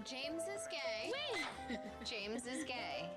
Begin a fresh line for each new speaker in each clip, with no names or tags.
James is gay. Wait! James is gay.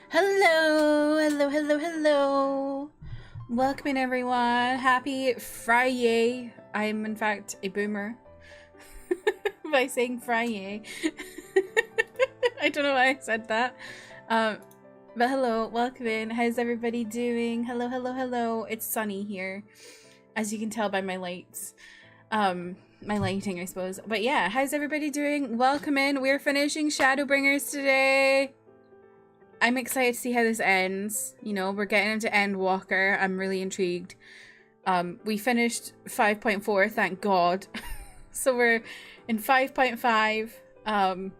Hello. Welcome in, everyone. Happy Friday. I'm in fact a boomer by saying Friday. I don't know why I said that. But hello, welcome in. How's everybody doing? Hello. It's sunny here, as you can tell by my lights. My lighting, I suppose. But yeah, how's everybody doing? Welcome in. We're finishing Shadowbringers today. I'm excited to see how this ends. You know, we're getting into Endwalker. I'm really intrigued. We finished 5.4, thank God. So we're in 5.5.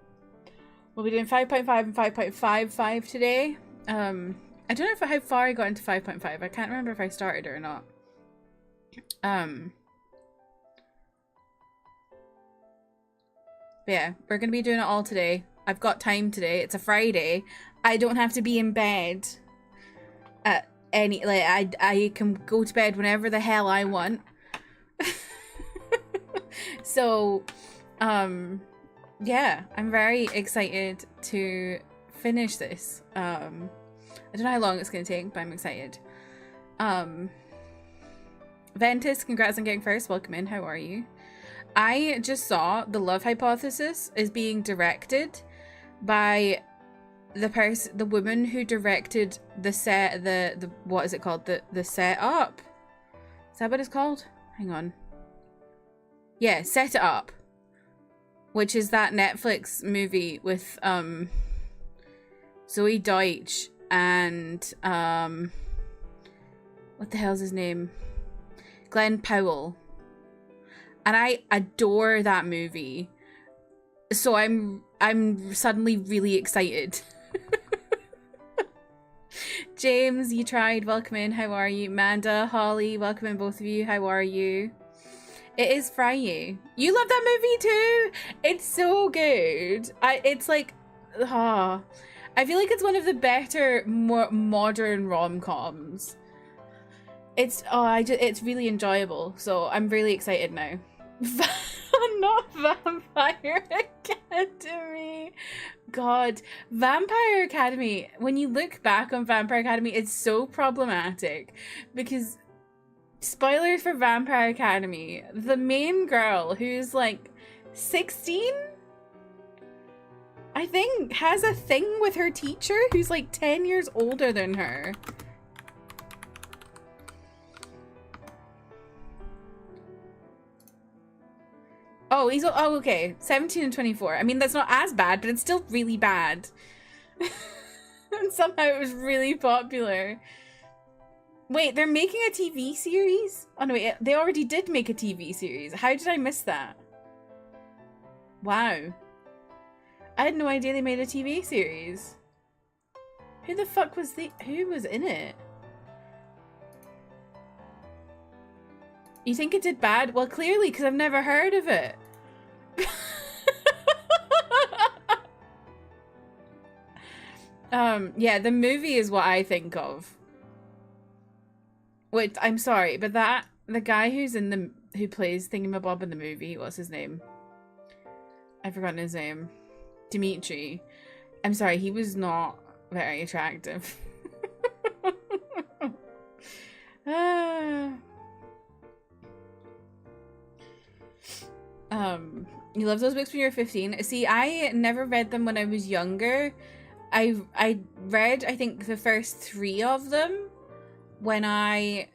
We'll be doing 5.5 and 5.55 today. I don't know how far I got into 5.5. I can't remember if I started or not. But yeah, we're gonna be doing it all today. I've got time today. It's a Friday. I don't have to be in bed at any, like, I can go to bed whenever the hell I want. So, yeah, I'm very excited to finish this. I don't know how long it's going to take, but I'm excited. Ventus, congrats on getting first. Welcome in. How are you? I just saw The Love Hypothesis is being directed by the woman who directed the what is it called? The Setup? Is that what it's called? Hang on. Yeah, Set It Up. Which is that Netflix movie with Zoe Deutsch and what the hell's his name? Glenn Powell. And I adore that movie. So I'm suddenly really excited. James, you tried. Welcome in. How are you? Manda, Holly, welcome in, both of you. How are you? It is Friday. You love that movie too? It's so good. It's like, I feel like it's one of the better, more modern rom-coms. It's really enjoyable. So I'm really excited now. Not Vampire Academy. God, Vampire Academy. When you look back on Vampire Academy, it's so problematic because, spoilers for Vampire Academy, the main girl who's like 16, I think, has a thing with her teacher who's like 10 years older than her. Oh, okay. 17 and 24. I mean, that's not as bad, but it's still really bad. And somehow it was really popular. Wait, they're making a TV series? Oh no, wait, they already did make a TV series. How did I miss that? Wow. I had no idea they made a TV series. Who the fuck was who was in it? You think it did bad? Well, clearly, because I've never heard of it. Yeah, the movie is what I think of. Wait, I'm sorry, but the guy who plays Thingamabob in the movie, what's his name? I've forgotten his name. Dimitri. I'm sorry, he was not very attractive. You love those books when you were 15? See, I never read them when I was younger. I read, I think, the first 3 of them when I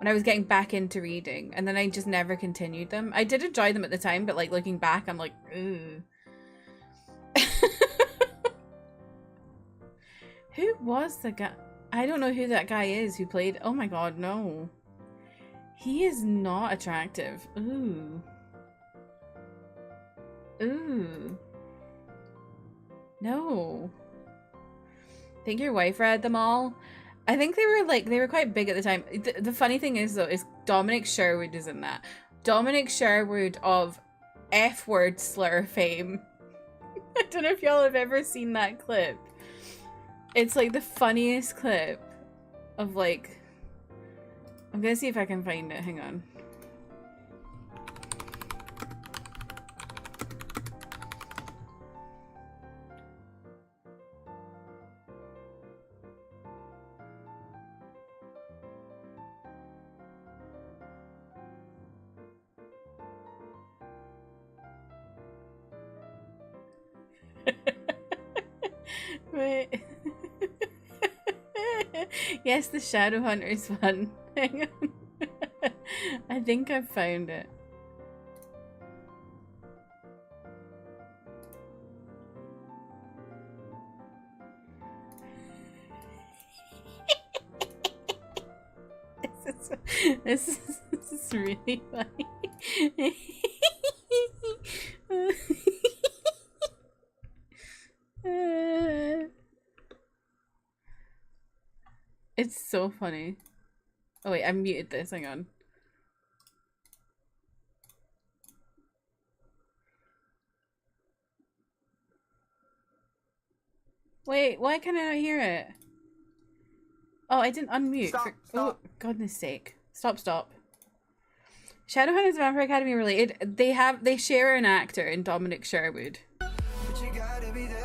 was getting back into reading, and then I just never continued them. I did enjoy them at the time, but like looking back, I'm like, ooh. Who was the guy? I don't know who that guy is who played. Oh my god, no. He is not attractive. Ooh. Ooh. No. Think your wife read them all? I think they were quite big at the time. The funny thing is though, is Dominic Sherwood is in that. Dominic Sherwood of F-word slur fame. I don't know if y'all have ever seen that clip. It's like the funniest clip of like, I'm gonna see if I can find it, hang on. Wait. Yes, the Shadowhunters one. Hang on. I think I've found it. This is really funny. It's so funny. Oh wait, I muted this, hang on. Wait, why can I not hear it? Oh, I didn't unmute.
Stop.
Oh, goodness sake. Stop. Shadowhunters Vampire Academy related. They share an actor in Dominic Sherwood.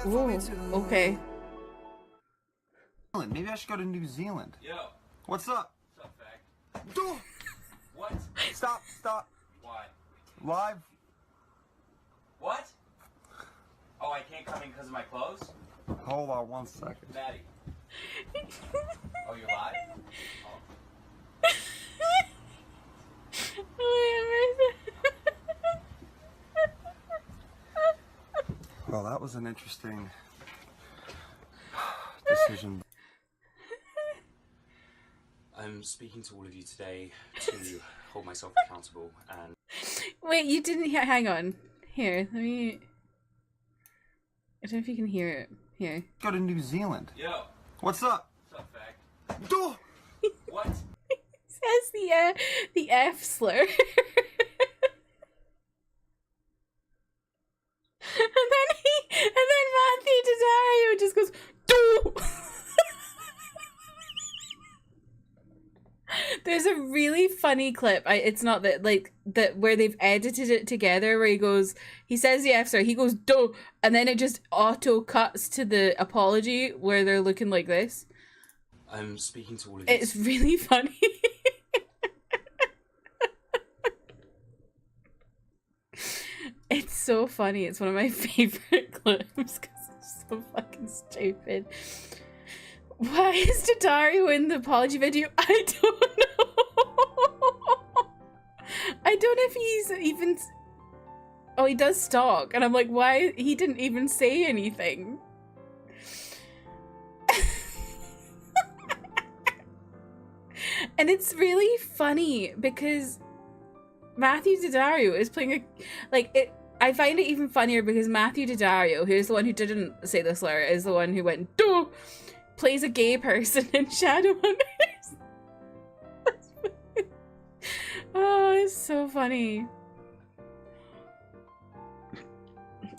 Ooh, okay.
Maybe I should go to New Zealand.
Yo.
What's up?
What's up, fag? What?
Stop.
Why?
Live.
What? Oh, I can't come in because of my clothes?
Hold on 1 second.
Maddie. Oh, you're live?
Well, that was an interesting decision.
I'm speaking to all of you today to hold myself accountable and...
Wait, you didn't hear- hang on. Here, let me... I don't know if you can hear it. Here.
Go to New Zealand.
Yo.
What's up?
What's up, fag? What?
Says the F slur. and then Matthew Daddario just goes, "Do." There's a really funny clip. It's not that like that where they've edited it together where he says the F slur, he goes "do," and then it just auto cuts to the apology where they're looking like this.
I'm speaking to all of you.
It's really funny. It's so funny. It's one of my favorite clips because it's so fucking stupid. Why is Daddario in the apology video? I don't know. I don't know if he's even... Oh, he does stalk. And I'm like, why? He didn't even say anything. And it's really funny because Matthew Daddario is playing I find it even funnier because Matthew Daddario, who's the one who didn't say the slur, is the one who went "do," plays a gay person in Shadowhunters. That's Oh, it's so funny.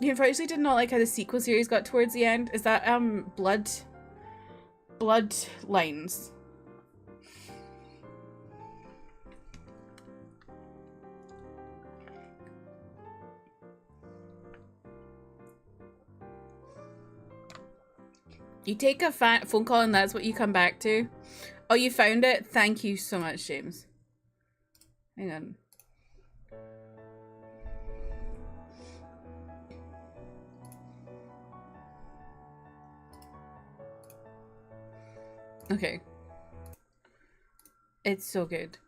You unfortunately did not like how the sequel series got towards the end. Is that Bloodlines? You take a phone call and that's what you come back to? Oh, you found it? Thank you so much, James. Hang on. Okay. It's so good.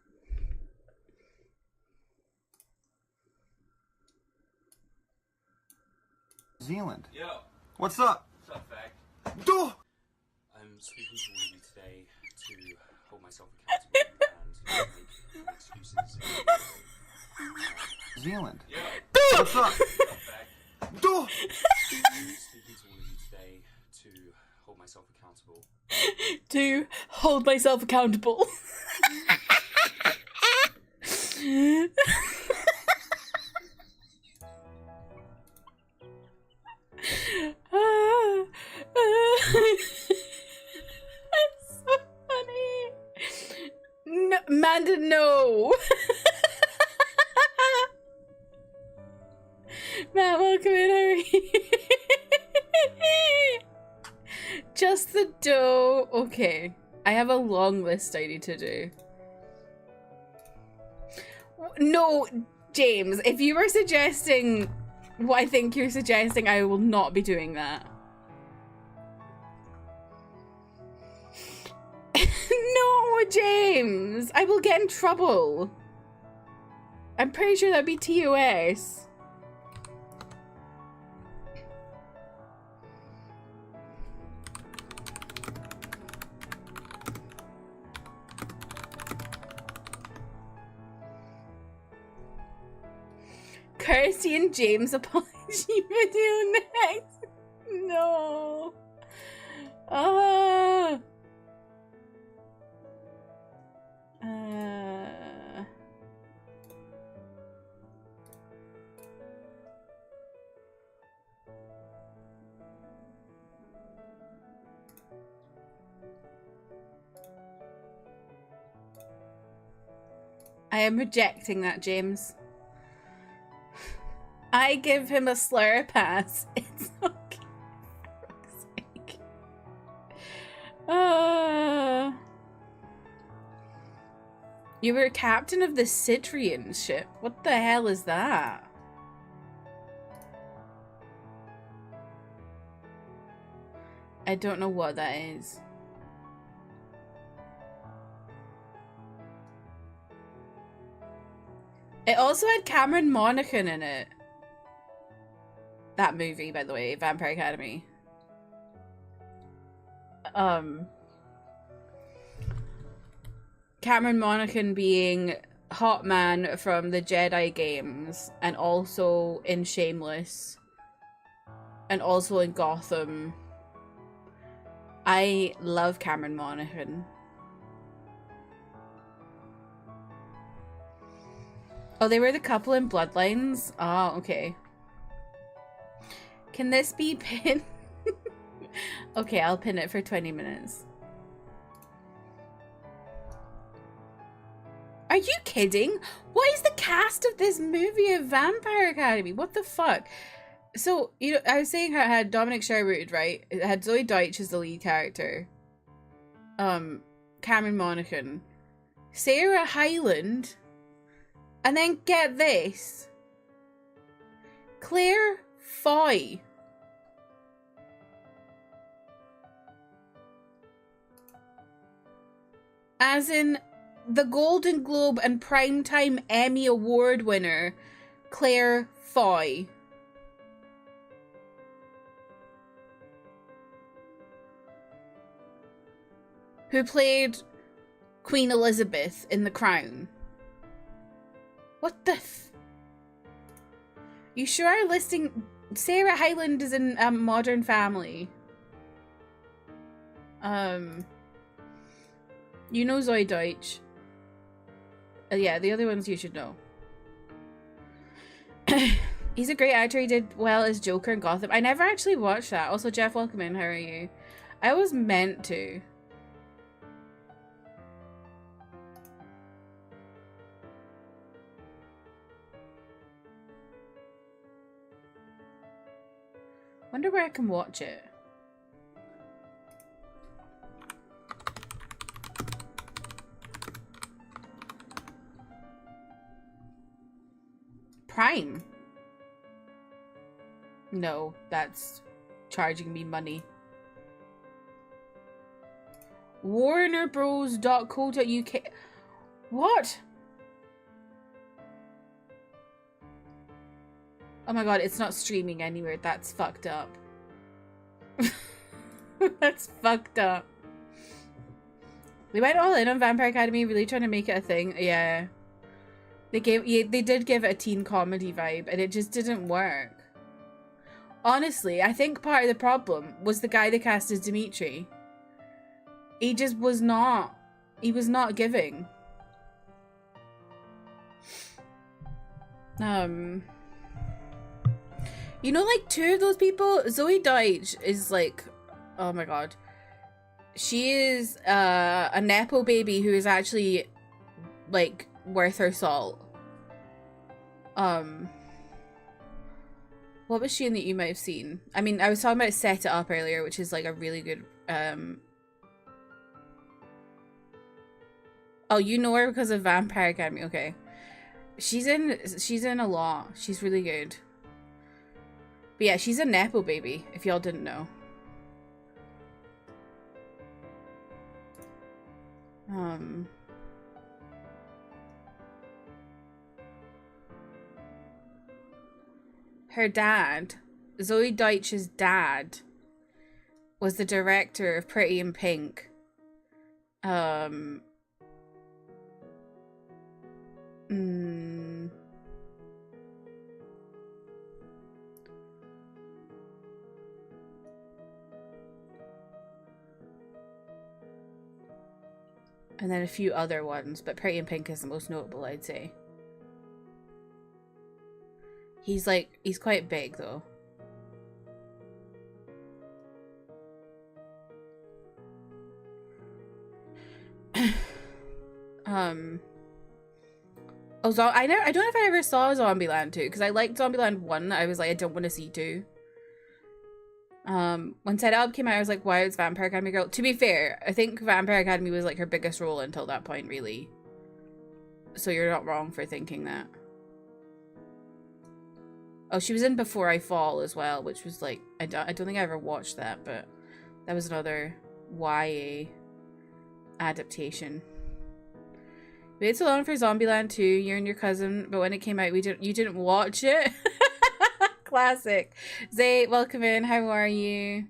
New Zealand.
Yo,
What's up?
what's up, Fact?
Duh!
I'm speaking to all of you today to hold myself accountable and make excuses.
New Zealand.
Yo,
What's up?
what's up, Fact?
Duh!
I'm speaking to all of you today to hold myself accountable.
To hold myself accountable. It's so funny. No, Manda, no. Matt, welcome in, hurry. Just the dough. Okay. I have a long list I need to do. No, James, if you were suggesting what I think you're suggesting, I will not be doing that. No, James! I will get in trouble. I'm pretty sure that'd be TOS. Kirsty and James apology video next. No. I am rejecting that, James. I give him a slur pass. It's okay. For fuck's sake. You were captain of the Citrian ship. What the hell is that? I don't know what that is. It also had Cameron Monaghan in it. That movie, by the way, Vampire Academy. Cameron Monaghan being Hot Man from the Jedi games, and also in Shameless, and also in Gotham. I love Cameron Monaghan. Oh, they were the couple in Bloodlines? Oh, okay. Can this be pinned? Okay, I'll pin it for 20 minutes. Are you kidding? What is the cast of this movie of Vampire Academy? What the fuck? So, you know, I was saying how it had Dominic Sherwood, right? It had Zoe Deutsch as the lead character. Cameron Monaghan. Sarah Hyland. And then get this. Claire Foy. As in the Golden Globe and Primetime Emmy Award winner, Claire Foy. Who played Queen Elizabeth in The Crown. What the You sure are listing... Sarah Hyland is in Modern Family. You know Zoe Deutsch. Yeah, the other ones you should know. He's a great actor. He did well as Joker in Gotham. I never actually watched that. Also, Jeff, welcome in. How are you? I was meant to. Wonder where I can watch it. Prime? No, that's charging me money. WarnerBros.co.uk. What? Oh my god, it's not streaming anywhere. That's fucked up. That's fucked up. They went all in on Vampire Academy, really trying to make it a thing. Yeah. They did give it a teen comedy vibe, and it just didn't work. Honestly, I think part of the problem was the guy they cast as Dimitri. He just was not... He was not giving. You know, like, two of those people? Zoe Deutsch is, like... Oh my god. She is a Nepo baby who is actually, like, worth her salt. What was she in that you might have seen? I mean, I was talking about Set It Up earlier, which is, like, a really good... Oh, you know her because of Vampire Academy. Okay. She's in a lot. She's really good. But yeah, she's a Nepo baby, if y'all didn't know. Her dad, Zoe Deutsch's dad, was the director of Pretty in Pink. And then a few other ones, but Pretty in Pink is the most notable, I'd say. He's quite big though. Oh, I don't know if I ever saw Zombieland 2, because I liked Zombieland 1. I was like, I don't want to see 2. When Set It Up came out, I was like, why is Vampire Academy girl? To be fair, I think Vampire Academy was like her biggest role until that point, really. So you're not wrong for thinking that. Oh, she was in Before I Fall as well, which was like, I don't think I ever watched that, but that was another YA adaptation. We waited so long for Zombieland 2, you and your cousin, but when it came out, you didn't watch it. Classic. Zay, welcome in. How are you?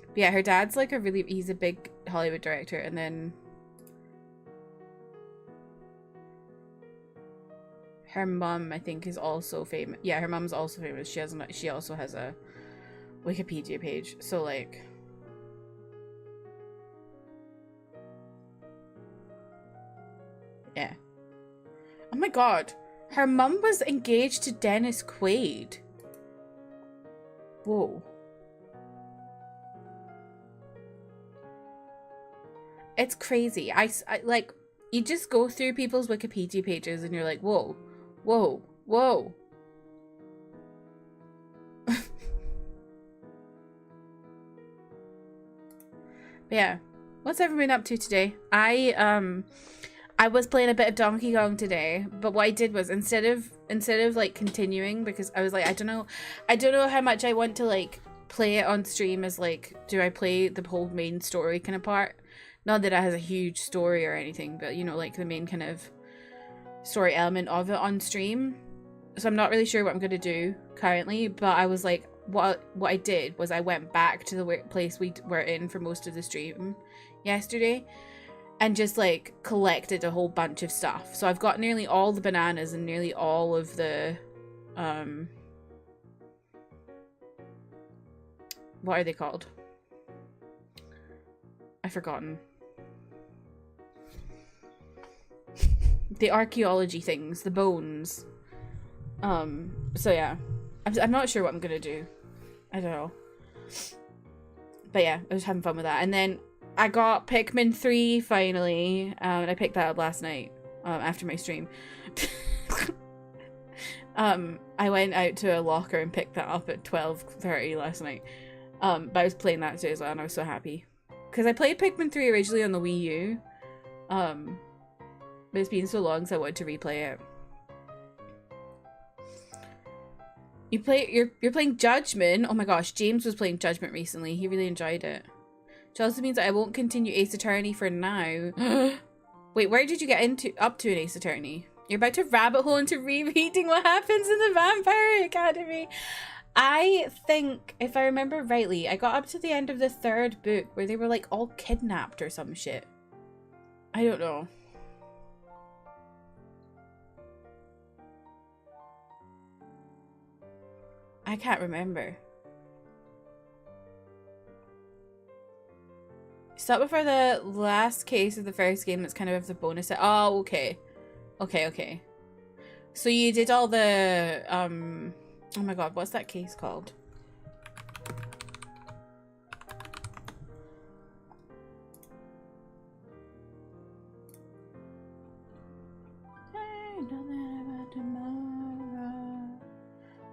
But yeah, her dad's like he's a big Hollywood director, and then her mum, I think, is also famous. Yeah, her mum's also famous. She also has a Wikipedia page. So like, yeah. Oh my god. Her mum was engaged to Dennis Quaid. Whoa. It's crazy. I like, you just go through people's Wikipedia pages and you're like, whoa, whoa, whoa. But yeah. What's everyone up to today? I was playing a bit of Donkey Kong today, but what I did was instead of like continuing, because I was like, I don't know how much I want to like play it on stream, as like, do I play the whole main story kind of part? Not that it has a huge story or anything, but you know, like the main kind of story element of it on stream. So I'm not really sure what I'm gonna do currently, but I was like, what I did was I went back to the place we were in for most of the stream yesterday, and just like collected a whole bunch of stuff. So I've got nearly all the bananas and nearly all of the what are they called? I've forgotten. the archaeology things, the bones. So yeah, I'm not sure what I'm gonna do. I don't know. But yeah, I was having fun with that. And then I got Pikmin 3 finally. And I picked that up last night after my stream. I went out to a locker and picked that up at 12:30 last night. But I was playing that too as well, and I was so happy. Because I played Pikmin 3 originally on the Wii U. But it's been so long, so I wanted to replay it. You're playing Judgment. Oh my gosh, James was playing Judgment recently. He really enjoyed it. Which also means that I won't continue Ace Attorney for now. Wait, where did you get up to in Ace Attorney? You're about to rabbit hole into rereading what happens in the Vampire Academy. I think, if I remember rightly, I got up to the end of the 3rd book where they were like all kidnapped or some shit. I don't know. I can't remember. Stop before the last case of the first game that's kind of the bonus set. Oh, okay. Okay. So you did all the, oh my god, what's that case called? I know that about tomorrow.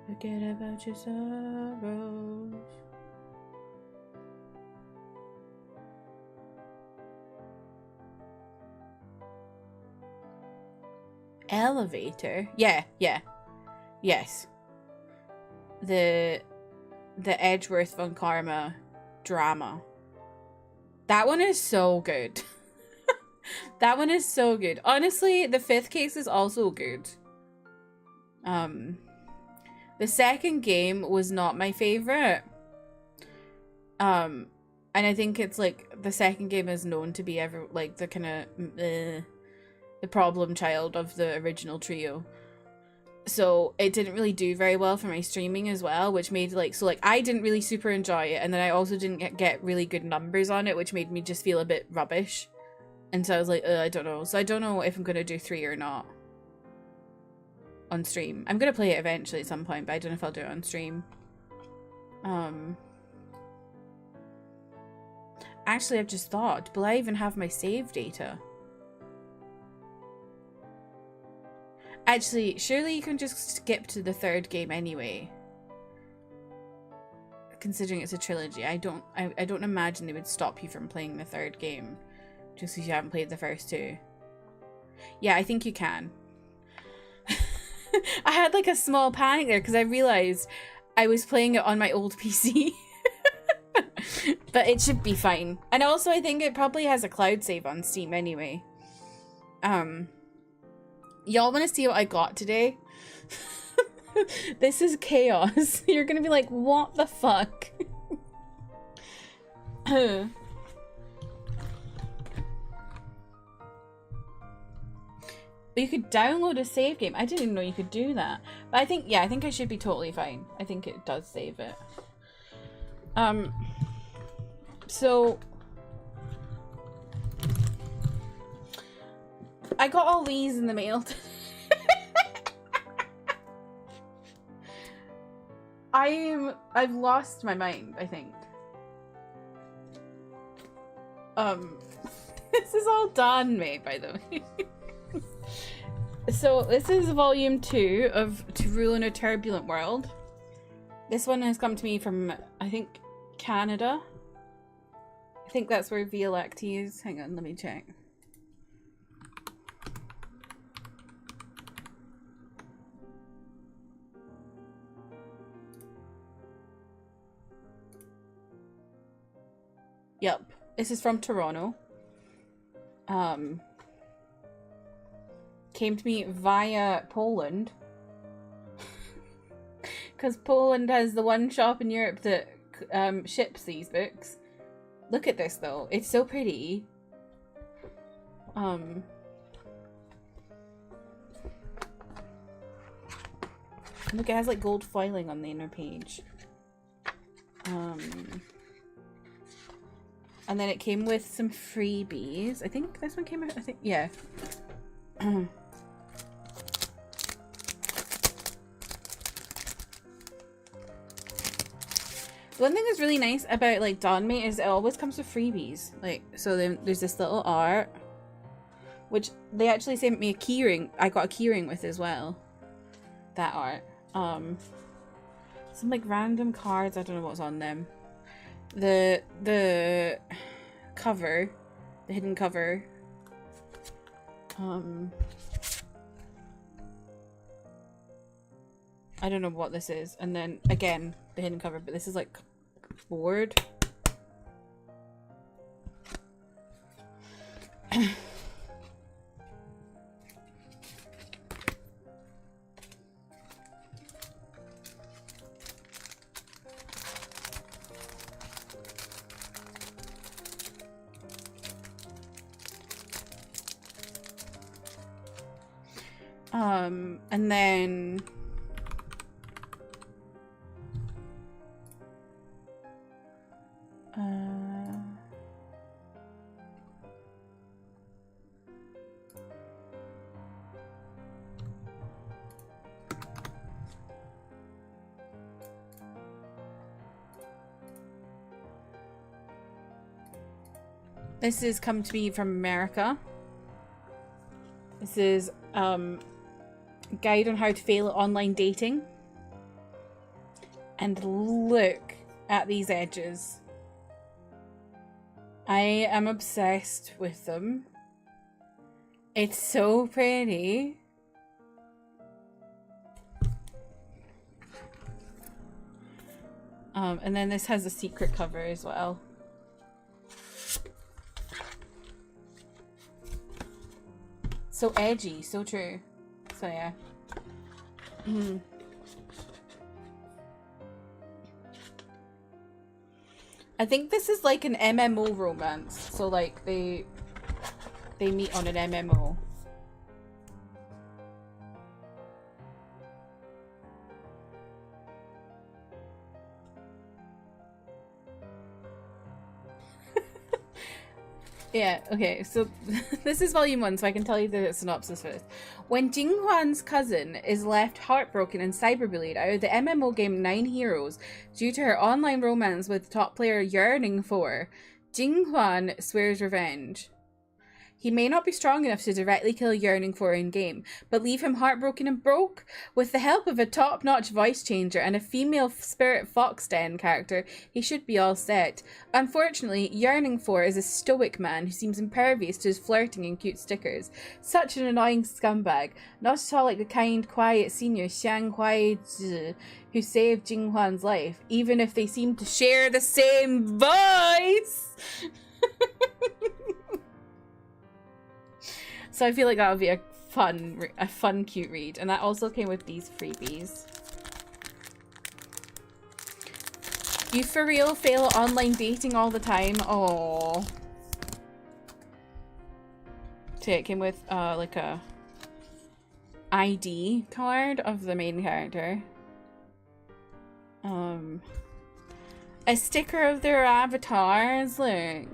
Forget about your sorrows. Elevator? Yeah. Yes. The Edgeworth von Karma drama. That one is so good. That one is so good. Honestly, the 5th case is also good. The 2nd game was not my favorite. And I think it's like the 2nd game is known to be the kind of the problem child of the original trio. So it didn't really do very well for my streaming as well, which made I didn't really super enjoy it, and then I also didn't get really good numbers on it, which made me just feel a bit rubbish. And so I was like, I don't know. So I don't know if I'm gonna do 3 or not on stream. I'm gonna play it eventually at some point, but I don't know if I'll do it on stream. Actually, I've just thought, will I even have my save data? Actually, surely you can just skip to the 3rd game anyway. Considering it's a trilogy, I don't imagine they would stop you from playing the 3rd game just because you haven't played the first 2. Yeah, I think you can. I had like a small panic there because I realized I was playing it on my old PC. But it should be fine. And also I think it probably has a cloud save on Steam anyway. Y'all want to see what I got today? This is chaos. You're gonna be like, what the fuck? You could download a save game. I didn't even know you could do that. But I think, yeah, I think I should be totally fine. I think it does save it. So I got all these in the mail. I've lost my mind, I think. This is all done, mate, by the way. So this is volume 2 of To Rule in a Turbulent World. This one has come to me from, I think, Canada. I think that's where Violacti is. Hang on, let me check. Yep, this is from Toronto. Came to me via Poland. Because Poland has the one shop in Europe that ships these books. Look at this though, it's so pretty. Look, it has like gold foiling on the inner page. And then it came with some freebies. I think this one came out, yeah. One thing that's really nice about like Donmate is it always comes with freebies. Like, so then there's this little art, which they actually sent me a keyring. I got a keyring with as well. That art. Some like random cards. I don't know what's on them. The cover, the hidden cover. I don't know what this is. And then again, the hidden cover, but this is like board. And then this is come to me from America. This is guide on how to fail at online dating. And look at these edges. I am obsessed with them. It's so pretty. And then this has a secret cover as well. So edgy, so true. So yeah. I think this is like an MMO romance. So like they meet on an MMO. Yeah, okay, so this is volume 1, so I can tell you the synopsis first. When Jinghwan's cousin is left heartbroken and cyberbullied out of the MMO game 9 Heroes due to her online romance with top player yearning for, Jinghwan swears revenge. He may not be strong enough to directly kill Yearning for in-game, but leave him heartbroken and broke? With the help of a top-notch voice changer and a female Spirit Foxden character, he should be all set. Unfortunately, Yearning for is a stoic man who seems impervious to his flirting and cute stickers. Such an annoying scumbag. Not at all like the kind, quiet senior Xiang Huaizhi who saved Jinghwan's life, even if they seem to share the same voice! So I feel like that would be a fun, cute read. And that also came with these freebies. You for real fail at online dating all the time? Oh. So it came with like a ID card of the main character. A sticker of their avatars, look.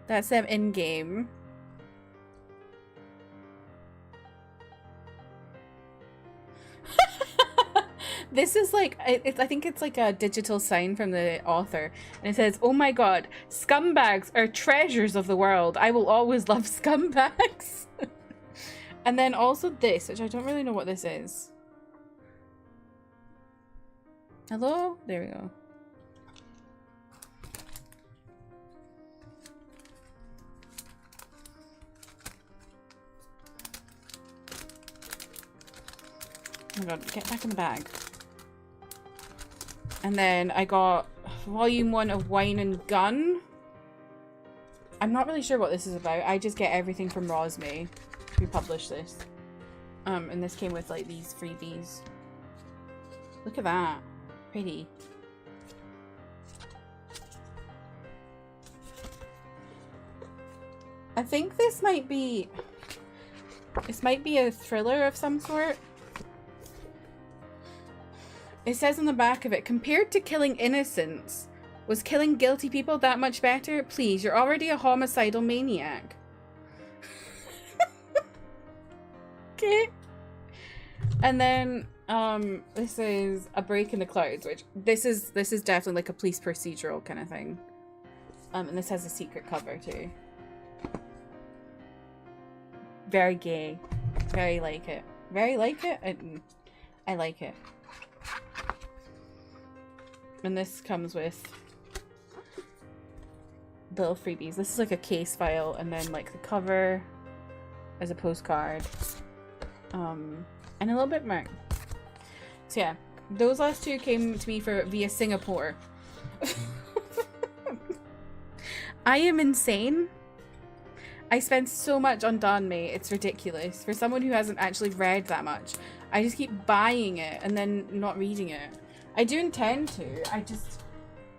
That's them in game. This is like, I think it's like a digital sign from the author. And it says, "Oh my god, scumbags are treasures of the world. I will always love scumbags." And then also this, which I don't really know what this is. Hello? There we go. Oh my god, get back in the bag. And then I got volume 1 of Wine and Gun. I'm not really sure what this is about. I just get everything from Rosme, who published this. And this came with like these freebies. Look at that. Pretty. I think this might be a thriller of some sort. It says on the back of it, compared to killing innocents, was killing guilty people that much better? Please, you're already a homicidal maniac. Okay. And then this is A Break in the Clouds, which this is definitely like a police procedural kind of thing. And this has a secret cover too. Very gay. Very like it. Very like it. I like it. And this comes with little freebies. This is like a case file, and then like the cover as a postcard. And a little bit more. So yeah, those last two came to me via Singapore. I am insane. I spend so much on Danmei, it's ridiculous. For someone who hasn't actually read that much, I just keep buying it and then not reading it. I do intend to.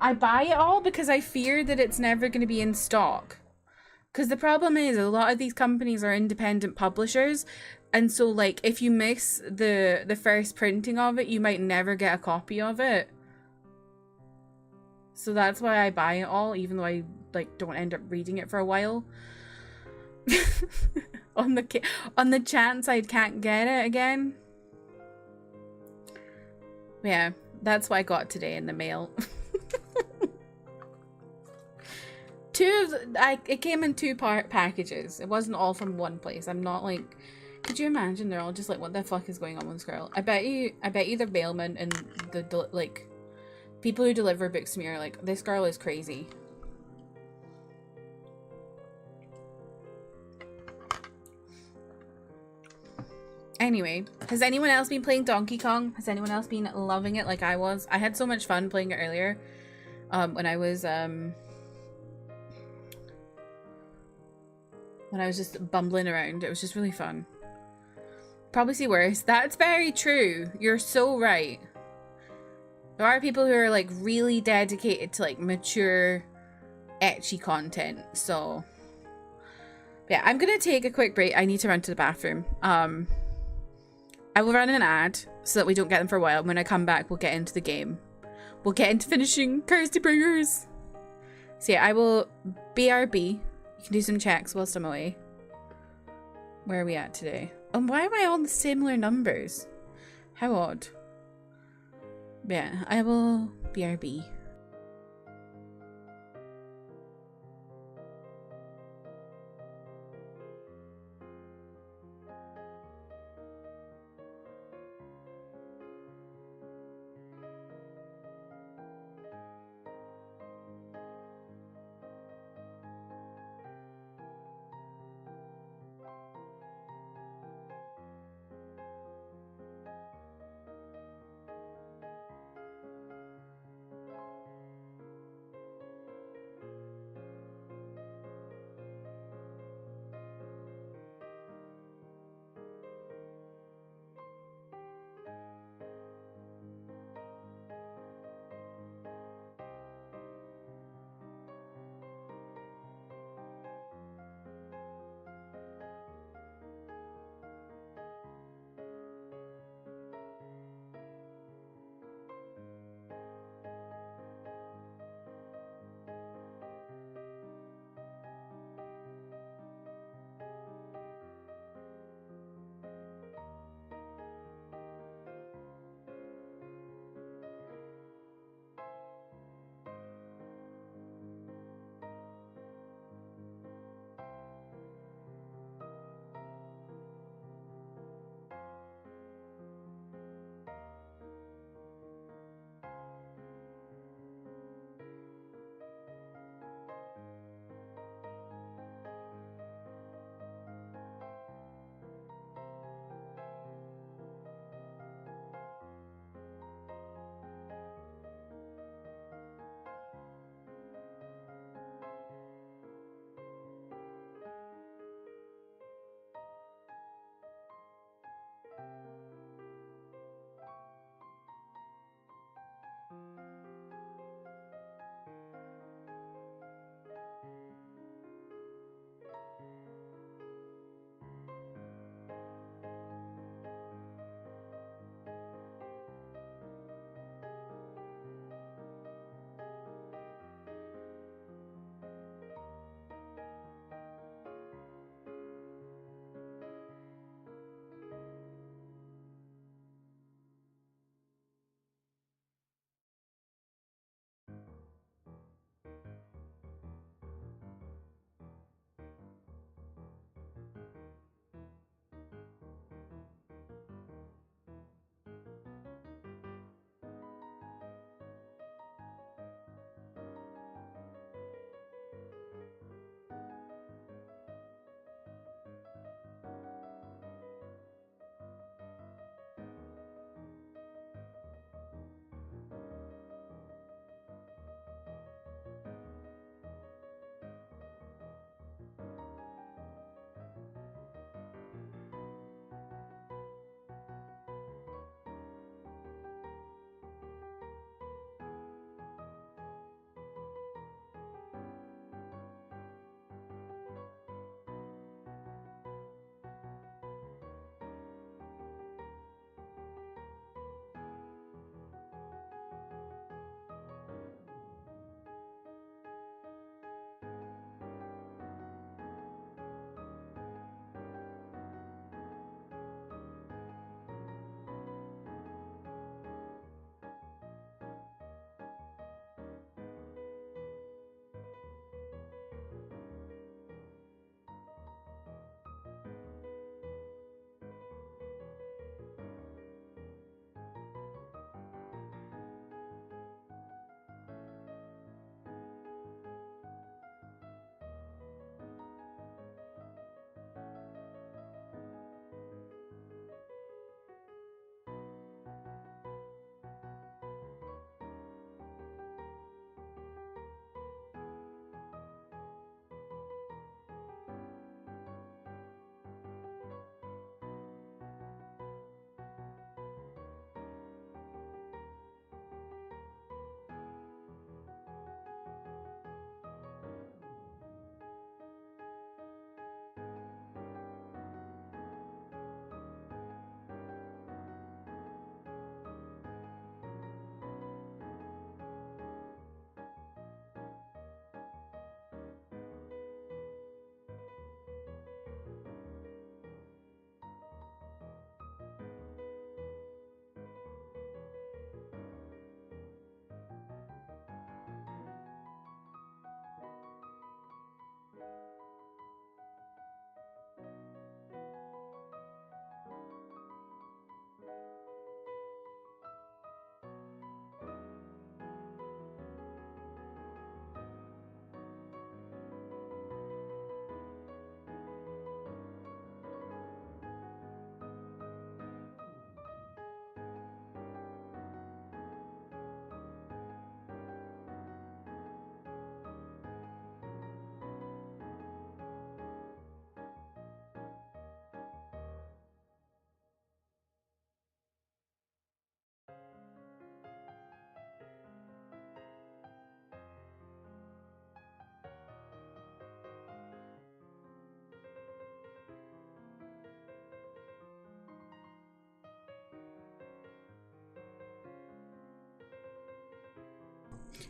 I buy it all because I fear that it's never going to be in stock. Because the problem is a lot of these companies are independent publishers, and so like if you miss the first printing of it, you might never get a copy of it. So that's why I buy it all, even though I like don't end up reading it for a while. on the chance I can't get it again. Yeah, that's what I got today in the mail. It came in two packages. It wasn't all from one place. I'm not like, could you imagine? They're all just like, what the fuck is going on with this girl? I bet you the mailman and the like people who deliver books to me are like, this girl is crazy. Anyway, has anyone else been playing Donkey Kong? Has anyone else been loving it like I was? I had so much fun playing it earlier. When I was just bumbling around. It was just really fun. Probably see worse. That's very true. You're so right. There are people who are like really dedicated to like mature, ecchi content. So yeah, I'm gonna take a quick break. I need to run to the bathroom. I will run an ad so that we don't get them for a while. When I come back, we'll get into the game. We'll get into finishing Shadowbringers. So yeah, I will BRB. You can do some checks whilst I'm away. Where are we at today? And why am I on the similar numbers? How odd. Yeah, I will BRB.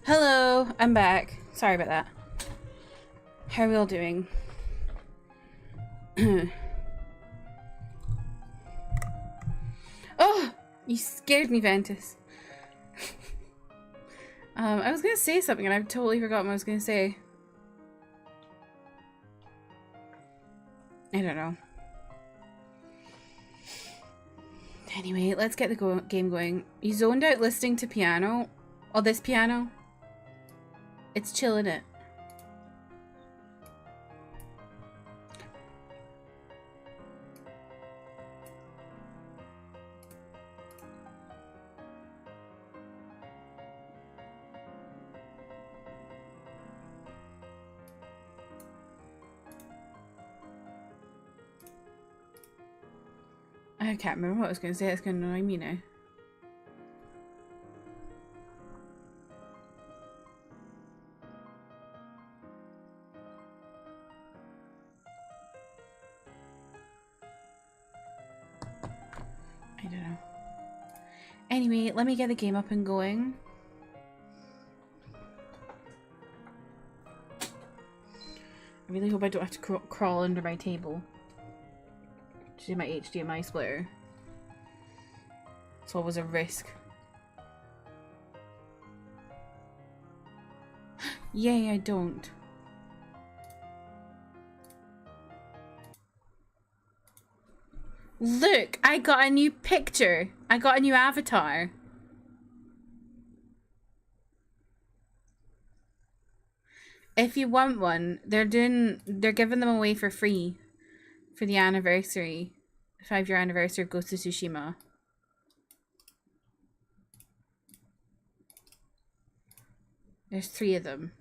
Hello, I'm back. Sorry about that. How are we all doing? Oh, you scared me, Ventus. I was gonna say something and I've totally forgotten what I was gonna say. I don't know. Anyway, let's get the game going. You zoned out listening to piano. Oh, this piano. It's chilling it. I can't remember what I was going to say. It's going to annoy me now. I don't know. Anyway, let me get the game up and going. I really hope I don't have to crawl under my table to do my HDMI splitter. It's always a risk. Yay, I don't. Look, I got a new picture. I got a new avatar. If you want one, they're giving them away for free for the anniversary, 5-year anniversary of Ghost of Tsushima. There's 3 of them.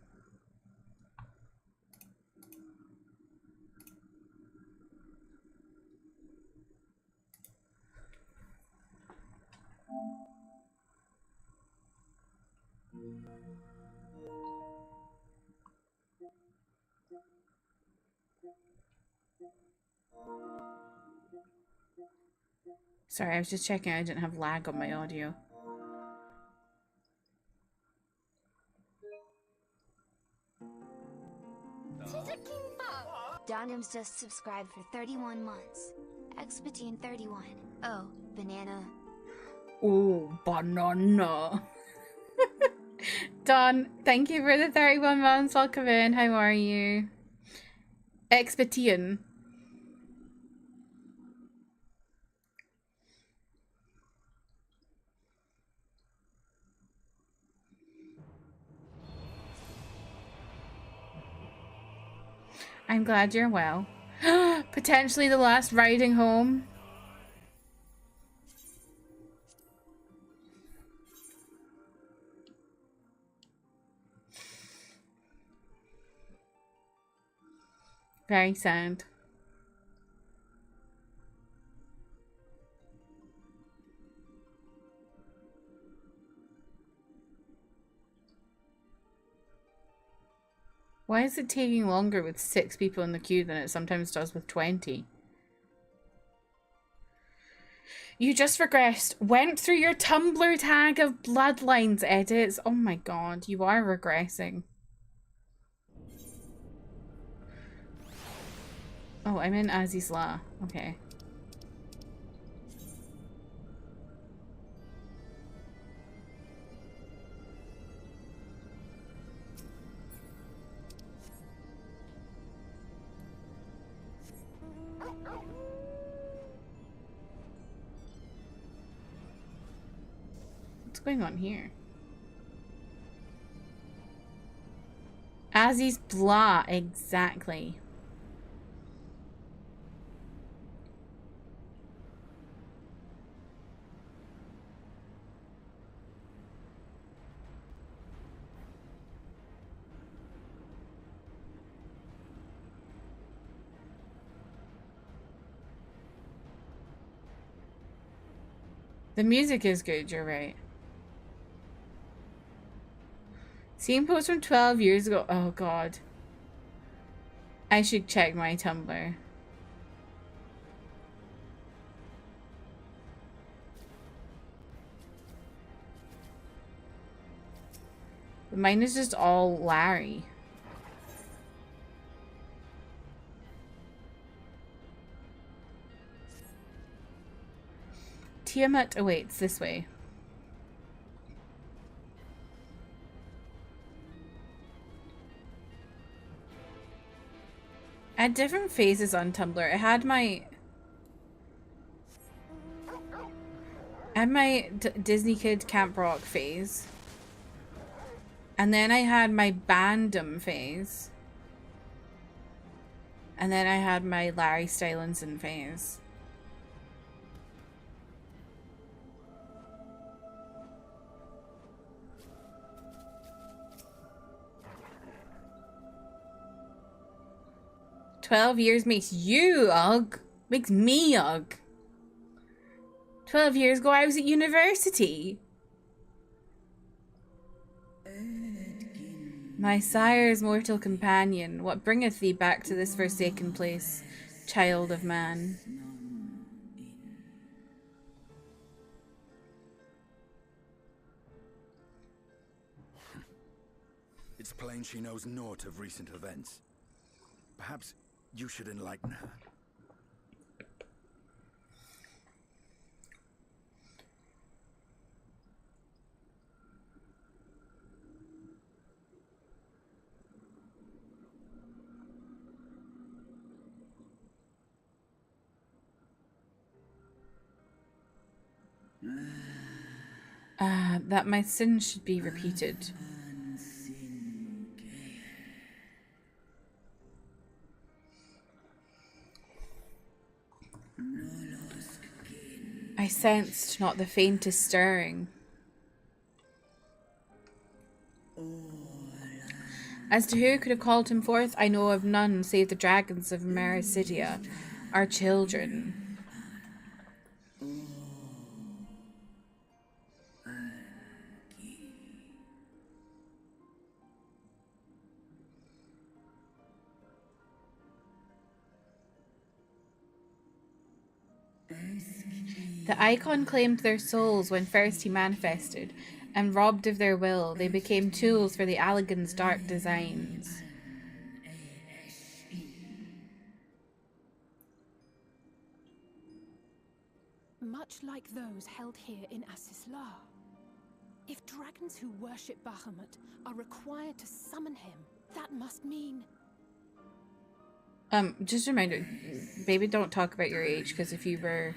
Sorry, I was just checking I didn't have lag on my audio.
Donim's just subscribed for 31 months. Expatine 31. Oh, banana.
Oh, banana. Don, thank you for the 31 months. Welcome in. How are you? Expatian. I'm glad you're well. Potentially the last riding home. Very sad. Why is it taking longer with 6 people in the queue than it sometimes does with 20? You just regressed. Went through your Tumblr tag of Bloodlines edits. Oh my god, you are regressing. Oh, I'm in Aziz's Law. Okay. What's going on here? Aziz blah, exactly. The music is good, you're right. Seen posts from 12 years ago. Oh god. I should check my Tumblr. Mine is just all Larry. Tiamat awaits this way. I had different phases on Tumblr. I had my Disney Kid Camp Rock phase. And then I had my Bandom phase. And then I had my Larry Stylinson phase. "12 years makes you ugh. Makes me ugh. 12 years ago I was at university. My sire's mortal companion, what bringeth thee back to this forsaken place, child of man?"
It's plain she knows naught of recent events. Perhaps you should enlighten her.
That my sins should be repeated. I sensed not the faintest stirring. As to who could have called him forth, I know of none save the dragons of Mericidia, our children. The icon claimed their souls when first he manifested, and robbed of their will, they became tools for the Allagan's dark designs.
Much like those held here in Asisla. If dragons who worship Bahamut are required to summon him, that must mean...
Just a reminder, baby, don't talk about your age, because if you were...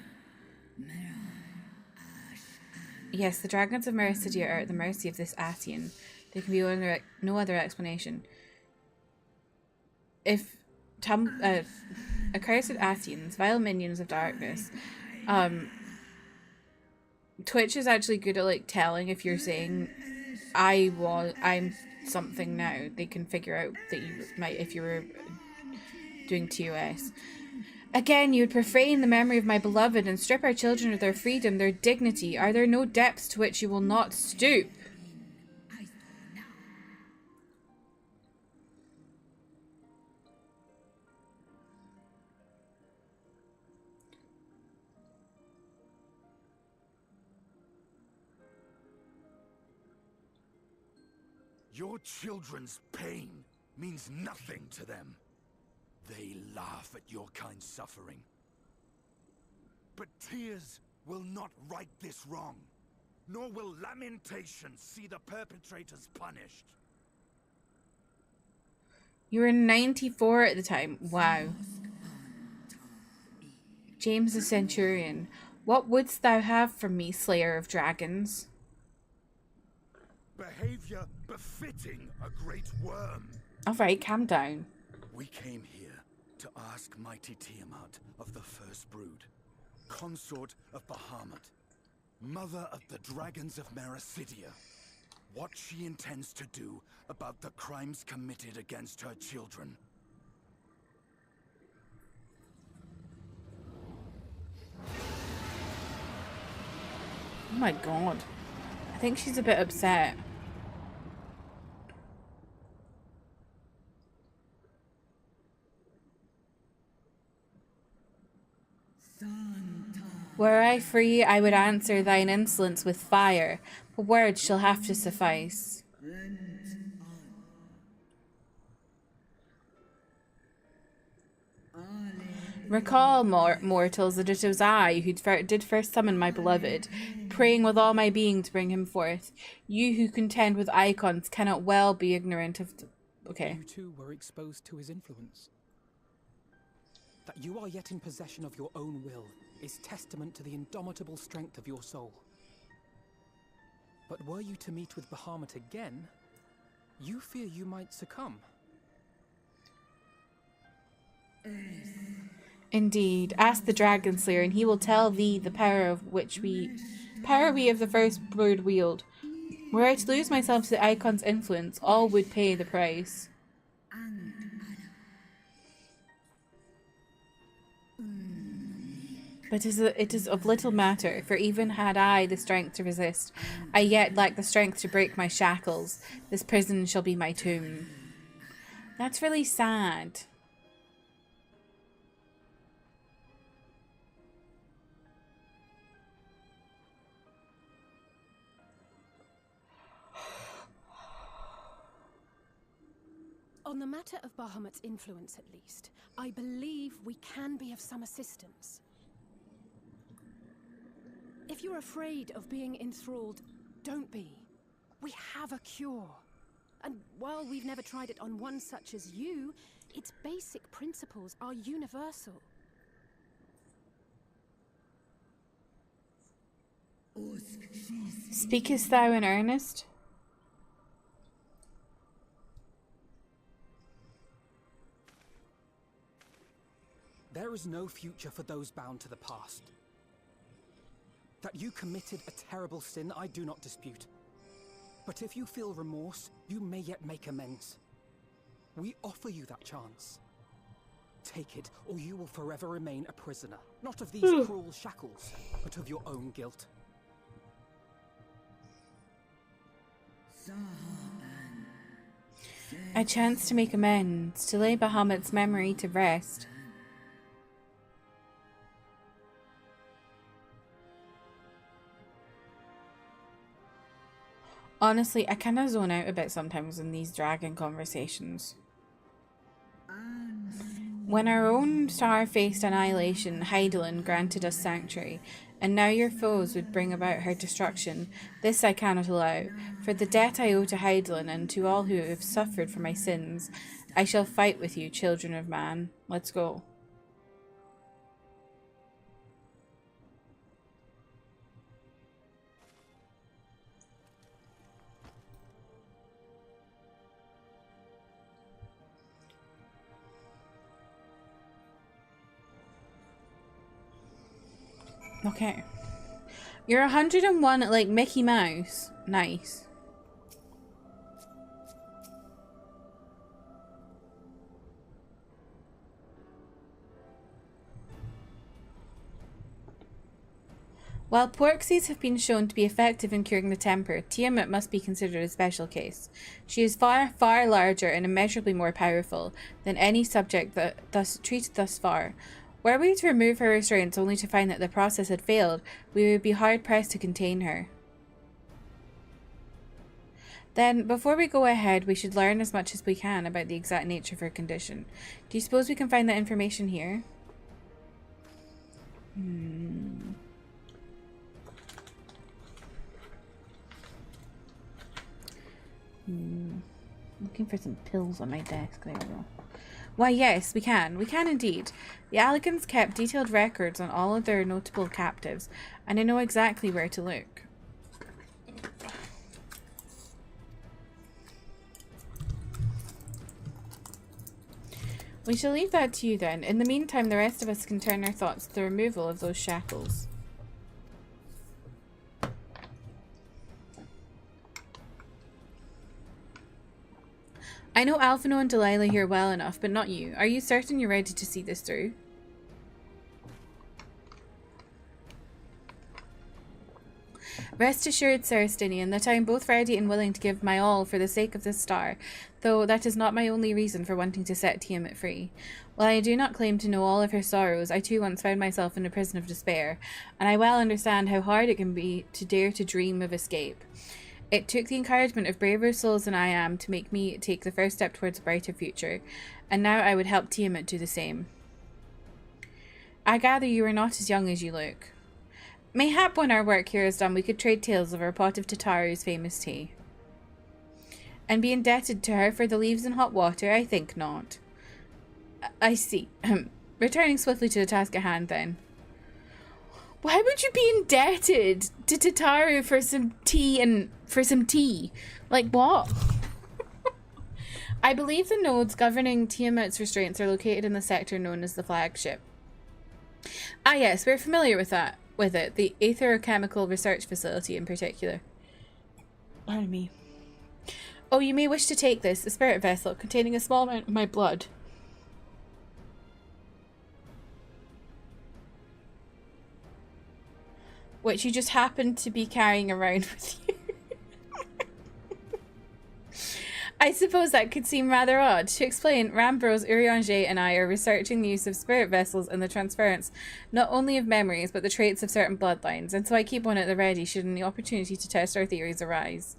Yes, the dragons of Mericidia are at the mercy of this Asian. There can be no other explanation. If accursed Asians, vile minions of darkness, Twitch is actually good at like telling if you're saying I'm something now. They can figure out that you might, if you were doing TOS. Again, you would profane the memory of my beloved and strip our children of their freedom, their dignity. Are there no depths to which you will not stoop?
Your children's pain means nothing to them. They laugh at your kind suffering. But tears will not right this wrong, nor will lamentation see the perpetrators punished.
You were 94 at the time. Wow. James the Centurion. What wouldst thou have from me, Slayer of Dragons?
Behavior befitting a great worm.
Alright, calm down.
We came here to ask mighty Tiamat of the First Brood, consort of Bahamut, mother of the dragons of Mericidia, what she intends to do about the crimes committed against her children.
Oh my god. I think she's a bit upset. Were I free, I would answer thine insolence with fire, but words shall have to suffice. Recall, mortals, that it was I who did first summon my beloved, praying with all my being to bring him forth. You who contend with icons cannot well be ignorant of... Okay.
You too were exposed to his influence. That you are yet in possession of your own will is testament to the indomitable strength of your soul. But were you to meet with Bahamut again, you fear you might succumb.
Indeed. Ask the Dragon Slayer, and he will tell thee the power we of the first brood wield. Were I to lose myself to the icon's influence, all would pay the price. But it is of little matter, for even had I the strength to resist, I yet lack the strength to break my shackles. This prison shall be my tomb. That's really sad.
On the matter of Bahamut's influence, at least, I believe we can be of some assistance. If you're afraid of being enthralled, don't be. We have a cure. And while we've never tried it on one such as you, its basic principles are universal.
Speakest thou in earnest?
There is no future for those bound to the past. That you committed a terrible sin, I do not dispute. But if you feel remorse, you may yet make amends. We offer you that chance. Take it, or you will forever remain a prisoner. Not of these cruel shackles, but of your own guilt.
A chance to make amends, to lay Bahamut's memory to rest. Honestly, I kind of zone out a bit sometimes in these dragon conversations. When our own star faced annihilation, Hydaelyn granted us sanctuary, and now your foes would bring about her destruction. This I cannot allow. For the debt I owe to Hydaelyn and to all who have suffered for my sins, I shall fight with you, children of man. Let's go. Okay. You're 101 like Mickey Mouse. Nice. While pork seeds have been shown to be effective in curing the temper, Tiamat must be considered a special case. She is far, far larger and immeasurably more powerful than any subject treated thus far. Were we to remove her restraints only to find that the process had failed, we would be hard-pressed to contain her. Then, before we go ahead, we should learn as much as we can about the exact nature of her condition. Do you suppose we can find that information here? Looking for some pills on my desk. There we go. Why, yes, we can. We can indeed. The Alligans kept detailed records on all of their notable captives, and I know exactly where to look. We shall leave that to you then. In the meantime, the rest of us can turn our thoughts to the removal of those shackles. I know Alphino and Delilah here well enough, but not you. Are you certain you're ready to see this through? Rest assured, Sir Estinian, that I am both ready and willing to give my all for the sake of this star, though that is not my only reason for wanting to set Tiamat free. While I do not claim to know all of her sorrows, I too once found myself in a prison of despair, and I well understand how hard it can be to dare to dream of escape. It took the encouragement of braver souls than I am to make me take the first step towards a brighter future, and now I would help Tiamat do the same. I gather you are not as young as you look. Mayhap when our work here is done, we could trade tales of our pot of Tataru's famous tea. And be indebted to her for the leaves and hot water? I think not. I see. Returning swiftly to the task at hand, then. Why would you be indebted to Tataru for some tea Like, what? I believe the nodes governing Tiamat's restraints are located in the sector known as the flagship. Ah yes, we're familiar with it. The Aetherochemical Research Facility in particular. Pardon me. Oh, you may wish to take this, a spirit vessel containing a small amount of my blood. Which you just happen to be carrying around with you. I suppose that could seem rather odd. To explain, Rambrose, Urianger, and I are researching the use of spirit vessels and the transference not only of memories, but the traits of certain bloodlines, and so I keep one at the ready should any opportunity to test our theories arise.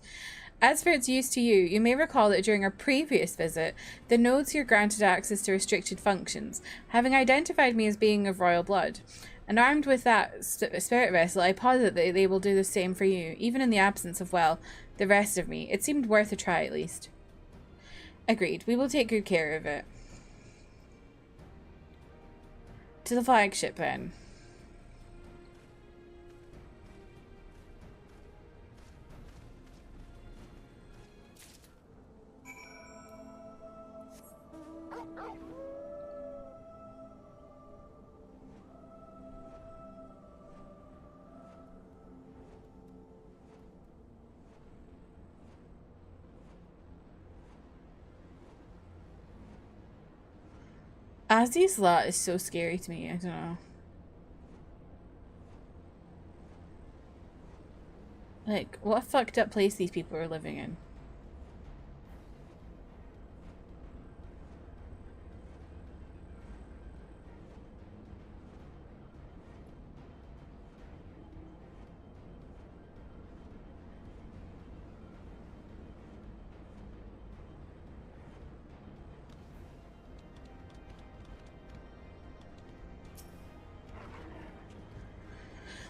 As for its use to you, you may recall that during our previous visit, the nodes here granted access to restricted functions, having identified me as being of royal blood. And armed with that spirit vessel, I posit that they will do the same for you, even in the absence of, well, the rest of me. It seemed worth a try, at least. Agreed. We will take good care of it. To the flagship, then. Azzy's lot is so scary to me, I don't know. Like, what a fucked up place these people are living in.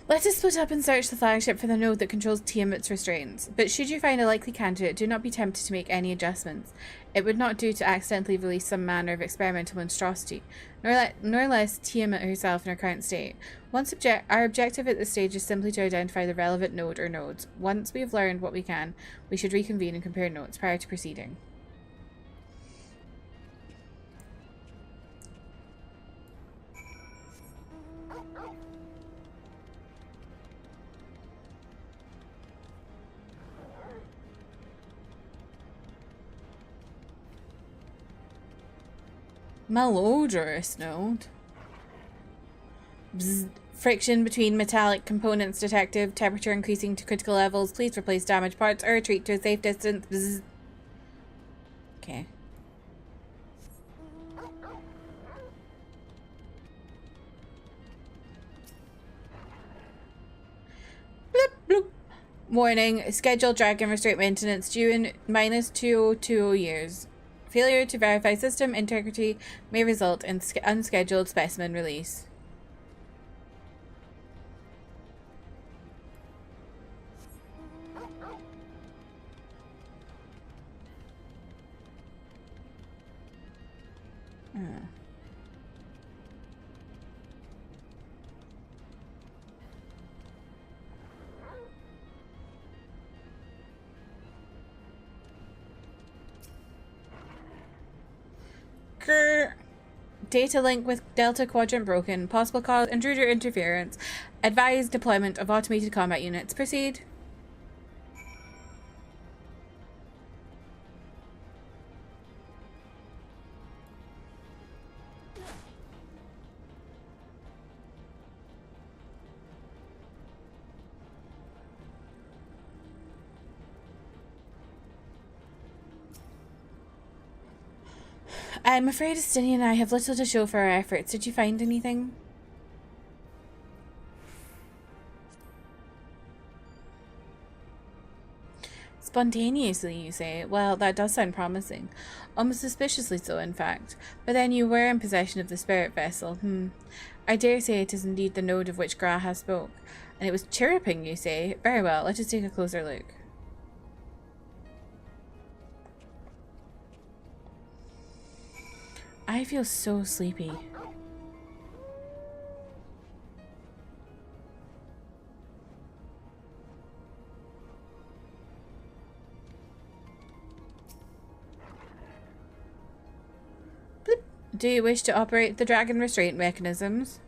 Let us split up and search the flagship for the node that controls Tiamat's restraints. But should you find a likely candidate, do not be tempted to make any adjustments. It would not do to accidentally release some manner of experimental monstrosity, nor less Tiamat herself in her current state. Our objective at this stage is simply to identify the relevant node or nodes. Once we have learned what we can, we should reconvene and compare notes prior to proceeding. Malodorous node. Bzz. Friction between metallic components detective. Temperature increasing to critical levels. Please replace damaged parts or retreat to a safe distance. Bzz. Okay. Bloop, bloop. Warning. Scheduled dragon restraint maintenance due in -2020 years. Failure to verify system integrity may result in unscheduled specimen release. Data link with Delta Quadrant broken. Possible cause intruder interference. Advised deployment of automated combat units. Proceed. I'm afraid Estini and I have little to show for our efforts. Did you find anything? Spontaneously, you say? Well, that does sound promising. Almost suspiciously so, in fact. But then you were in possession of the spirit vessel. I dare say it is indeed the node of which Graha spoke. And it was chirruping, you say? Very well, let us take a closer look. I feel so sleepy. Bloop. Do you wish to operate the dragon restraint mechanisms?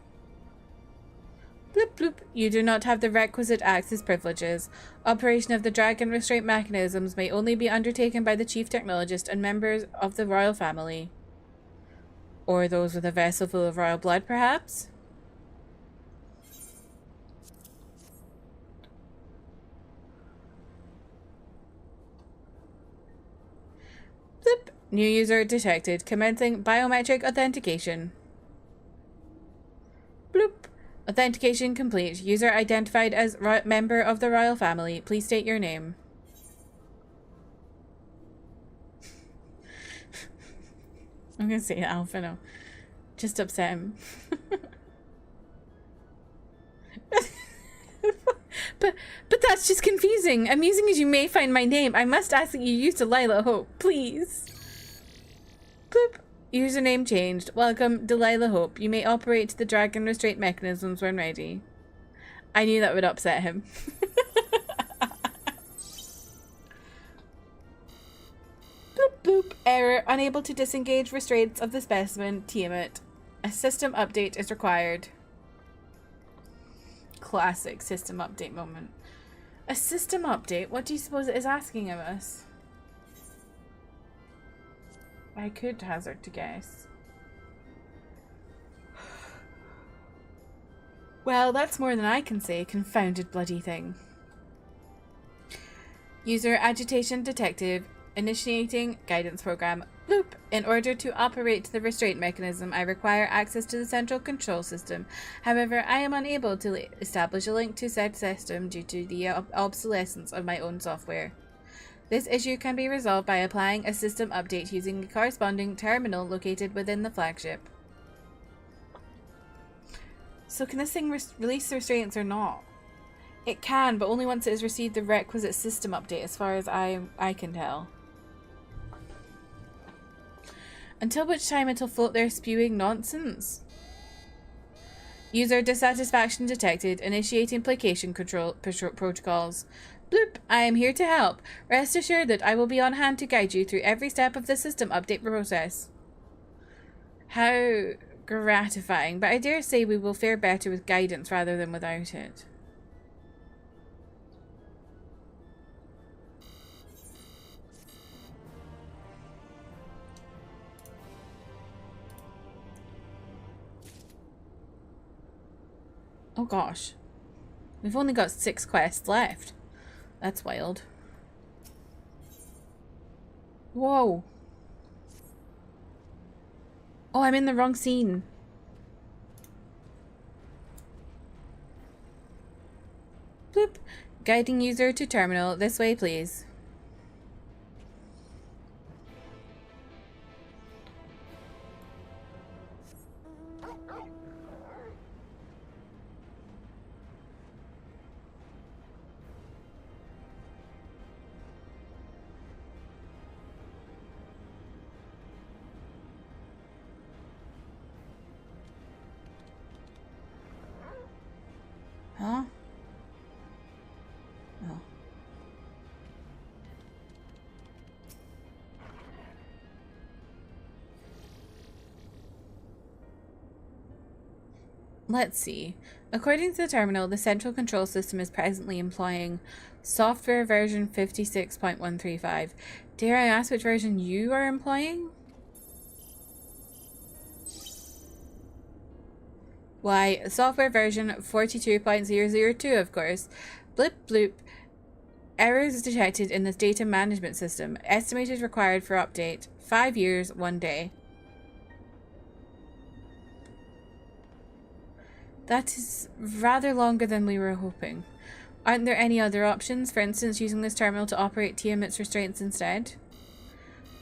Bloop bloop. You do not have the requisite access privileges. Operation of the dragon restraint mechanisms may only be undertaken by the chief technologist and members of the royal family. Or those with a vessel full of royal blood, perhaps? Bloop. New user detected. Commencing biometric authentication. Bloop. Authentication complete. User identified as member of the royal family. Please state your name. I'm gonna say Alpha now. Just upset him. but that's just confusing. Amusing as you may find my name, I must ask that you use Delilah Hope, please. Bloop. Username changed. Welcome, Delilah Hope. You may operate the dragon restraint mechanisms when ready. I knew that would upset him. Bloop bloop. Error. Unable to disengage restraints of the specimen. Tiamat. A system update is required. Classic system update moment. A system update? What do you suppose it is asking of us? I could hazard to guess. Well, that's more than I can say, confounded bloody thing. User agitation detected. Initiating guidance program. Bloop. In order to operate the restraint mechanism, I require access to the central control system. However, I am unable to establish a link to said system due to the obsolescence of my own software. This issue can be resolved by applying a system update using the corresponding terminal located within the flagship. So can this thing release restraints or not? It can, but only once it has received the requisite system update, as far as I can tell. Until which time it'll float there spewing nonsense. User dissatisfaction detected. Initiating placation control protocols. Bloop. I am here to help. Rest assured that I will be on hand to guide you through every step of the system update process. How gratifying, but I dare say we will fare better with guidance rather than without it. Oh gosh. We've only got 6 quests left. That's wild. Whoa. Oh, I'm in the wrong scene. Bloop. Guiding user to terminal. This way, please. Huh? Oh. Let's see. According to the terminal, the central control system is presently employing software version 56.135. Dare I ask which version you are employing? Why, software version 42.002, of course. Blip bloop. Errors detected in the data management system. Estimated required for update. 5 years, 1 day. That is rather longer than we were hoping. Aren't there any other options? For instance, using this terminal to operate Tiamat's restraints instead?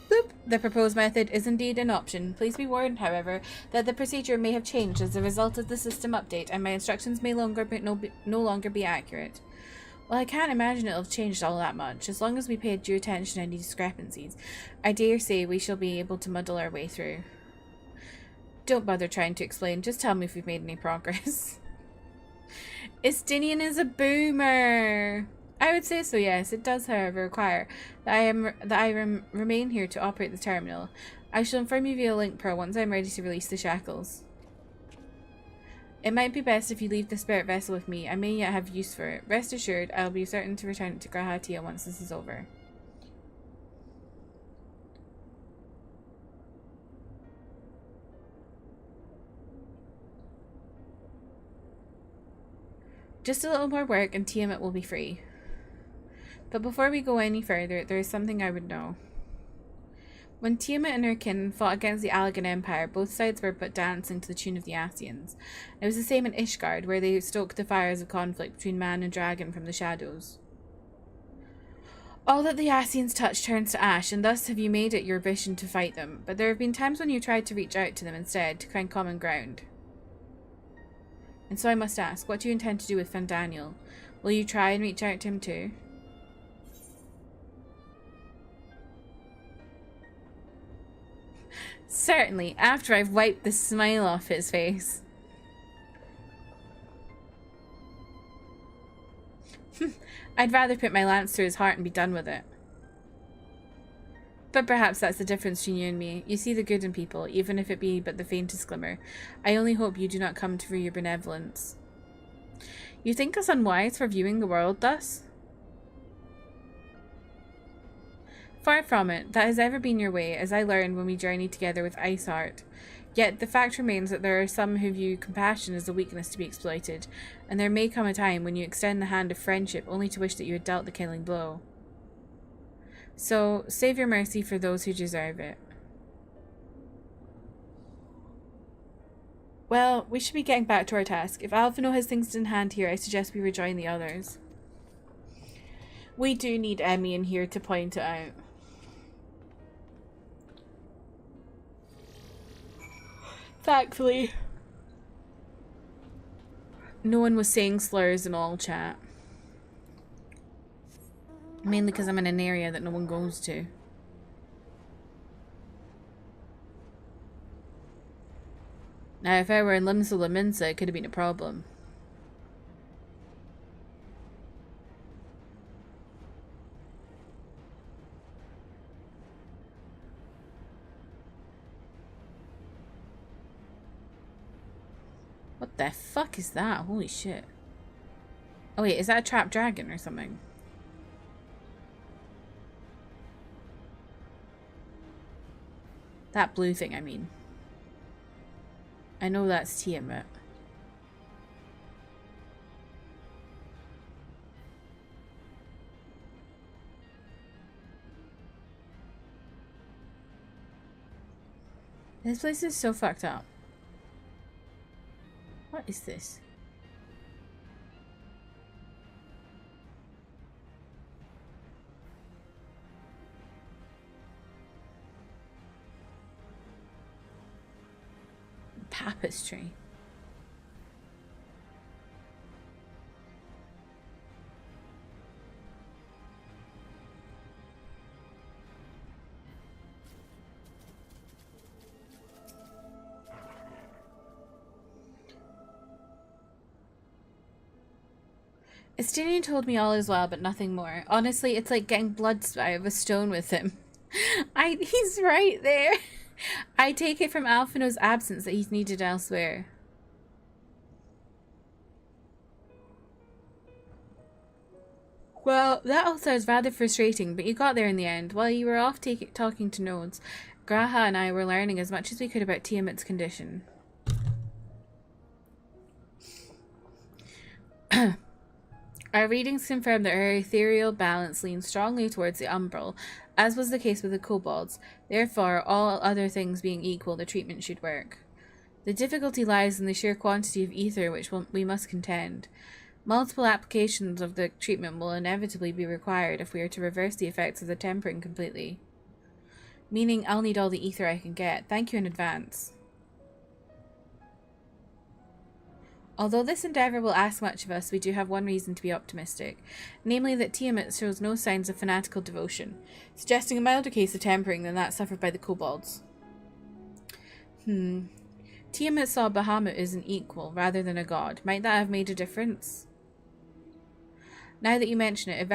Boop. The proposed method is indeed an option. Please be warned, however, that the procedure may have changed as a result of the system update, and my instructions may no longer be accurate. Well, I can't imagine it'll have changed all that much. As long as we pay due attention to any discrepancies, I dare say we shall be able to muddle our way through. Don't bother trying to explain. Just tell me if we've made any progress. Estinian is a boomer. I would say so, yes. It does, however, require that I remain here to operate the terminal. I shall inform you via link pearl once I am ready to release the shackles. It might be best if you leave the spirit vessel with me. I may yet have use for it. Rest assured, I will be certain to return it to Grahatia once this is over. Just a little more work and Tiamat will be free. But before we go any further, there is something I would know. When Tiamat and her kin fought against the Allagan Empire, both sides were but dancing to the tune of the Asians. It was the same in Ishgard, where they stoked the fires of conflict between man and dragon from the shadows. All that the Asians touch turns to ash, and thus have you made it your mission to fight them. But there have been times when you tried to reach out to them instead, to find common ground. And so I must ask, what do you intend to do with Fandaniel? Will you try and reach out to him too? Certainly, after I've wiped the smile off his face. I'd rather put my lance through his heart and be done with it. But perhaps that's the difference between you and me. You see the good in people, even if it be but the faintest glimmer. I only hope you do not come through your benevolence. You think us unwise for viewing the world thus? Far from it. That has ever been your way, as I learned when we journeyed together with Iceheart. Yet the fact remains that there are some who view compassion as a weakness to be exploited, and there may come a time when you extend the hand of friendship only to wish that you had dealt the killing blow. So, save your mercy for those who deserve it. Well, we should be getting back to our task. If Alphino has things in hand here, I suggest we rejoin the others. We do need Emmy in here to point it out. Thankfully, no one was saying slurs in all chat. Mainly because I'm in an area that no one goes to. Now, if I were in Limsa Laminsa, it could have been a problem. What the fuck is that? Holy shit. Oh wait, is that a trapped dragon or something? That blue thing, I mean. I know that's Tiamat. This place is so fucked up. What is this? Tapestry. Estinian told me all is well, but nothing more. Honestly, it's like getting blood out of a stone with him. He's right there. I take it from Alphino's absence that he's needed elsewhere. Well, that all sounds rather frustrating, but you got there in the end. While you were off talking to nodes, Graha and I were learning as much as we could about Tiamat's condition. Our readings confirm that her ethereal balance leans strongly towards the umbral, as was the case with the kobolds. Therefore, all other things being equal, the treatment should work. The difficulty lies in the sheer quantity of ether which we must contend. Multiple applications of the treatment will inevitably be required if we are to reverse the effects of the tempering completely. Meaning I'll need all the ether I can get. Thank you in advance. Although this endeavour will ask much of us, we do have one reason to be optimistic, namely that Tiamat shows no signs of fanatical devotion, suggesting a milder case of tempering than that suffered by the kobolds. Tiamat saw Bahamut as an equal rather than a god. Might that have made a difference? Now that you mention it,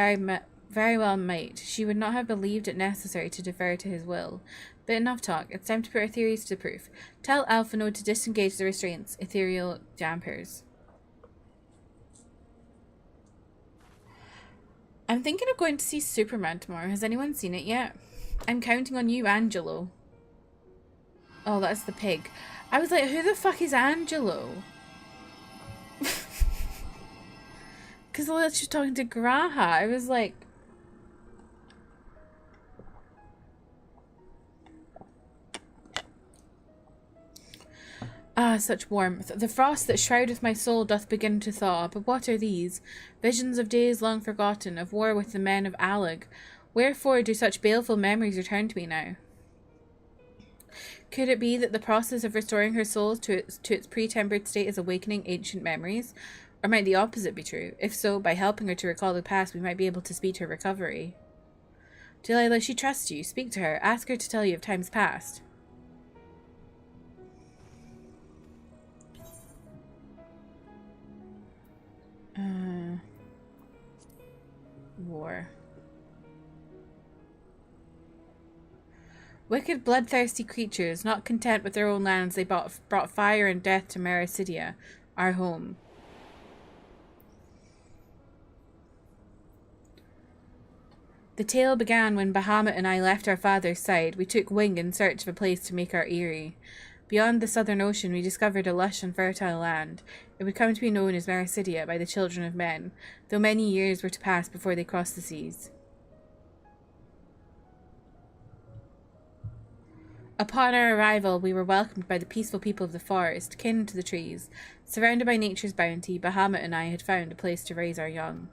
very well might. She would not have believed it necessary to defer to his will. But enough talk. It's time to put our theories to the proof. Tell Alphino to disengage the restraints, ethereal dampers. I'm thinking of going to see Superman tomorrow. Has anyone seen it yet? I'm counting on you, Angelo. Oh, that's the pig. I was like, who the fuck is Angelo? Because she's talking to Graha. I was like... Ah, such warmth. The frost that shroudeth my soul doth begin to thaw. But what are these? Visions of days long forgotten, of war with the men of Alleg. Wherefore do such baleful memories return to me now? Could it be that the process of restoring her soul to its pre-tempered state is awakening ancient memories? Or might the opposite be true? If so, by helping her to recall the past, we might be able to speed her recovery. Delilah, she trusts you. Speak to her. Ask her to tell you of times past. War. Wicked, bloodthirsty creatures, not content with their own lands, they brought fire and death to Mericidia, our home. The tale began when Bahamut and I left our father's side. We took wing in search of a place to make our eyrie. Beyond the southern ocean, we discovered a lush and fertile land. It would come to be known as Mericidia by the children of men, though many years were to pass before they crossed the seas. Upon our arrival, we were welcomed by the peaceful people of the forest, kin to the trees. Surrounded by nature's bounty, Bahamut and I had found a place to raise our young.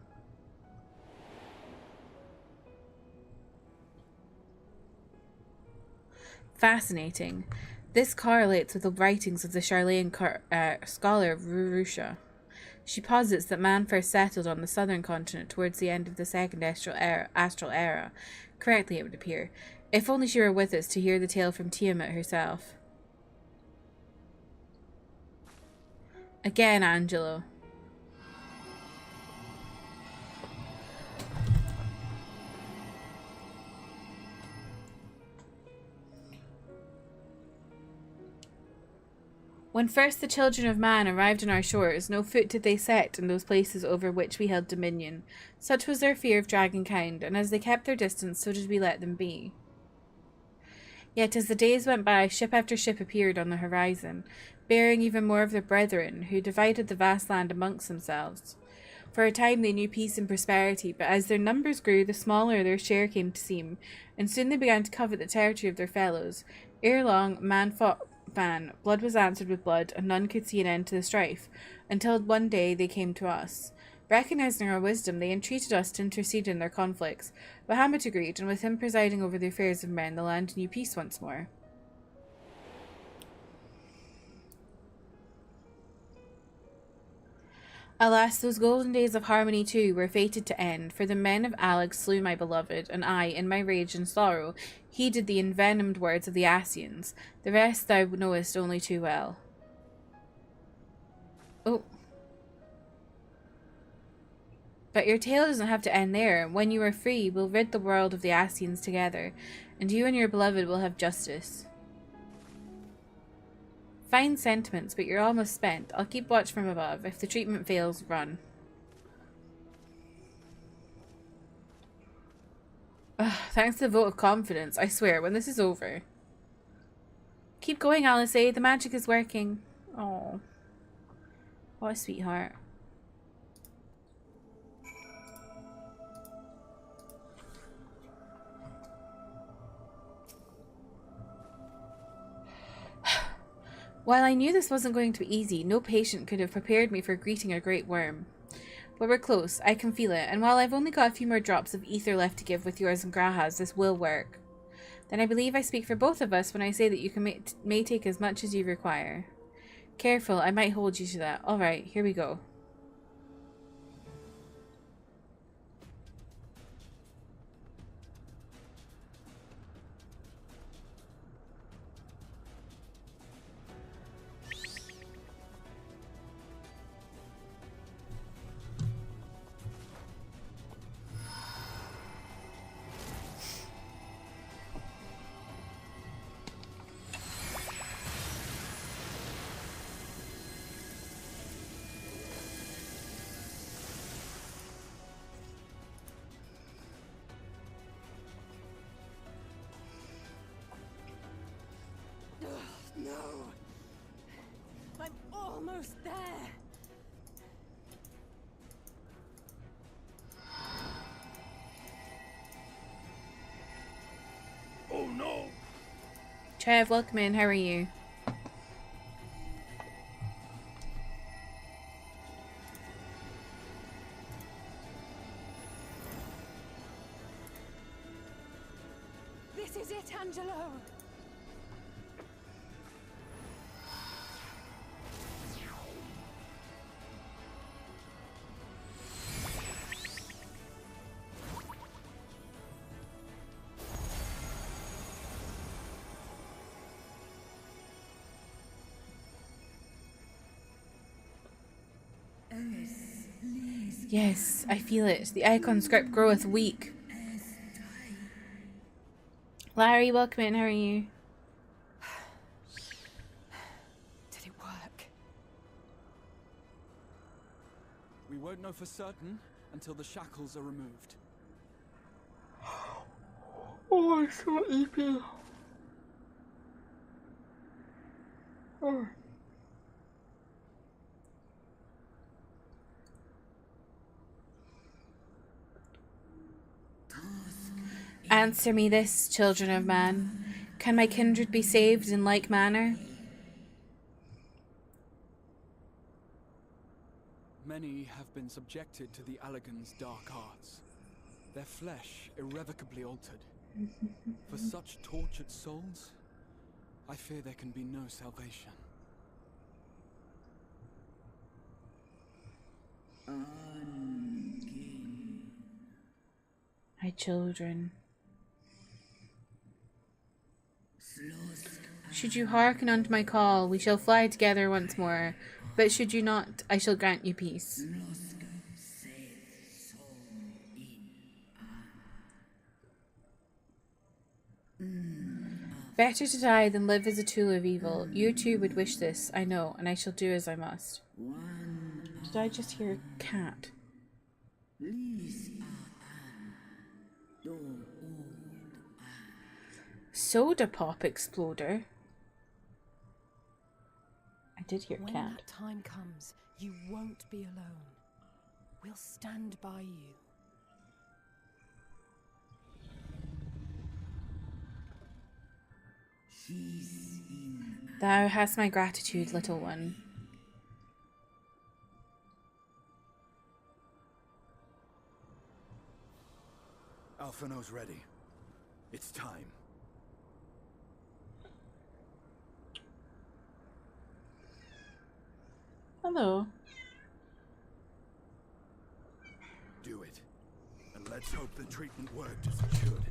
Fascinating. This correlates with the writings of the Charlayan scholar Rurusha. She posits that man first settled on the southern continent towards the end of the second astral era. Correctly, it would appear. If only she were with us to hear the tale from Tiamat herself. Again, Angelo. When first the children of man arrived on our shores, no foot did they set in those places over which we held dominion. Such was their fear of dragonkind, and as they kept their distance, so did we let them be. Yet as the days went by, ship after ship appeared on the horizon, bearing even more of their brethren, who divided the vast land amongst themselves. For a time they knew peace and prosperity, but as their numbers grew, the smaller their share came to seem, and soon they began to covet the territory of their fellows. Ere long, man fought man, blood was answered with blood, and none could see an end to the strife, until one day they came to us. Recognizing our wisdom, they entreated us to intercede in their conflicts. Bahamut agreed, and with him presiding over the affairs of men, the land knew peace once more. Alas, those golden days of harmony too were fated to end, for the men of Alex slew my beloved, and I, in my rage and sorrow, heeded the envenomed words of the Asians. The rest thou knowest only too well. Oh. But your tale doesn't have to end there. When you are free, we'll rid the world of the Asians together, and you and your beloved will have justice. Fine sentiments, but you're almost spent. I'll keep watch from above. If the treatment fails, run. Ugh, thanks to the vote of confidence. I swear, when this is over. Keep going, Alice. The magic is working. Oh, what a sweetheart. While I knew this wasn't going to be easy, no patient could have prepared me for greeting a great worm. But we're close. I can feel it. And while I've only got a few more drops of ether left to give with yours and Graha's, this will work. Then I believe I speak for both of us when I say that you can may take as much as you require. Careful, I might hold you to that. Alright, here we go.
No! I'm almost there!
Oh no!
Trev, welcome in. How are you?
This is it, Angelo!
Yes, I feel it. The icon script groweth weak. Larry, welcome in. How are you?
Did it work?
We won't know for certain until the shackles are removed.
Oh, I'm so sleepy. Oh. Answer me this, children of man. Can my kindred be saved in like manner?
Many have been subjected to the Allagan's dark arts, their flesh irrevocably altered. For such tortured souls, I fear there can be no salvation.
My children. Should you hearken unto my call, we shall fly together once more. But should you not, I shall grant you peace. Better to die than live as a tool of evil. You too would wish this, I know, and I shall do as I must. Did I just hear a cat? Soda Pop Exploder? I did hear
When
cat.
that time comes, you won't be alone. We'll stand by you.
Thou hast my gratitude, little one.
Alphino's ready. It's time.
Hello.
Do it. And let's hope the treatment worked as it should.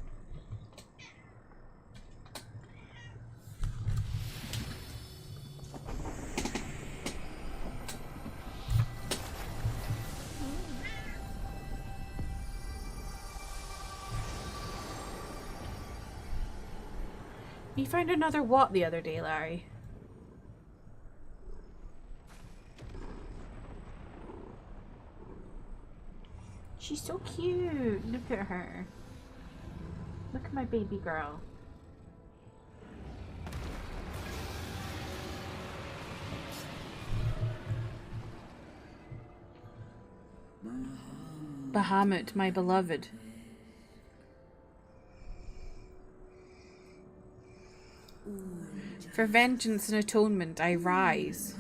You found another what the other day, Larry? She's so cute. Look at her. Look at my baby girl. Bahamut, my beloved. For vengeance and atonement I rise.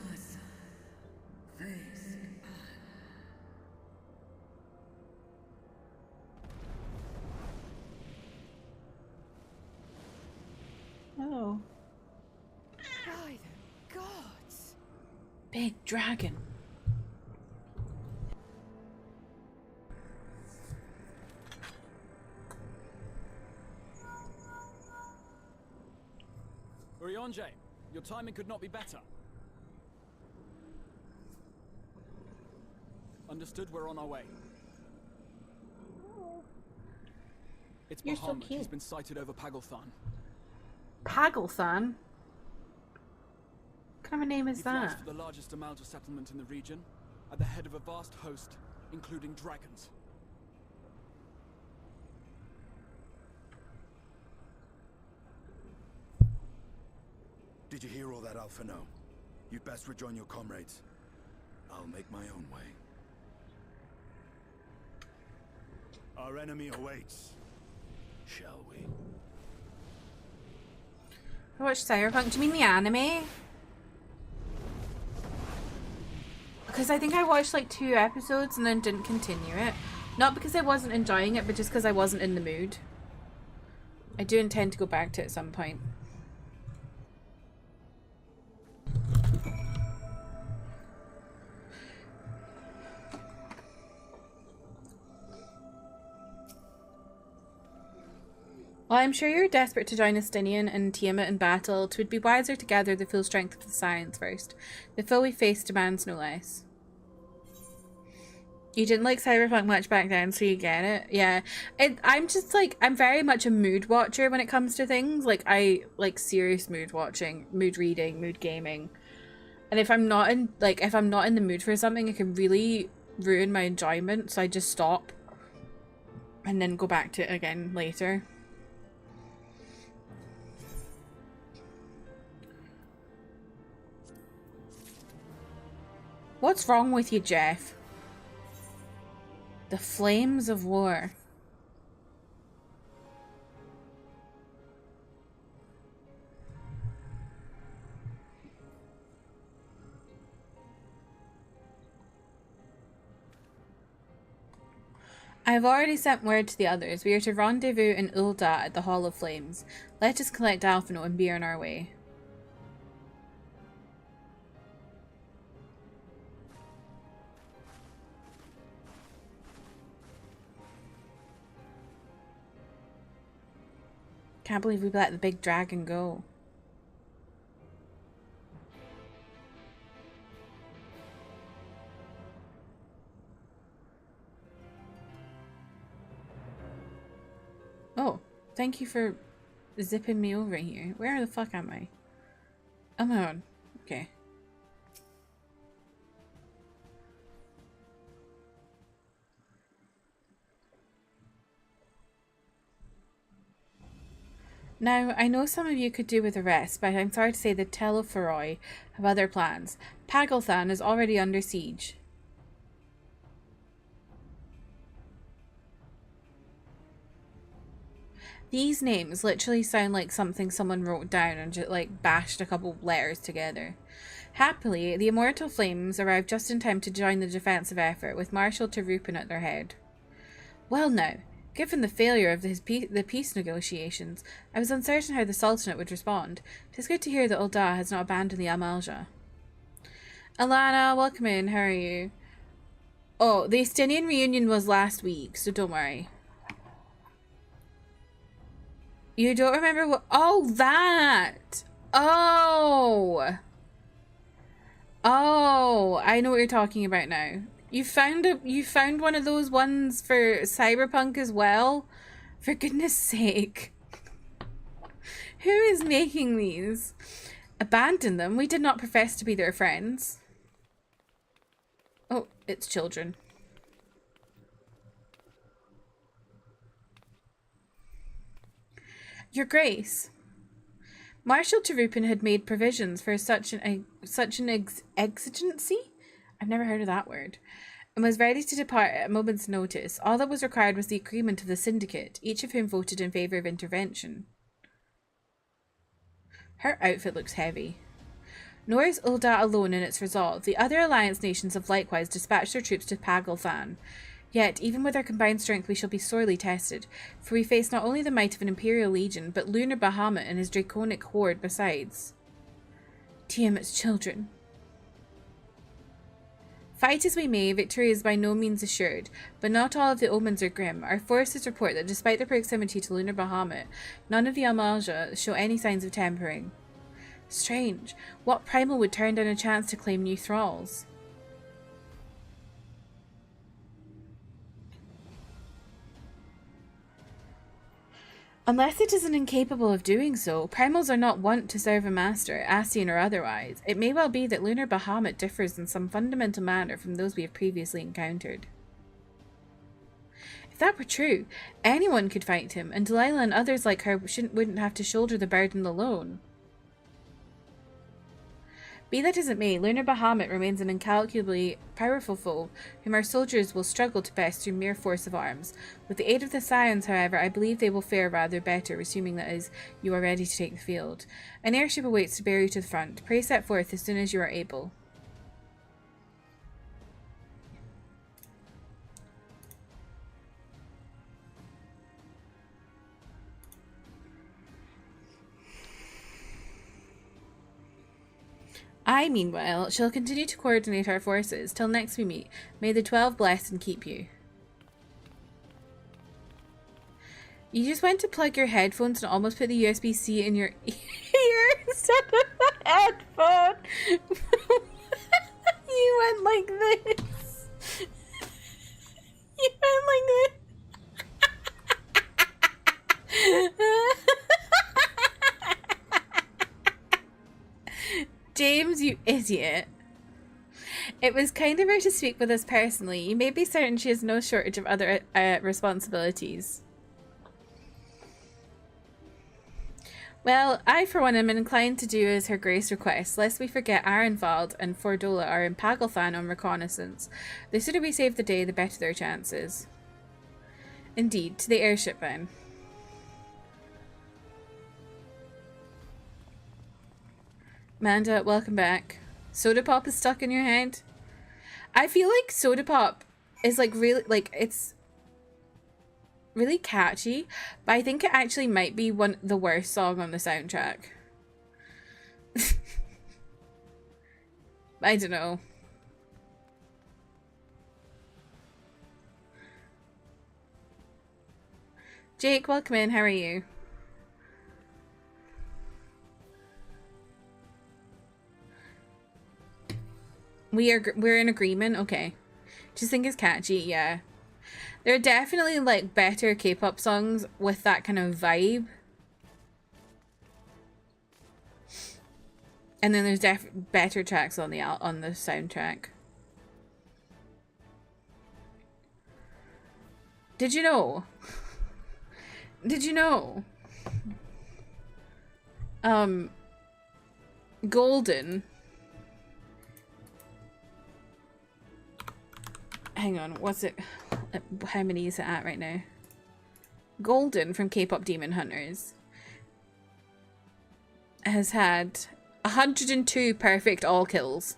Big dragon.
Urianje, your timing could not be better. Understood, we're on our way. It's
You're so
Bahamut.
cute.
He's been sighted over Pagelthan.
Pagelthan? What kind of a name is
He flies
that?
for the largest Amalja settlement in the region, at the head of a vast host, including dragons.
Did you hear all that, Alphino? You'd best rejoin your comrades. I'll make my own way. Our enemy awaits. Shall we?
I watched Cyberpunk. Do you mean the anime? Because I think I watched like 2 episodes and then didn't continue it. Not because I wasn't enjoying it, but just because I wasn't in the mood. I do intend to go back to it at some point. Well, I'm sure you're desperate to join Estinian and Tiamat in battle. 'Twould be wiser to gather the full strength of the science first. The foe we face demands no less. You didn't like Cyberpunk much back then, so you get it. Yeah. I'm just like, I'm very much a mood watcher when it comes to things. Like, I like serious mood watching, mood reading, mood gaming. And if I'm not in, like, if I'm not in the mood for something, it can really ruin my enjoyment. So I just stop and then go back to it again later. What's wrong with you, Jeff? The flames of war. I have already sent word to the others. We are to rendezvous in Ul'dah at the Hall of Flames. Let us collect Alphino and be on our way. Can't believe we let the big dragon go. Oh, thank you for zipping me over here. Where the fuck am I? I'm on. Okay. Now, I know some of you could do with a rest, but I'm sorry to say the Telephoroi have other plans. Pagelthan is already under siege. These names literally sound like something someone wrote down and just like bashed a couple letters together. Happily, the Immortal Flames arrived just in time to join the defensive effort, with Marshal Terupin at their head. Well now, given the failure of the peace negotiations, I was uncertain how the Sultanate would respond. It is good to hear that Ul'dah has not abandoned the Amalja. Alana, welcome in. How are you? Oh, the Estinian reunion was last week, so don't worry. You don't remember what? Oh, that! Oh! Oh, I know what you're talking about now. You found one of those ones for Cyberpunk as well? For goodness sake. Who is making these? Abandon them? We did not profess to be their friends. Oh, it's children. Your Grace. Marshal Terupin had made provisions for such an exigency? I've never heard of that word. And was ready to depart at a moment's notice. All that was required was the agreement of the syndicate, each of whom voted in favour of intervention. Her outfit looks heavy. Nor is Ul'dah alone in its resolve. The other alliance nations have likewise dispatched their troops to Pagelthan. Yet, even with our combined strength, we shall be sorely tested, for we face not only the might of an Imperial Legion, but Lunar Bahamut and his draconic horde besides. Tiamat's children. Fight as we may, victory is by no means assured, but not all of the omens are grim. Our forces report that despite their proximity to lunar Bahamut, none of the Amalja show any signs of tempering. Strange. What primal would turn down a chance to claim new thralls? Unless it isn't incapable of doing so, primals are not wont to serve a master, Ascian or otherwise. It may well be that lunar Bahamut differs in some fundamental manner from those we have previously encountered. If that were true, anyone could fight him, and Delilah and others like her wouldn't have to shoulder the burden alone. Be that as it may, lunar Bahamut remains an incalculably powerful foe, whom our soldiers will struggle to best through mere force of arms. With the aid of the Scions, however, I believe they will fare rather better, assuming that is, you are ready to take the field. An airship awaits to bear you to the front. Pray set forth as soon as you are able. I, meanwhile, shall continue to coordinate our forces. Till next we meet. May the 12 bless and keep you. You just went to plug your headphones and almost put the USB-C in your ear instead of the headphone. You went like this. You went like this. James, you idiot. It was kind of her to speak with us personally. You may be certain she has no shortage of other responsibilities. Well, I for one am inclined to do as her grace requests, lest we forget Arenvald and Fordola are in Pagelthan on reconnaissance. The sooner we save the day, the better their chances. Indeed, to the airship then. Amanda, welcome back. Soda Pop is stuck in your head? I feel like Soda Pop is like really, like it's really catchy, but I think it actually might be the worst song on the soundtrack. I don't know. Jake, welcome in. How are you? We're in agreement. Okay. Just think it's catchy. Yeah. There are definitely like better K-pop songs with that kind of vibe. And then there's better tracks on the soundtrack. Did you know? Did you know? Golden. Hang on, what's it? How many is it at right now? Golden from K-pop Demon Hunters has had 102 perfect all kills.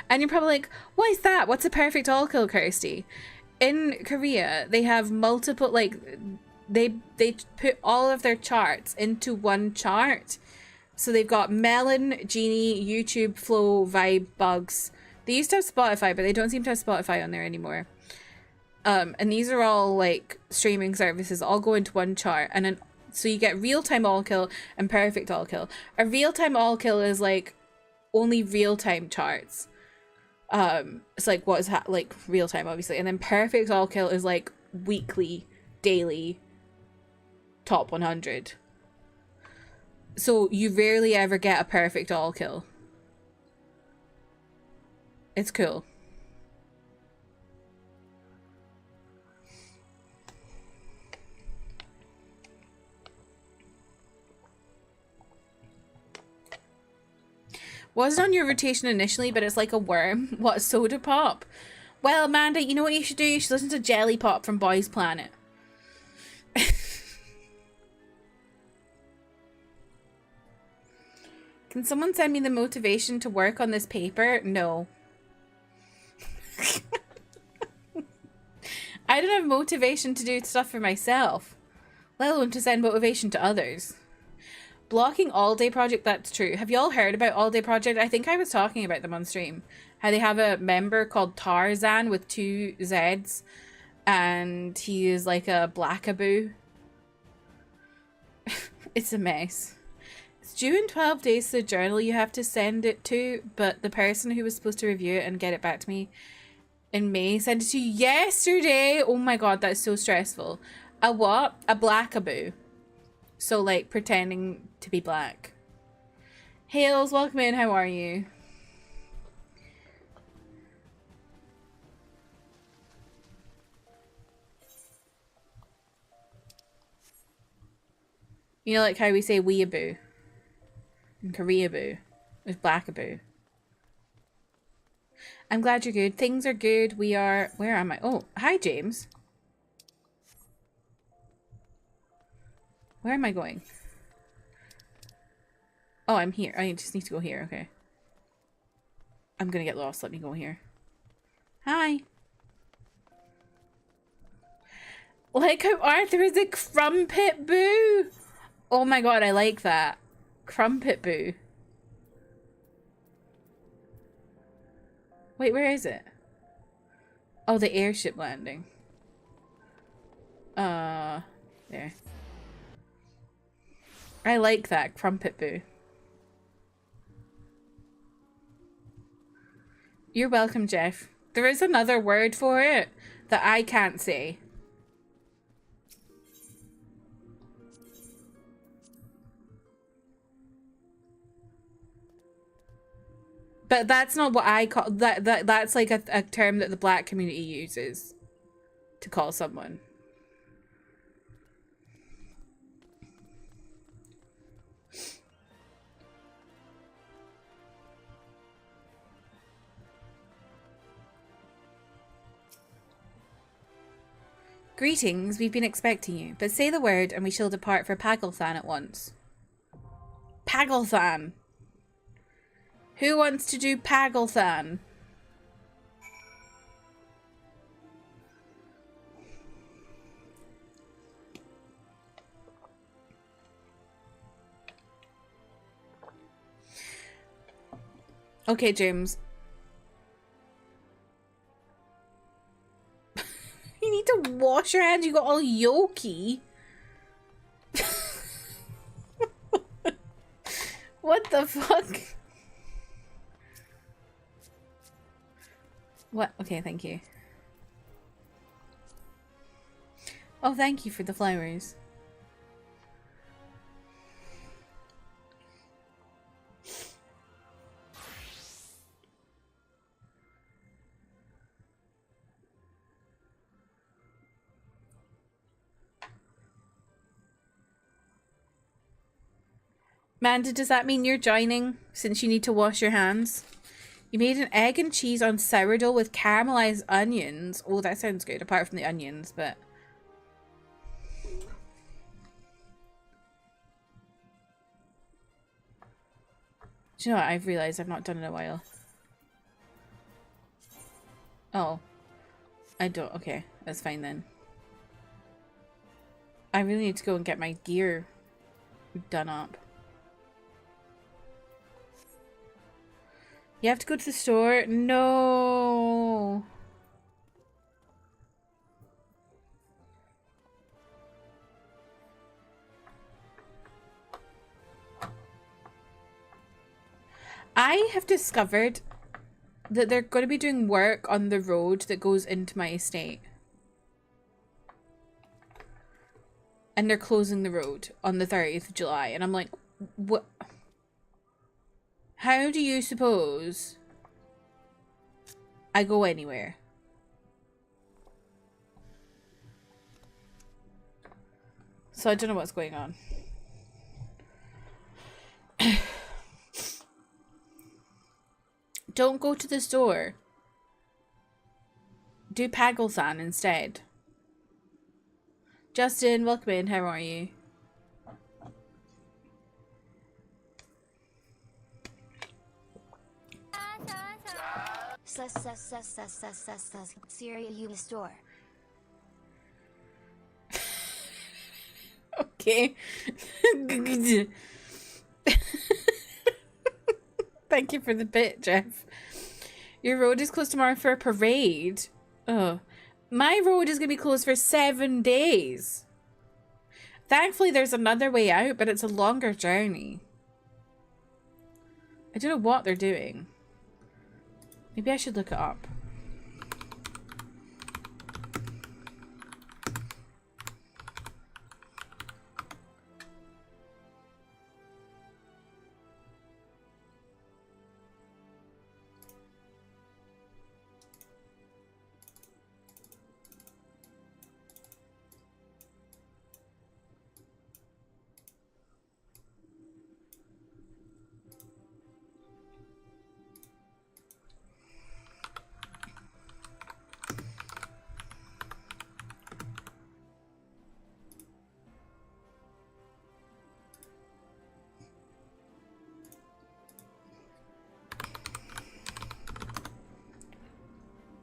And you're probably like, what is that? What's a perfect all kill, Kirsty? In Korea, they have multiple, like, they put all of their charts into one chart. So they've got Melon, Genie, YouTube, Flow, Vibe, Bugs. They used to have Spotify, but they don't seem to have Spotify on there anymore. And these are all like streaming services, all go into one chart, and then so you get real-time all kill and perfect all kill. A real-time all kill is like only real-time charts. It's like what is like real-time, obviously, and then perfect all kill is like weekly, daily, top 100. So you rarely ever get a perfect all kill. It's cool. Wasn't on your rotation initially, but it's like a worm. What, Soda Pop? Well, Amanda, you know what you should do? You should listen to Jelly Pop from Boys Planet. Can someone send me the motivation to work on this paper? No. I don't have motivation to do stuff for myself, let alone to send motivation to others. Blocking All Day Project, that's true. Have y'all heard about All Day Project? I think I was talking about them on stream. how they have a member called Tarzan with 2 Z's, and he is like a blackaboo. It's a mess. It's due in 12 days to the journal you have to send it to, but the person who was supposed to review it and get it back to me in May sent it to you yesterday. Oh my god, that's so stressful. A what? A blackaboo. So like pretending to be black. Hales, welcome in. How are you? You know, like how we say weeaboo and Koreaboo is blackaboo. I'm glad you're good. Things are good. We are... Where am I? Oh, hi, James. Where am I going? Oh, I'm here. I just need to go here. Okay. I'm gonna get lost. Let me go here. Hi. Like how Arthur is a crumpet boo. Oh my god, I like that. Crumpet boo. Wait, where is it? Oh, the airship landing. There. I like that, crumpet boo. You're welcome, Jeff. There is another word for it that I can't say. But that's not what I call that's like a term that the black community uses to call someone. Greetings, we've been expecting you, but say the word and we shall depart for Pagelthan at once. Pagelthan. Who wants to do Pagelthan? Okay, James. You need to wash your hands. You got all yolky. What the fuck? What? Okay, thank you. Oh, thank you for the flowers. Manda, does that mean you're joining since you need to wash your hands? You made an egg and cheese on sourdough with caramelized onions. Oh, that sounds good, apart from the onions, but... Do you know what? I've realised I've not done it in a while. Oh. I don't... Okay, that's fine then. I really need to go and get my gear done up. You have to go to the store? No. I have discovered that they're going to be doing work on the road that goes into my estate. And they're closing the road on the 30th of July. And I'm like, what? How do you suppose I go anywhere? So I don't know what's going on. Don't go to the store. Do Pagelthan instead. Justin, welcome in. How are you?
Syria, you store.
Okay. Thank you for the bit, Jeff. Your road is closed tomorrow for a parade. Oh. My road is going to be closed for 7 days. Thankfully, there's another way out, but it's a longer journey. I don't know what they're doing. Maybe I should look it up.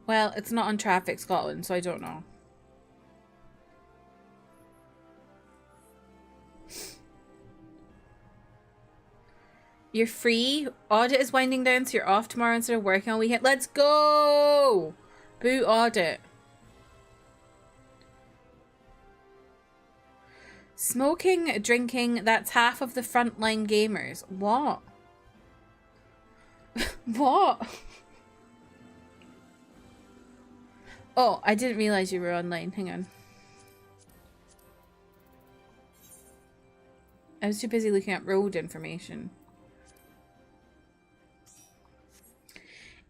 Well, it's not on Traffic Scotland, so I don't know. You're free. Audit is winding down, so you're off tomorrow instead of working all weekend. Let's go! Boo Audit. Smoking, drinking, that's half of the frontline gamers. What? What? Oh, I didn't realize you were online. Hang on. I was too busy looking at road information.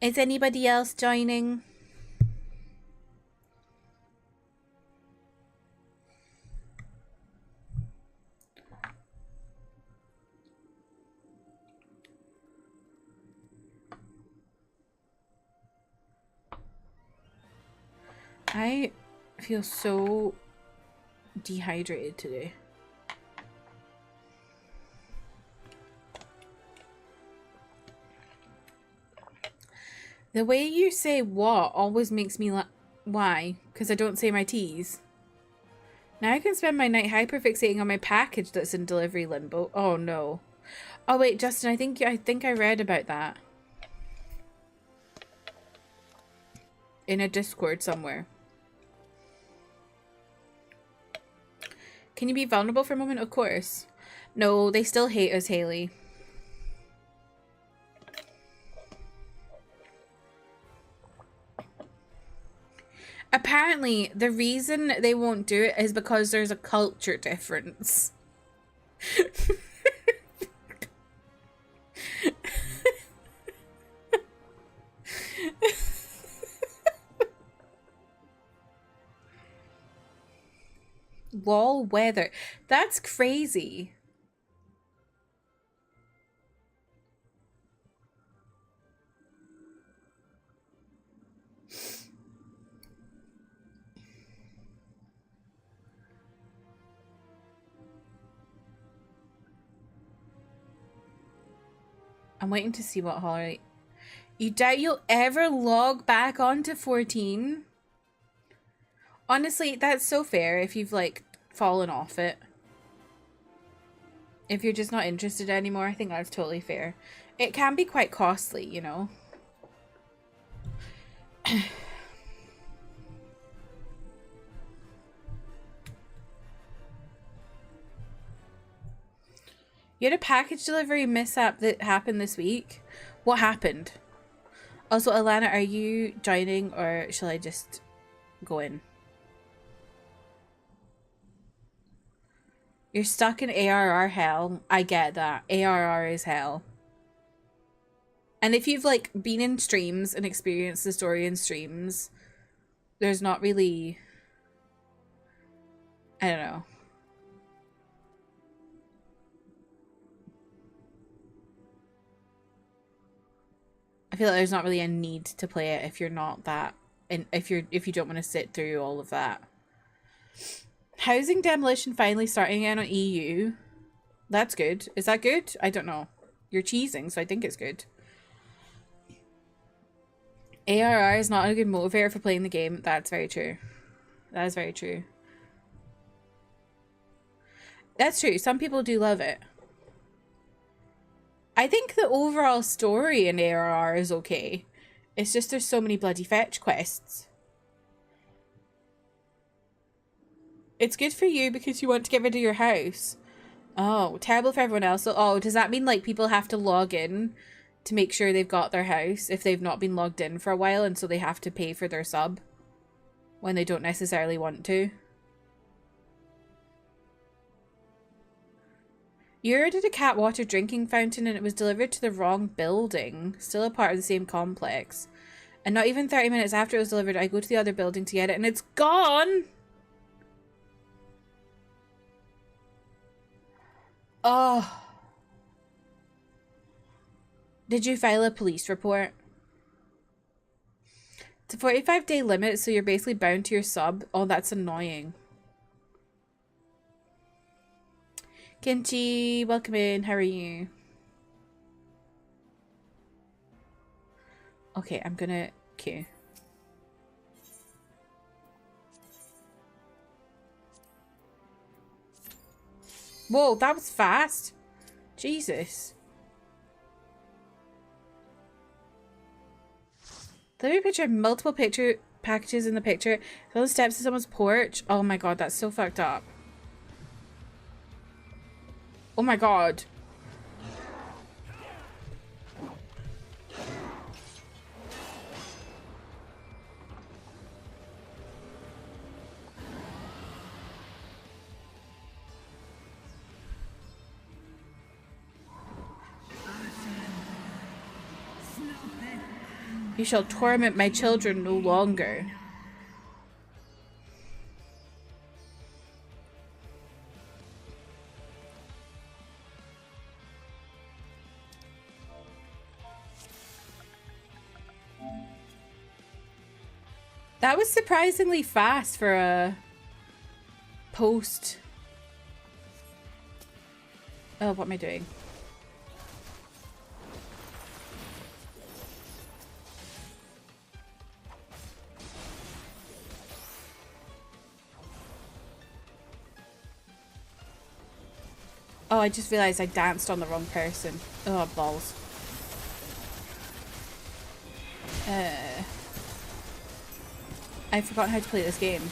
Is anybody else joining? I feel so dehydrated today. The way you say what always makes me why? Because I don't say my T's. Now I can spend my night hyperfixating on my package that's in delivery limbo. Oh no. Oh wait, Justin, I think I read about that. In a Discord somewhere. Can you be vulnerable for a moment? Of course. No, they still hate us, Haley. Apparently, the reason they won't do it is because there's a culture difference. Wall weather. That's crazy. I'm waiting to see what holiday. You doubt you'll ever log back onto 14? Honestly, that's so fair if you've, like, fallen off it. If you're just not interested anymore, I think that's totally fair. It can be quite costly, you know? You had a package delivery mishap that happened this week. What happened? Also, Alana, are you joining or shall I just go in? You're stuck in ARR hell. I get that. ARR is hell. And if you've, like, been in streams and experienced the story in streams, there's not really... I don't know. I feel like there's not really a need to play it if you're not that... and if you don't want to sit through all of that. Housing demolition finally starting again on EU. That's good. Is that good? I don't know. You're cheesing, so I think it's good. ARR is not a good motivator for playing the game. That's very true. That is very true. That's true. Some people do love it. I think the overall story in ARR is okay. It's just there's so many bloody fetch quests. It's good for you because you want to get rid of your house. Oh, terrible for everyone else. So, oh, does that mean like people have to log in to make sure they've got their house if they've not been logged in for a while, and so they have to pay for their sub when they don't necessarily want to? You ordered a cat water drinking fountain and it was delivered to the wrong building. Still a part of the same complex. And not even 30 minutes after it was delivered, I go to the other building to get it and it's gone! Oh. Did you file a police report? It's a 45-day limit, so you're basically bound to your sub. Oh, that's annoying. Kenchi, welcome in. How are you? Okay, I'm gonna queue. Whoa, that was fast. Jesus. Let me picture multiple picture packages in the picture. On the steps of someone's porch. Oh my god, that's so fucked up. Oh my god. You shall torment my children no longer. That was surprisingly fast for a post. Oh, what am I doing? Oh, I just realized I danced on the wrong person. Oh, balls. I've forgotten how to play this game.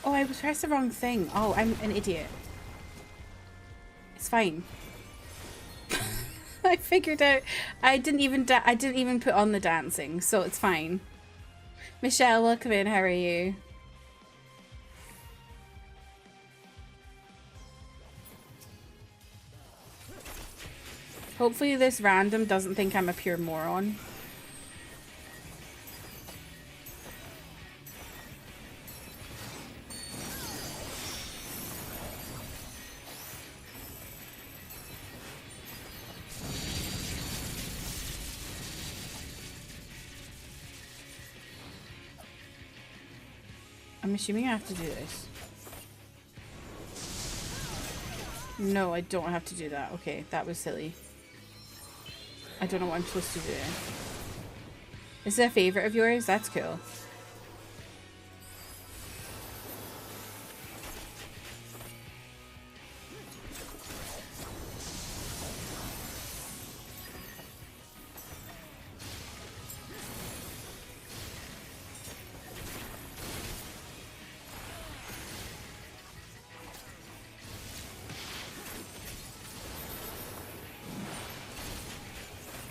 Oh, I pressed the wrong thing. Oh, I'm an idiot. It's fine. I figured out. I didn't even put on the dancing, so it's fine. Michelle, welcome in. How are you? Hopefully this random doesn't think I'm a pure moron. I'm assuming I have to do this. No, I don't have to do that. Okay, that was silly. I don't know what I'm supposed to do. Is it a favorite of yours? That's cool.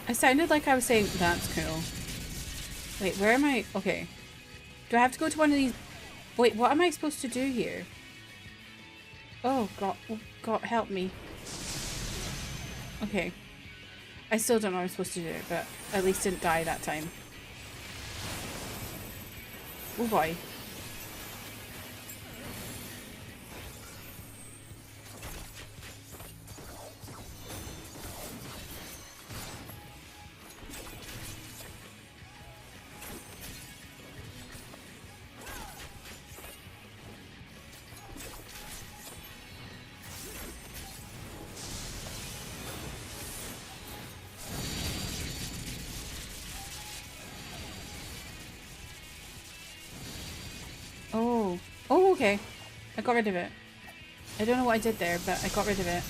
I sounded like I was saying, that's cool. Wait, where am I? Okay. Do I have to go to one of these? Wait, what am I supposed to do here? Oh, God, help me. Okay. I still don't know what I'm supposed to do, but at least didn't die that time. Oh boy. Oh, okay. I got rid of it. I don't know what I did there, but I got rid of it.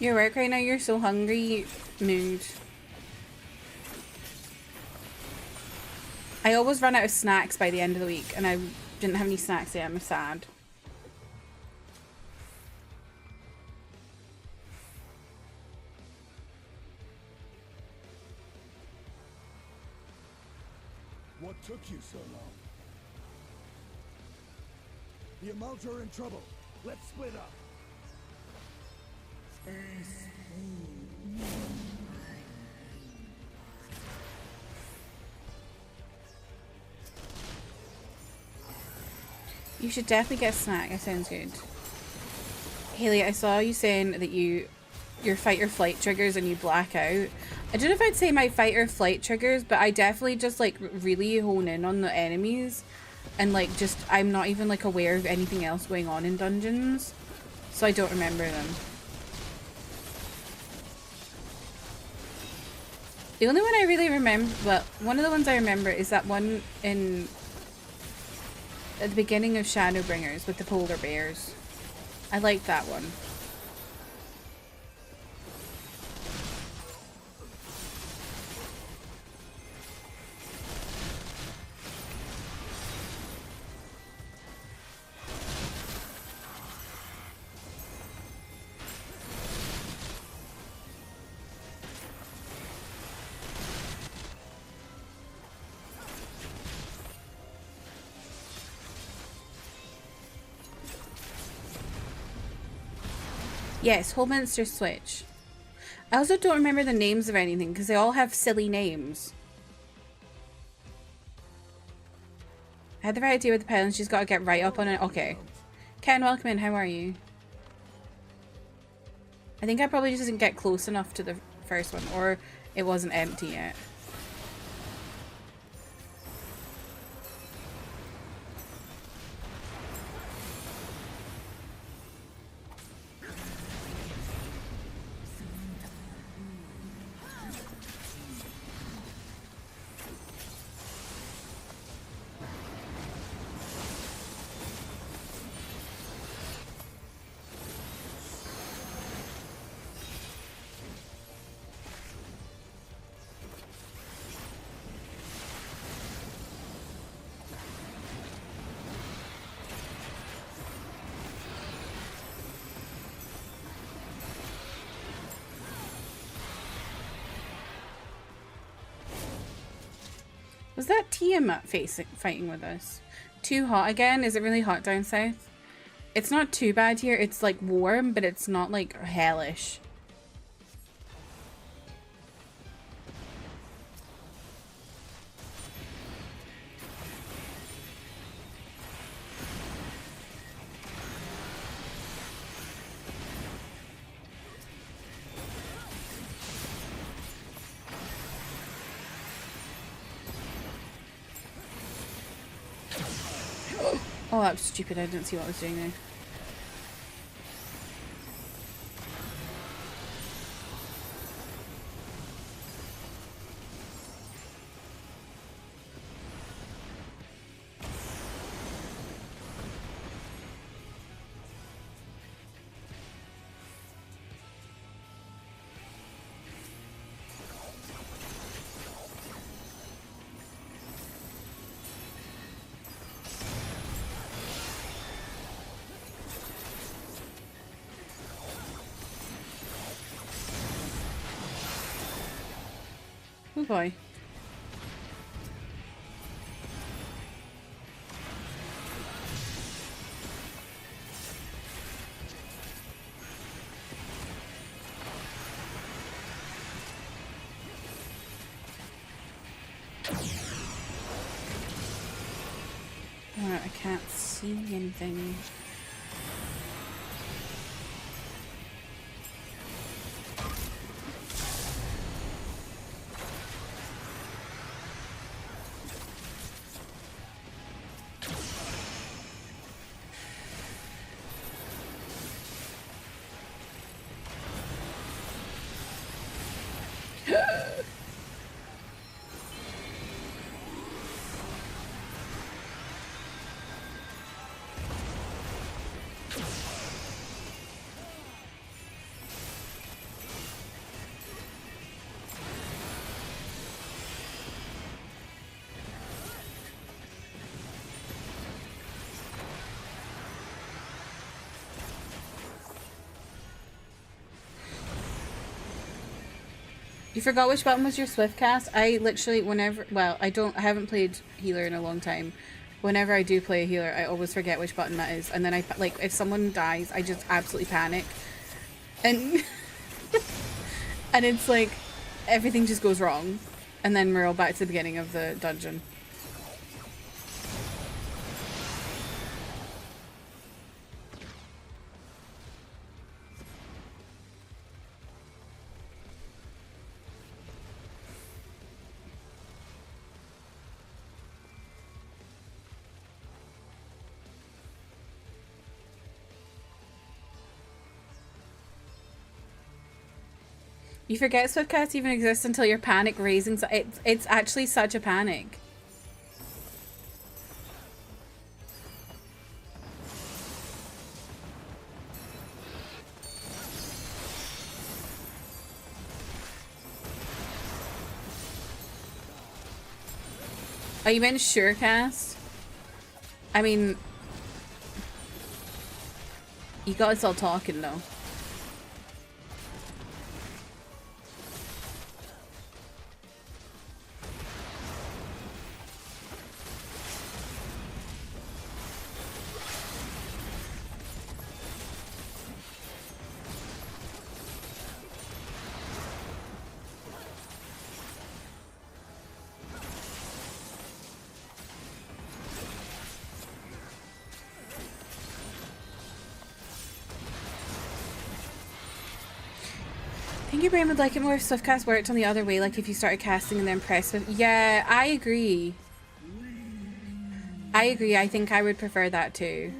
You're right now, you're so hungry. Mood. I always run out of snacks by the end of the week, and I didn't have any snacks yet. I'm sad.
What took you so long? The Amalta are in trouble. Let's split up.
You should definitely get a snack. That sounds good. Haley, I saw you saying that your fight or flight triggers and you black out. I don't know if I'd say my fight or flight triggers, but I definitely just like really hone in on the enemies and like just I'm not even like aware of anything else going on in dungeons, so I don't remember them. The only one I really remember, well, one of the ones I remember is that one at the beginning of Shadowbringers with the polar bears. I like that one. Yes, Holminster Switch. I also don't remember the names of anything because they all have silly names. I had the right idea with the pen. She's got to get right up on it. Okay. Ken, welcome in. How are you? I think I probably just didn't get close enough to the first one, or it wasn't empty yet. Was that Tiamat fighting with us? Too hot again? Is it really hot down south? It's not too bad here. It's like warm, but it's not like hellish. Oh, that was stupid. I didn't see what I was doing there. Oh boy. I can't see anything. You forgot which button was your swift cast? I literally, whenever, well, I haven't played healer in a long time. Whenever I do play a healer, I always forget which button that is. And then like, if someone dies, I just absolutely panic. And, and it's like, everything just goes wrong. And then we're all back to the beginning of the dungeon. You forget swiftcast even exists until you're panic raising. So it's actually such a panic. Oh, you meant surecast? I mean, you gotta stop talking though. I think your brain would like it more if swiftcast worked on the other way, like if you started casting and then press with. Yeah, I agree. I agree. I think I would prefer that too.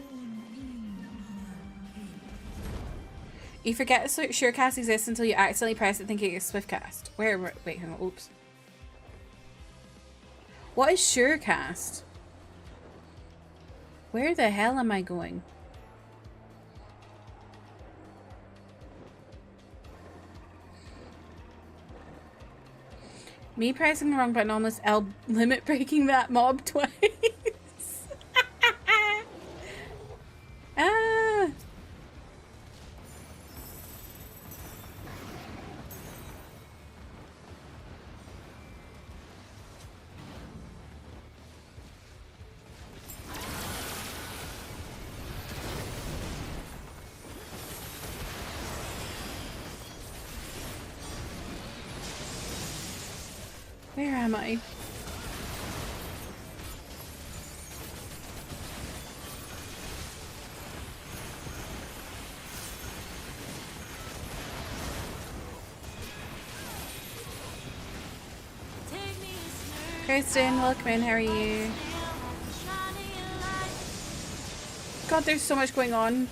You forget surecast exists until you accidentally press it thinking it's swiftcast. Wait, hang on. Oops. What is surecast? Where the hell am I going? Me pressing the wrong button almost limit breaking that mob twice. Ah. Where am I? Kristen, welcome in, how are you? God, there's so much going on.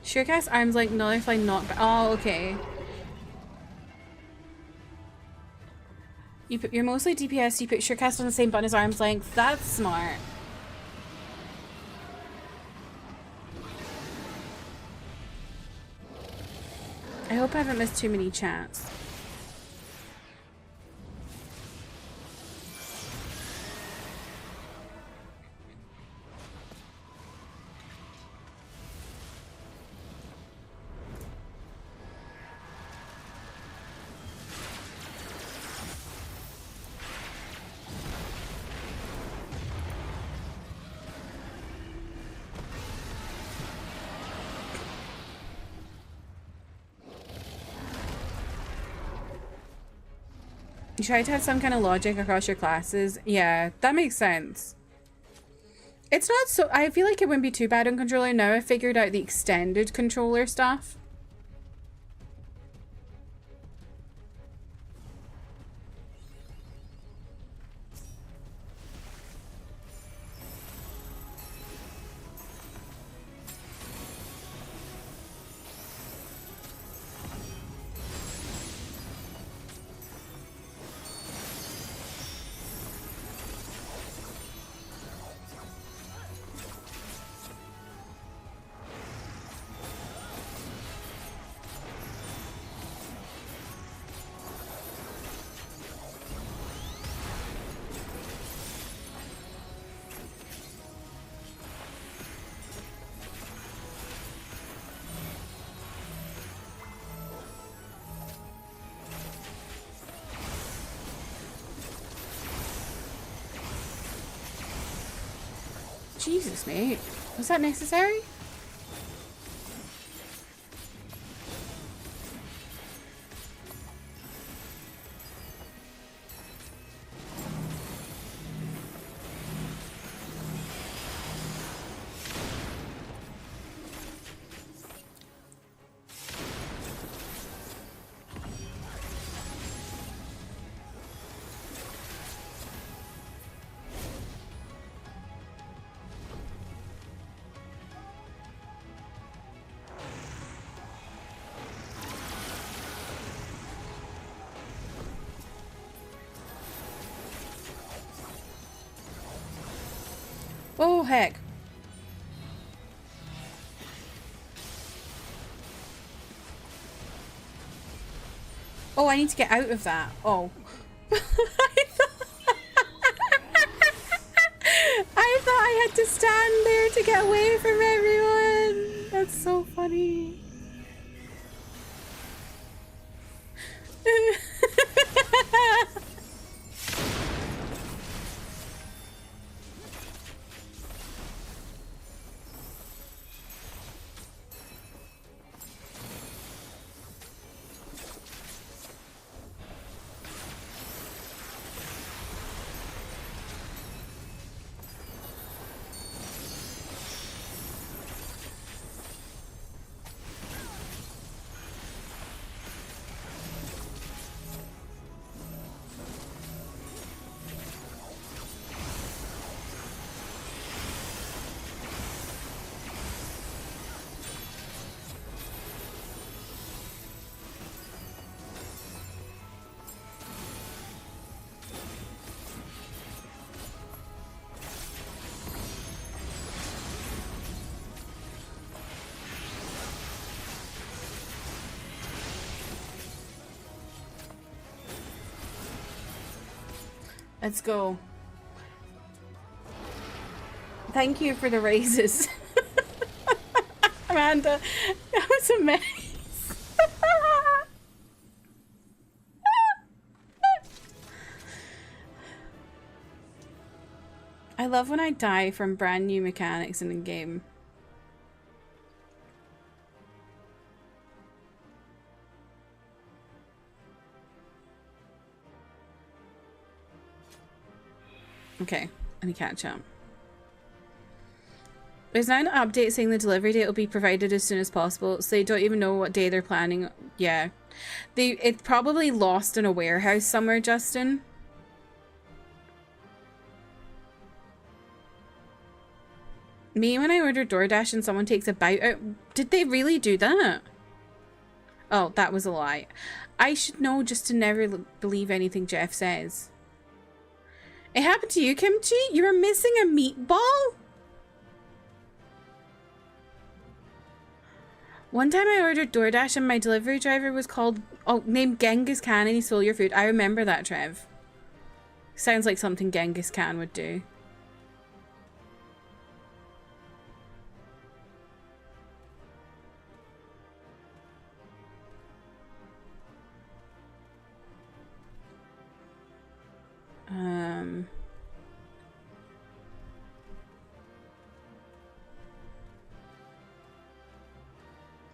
Surecast arms like nullify knockback. Oh, okay. You're mostly DPS, you put Surecast on the same button as arm's length. That's smart. I hope I haven't missed too many chats. You try to have some kind of logic across your classes. Yeah, that makes sense. It's not so... I feel like it wouldn't be too bad on controller now. I figured out the extended controller stuff. Jesus, mate. Was that necessary? Oh, heck. Oh, I need to get out of that. Oh. I thought I had to stand there to get away from everyone. That's so funny. Let's go. Thank you for the raises. I'm Amanda. That was a mess. I love when I die from brand new mechanics in the game. Okay, let me catch up. There's now an update saying the delivery date will be provided as soon as possible, so they don't even know what day they're planning. Yeah. It's probably lost in a warehouse somewhere, Justin. Me, when I order DoorDash and someone takes a bite out, did they really do that? Oh, that was a lie. I should know just to never believe anything Jeff says. It happened to you, Kimchi? You were missing a meatball? One time I ordered DoorDash and my delivery driver was named Genghis Khan and he stole your food. I remember that, Trev. Sounds like something Genghis Khan would do.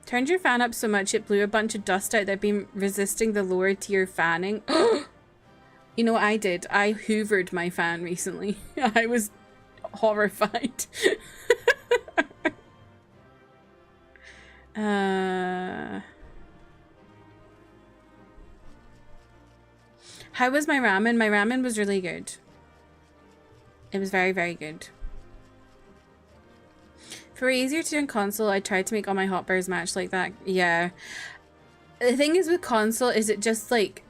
Turned your fan up so much it blew a bunch of dust out that had been resisting the lower tier fanning. You know what I did? I hoovered my fan recently. I was horrified. How was my ramen? My ramen was really good. It was very, very good. If it were easier to do on console, I tried to make all my hot bars match like that. Yeah. The thing is with console is it just like...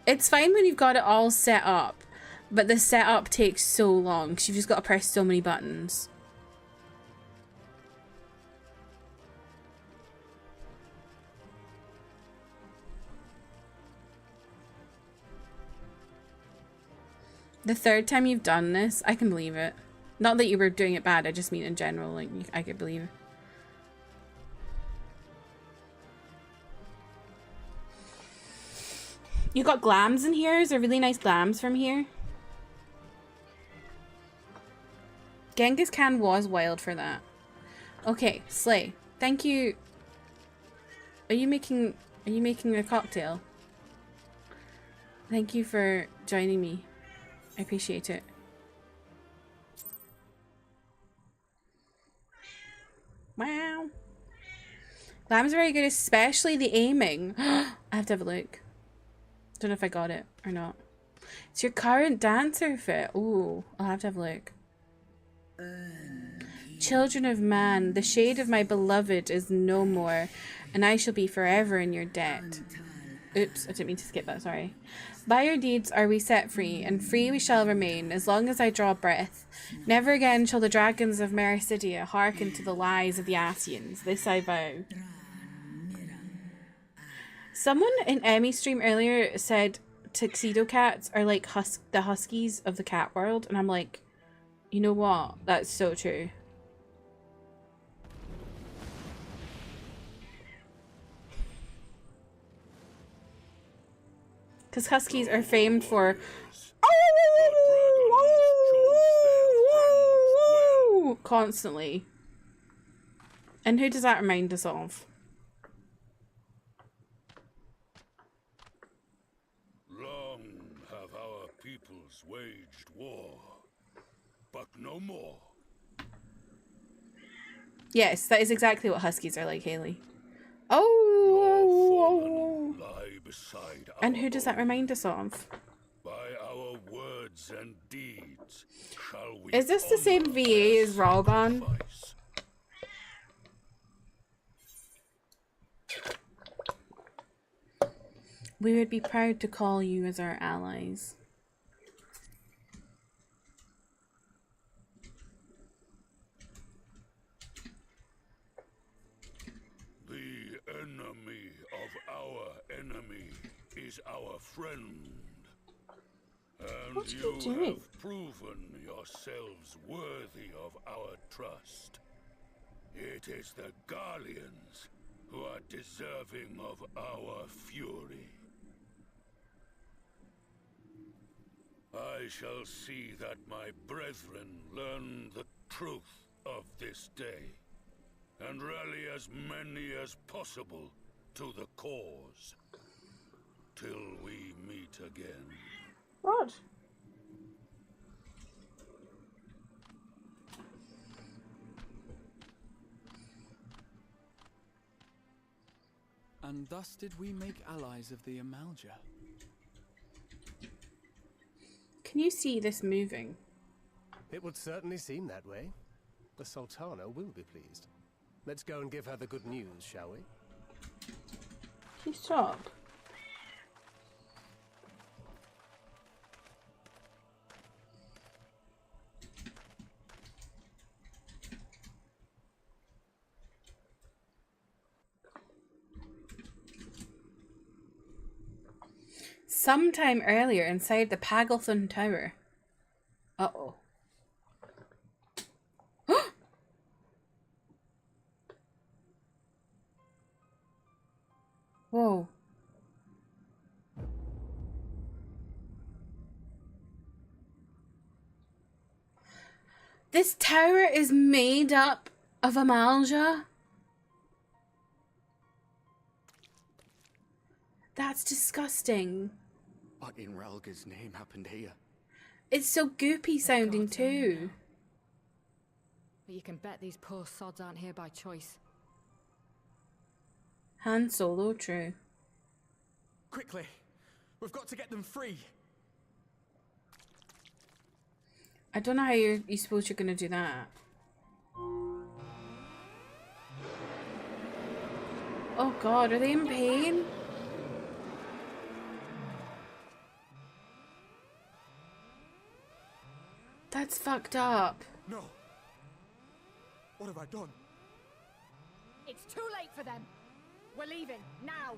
It's fine when you've got it all set up, but the setup takes so long because you've just got to press so many buttons. The third time you've done this, I can believe it. Not that you were doing it bad, I just mean in general, like, I could believe it. You got glams in here? Is there really nice glams from here? Genghis Khan was wild for that. Okay, Slay. Thank you. Are you making a cocktail? Thank you for joining me. I appreciate it. Wow. Glam's very good, especially the aiming. I have to have a look. Don't know if I got it or not. It's your current dancer fit. Ooh, I'll have to have a look. Children of man, the shade of my beloved is no more, and I shall be forever in your debt. Oops, I didn't mean to skip that, sorry. By your deeds are we set free, and free we shall remain, as long as I draw breath. Never again shall the dragons of Mericidia hearken to the lies of the Asians. This I vow. Someone in Emmy's stream earlier said tuxedo cats are like the huskies of the cat world, and I'm like, you know what? That's so true. Because huskies are famed for constantly. And who does that remind us of?
Long have our peoples waged war, but no more.
Yes, that is exactly what huskies are like, Haley. And who does that remind us of?
By our words and deeds shall we.
Is this the same VA as Ralgon? We would be proud to call you as our allies.
The enemy of our enemy is our friend. And
What are you
you
doing?
have proven yourselves worthy of our trust. It is the Guardians who are deserving of our fury. I shall see that my brethren learn the truth of this day, and rally as many as possible to the cause, till we meet again.
What?
And thus did we make allies of the Amalja.
Can you see this moving?
It would certainly seem that way. The Sultana will be pleased. Let's go and give her the good news, shall we?
Can you stop? Sometime earlier inside the Pagelthon Tower. Uh-oh. Whoa. This tower is made up of Amalja? That's disgusting.
What in Relga's name happened here?
It's so goopy sounding too.
But you can bet these poor sods aren't here by choice.
Han Solo, true.
Quickly! We've got to get them free!
I don't know how you suppose you're gonna do that. Oh god, are they in pain? That's fucked up.
No! What have I done?
It's too late for them. We're leaving, now.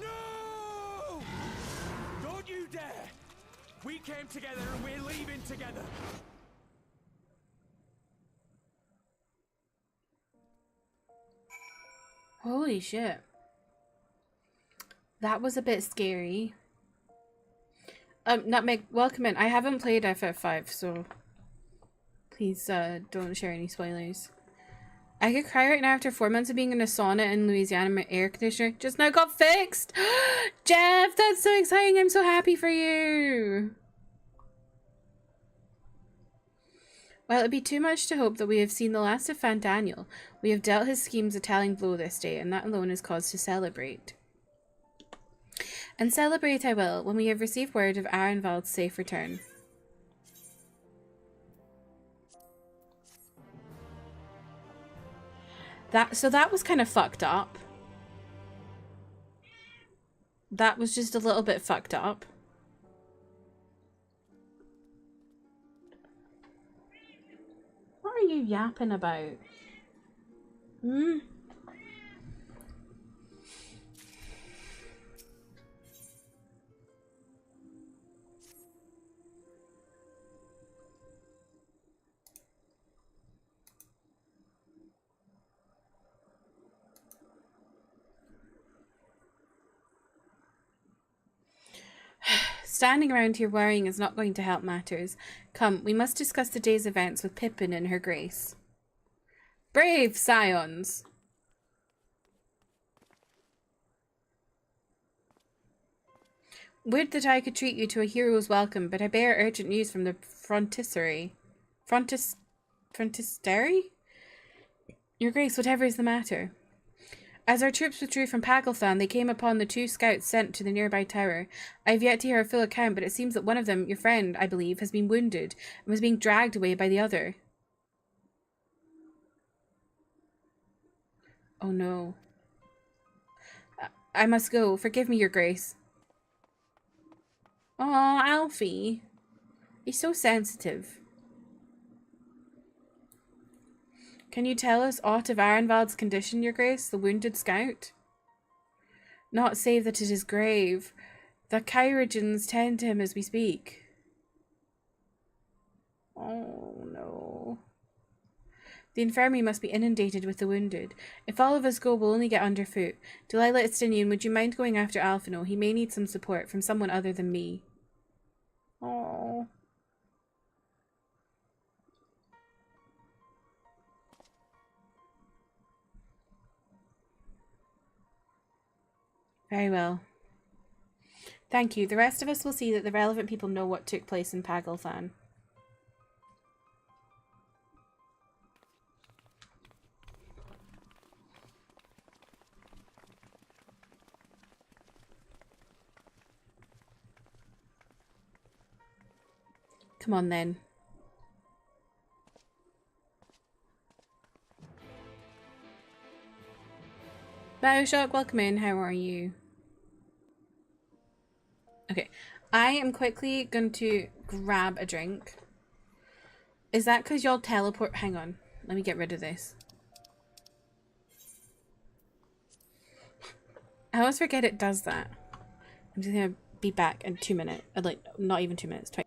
No! Don't you dare! We came together and we're leaving together!
Holy shit. That was a bit scary. Nutmeg, welcome in. I haven't played FF5, so please don't share any spoilers. I could cry right now after 4 months of being in a sauna in Louisiana. My air conditioner just now got fixed. Jeff, that's so exciting. I'm so happy for you. While it would be too much to hope that we have seen the last of Fandaniel, we have dealt his schemes a telling blow this day, and that alone is cause to celebrate. And celebrate I will, when we have received word of Arenvald's safe return. So that was kind of fucked up. That was just a little bit fucked up. What are you yapping about? Hmm? Standing around here worrying is not going to help matters. Come, we must discuss the day's events with Pippin and her grace. Brave scions! Would that I could treat you to a hero's welcome, but I bear urgent news from the Frontistery. Frontistery? Your grace, whatever is the matter? As our troops withdrew from Pagelthan, they came upon the 2 scouts sent to the nearby tower. I have yet to hear a full account, but it seems that one of them, your friend, I believe, has been wounded and was being dragged away by the other. Oh no. I must go. Forgive me, your grace. Oh, Alfie. He's so sensitive. Can you tell us aught of Arenvald's condition, your grace, the wounded scout? Not save that it is grave. The Kyrigians tend to him as we speak. Oh no. The infirmary must be inundated with the wounded. If all of us go, we'll only get underfoot. Delilah Estinian, would you mind going after Alphino? He may need some support from someone other than me. Oh. Very well. Thank you. The rest of us will see that the relevant people know what took place in Pagelthan. Come on then. Bioshock, welcome in. How are you? Okay, I am quickly going to grab a drink. Is that because y'all teleport? Hang on, let me get rid of this. I always forget it does that. I'm just gonna be back in 2 minutes. Like, not even 2 minutes. 20.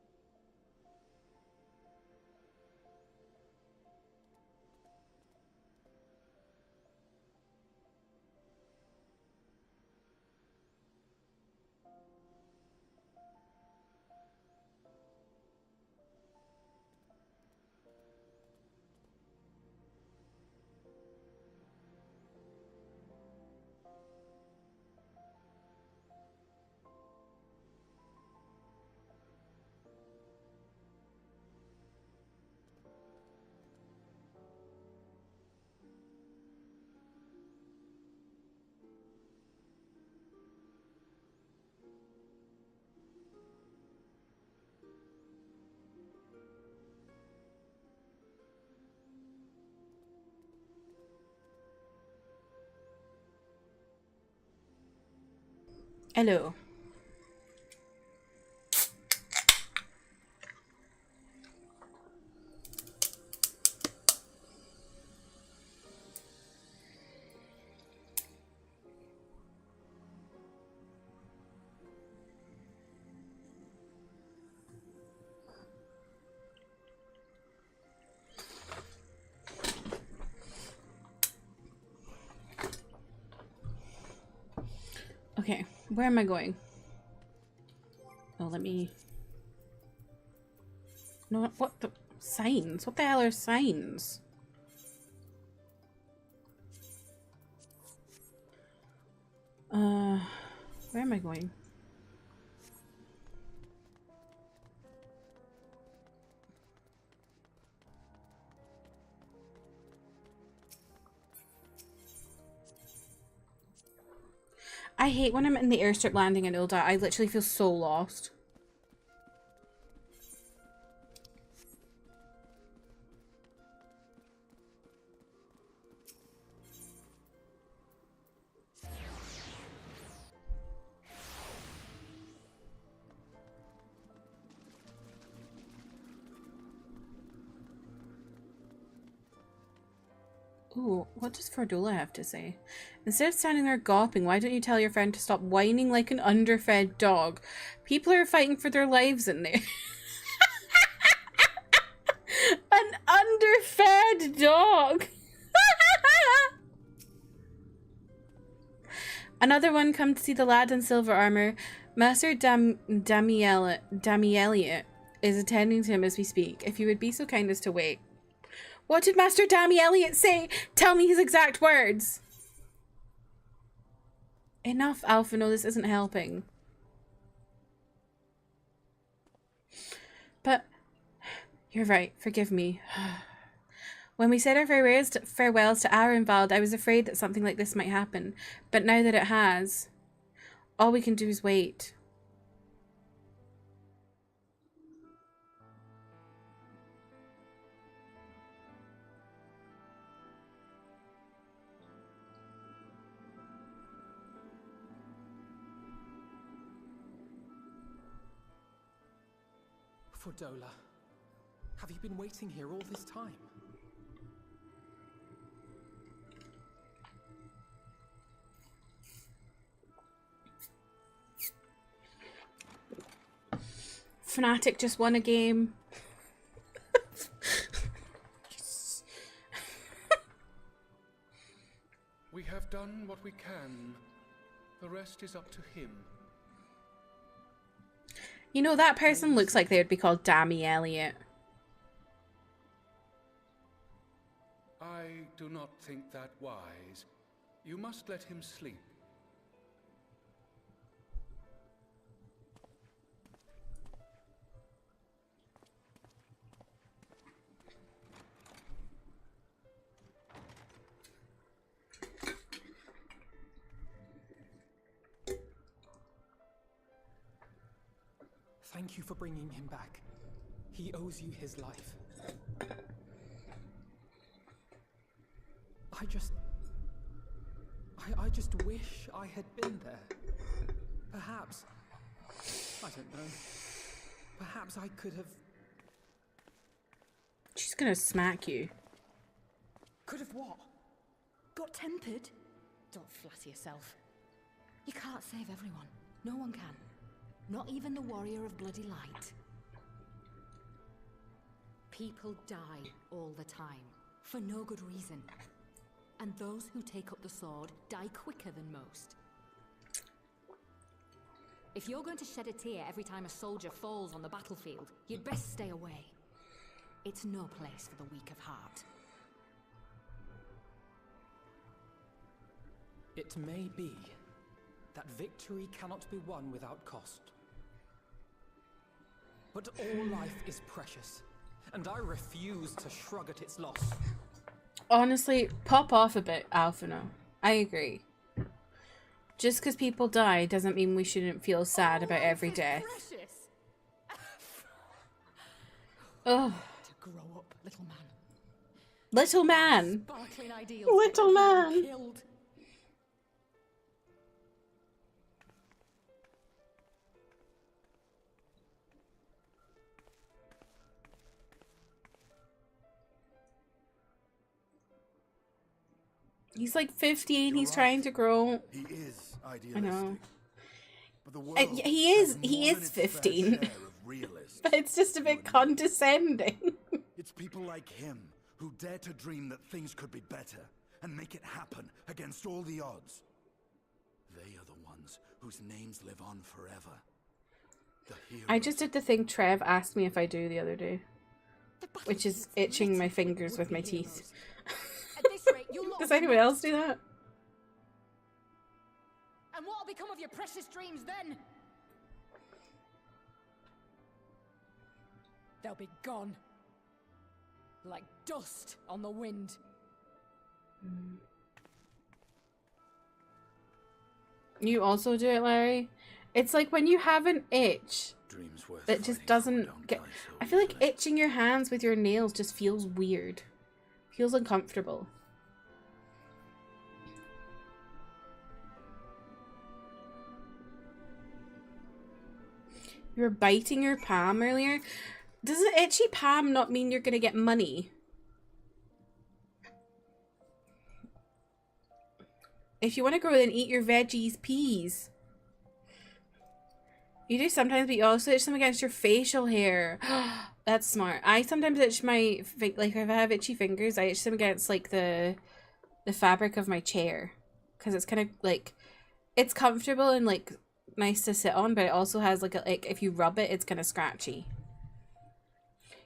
Hello. Okay, where am I going? Oh, let me... No, what the... Signs? What the hell are signs? Where am I going? I hate when I'm in the airstrip landing in Ulda. I literally feel so lost. Ooh, what does Fordola have to say? Instead of standing there gawping, why don't you tell your friend to stop whining like an underfed dog? People are fighting for their lives in there. An underfed dog! Another one come to see the lad in silver armor. Master Damieliot is attending to him as we speak. If you would be so kind as to wait. What did Master Dammy Elliot say? Tell me his exact words. Enough, Alpha. No, this isn't helping. But you're right. Forgive me. When we said our farewells to Arenvald, I was afraid that something like this might happen. But now that it has, all we can do is wait.
Fordola, have you been waiting here all this time?
Fnatic just won a game.
We have done what we can. The rest is up to him.
You know, that person looks like they would be called Dammy Elliott.
I do not think that wise. You must let him sleep.
Thank you for bringing him back. He owes you his life. I just wish I had been there. Perhaps, I don't know. Perhaps I could have...
She's gonna smack you.
Could have what? Got tempered? Don't flatter yourself. You can't save everyone. No one can. Not even the warrior of bloody light. People die all the time, for no good reason. And those who take up the sword die quicker than most. If you're going to shed a tear every time a soldier falls on the battlefield, you'd best stay away. It's no place for the weak of heart.
It may be that victory cannot be won without cost. But all life is precious, and I refuse to shrug at its loss.
Honestly, pop off a bit, Alphino. I agree. Just because people die doesn't mean we shouldn't feel sad about every death. Ugh.
To grow up, little man.
Little man.
Sparkling ideals.
Little man.
Killed.
He's like 15, he's trying to grow.
He is idealistic.
I know.
But the world
he is 15. But it's just a bit condescending.
It's people like him who dare to dream that things could be better and make it happen against all the odds. They are the ones whose names live on forever. The heroes.
I just did the thing Trev asked me if I do the other day, which is itching my fingers with my teeth. Does anyone else do that?
And what'll become of your precious dreams then? They'll be gone. Like dust on the wind.
You also do it, Larry? It's like when you have an itch that just doesn't get... I feel like itching your hands with your nails just feels weird. Feels uncomfortable. You were biting your palm earlier. Does an itchy palm not mean you're gonna get money? If you want to grow, then eat your veggies, peas. You do sometimes, but you also itch them against your facial hair. That's smart. I sometimes itch my, like if I have itchy fingers, I itch them against like the fabric of my chair. Because it's kind of like, it's comfortable and like nice to sit on, but it also has like if you rub it, it's kind of scratchy.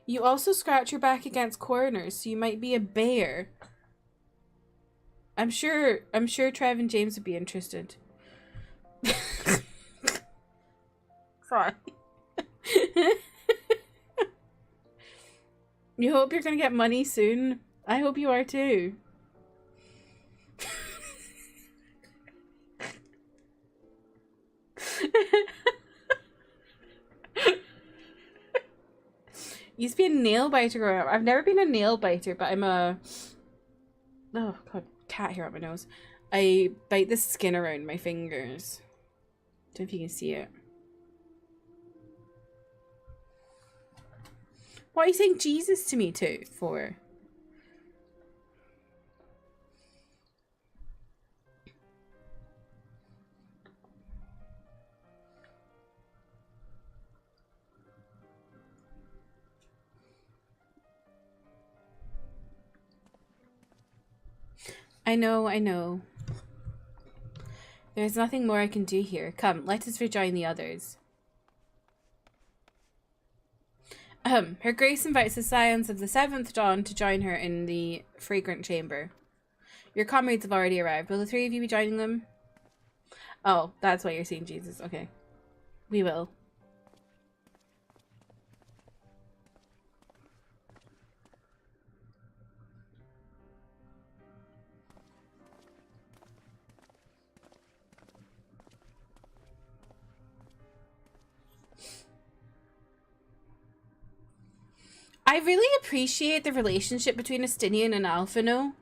You also scratch your back against corners, so you might be a bear. I'm sure Trev and James would be interested. Sorry. You hope you're gonna get money soon. I hope you are too. Used to be a nail biter growing up. I've never been a nail biter, but I'm a... Oh, God. Cat hair up my nose. I bite the skin around my fingers. Don't know if you can see it. What are you saying Jesus to me too for? I know, I know. There's nothing more I can do here. Come, let us rejoin the others. Her Grace invites the Scions of the 7th Dawn to join her in the Fragrant Chamber. Your comrades have already arrived. Will the 3 of you be joining them? Oh, that's why you're seeing Jesus. Okay. We will. I really appreciate the relationship between Estinian and Alphino.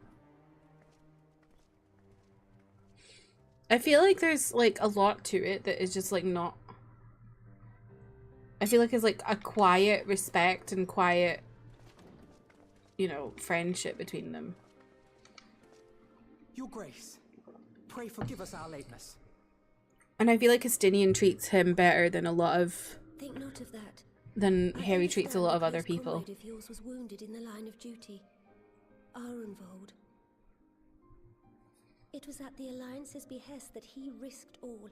I feel like there's like a lot to it that is just like not... I feel like it's like a quiet respect and quiet, you know, friendship between them.
Your Grace, pray forgive us our lateness.
And I feel like Estinian treats him better than a lot of...
Think not of that.
Than Harry treats a lot of other people.
Comrade of yours was wounded in the line of duty. Arenvold. It was at the Alliance's behest that he risked all,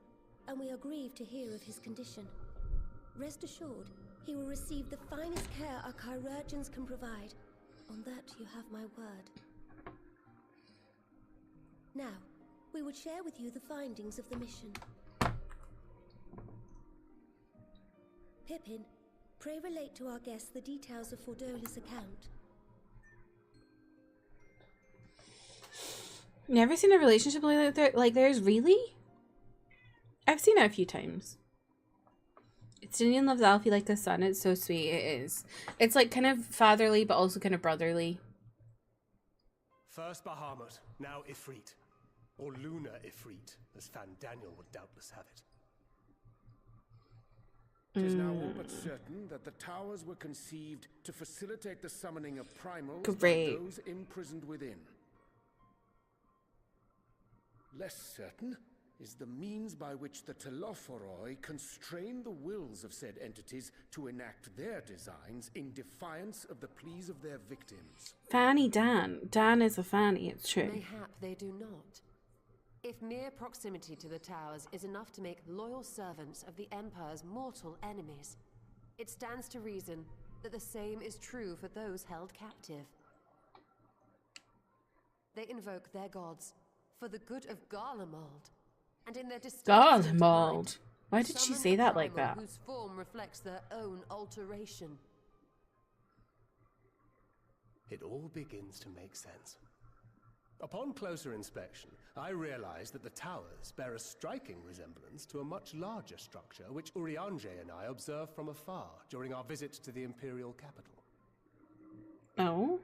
and we are grieved to hear of his condition. Rest assured, he will receive the finest care our chirurgeons can provide. On that you have my word. Now, we would share with you the findings of the mission. Pippin, pray relate to our guests the details of Fordola's account.
Never seen a relationship like theirs, really? I've seen it a few times. Estinian loves Alfie like a son. It's so sweet. It is. It's like kind of fatherly, but also kind of brotherly.
First Bahamut, now Ifrit. Or Lunar Ifrit, as Fan Daniel would doubtless have it.
It is now all but certain that the towers were conceived to facilitate the summoning of primals by those imprisoned within. Less certain is the means by which the Telophoroi constrain the wills of said entities to enact their designs in defiance of the pleas of their victims.
Fanny Dan. Dan is a fanny, it's true.
Mayhap they do not. If mere proximity to the towers is enough to make loyal servants of the Empire's mortal enemies, it stands to reason that the same is true for those held captive. They invoke their gods for the good of Garlemald, and in their
Garlemald? Why did she say that like that?
Whose form reflects their own alteration.
It all begins to make sense. Upon closer inspection, I realized that the towers bear a striking resemblance to a much larger structure which Urianger and I observed from afar during our visit to the Imperial capital.
Oh?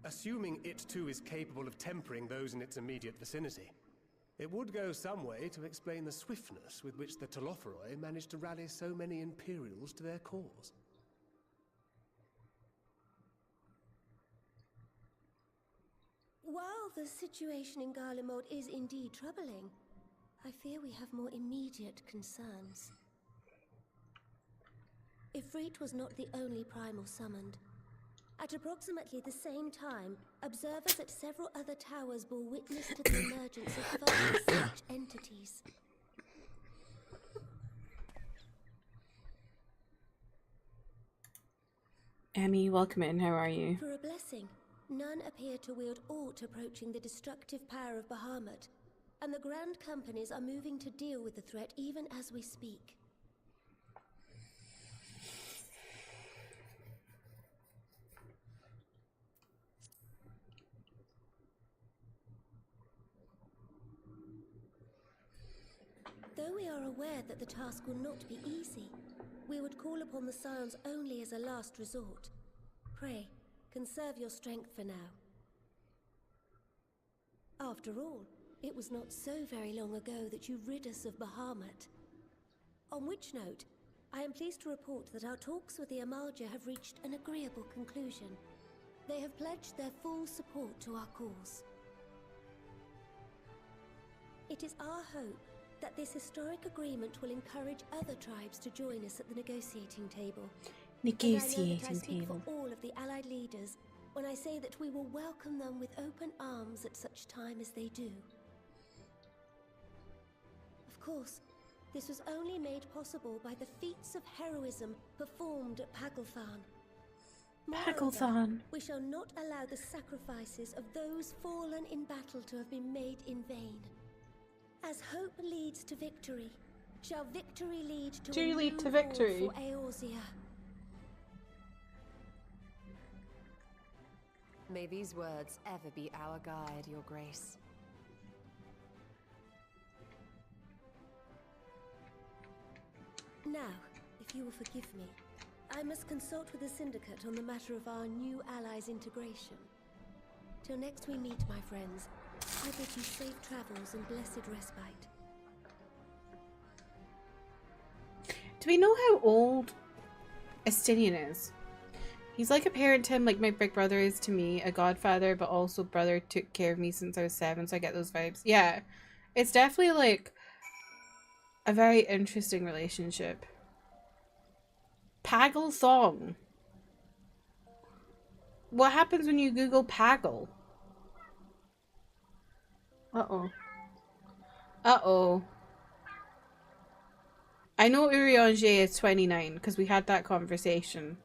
Assuming it too is capable of tempering those in its immediate vicinity, it would go some way to explain the swiftness with which the Telophoroi managed to rally so many Imperials to their cause.
While the situation in Garlemald is indeed troubling, I fear we have more immediate concerns. Ifrit was not the only primal summoned. At approximately the same time, observers at several other towers bore witness to the emergence of further such entities.
Emmy, welcome in. How are you?
For a blessing, none appear to wield aught approaching the destructive power of Bahamut, and the Grand Companies are moving to deal with the threat even as we speak. are aware that the task will not be easy. We would call upon the Scions only as a last resort. Pray, conserve your strength for now. After all, it was not so very long ago that you rid us of Bahamut. On which note, I am pleased to report that our talks with the Amalja have reached an agreeable conclusion. They have pledged their full support to our cause. It is our hope that this historic agreement will encourage other tribes to join us at the negotiating table.
Negotiating
and I know that I speak
table.
for all of the Allied leaders when I say that we will welcome them with open arms at such time as they do. Of course, this was only made possible by the feats of heroism performed at Pagalthan.
Pagalthan.
We shall not allow the sacrifices of those fallen in battle to have been made in vain. As hope leads to victory, shall victory lead to a new
victory?
war for Eorzea.
May these words ever be our guide, Your Grace.
Now, if you will forgive me, I must consult with the Syndicate on the matter of our new allies' integration. Till next we meet, my friends, I bid you safe travels and blessed respite.
Do we know how old Estinian is? He's like a parent to him, like my big brother is to me, a godfather, but also brother took care of me since I was 7, so I get those vibes. Yeah, it's definitely like a very interesting relationship. Pagel Thong. What happens when you Google Pagel? Uh-oh. Uh-oh. I know Urianger is 29 because we had that conversation.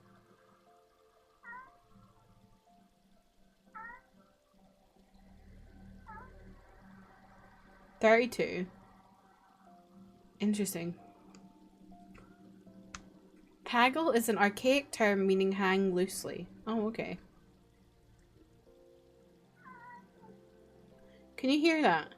$32. Interesting. Pagel is an archaic term meaning hang loosely. Oh, okay. Can you hear that?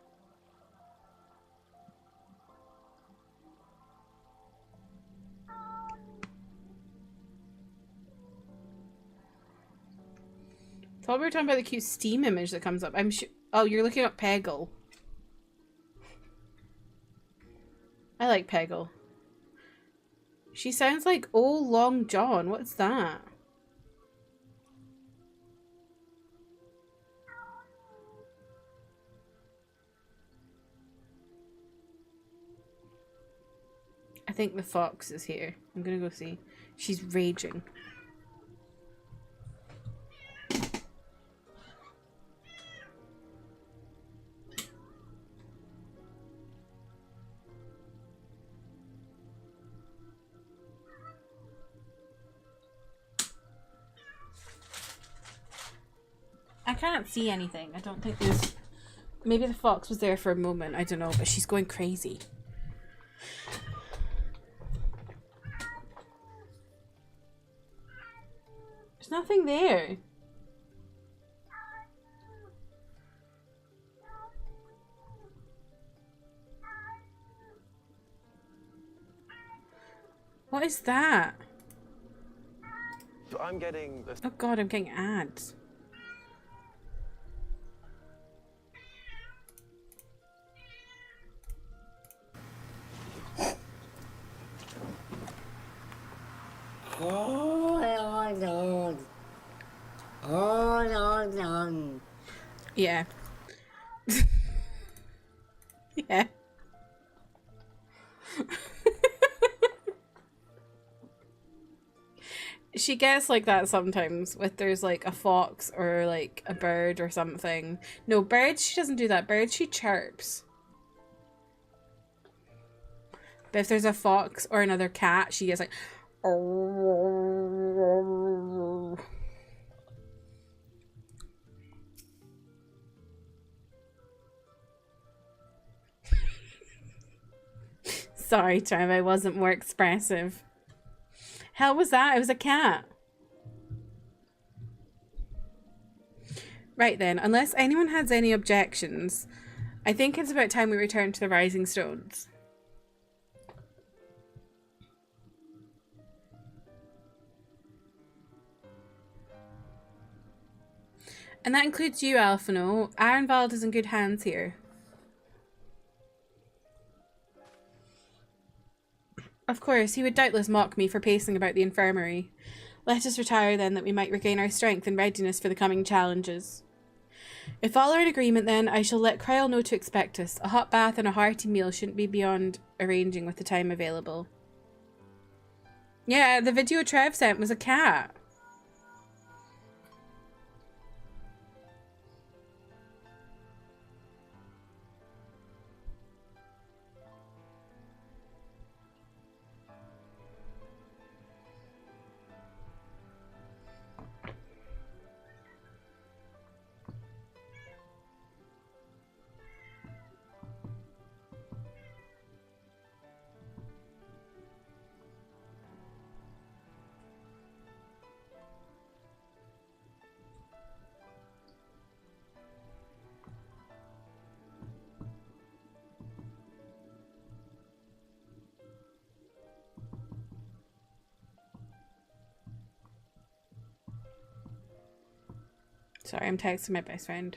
Thought we were talking about the cute Steam image that comes up. I'm sure. Oh, you're looking up Peggle. I like Peggle. She sounds like Oh Long John. What's that? I think the fox is here. I'm gonna go see. She's raging. I can't see anything. I don't think there's... Maybe the fox was there for a moment. I don't know, but she's going crazy. There's nothing there. What is that?
So I'm getting this.
Oh god, I'm getting ads. Yeah. Yeah. She gets like that sometimes with there's like a fox or like a bird or something. No, birds she doesn't do that. Birds she chirps. But if there's a fox or another cat, she gets like Sorry, Trev, I wasn't more expressive. Hell was that? It was a cat. Right then, unless anyone has any objections, I think it's about time we return to the Rising Stones. And that includes you, Alphino. Arenvald is in good hands here. Of course, he would doubtless mock me for pacing about the infirmary. Let us retire then, that we might regain our strength and readiness for the coming challenges. If all are in agreement then, I shall let Kryle know to expect us. A hot bath and a hearty meal shouldn't be beyond arranging with the time available. Yeah, the video Trev sent was a cat. Sorry, I'm texting my best friend.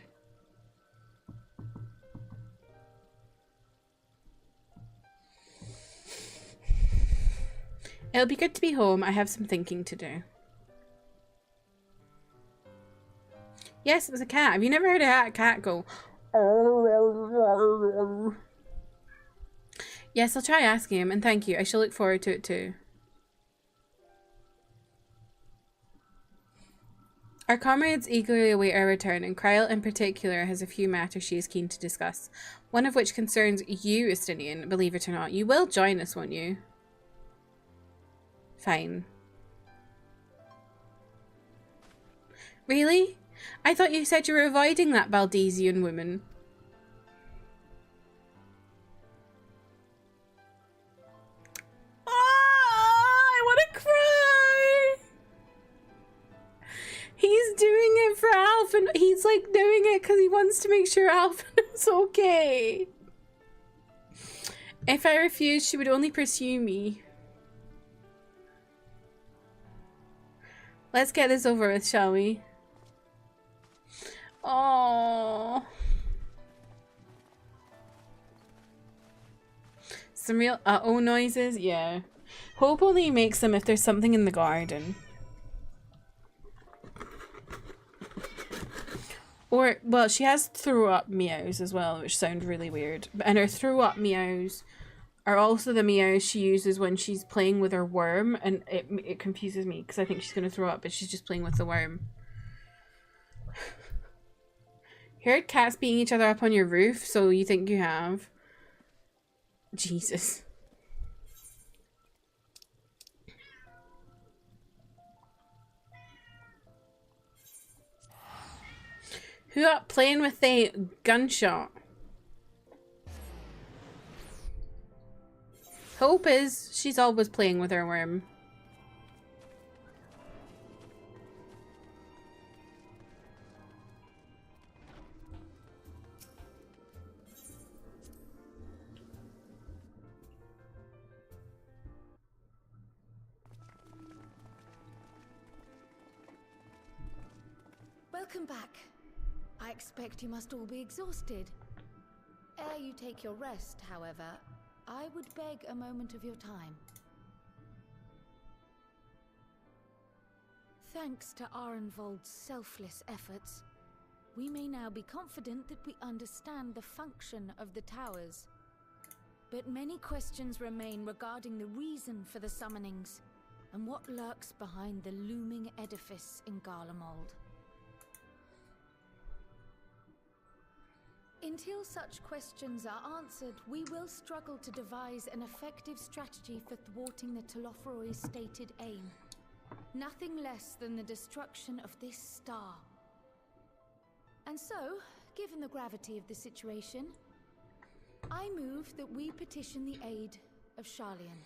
It'll be good to be home. I have some thinking to do. Yes, it was a cat. Have you never heard a cat go? Yes, I'll try asking him, and thank you. I shall look forward to it too. Our comrades eagerly await our return, and Kryle in particular has a few matters she is keen to discuss. One of which concerns you, Estinian, believe it or not. You will join us, won't you? Fine. Really? I thought you said you were avoiding that Baldesian woman. I want to cry! He's doing it for Alpha. He's like doing it because he wants to make sure Alpha is okay. If I refused, she would only pursue me. Let's get this over with, shall we? Oh. Some real uh-oh noises? Yeah. Hope only makes them if there's something in the garden. Or, well, she has throw-up meows as well, which sound really weird. And her throw-up meows are also the meows she uses when she's playing with her worm. And it confuses me, because I think she's going to throw up, but she's just playing with the worm. You heard cats beating each other up on your roof, so you think you have. Jesus. Who up playing with the gunshot? Hope is she's always playing with her worm.
Welcome back. I expect you must all be exhausted. Ere you take your rest, however, I would beg a moment of your time. Thanks to Arenvold's selfless efforts, we may now be confident that we understand the function of the towers. But many questions remain regarding the reason for the summonings, and what lurks behind the looming edifice in Garlemald. Until such questions are answered, we will struggle to devise an effective strategy for thwarting the Telophoroi's stated aim. Nothing less than the destruction of this star. And so, given the gravity of the situation, I move that we petition the aid of Sharlayan.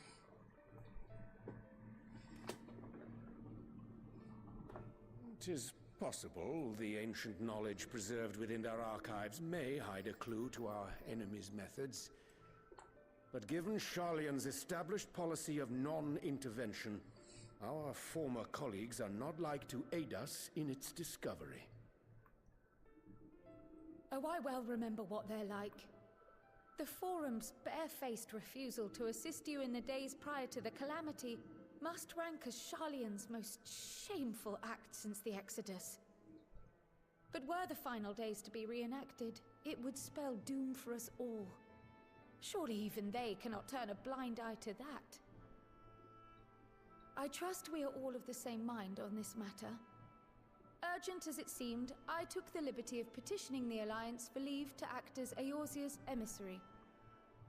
"'Tis possible the ancient knowledge preserved within our archives may hide a clue to our enemy's methods. But given Sharlayan's established policy of non-intervention, our former colleagues are not like to aid us in its discovery."
Oh, I well remember what they're like. The Forum's barefaced refusal to assist you in the days prior to the calamity must rank as Sharlayan's most shameful act since the Exodus. But were the final days to be reenacted, it would spell doom for us all. Surely even they cannot turn a blind eye to that. I trust we are all of the same mind on this matter. Urgent as it seemed, I took the liberty of petitioning the Alliance for leave to act as Eorzea's emissary,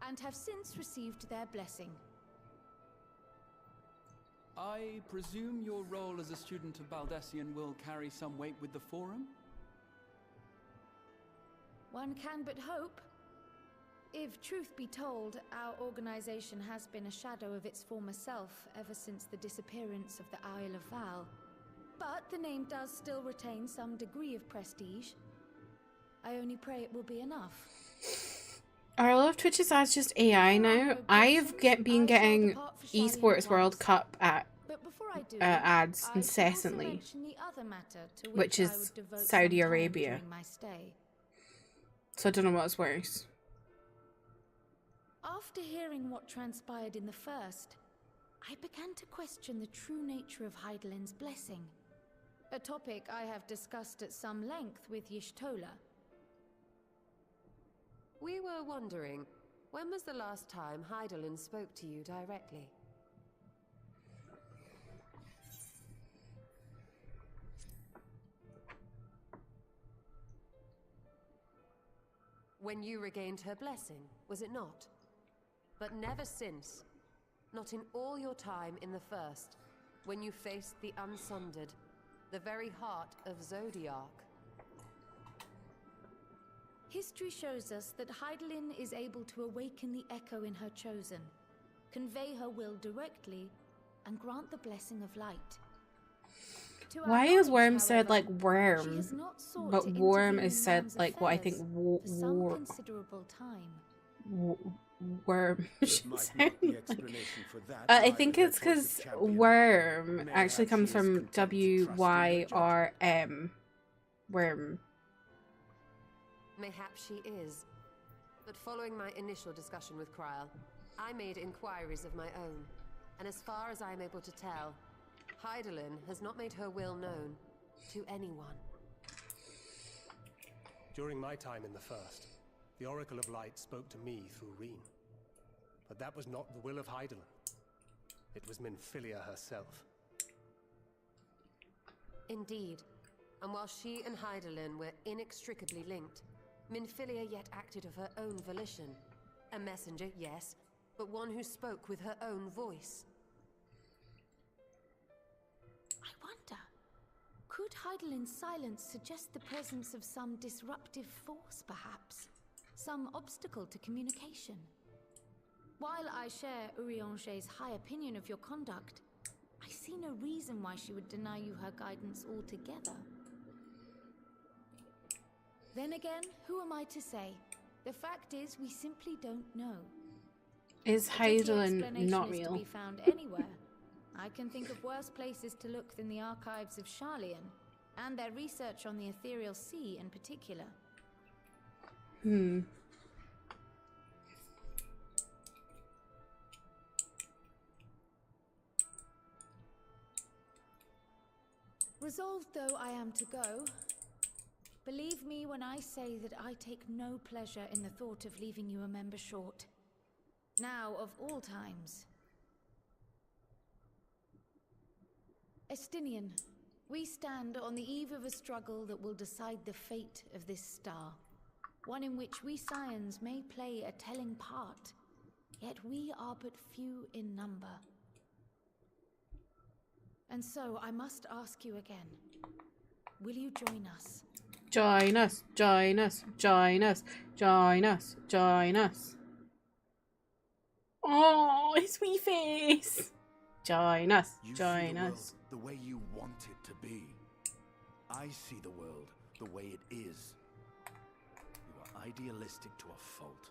and have since received their blessing.
I presume your role as a student of Baldessian will carry some weight with the Forum?
One can but hope. If truth be told, our organization has been a shadow of its former self ever since the disappearance of the Isle of Val. But the name does still retain some degree of prestige. I only pray it will be enough.
Are all of Twitch's ads just AI now? I've been getting Esports World Cup ads incessantly, which is Saudi Arabia. So I don't know what's worse.
After hearing what transpired in the first, I began to question the true nature of Hydaelyn's blessing. A topic I have discussed at some length with Y'shtola.
We were wondering, when was the last time Hydaelyn spoke to you directly? When you regained her blessing, was it not? But never since. Not in all your time in the first, when you faced the Unsundered, the very heart of Zodiark.
History shows us that Hydaelyn is able to awaken the echo in her chosen, convey her will directly, and grant the blessing of light.
Why is worm said like worm, but worm is said like what I think worm should sound like. I think it's because worm actually comes from W-Y-R-M. Worm.
Mayhap she is. But following my initial discussion with Kryl, I made inquiries of my own. And as far as I am able to tell, Hydaelyn has not made her will known to anyone.
During my time in the First, the Oracle of Light spoke to me through Reen. But that was not the will of Hydaelyn. It was Minfilia herself.
Indeed. And while she and Hydaelyn were inextricably linked, Minfilia yet acted of her own volition. A messenger, yes, but one who spoke with her own voice.
I wonder, could Hydaelyn's silence suggest the presence of some disruptive force, perhaps? Some obstacle to communication? While I share Urianger's high opinion of your conduct, I see no reason why she would deny you her guidance altogether. Then again, who am I to say? The fact is, we simply don't know.
Is Hydaelyn not
Is to
real?
be found anywhere. I can think of worse places to look than the archives of Sharlayan, and their research on the Ethereal Sea in particular. Resolved though I am to go, believe me when I say that I take no pleasure in the thought of leaving you a member short. Now of all times. Estinian, we stand on the eve of a struggle that will decide the fate of this star. One in which we Scions may play a telling part, yet we are but few in number. And so I must ask you again, will you join us?
Join us, join us, join us, join us, join us. Oh, his wee face. Join us, join us.
The way you want it to be. I see the world the way it is. You are idealistic to a fault.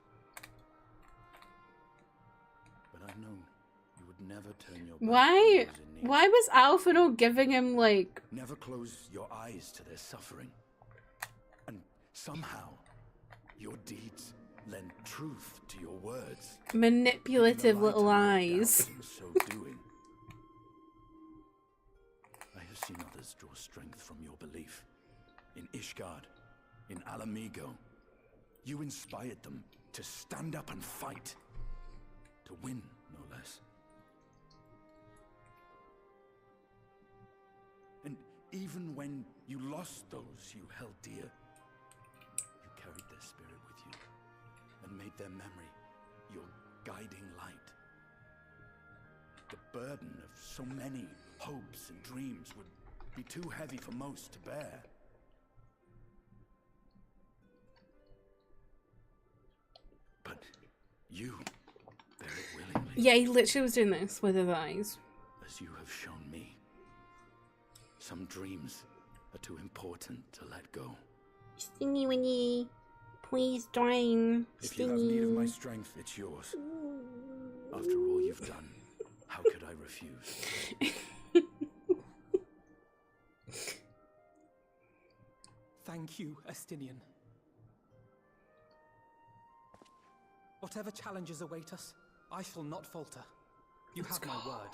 But I've known you would never turn your back
Why?
on those in need.
Why was Alphino giving him like?
Never close your eyes to their suffering. And somehow,
Your deeds lend truth to your words.
Manipulative little eyes.
In so doing. I have seen others draw strength from your belief. In Ishgard, in Alamigo, you inspired them to stand up and fight. To win, no less. And even when you lost those you held dear, you carried their spirit with you and made their memory your guiding light. The burden of so many hopes and dreams would be too heavy for most to bear. But you bear it willingly.
Yeah, he literally was doing this with his eyes.
As you have shown me. Some dreams are too important to let go.
Stingy Winnie, please join.
If you have need of my strength, it's yours. After all you've done, how could I refuse?
Thank you, Estinian. Whatever challenges await us, I shall not falter. You have my word.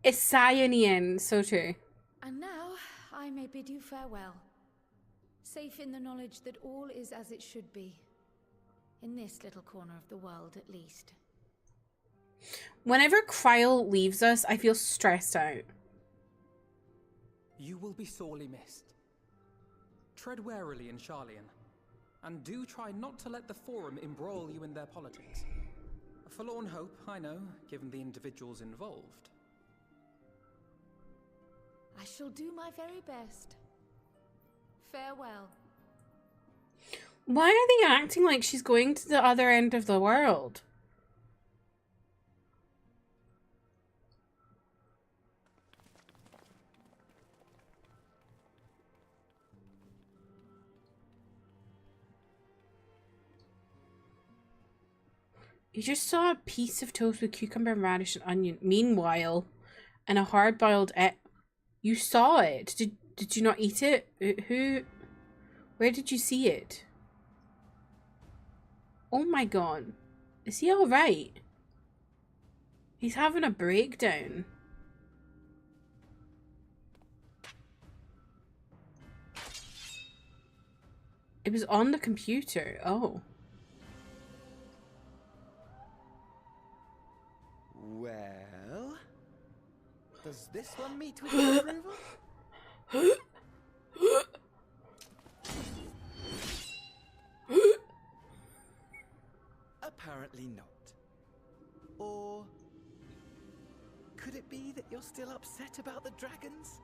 Isaianian, so true.
And now I may bid you farewell, safe in the knowledge that all is as it should be. In this little corner of the world, at least.
Whenever Kryle leaves us, I feel stressed out.
You will be sorely missed. Tread warily in Charlian, and do try not to let the Forum embroil you in their politics. A forlorn hope, I know, given the individuals involved.
I shall do my very best. Farewell.
Why are they acting like she's going to the other end of the world? You just saw a piece of toast with cucumber, radish, and onion. Meanwhile, and a hard-boiled egg. You saw it. Did you not eat it? Who? Where did you see it? Oh my god. Is he alright? He's having a breakdown. It was on the computer. Oh.
Well, does this one meet with your approval? Apparently not. Or could it be that you're still upset about the dragons?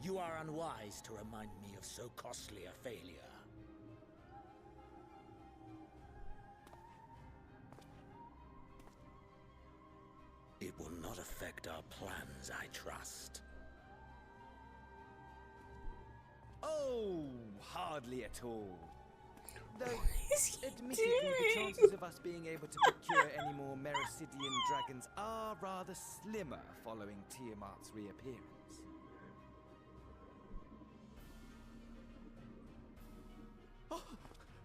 You are unwise to remind me of so costly a failure. It will not affect our plans, I trust.
Oh, hardly at all. Though, admittedly, the chances of us being able to procure any more Mericidian dragons are rather slimmer following Tiamat's reappearance. Oh,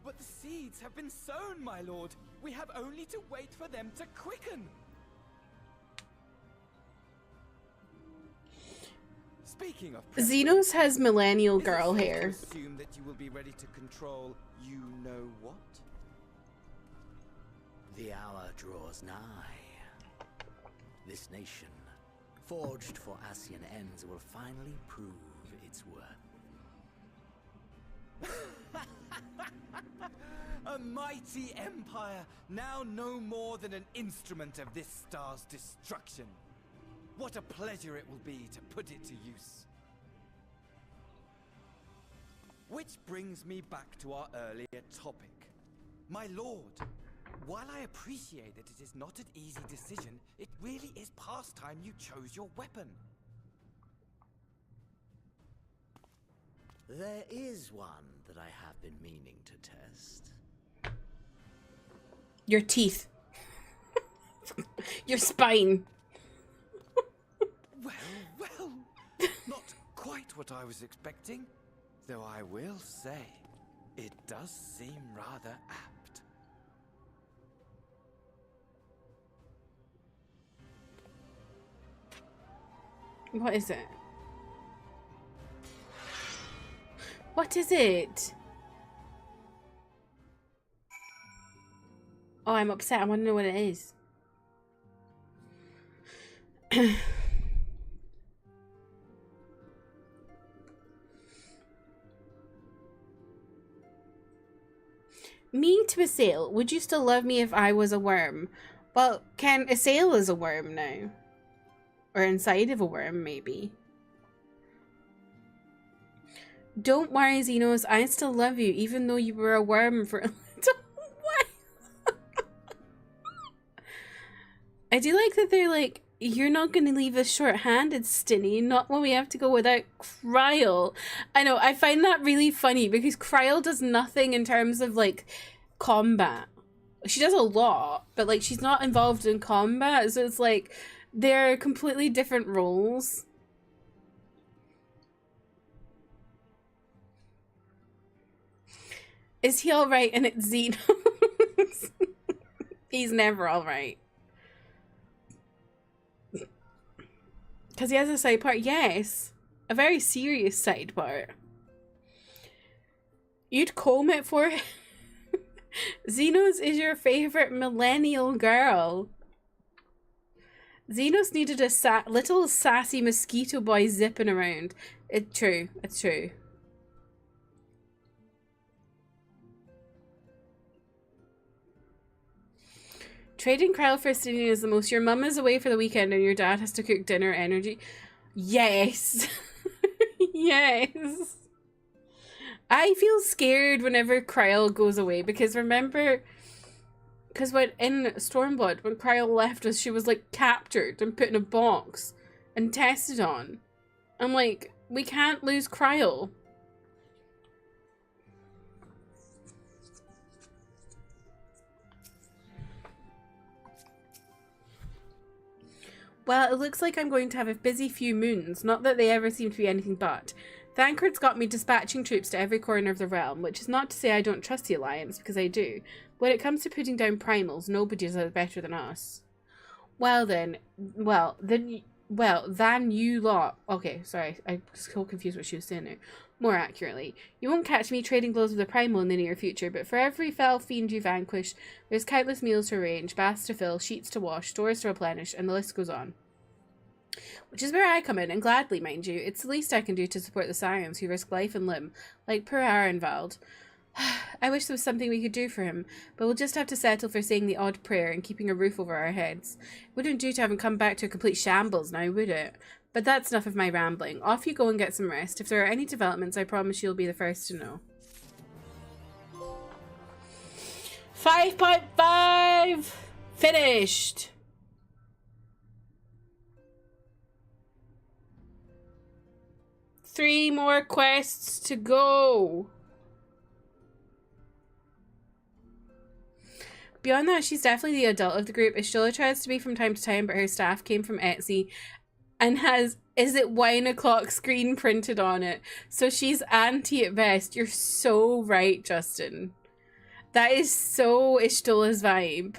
but the seeds have been sown, my lord. We have only to wait for them to quicken. Speaking of
Xenos has millennial girl hair.
Assume that you will be ready to control you know what?
The hour draws nigh. This nation, forged for Ascian ends, will finally prove its worth.
A mighty empire, now no more than an instrument of this star's destruction. What a pleasure it will be to put it to use. Which brings me back to our earlier topic. My lord, while I appreciate that it is not an easy decision, it really is past time you chose your weapon.
There is one that I have been meaning to test.
Your teeth. Your spine.
Well, not quite what I was expecting. Though I will say, it does seem rather apt.
What is it? What is it? Oh, I'm upset. I want to know what it is. Me to a sail. Would you still love me if I was a worm? Well, Ken, a sail is a worm now. Or inside of a worm, maybe. Don't worry, Xenos. I still love you, even though you were a worm for a little while. I do like that they're like, you're not going to leave us short-handed, Stinny. Not when we have to go without Kryl. I know, I find that really funny because Kryl does nothing in terms of, like, combat. She does a lot, but, like, she's not involved in combat, so it's like, they're completely different roles. Is he alright? And it's Xenos. He's never alright. Because he has a side part? Yes. A very serious side part. You'd comb it for him? Xenos is your favourite millennial girl. Xenos needed a little sassy mosquito boy zipping around. It's true. It's true. Trading Kryl for Stinny is the most. Your mum is away for the weekend and your dad has to cook dinner energy. Yes. Yes. I feel scared whenever Kryl goes away because remember, because when in Stormblood, when Kryl left us, she was like captured and put in a box and tested on. I'm like, we can't lose Kryl. Well, it looks like I'm going to have a busy few moons. Not that they ever seem to be anything but. Thancred's got me dispatching troops to every corner of the realm, which is not to say I don't trust the Alliance, because I do. When it comes to putting down primals, nobody does it better than us. Well then, than you lot. Okay, sorry, I was so confused what she was saying there. More accurately, you won't catch me trading blows with a primal in the near future, but for every fell fiend you vanquish, there's countless meals to arrange, baths to fill, sheets to wash, stores to replenish, and the list goes on. Which is where I come in, and gladly, mind you. It's the least I can do to support the Scions who risk life and limb, like poor Arenvald. I wish there was something we could do for him, but we'll just have to settle for saying the odd prayer and keeping a roof over our heads. Wouldn't do to have him come back to a complete shambles now, would it? But that's enough of my rambling. Off you go and get some rest. If there are any developments, I promise you'll be the first to know. 5.5 finished. Three more quests to go. Beyond that, she's definitely the adult of the group. Ishula tries to be from time to time, but her staff came from Etsy and has "Is it wine o'clock" screen printed on it. So she's anti at best. You're so right, Justin. That is so Ishtola's vibe.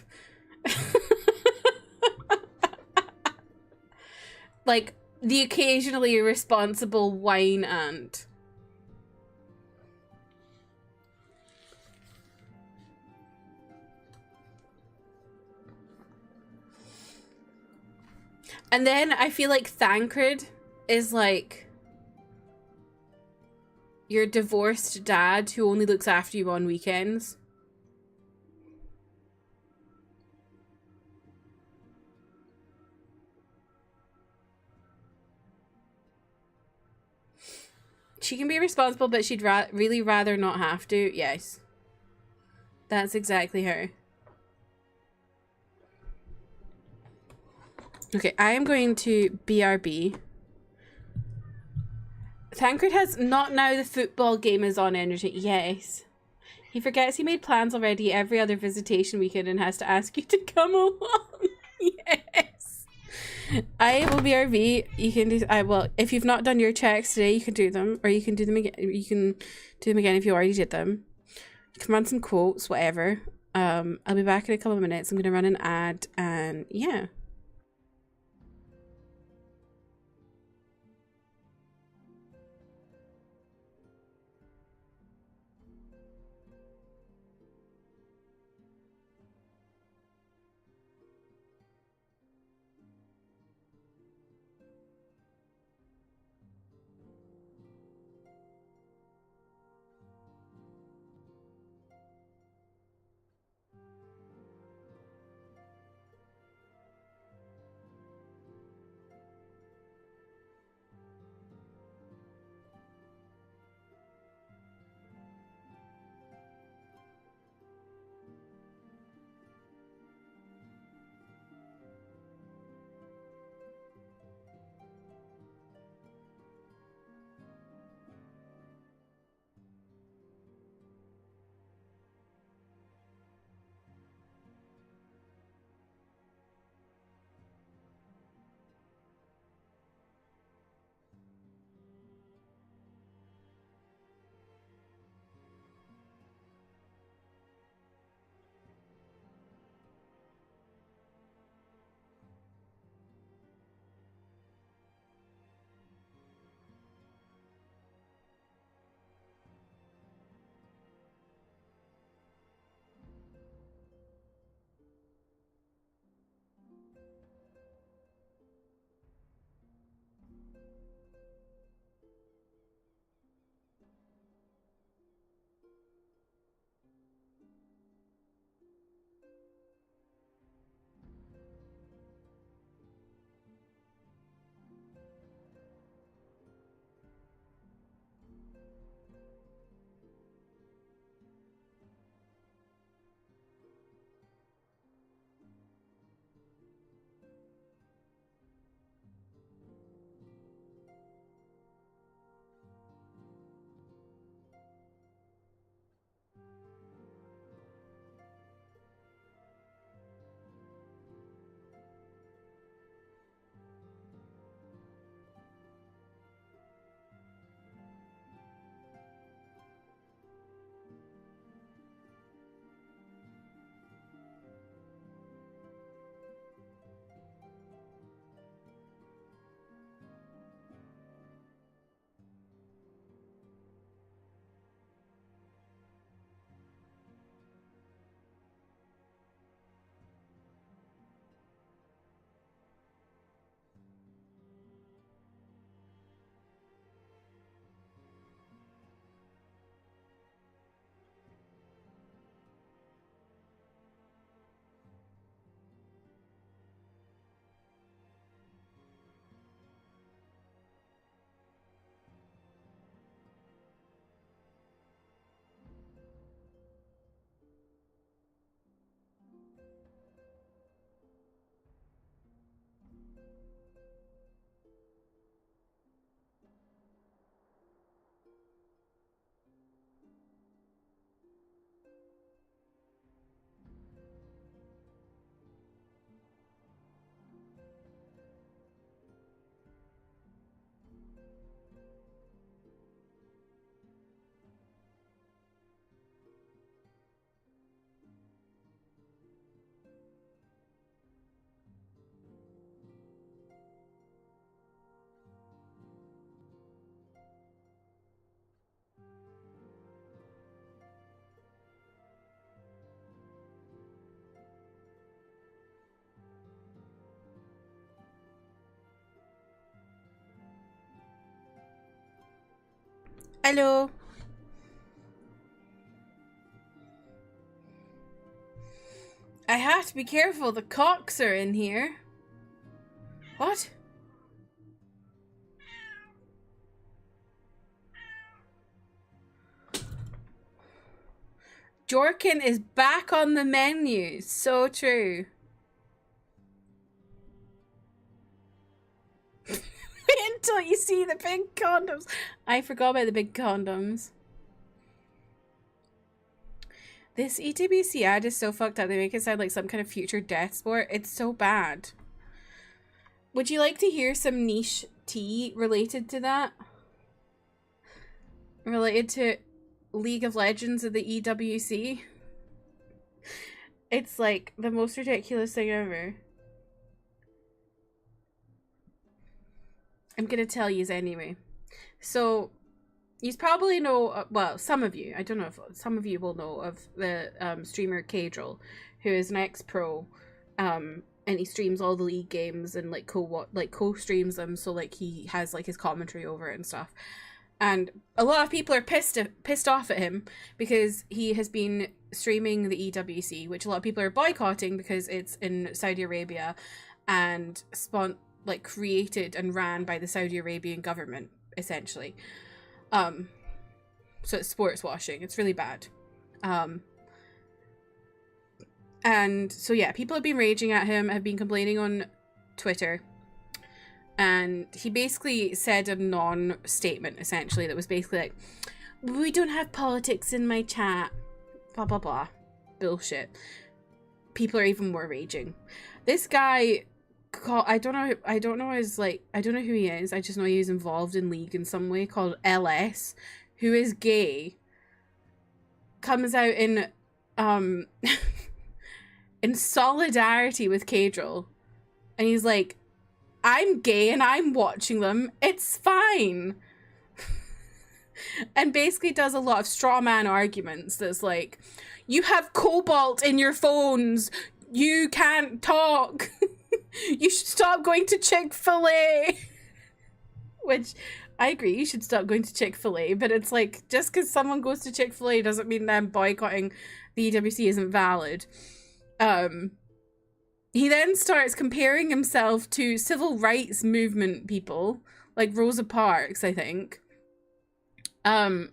Like, the occasionally irresponsible wine aunt. And then I feel like Thancred is like your divorced dad who only looks after you on weekends. She can be responsible, but she'd really rather not have to. Yes. That's exactly her. Okay, I am going to BRB. Thancred has not now the football game is on energy. Yes. He forgets he made plans already every other visitation weekend and has to ask you to come along. I will BRB. You can do. I will. If you've not done your checks today, you can do them, or you can do them again. You can do them again if you already did them. You can run some quotes, whatever. I'll be back in a couple of minutes. I'm gonna run an ad, and yeah. Hello. I have to be careful. The cocks are in here. What? Jorkin is back on the menu. So true. Wait until you see the big condoms. I forgot about the big condoms. This ETBC ad is so fucked up. They make it sound like some kind of future death sport. It's so bad. Would you like to hear some niche tea related to that? Related to League of Legends of the EWC? It's like the most ridiculous thing ever. I'm gonna tell yous anyway. So, you probably know, well, some of you, I don't know if some of you will know of the streamer KDRAMA, who is an ex-pro, and he streams all the League games and like co-streams them, so like he has like his commentary over it and stuff. And a lot of people are pissed off at him because he has been streaming the EWC, which a lot of people are boycotting because it's in Saudi Arabia and created and ran by the Saudi Arabian government, essentially. So it's sports washing. It's really bad. And so yeah, people have been raging at him, have been complaining on Twitter. And he basically said a non-statement, essentially, that was basically like, we don't have politics in my chat. Blah, blah, blah. Bullshit. People are even more raging. This guy... I don't know who he is. I just know he's involved in League in some way, called LS, who is gay, comes out in in solidarity with KDRAMA, and he's like, I'm gay and I'm watching them, it's fine. And basically does a lot of straw man arguments that's like, you have cobalt in your phones, you can't talk. You should stop going to Chick-fil-A. Which, I agree, you should stop going to Chick-fil-A, but it's like, just because someone goes to Chick-fil-A doesn't mean them boycotting the EWC isn't valid. He then starts comparing himself to civil rights movement people, like Rosa Parks, I think. What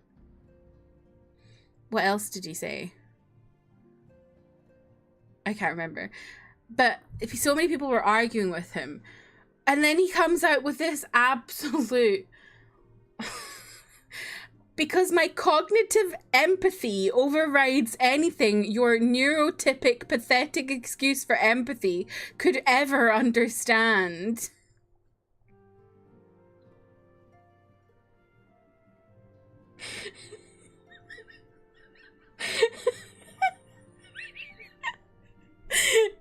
else did he say? I can't remember. But so many people were arguing with him. And then he comes out with this absolute... Because my cognitive empathy overrides anything your neurotypic pathetic excuse for empathy could ever understand.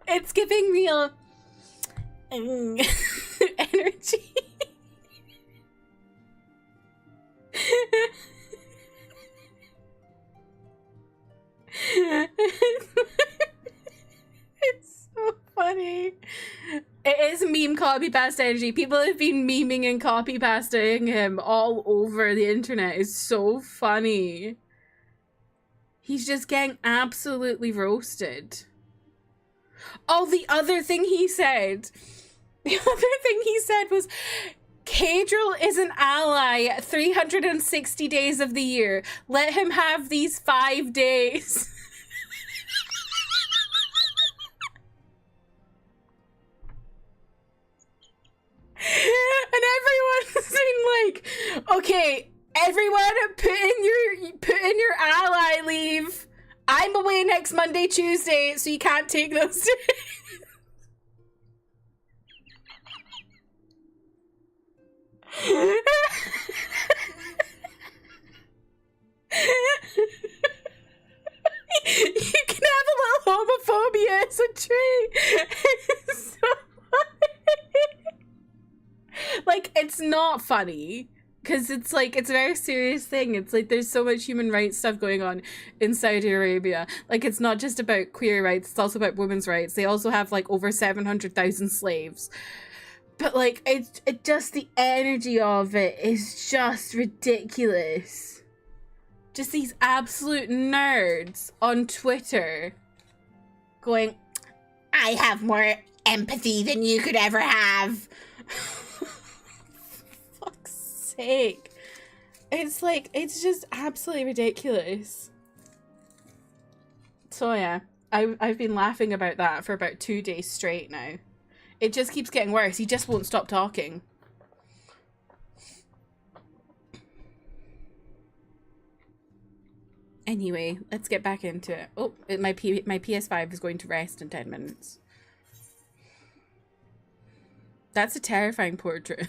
It's giving real energy. It's so funny. It is meme copy pasta energy. People have been memeing and copy pastaing him all over the internet. It's so funny. He's just getting absolutely roasted. Oh, the other thing he said was, KDRAMA is an ally 360 days of the year. Let him have these 5 days. And everyone's been like, okay, everyone put in your ally leave. I'm away next Monday, Tuesday, so you can't take those days. You can have a little homophobia as a trait. It's so funny. Like, it's not funny. Because it's like, it's a very serious thing. It's like, there's so much human rights stuff going on in Saudi Arabia. Like, it's not just about queer rights, it's also about women's rights. They also have like over 700,000 slaves. But like, it just, the energy of it is just ridiculous. Just these absolute nerds on Twitter going, I have more empathy than you could ever have. Sake. It's like, it's just absolutely ridiculous. So yeah, I've been laughing about that for about 2 days straight now. It just keeps getting worse. He just won't stop talking. Anyway, let's get back into it. Oh, my PS5 is going to rest in 10 minutes. That's a terrifying portrait.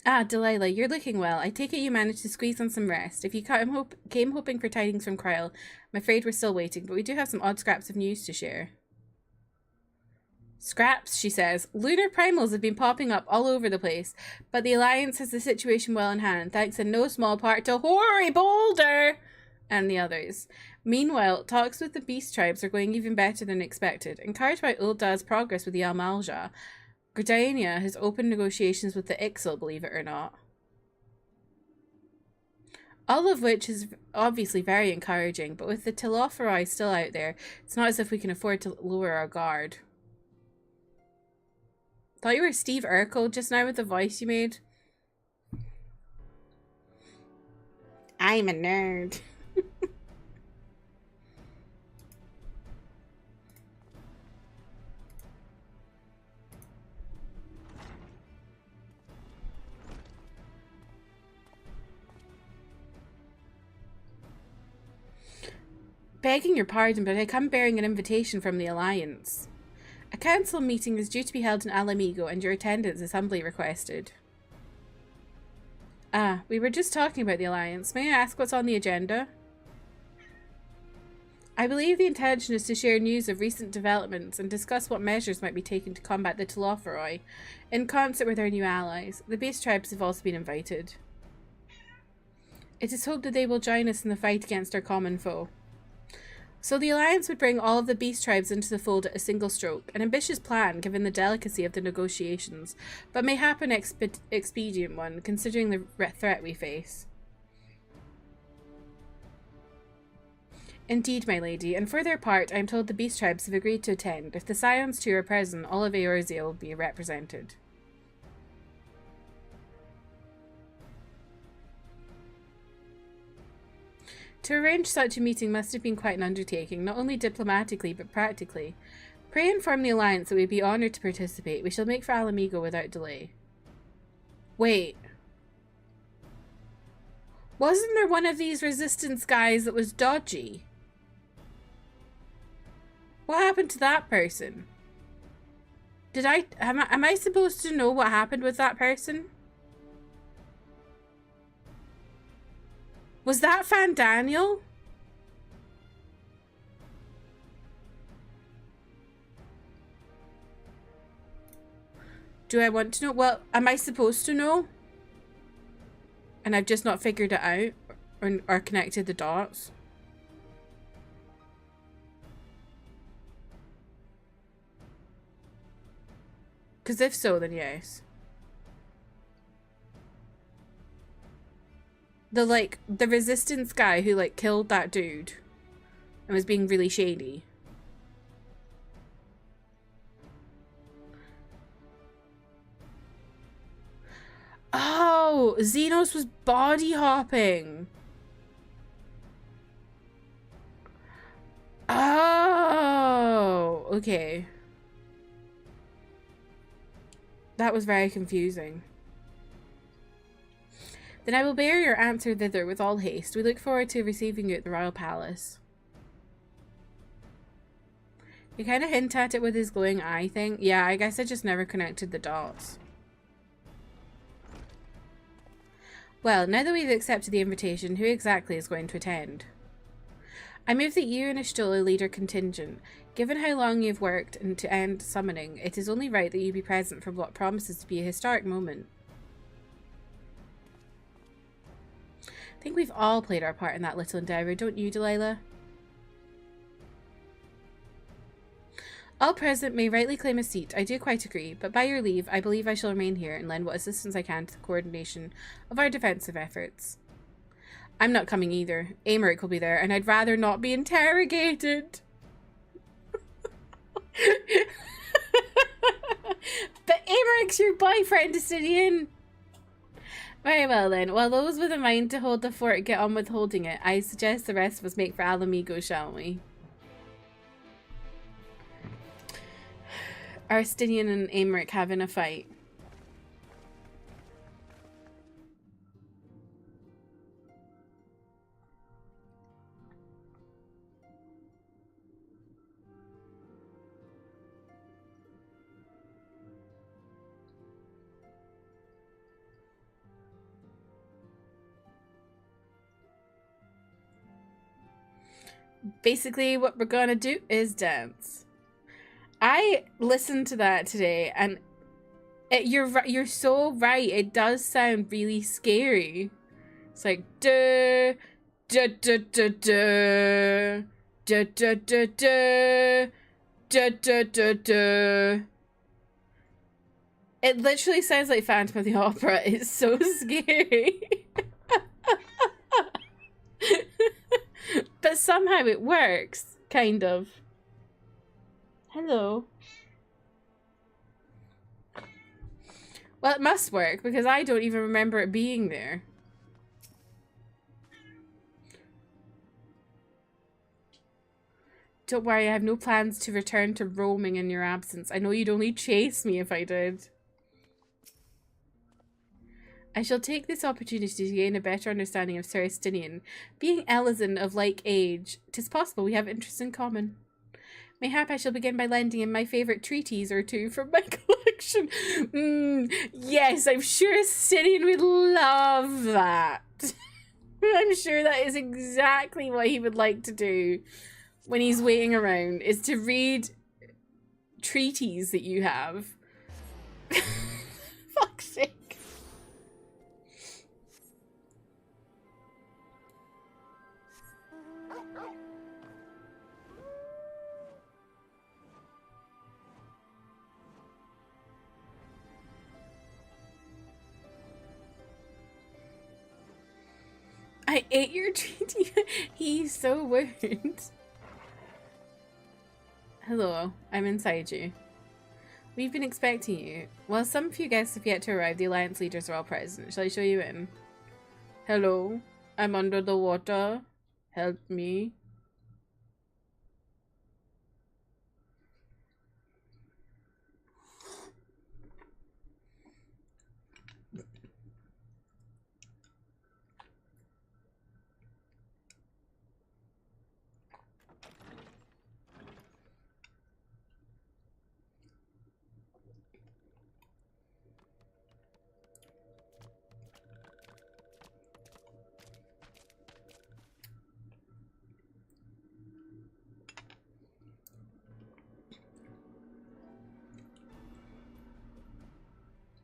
Ah, Delilah, you're looking well. I take it you managed to squeeze on some rest. If you came hoping for tidings from Kryle, I'm afraid we're still waiting, but we do have some odd scraps of news to share. Scraps, she says. Lunar primals have been popping up all over the place, but the Alliance has the situation well in hand, thanks in no small part to Hoary Boulder and the others. Meanwhile, talks with the Beast Tribes are going even better than expected. Encouraged by Ulda's progress with the Almalja, Gridania has opened negotiations with the Ixal, believe it or not. All of which is obviously very encouraging, but with the Telophori still out there, it's not as if we can afford to lower our guard. Thought you were Steve Urkel just now with the voice you made. I'm a nerd. Begging your pardon, but I come bearing an invitation from the Alliance. A council meeting is due to be held in Alamigo, and your attendance is humbly requested. Ah, we were just talking about the Alliance. May I ask what's on the agenda? I believe the intention is to share news of recent developments and discuss what measures might be taken to combat the Telophori, in concert with our new allies. The Beast Tribes have also been invited. It is hoped that they will join us in the fight against our common foe. So the Alliance would bring all of the Beast Tribes into the fold at a single stroke, an ambitious plan given the delicacy of the negotiations, but mayhap an expedient one, considering the threat we face. Indeed, my lady, and for their part, I am told the Beast Tribes have agreed to attend. If the Scions too are present, all of Eorzea will be represented. To arrange such a meeting must have been quite an undertaking, not only diplomatically, but practically. Pray inform the Alliance that we'd be honoured to participate. We shall make for Alamigo without delay. Wait. Wasn't there one of these resistance guys that was dodgy? What happened to that person? Am I supposed to know what happened with that person? Was that Fan Daniel? Do I want to know? Well, am I supposed to know? And I've just not figured it out or connected the dots. Because if so, then yes. The resistance guy who, killed that dude and was being really shady. Oh, Xenos was body hopping. Oh, okay. That was very confusing. Then I will bear your answer thither with all haste. We look forward to receiving you at the Royal Palace. You kind of hint at it with his glowing eye thing. Yeah, I guess I just never connected the dots. Well, now that we've accepted the invitation, who exactly is going to attend? I move that you and Ashtola lead our contingent. Given how long you've worked and to end summoning, it is only right that you be present for what promises to be a historic moment. I think we've all played our part in that little endeavour, don't you, Delilah? All present may rightly claim a seat, I do quite agree, but by your leave, I believe I shall remain here and lend what assistance I can to the coordination of our defensive efforts. I'm not coming either. Aymeric will be there, and I'd rather not be interrogated. But Aymeric's your boyfriend, Justinian. Very well then, while those with a mind to hold the fort get on with holding it, I suggest the rest of us make for Alamigo, shall we? Are Stinian and Aymeric having a fight? basically what we're gonna do is dance. I listened to that today, and you're so right. It does sound really scary. It's like duh, duh, duh, duh, duh, duh, duh, duh, duh, duh, duh, duh, duh. It literally sounds like Phantom of the Opera. It's so scary. But somehow it works, kind of. Hello. Well, it must work, because I don't even remember it being there. Don't worry, I have no plans to return to roaming in your absence. I know you'd only chase me if I did. I shall take this opportunity to gain a better understanding of Sir Estinian. Being Elizan of like age, 'tis possible we have interests in common. Mayhap I shall begin by lending him my favourite treatise or two from my collection. Yes, I'm sure Estinian would love that. I'm sure that is exactly what he would like to do when he's waiting around, is to read treaties that you have. Fuck's sake. I ate your treaty. He's so weird. Hello, I'm inside you. We've been expecting you. While some few guests have yet to arrive, the Alliance leaders are all present. Shall I show you in? Hello, I'm under the water. Help me.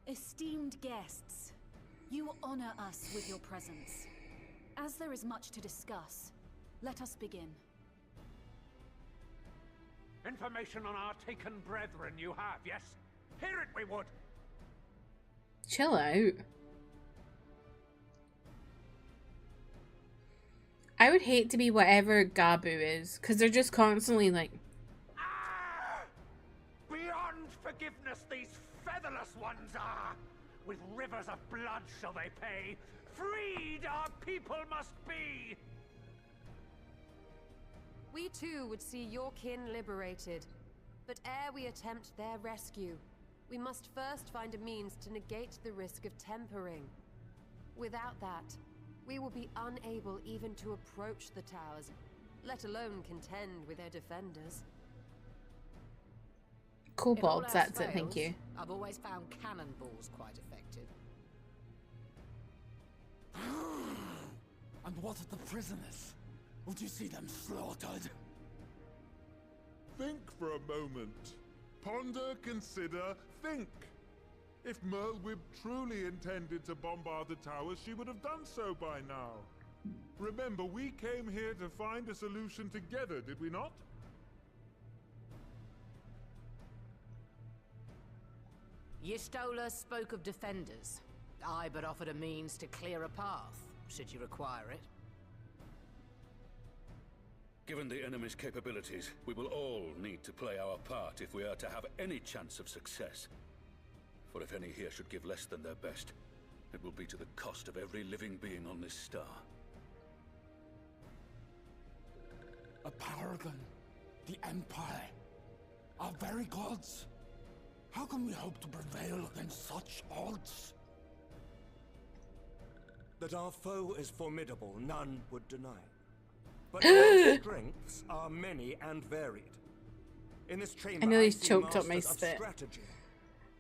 Esteemed guests, you honor us with your presence. As there is much to discuss, let us begin.
Information on our taken brethren you have, yes? Hear it we would!
Chill out. I would hate to be whatever Gabu is, because they're just constantly like...
Beyond forgiveness these featherless ones are! With rivers of blood shall they pay! Freed our people must be!
We too would see your kin liberated. But ere we attempt their rescue, we must first find a means to negate the risk of tempering. Without that, we will be unable even to approach the towers, let alone contend with their defenders.
Kobolds, that's it, thank you.
I've always found cannonballs quite effective.
And what of the prisoners? Would you see them slaughtered?
Think for a moment. Ponder, consider, think. If Merlwyb truly intended to bombard the towers, she would have done so by now. Remember, we came here to find a solution together, did we not?
Y'Stola spoke of defenders. I but offered a means to clear a path, should you require it.
Given the enemy's capabilities, we will all need to play our part if we are to have any chance of success. For if any here should give less than their best, it will be to the cost of every living being on this star.
A paragon, the Empire, our very gods. How can we hope to prevail against such odds?
That our foe is formidable, none would deny. But our strengths are many and varied. In this chamber,
I nearly
see
choked up my
masters of
spit.
strategy,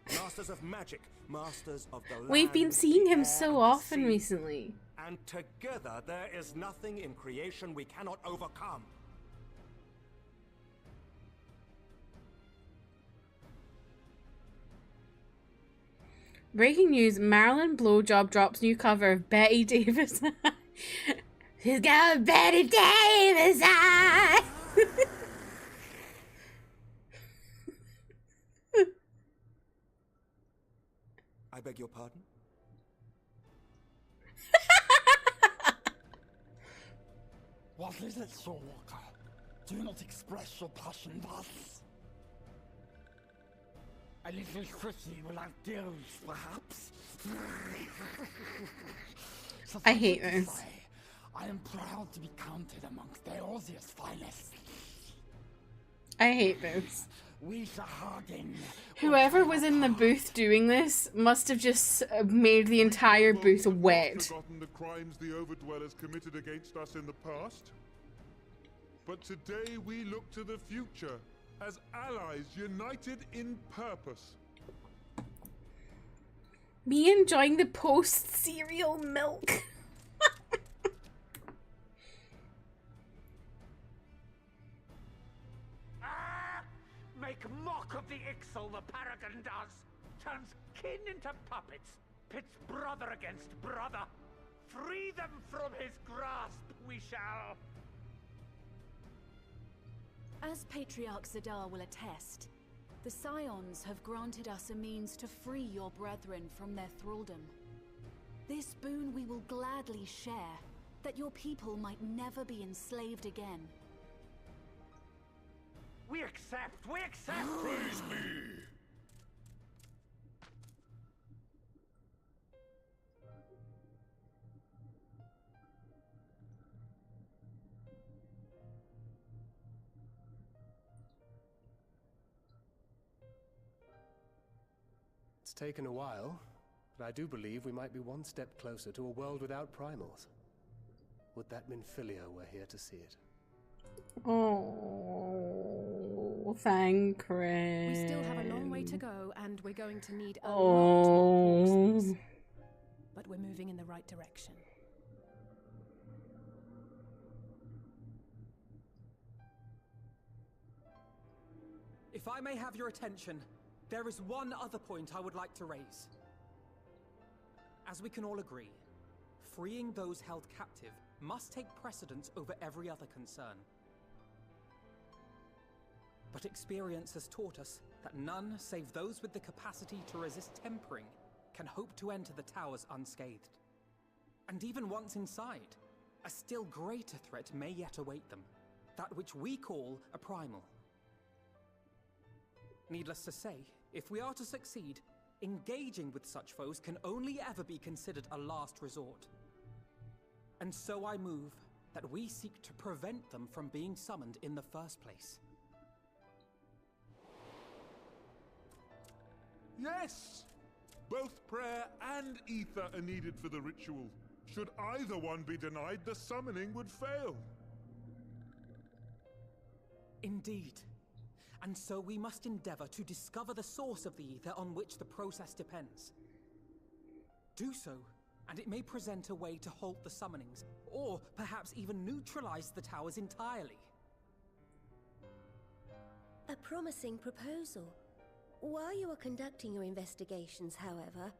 masters of magic, masters of the
We've been
land,
seeing
the
him
air,
so
and the
often
sea.
recently.
And together there is nothing in creation we cannot overcome.
Breaking news, Marilyn Blowjob drops new cover of Betty Davis. She's got Betty Davis eyes.
I beg your pardon?
What is it, Sir Walker? Do not express your passion thus. A little Chrissy without gills, perhaps?
I hate this.
I am proud to be counted amongst Eorzea's finest.
I hate this.
We shall harden.
Whoever was in the booth doing this must have just made the entire booth wet.
Forgotten the crimes the Overdwellers committed against us in the past. But today we look to the future as allies united in purpose.
Me enjoying the post-cereal milk.
Make mock of the Ixal, the Paragon does! Turns kin into puppets, pits brother against brother. Free them from his grasp, we shall!
As Patriarch Zadar will attest, the Scions have granted us a means to free your brethren from their thraldom. This boon we will gladly share, that your people might never be enslaved again.
We accept! We accept!
Praise me!
It's taken a while, but I do believe we might be one step closer to a world without primals. Would that Minfilia were here to see it.
Oh, thank Chris.
We still have a long way to go, and we're going to need a lot more corpses. But we're moving in the right direction.
If I may have your attention, there is one other point I would like to raise. As we can all agree, freeing those held captive must take precedence over every other concern. But experience has taught us that none save those with the capacity to resist tempering can hope to enter the towers unscathed. And even once inside, a still greater threat may yet await them, that which we call a primal. Needless to say, if we are to succeed, engaging with such foes can only ever be considered a last resort. And so I move that we seek to prevent them from being summoned in the first place.
Yes! Both prayer and ether are needed for the ritual. Should either one be denied, the summoning would fail.
Indeed. And so we must endeavor to discover the source of the ether on which the process depends. Do so, and it may present a way to halt the summonings, or perhaps even neutralize the towers entirely.
A promising proposal. While you are conducting your investigations, however,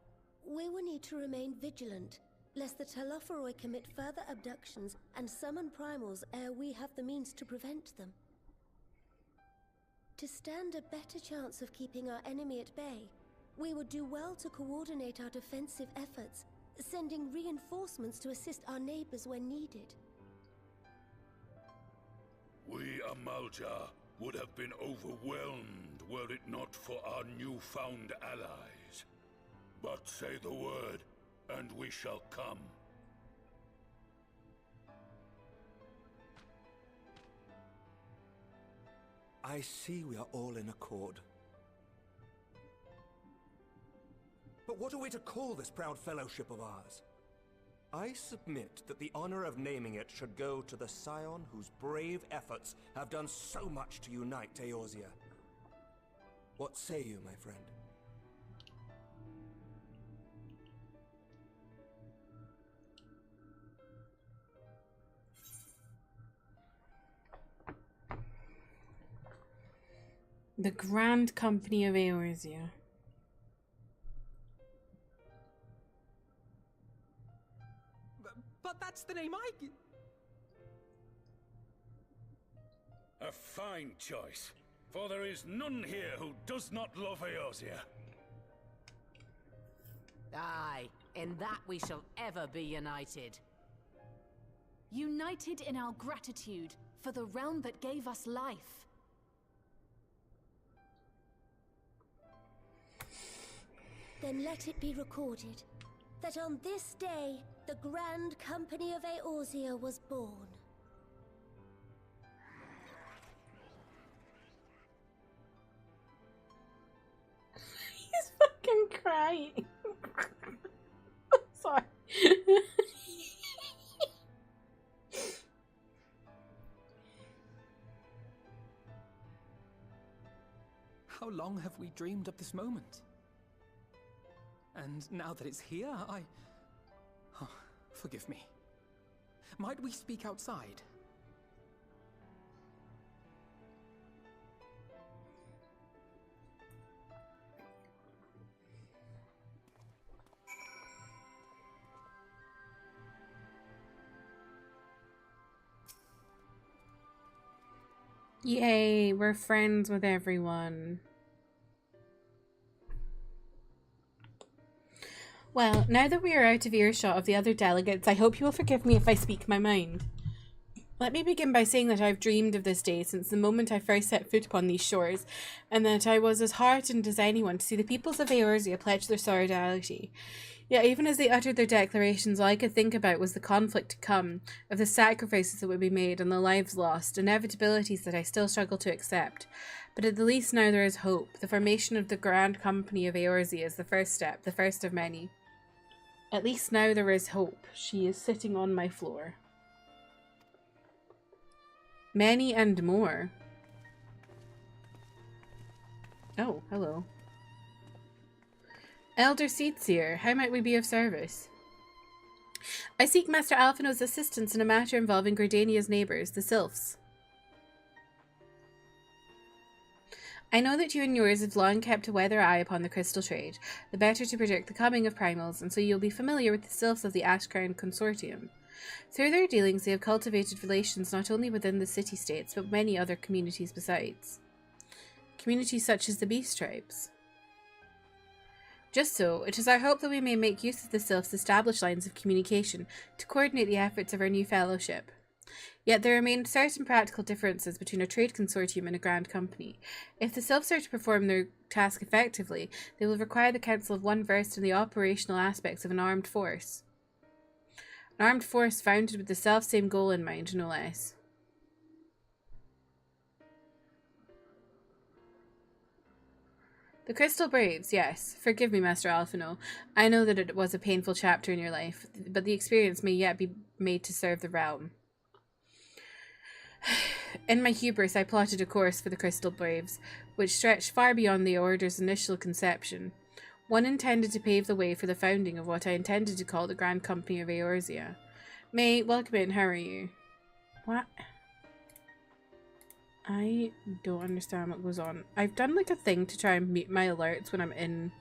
we will need to remain vigilant, lest the Telophoroi commit further abductions and summon primals ere we have the means to prevent them. To stand a better chance of keeping our enemy at bay, we would do well to coordinate our defensive efforts, sending reinforcements to assist our neighbors when needed.
We, Amalja, would have been overwhelmed were it not for our newfound allies. But say the word, and we shall come.
I see we are all in accord. But what are we to call this proud fellowship of ours? I submit that the honor of naming it should go to the scion whose brave efforts have done so much to unite Eorzea. What say you, my friend?
The Grand Company of Eorzea.
But that's the name I...
A fine choice, for there is none here who does not love Eorzea.
Aye, in that we shall ever be united.
United in our gratitude for the realm that gave us life.
Then let it be recorded that on this day, the Grand Company of Eorzea was born.
He's fucking crying. Sorry.
How long have we dreamed of this moment? And now that it's here, Oh, forgive me. Might we speak outside?
Yay, we're friends with everyone. Well, now that we are out of earshot of the other delegates, I hope you will forgive me if I speak my mind. Let me begin by saying that I've dreamed of this day since the moment I first set foot upon these shores, and that I was as heartened as anyone to see the peoples of Eorzea pledge their solidarity. Yet even as they uttered their declarations, all I could think about was the conflict to come, of the sacrifices that would be made and the lives lost, inevitabilities that I still struggle to accept. But at the least now there is hope. The formation of the Grand Company of Eorzea is the first step, the first of many. At least now there is hope. She is sitting on my floor. Many and more. Oh, hello. Elder Seedseer, how might we be of service? I seek Master Alphino's assistance in a matter involving Gridania's neighbours, the Sylphs. I know that you and yours have long kept a weather eye upon the crystal trade, the better to predict the coming of primals, and so you'll be familiar with the Sylphs of the Ashcrown Consortium. Through their dealings, they have cultivated relations not only within the city-states, but many other communities besides. Communities such as the Beast Tribes. Just so, it is our hope that we may make use of the Sylphs' established lines of communication to coordinate the efforts of our new fellowship. Yet there remain certain practical differences between a trade consortium and a grand company. If the Sylphs are to perform their task effectively, they will require the counsel of one versed in the operational aspects of an armed force. An armed force founded with the self-same goal in mind, no less. The Crystal Braves, yes. Forgive me, Master Alphino. I know that it was a painful chapter in your life, but the experience may yet be made to serve the realm. In my hubris, I plotted a course for the Crystal Braves, which stretched far beyond the Order's initial conception. One intended to pave the way for the founding of what I intended to call the Grand Company of Eorzea. May, welcome in, how are you? What? I don't understand what goes on. I've done like a thing to try and mute my alerts when I'm in...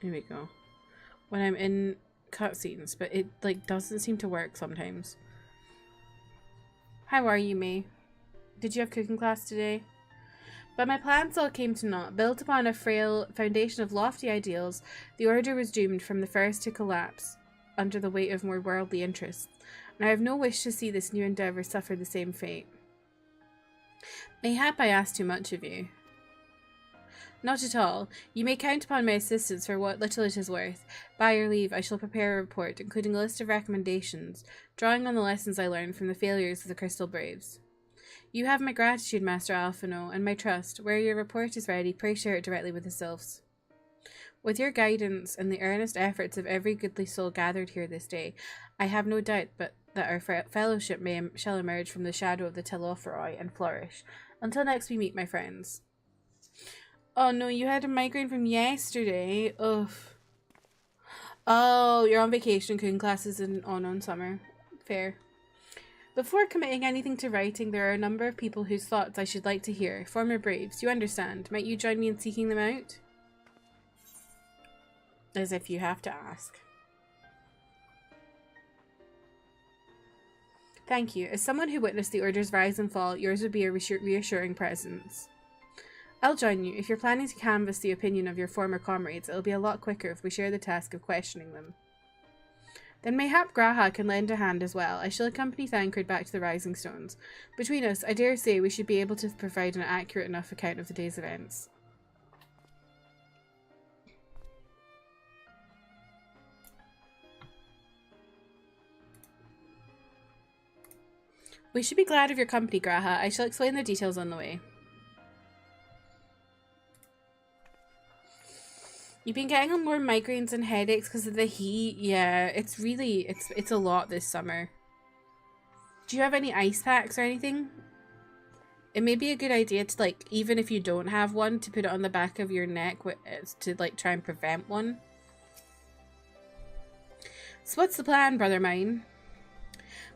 Here we go. When I'm in cutscenes, but it like doesn't seem to work sometimes. How are you, May? Did you have cooking class today? But my plans all came to naught. Built upon a frail foundation of lofty ideals, the Order was doomed from the first to collapse under the weight of more worldly interests, and I have no wish to see this new endeavour suffer the same fate. Mayhap I ask too much of you. Not at all. You may count upon my assistance for what little it is worth. By your leave, I shall prepare a report, including a list of recommendations, drawing on the lessons I learned from the failures of the Crystal Braves. You have my gratitude, Master Alphino, and my trust. Where your report is ready, pray share it directly with the Sylphs. With your guidance and the earnest efforts of every goodly soul gathered here this day, I have no doubt but that our fellowship shall emerge from the shadow of the Telophoroi and flourish. Until next we meet, my friends. Oh no, you had a migraine from yesterday. Ugh. Oh, you're on vacation, cooking classes on summer. Fair. Before committing anything to writing, there are a number of people whose thoughts I should like to hear. Former Braves, you understand. Might you join me in seeking them out? As if you have to ask. Thank you. As someone who witnessed the Order's rise and fall, yours would be a reassuring presence. I'll join you. If you're planning to canvass the opinion of your former comrades, it'll be a lot quicker if we share the task of questioning them. Then mayhap Graha can lend a hand as well. I shall accompany Thancred back to the Rising Stones. Between us, I dare say we should be able to provide an accurate enough account of the day's events. We should be glad of your company, Graha. I shall explain the details on the way. You've been getting on more migraines and headaches because of the heat. Yeah, it's a lot this summer. Do you have any ice packs or anything? It may be a good idea to, like, even if you don't have one, to put it on the back of your neck to, like, try and prevent one. So what's the plan, brother mine?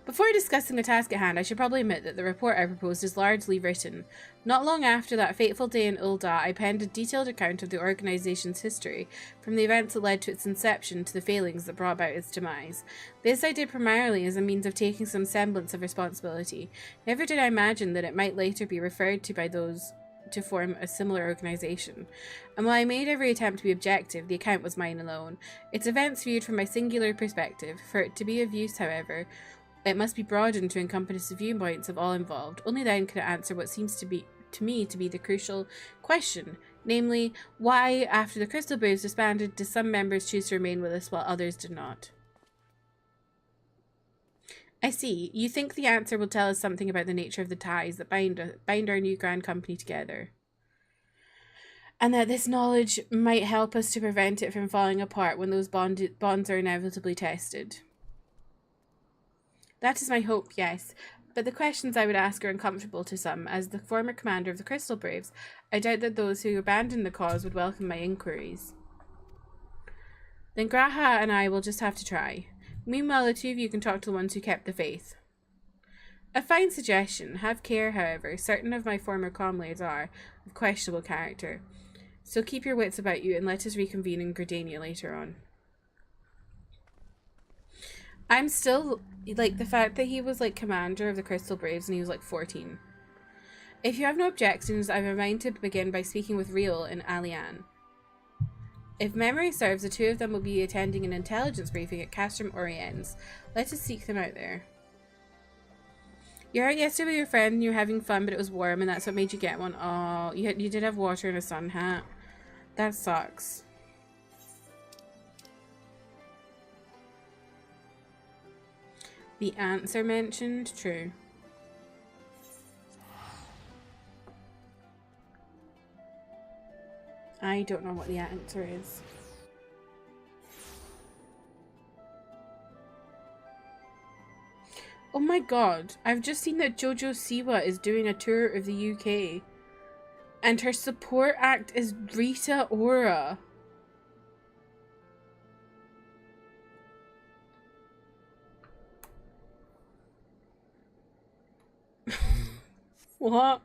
Before discussing the task at hand, I should probably admit that the report I proposed is largely written. Not long after that fateful day in Ul'dah, I penned a detailed account of the organization's history, from the events that led to its inception to the failings that brought about its demise. This I did primarily as a means of taking some semblance of responsibility. Never did I imagine that it might later be referred to by those to form a similar organization. And while I made every attempt to be objective, the account was mine alone. Its events viewed from my singular perspective. For it to be of use, however, it must be broadened to encompass the viewpoints of all involved. Only then can it answer what seems to me to be the crucial question, namely, why, after the Crystal Braves disbanded, did some members choose to remain with us while others did not? I see. You think the answer will tell us something about the nature of the ties that bind our new grand company together, and that this knowledge might help us to prevent it from falling apart when those bonds are inevitably tested. That is my hope, yes, but the questions I would ask are uncomfortable to some. As the former commander of the Crystal Braves, I doubt that those who abandoned the cause would welcome my inquiries. Then Graha and I will just have to try. Meanwhile, the two of you can talk to the ones who kept the faith. A fine suggestion. Have care, however. Certain of my former comrades are of questionable character. So keep your wits about you and let us reconvene in Gridania later on. I'm still, like, the fact that he was, like, commander of the Crystal Braves and he was, like, 14. If you have no objections, I have a mind to begin by speaking with Riol and Alian. If memory serves, the two of them will be attending an intelligence briefing at Castrum Oriens. Let us seek them out there. You were out yesterday with your friend and you were having fun, but it was warm and that's what made you get one. Oh, you did have water and a sun hat. That sucks. The answer mentioned? True. I don't know what the answer is. Oh my god, I've just seen that Jojo Siwa is doing a tour of the UK. And her support act is Rita Ora. What?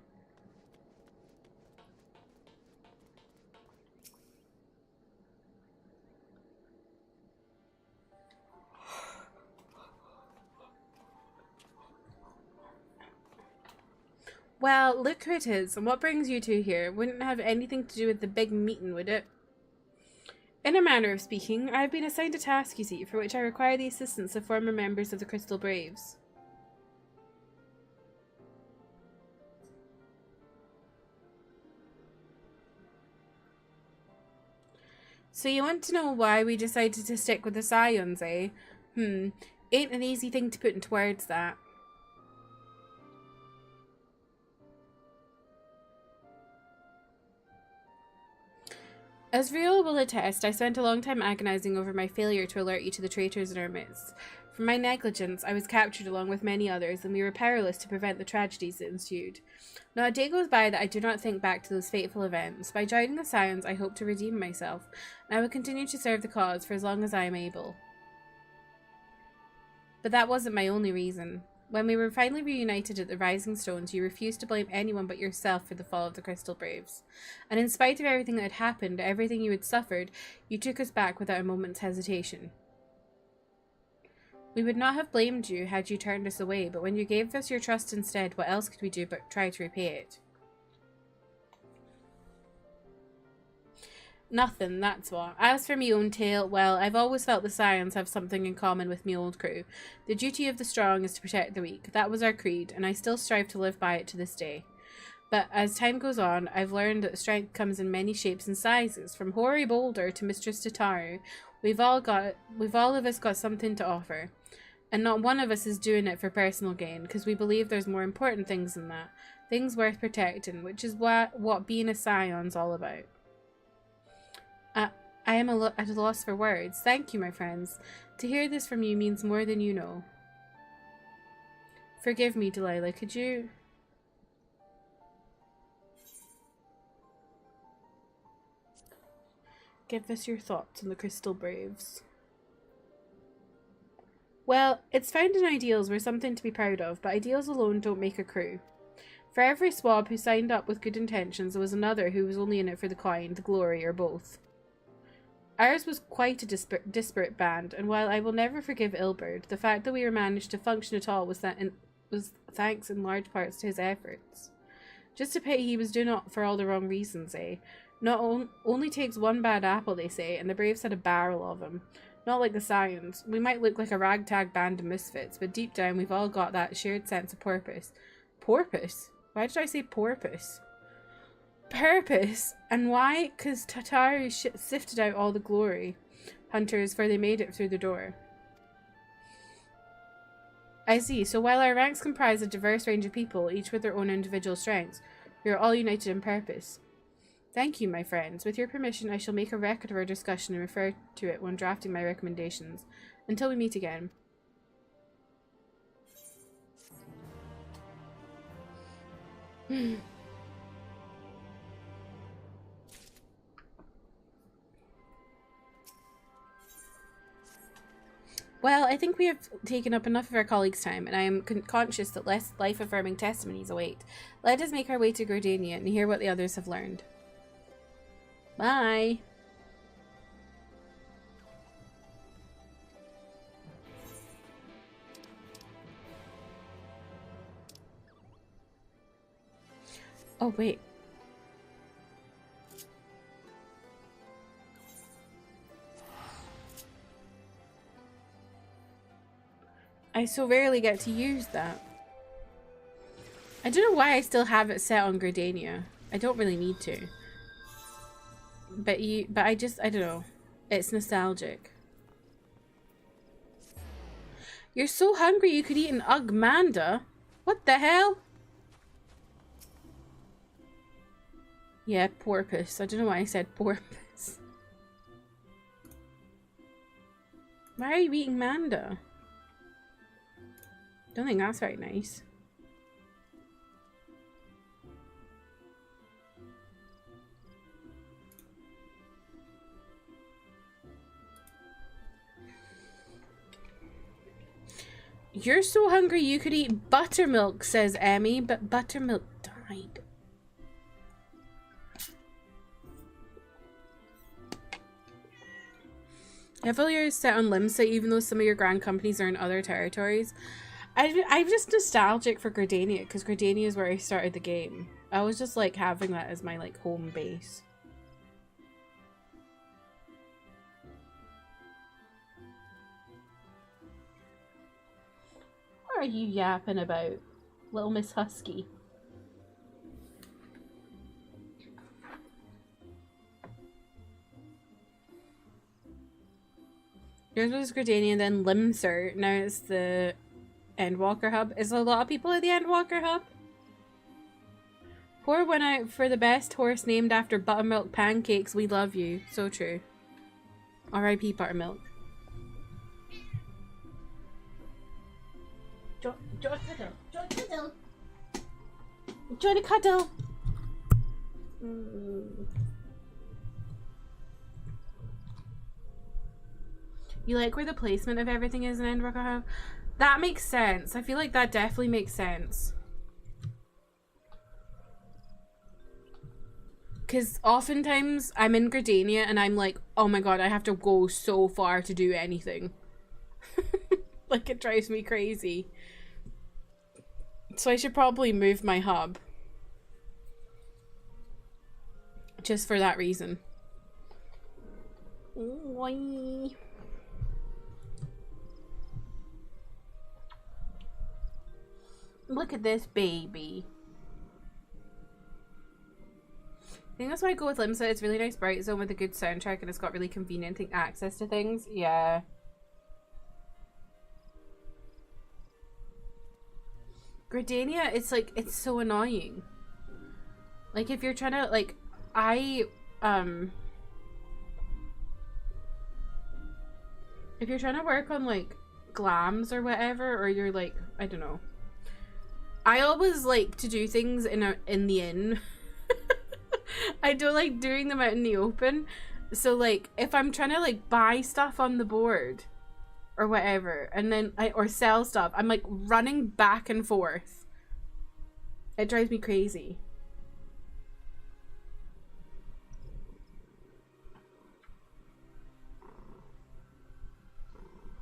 Well, look who it is, and what brings you two here? Wouldn't have anything to do with the big meeting, would it? In a manner of speaking, I have been assigned a task, you see, for which I require the assistance of former members of the Crystal Braves. So you want to know why we decided to stick with the Scions, eh? Ain't an easy thing to put into words, that. As Riol will attest, I spent a long time agonizing over my failure to alert you to the traitors in our midst. For my negligence, I was captured along with many others, and we were powerless to prevent the tragedies that ensued. Not a day goes by that I do not think back to those fateful events. By joining the Scions, I hope to redeem myself, and I will continue to serve the cause for as long as I am able. But that wasn't my only reason. When we were finally reunited at the Rising Stones, you refused to blame anyone but yourself for the fall of the Crystal Braves. And in spite of everything that had happened, everything you had suffered, you took us back without a moment's hesitation. We would not have blamed you had you turned us away, but when you gave us your trust instead, what else could we do but try to repay it? Nothing, that's what. As for me own tale, well, I've always felt the Scions have something in common with me old crew. The duty of the strong is to protect the weak. That was our creed, and I still strive to live by it to this day. But as time goes on, I've learned that strength comes in many shapes and sizes. From Hoary Boulder to Mistress Tataru, we've all of us got something to offer. And not one of us is doing it for personal gain, because we believe there's more important things than that. Things worth protecting, which is what being a Scion's all about. I am at a loss for words. Thank you, my friends. To hear this from you means more than you know. Forgive me, Delilah. Could you... give us your thoughts on the Crystal Braves? Well, it's found in ideals we're something to be proud of, but ideals alone don't make a crew. For every swab who signed up with good intentions, there was another who was only in it for the coin, the glory, or both. Ours was quite a disparate band, and while I will never forgive Ilberd, the fact that we managed to function at all was thanks in large parts to his efforts. Just a pity he was doing it for all the wrong reasons, eh? Only takes one bad apple, they say, and the Braves had a barrel of them. Not like the Scions. We might look like a ragtag band of misfits, but deep down we've all got that shared sense of purpose. Porpoise? Why did I say porpoise? Purpose! And why? 'Cause Tataru sifted out all the glory hunters, for they made it through the door. I see. So while our ranks comprise a diverse range of people, each with their own individual strengths, we are all united in purpose. Thank you, my friends. With your permission, I shall make a record of our discussion and refer to it when drafting my recommendations. Until we meet again. Well, I think we have taken up enough of our colleagues' time, and I am conscious that less life-affirming testimonies await. Let us make our way to Gardania and hear what the others have learned. Bye! Oh, wait. I so rarely get to use that. I don't know why I still have it set on Gardania. I don't really need to. But I don't know. It's nostalgic. You're so hungry you could eat an Ugmanda? What the hell? Yeah, porpoise. I don't know why I said porpoise. Why are you eating Manda? Don't think that's very nice. You're so hungry you could eat buttermilk, says Emmy, but buttermilk died. I feel you're set on Limsa even though some of your grand companies are in other territories. I'm just nostalgic for Gardania because Gardania is where I started the game. I was just like having that as my like home base. What are you yapping about, little Miss Husky? Yours was Gardania, then Limser. Now it's the Endwalker Hub. Is a lot of people at the Endwalker Hub? Pour one out for the best horse named after buttermilk pancakes. We love you. So true. R.I.P. Buttermilk. Join cuddle. Join cuddle. Join a cuddle. You like where the placement of everything is in Endwalker Hub? That makes sense. I feel like that definitely makes sense. Because oftentimes I'm in Gardania and I'm like, oh my god, I have to go so far to do anything. Like, it drives me crazy. So I should probably move my hub. Just for that reason. Why? Look at this baby. I think that's why I go with Limsa. It's really nice bright zone with a good soundtrack, and it's got really convenient access to things. Yeah. Gridania, it's like, it's so annoying. Like, if you're trying to, like, if you're trying to work on, like, glams or whatever, or you're, like, I don't know. I always like to do things in the inn. I don't like doing them out in the open. So, like, if I'm trying to, like, buy stuff on the board or whatever, and then or sell stuff, I'm, like, running back and forth. It drives me crazy.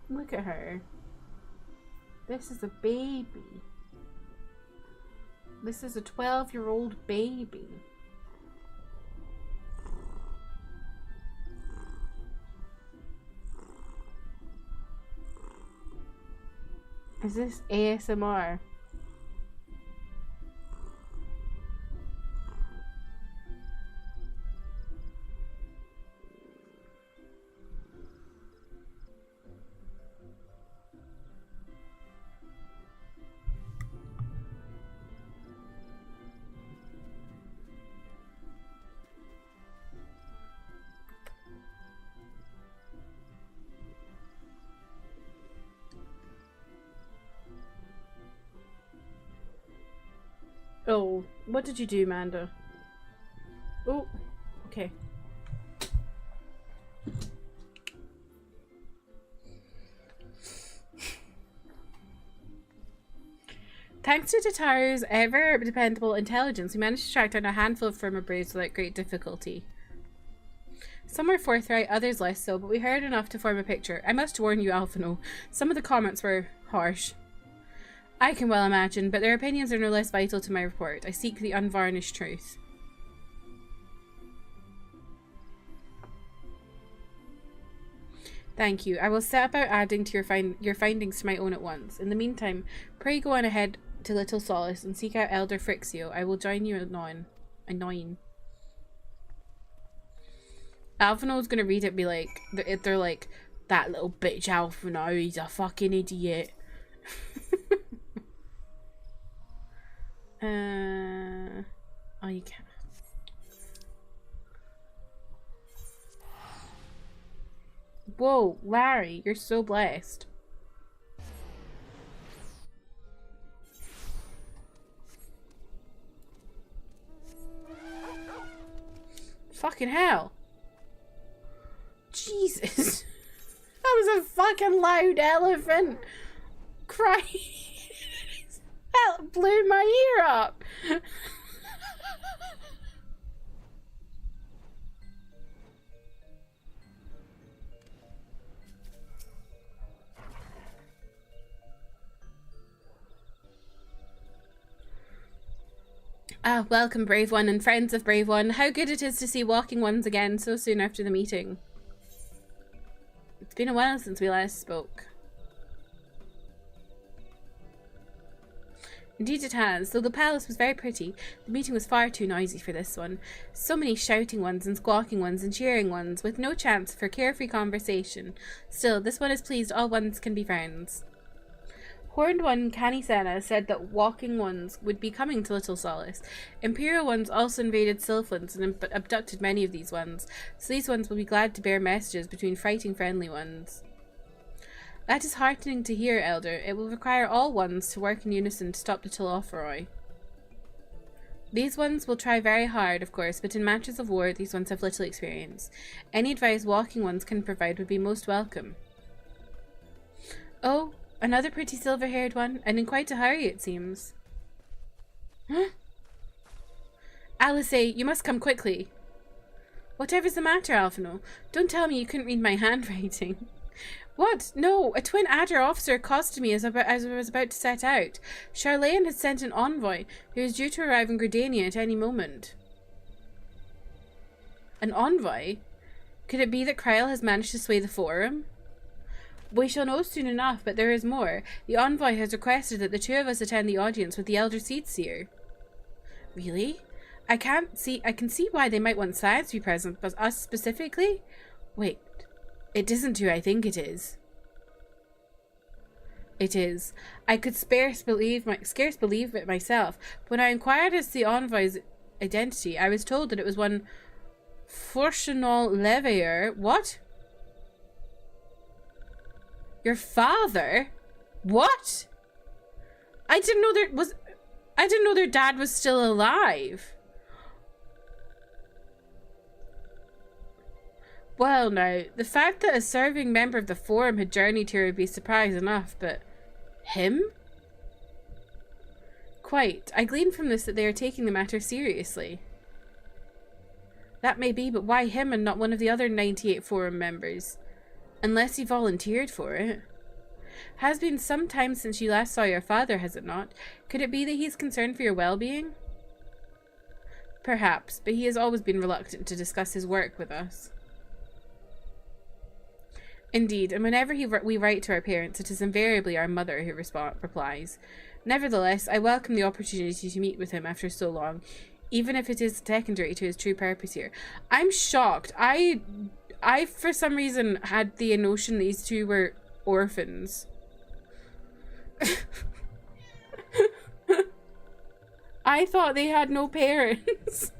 Look at her. This is a baby. This is a 12-year-old baby. Is this ASMR? Oh, what did you do, Manda? Oh, okay. Thanks to Tataru's ever dependable intelligence, we managed to track down a handful of firmer braves without great difficulty. Some were forthright, others less so, but we heard enough to form a picture. I must warn you, Alphino, some of the comments were harsh. I can well imagine, but their opinions are no less vital to my report. I seek the unvarnished truth. Thank you. I will set about adding to your findings to my own at once. In the meantime, pray go on ahead to Little Solace and seek out Elder Frixio. I will join you anon. Alphino's gonna read it and be like, they're like, that little bitch Alphino, he's a fucking idiot. Oh, you can't. Whoa, Larry, you're so blessed. Fucking hell. Jesus. That was a fucking loud elephant crying. That blew my ear up. Ah, welcome, Brave One, and friends of Brave One. How good it is to see walking ones again so soon after the meeting. It's been a while since we last spoke. Indeed it has. Though the palace was very pretty, the meeting was far too noisy for this one. So many shouting ones and squawking ones and cheering ones, with no chance for carefree conversation. Still, this one is pleased all ones can be friends. Horned one Canisena said that walking ones would be coming to Little Solace. Imperial ones also invaded Sylphlands and abducted many of these ones, so these ones will be glad to bear messages between fighting friendly ones. That is heartening to hear, Elder. It will require all ones to work in unison to stop the Telophoroi. These ones will try very hard, of course, but in matters of war, these ones have little experience. Any advice walking ones can provide would be most welcome. Oh, another pretty silver-haired one, and in quite a hurry, it seems. Huh? Alice, you must come quickly. Whatever's the matter, Alphino? Don't tell me you couldn't read my handwriting. What? No, a twin adder officer accosted me as I was about to set out. Charlene had sent an envoy who was due to arrive in Gridania at any moment. An envoy? Could it be that Kryle has managed to sway the Forum? We shall know soon enough, but there is more. The envoy has requested that the two of us attend the audience with the Elder Seedseer. Really? I can see why they might want Science to be present, but us specifically? Wait. It isn't who I think it is. It is. I could scarce believe it myself. When I inquired as to the envoy's identity, I was told that it was one Fortunal Leveilleur. What? Your father? What? I didn't know their dad was still alive. Well, now, the fact that a serving member of the Forum had journeyed here would be surprise enough, but him? Quite. I glean from this that they are taking the matter seriously. That may be, but why him and not one of the other 98 Forum members? Unless he volunteered for it. Has been some time since you last saw your father, has it not? Could it be that he's concerned for your well-being? Perhaps, but he has always been reluctant to discuss his work with us. Indeed, and whenever we write to our parents, it is invariably our mother who replies. Nevertheless, I welcome the opportunity to meet with him after so long, even if it is secondary to his true purpose here. I'm shocked. I for some reason had the notion these two were orphans. I thought they had no parents.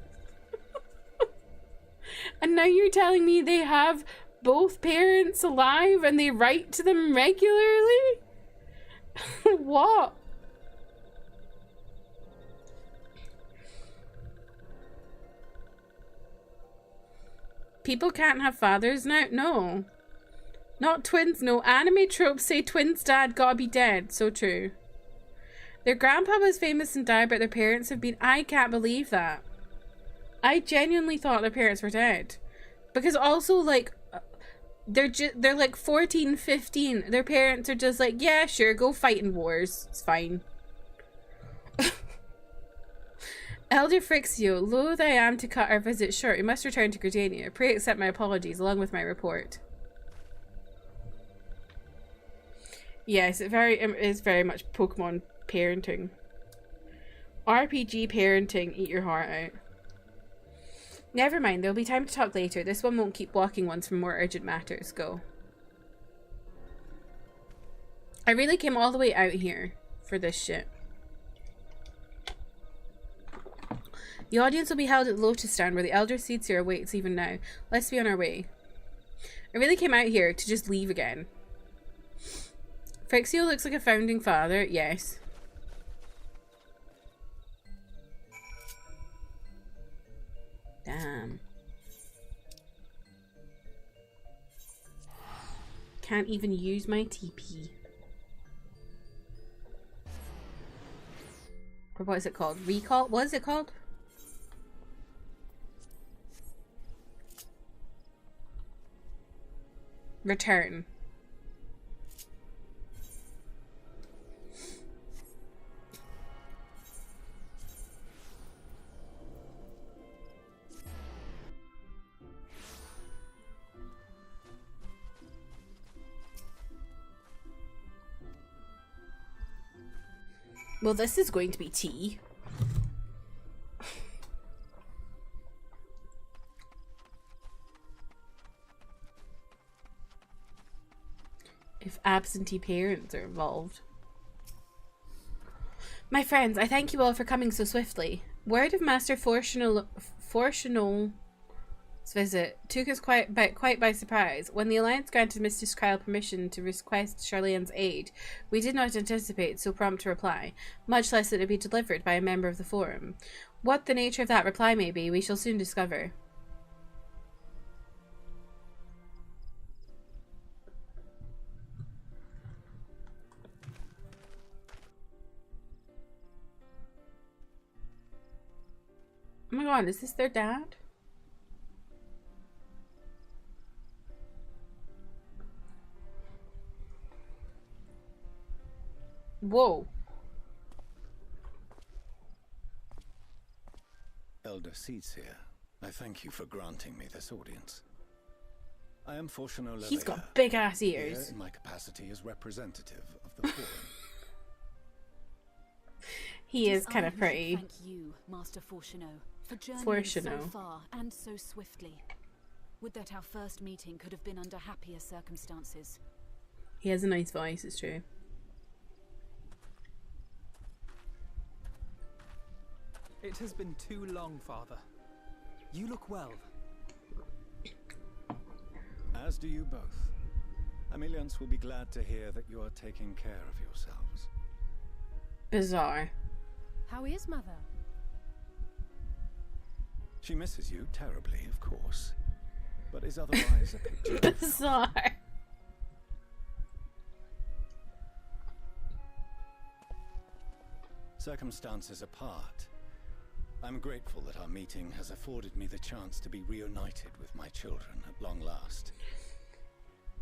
And now you're telling me they have both parents alive and they write to them regularly? What? People can't have fathers now? No. Not twins, no. Anime tropes say twins' dad gotta be dead. So true. Their grandpa was famous and died, but their parents have been... I can't believe that. I genuinely thought their parents were dead. Because also, like... They're like 14, 15. Their parents are just like, yeah, sure, go fight in wars. It's fine. Elder Frixio, loath I am to cut our visit short. We must return to Gridania. Pray accept my apologies, along with my report. Yes, it is very much Pokemon parenting. RPG parenting, eat your heart out. Never mind, there'll be time to talk later. This one won't keep blocking ones from more urgent matters. Go. I really came all the way out here for this shit. The audience will be held at the Lotus Stand where the Elder Seedseer awaits even now. Let's be on our way. I really came out here to just leave again. Frixio looks like a founding father. Yes. Damn. Can't even use my TP. Or what is it called? Recall? What is it called? Return. Well, this is going to be tea. If absentee parents are involved. My friends, I thank you all for coming so swiftly. Word of Master Fortunal's visit took us quite by surprise. When the Alliance granted Mistress Kryle permission to request Charlene's aid, we did not anticipate so prompt a reply, much less that it be delivered by a member of the Forum. What the nature of that reply may be, we shall soon discover. Oh my god, is this their dad? Whoa.
Elder Seeds here. I thank you for granting me this audience. I am Fortuno Levea.
He's got big ass ears.
Here in my capacity as representative of the Forum.
He is kind of pretty.
Thank you, Master Fortuno, for journeying so far and so swiftly. Would that our first meeting could have been under happier circumstances.
He has a nice voice, it's true.
It has been too long, Father. You look well.
As do you both. Ameliance will be glad to hear that you are taking care of yourselves.
Bizarre.
How is Mother?
She misses you terribly, of course, but is otherwise a picture.
Bizarre.
Circumstances apart, I'm grateful that our meeting has afforded me the chance to be reunited with my children at long last.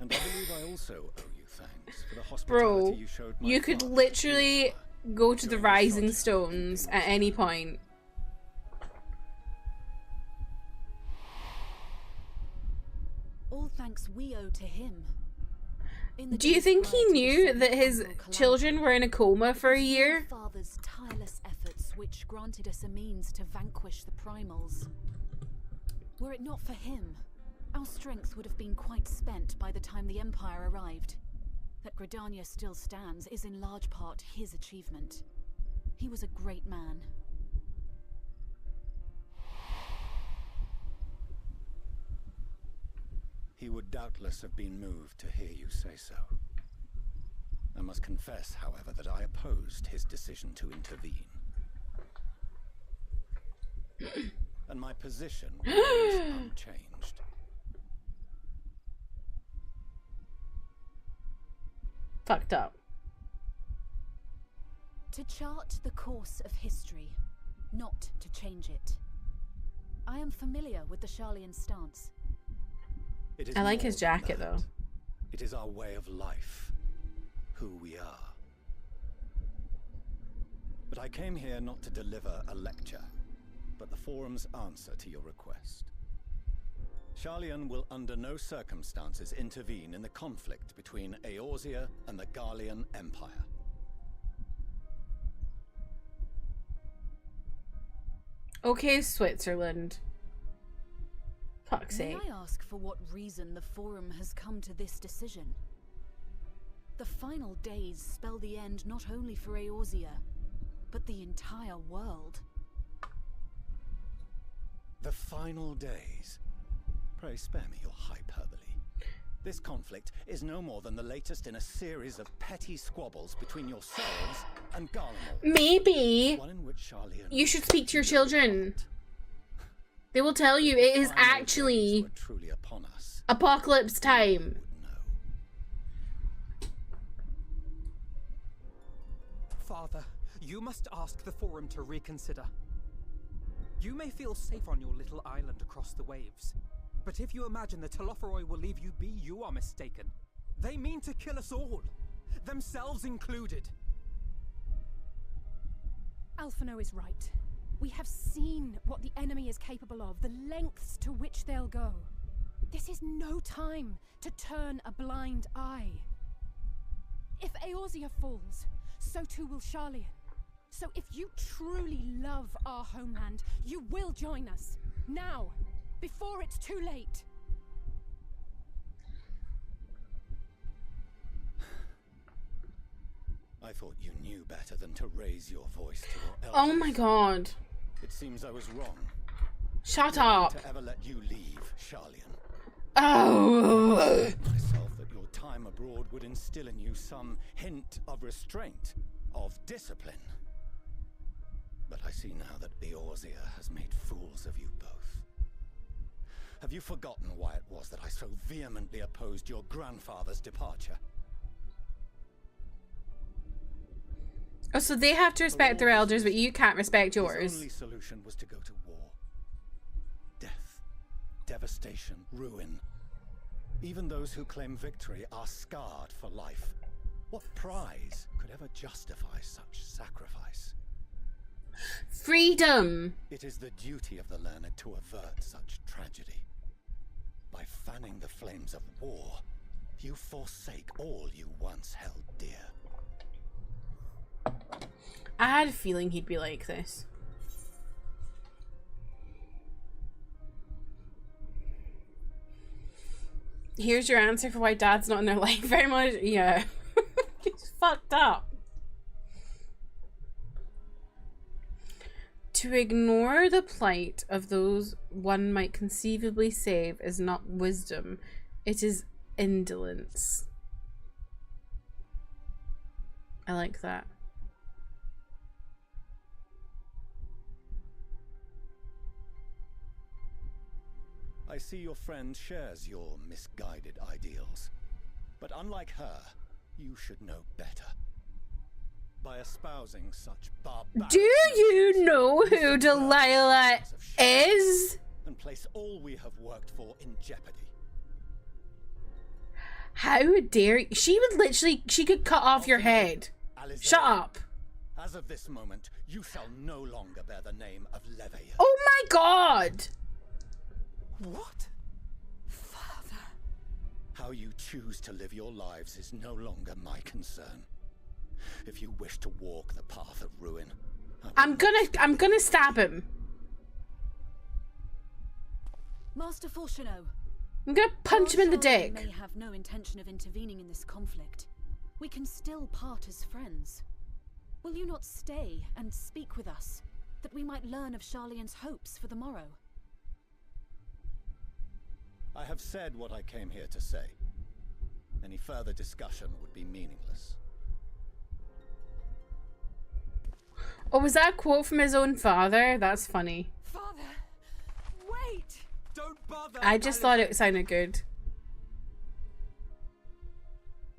And I believe I also owe you thanks for the hospitality you showed my
you could literally go to the Rising Stones at any point.
All thanks we owe to him.
Do you think he knew that his children were in a coma for a year?
Father's tireless efforts which granted us a means to vanquish the primals. Were it not for him, our strength would have been quite spent by the time the Empire arrived. That Gridania still stands is in large part his achievement. He was a great man.
He would doubtless have been moved to hear you say so. I must confess, however, that I opposed his decision to intervene. And my position remains unchanged.
Fucked up.
To chart the course of history, not to change it. I am familiar with the Sharlayan stance.
I like his jacket though.
It is our way of life, who we are. But I came here not to deliver a lecture, but the Forum's answer to your request. Sharlayan will under no circumstances intervene in the conflict between Eorzea and the Garlean Empire.
Okay, Switzerland. Fuck's sake.
May I ask for what reason the Forum has come to this decision? The final days spell the end not only for Eorzea, but the entire world.
The final days? Pray spare me your hyperbole. This conflict is no more than the latest in a series of petty squabbles between yourselves and Garlemald.
Maybe
One in which Sharlayan
you should speak to your children. They will tell you it is actually
truly upon us.
apocalypse time.
Father, you must ask the Forum to reconsider. You may feel safe on your little island across the waves, but if you imagine the Telophoroi will leave you be, you are mistaken. They mean to kill us all, themselves included.
Alphino is right. We have seen what the enemy is capable of, the lengths to which they'll go. This is no time to turn a blind eye. If Eorzea falls, so too will Sharlayan. So if you truly love our homeland, you will join us. Now, before it's too late.
I thought you knew better than to raise your voice to your
Oh
elders.
my god.
It seems I was wrong.
Shut
Not
up.
to ever let you leave, Sharlayan.
Oh.
I told myself that your time abroad would instill in you some hint of restraint, of discipline. But I see now that Eorzea has made fools of you both. Have you forgotten why it was that I so vehemently opposed your grandfather's departure?
Oh, so they have to respect their elders, but you can't respect yours.
His only solution was to go to war. Death, devastation, ruin. Even those who claim victory are scarred for life. What prize could ever justify such sacrifice?
Freedom!
It is the duty of the learned to avert such tragedy. By fanning the flames of war, you forsake all you once held dear.
I had a feeling he'd be like this. Here's your answer for why Dad's not in their life very much. Yeah. He's fucked up. To ignore the plight of those one might conceivably save is not wisdom. It is indolence. I like that.
I see your friend shares your misguided ideals. But unlike her, you should know better. By espousing such barbaric...
Do you know who Delilah is?
And place all we have worked for in jeopardy.
How dare you? She would literally... She could cut off your head. Shut up.
As of this moment, you shall no longer bear the name of Leveilleur.
Oh my god!
What? Father? How you choose to live your lives is no longer my concern. If you wish to walk the path of ruin,
I'm gonna stab him.
Master Fourcheneau.
I'm gonna punch him in the dick.
We may have no intention of intervening in this conflict. We can still part as friends. Will you not stay and speak with us, that we might learn of Charlian's hopes for the morrow?
I have said what I came here to say. Any further discussion would be meaningless.
Oh, was that a quote from his own father? That's funny.
Father, wait!
Don't bother!
I just thought it sounded good.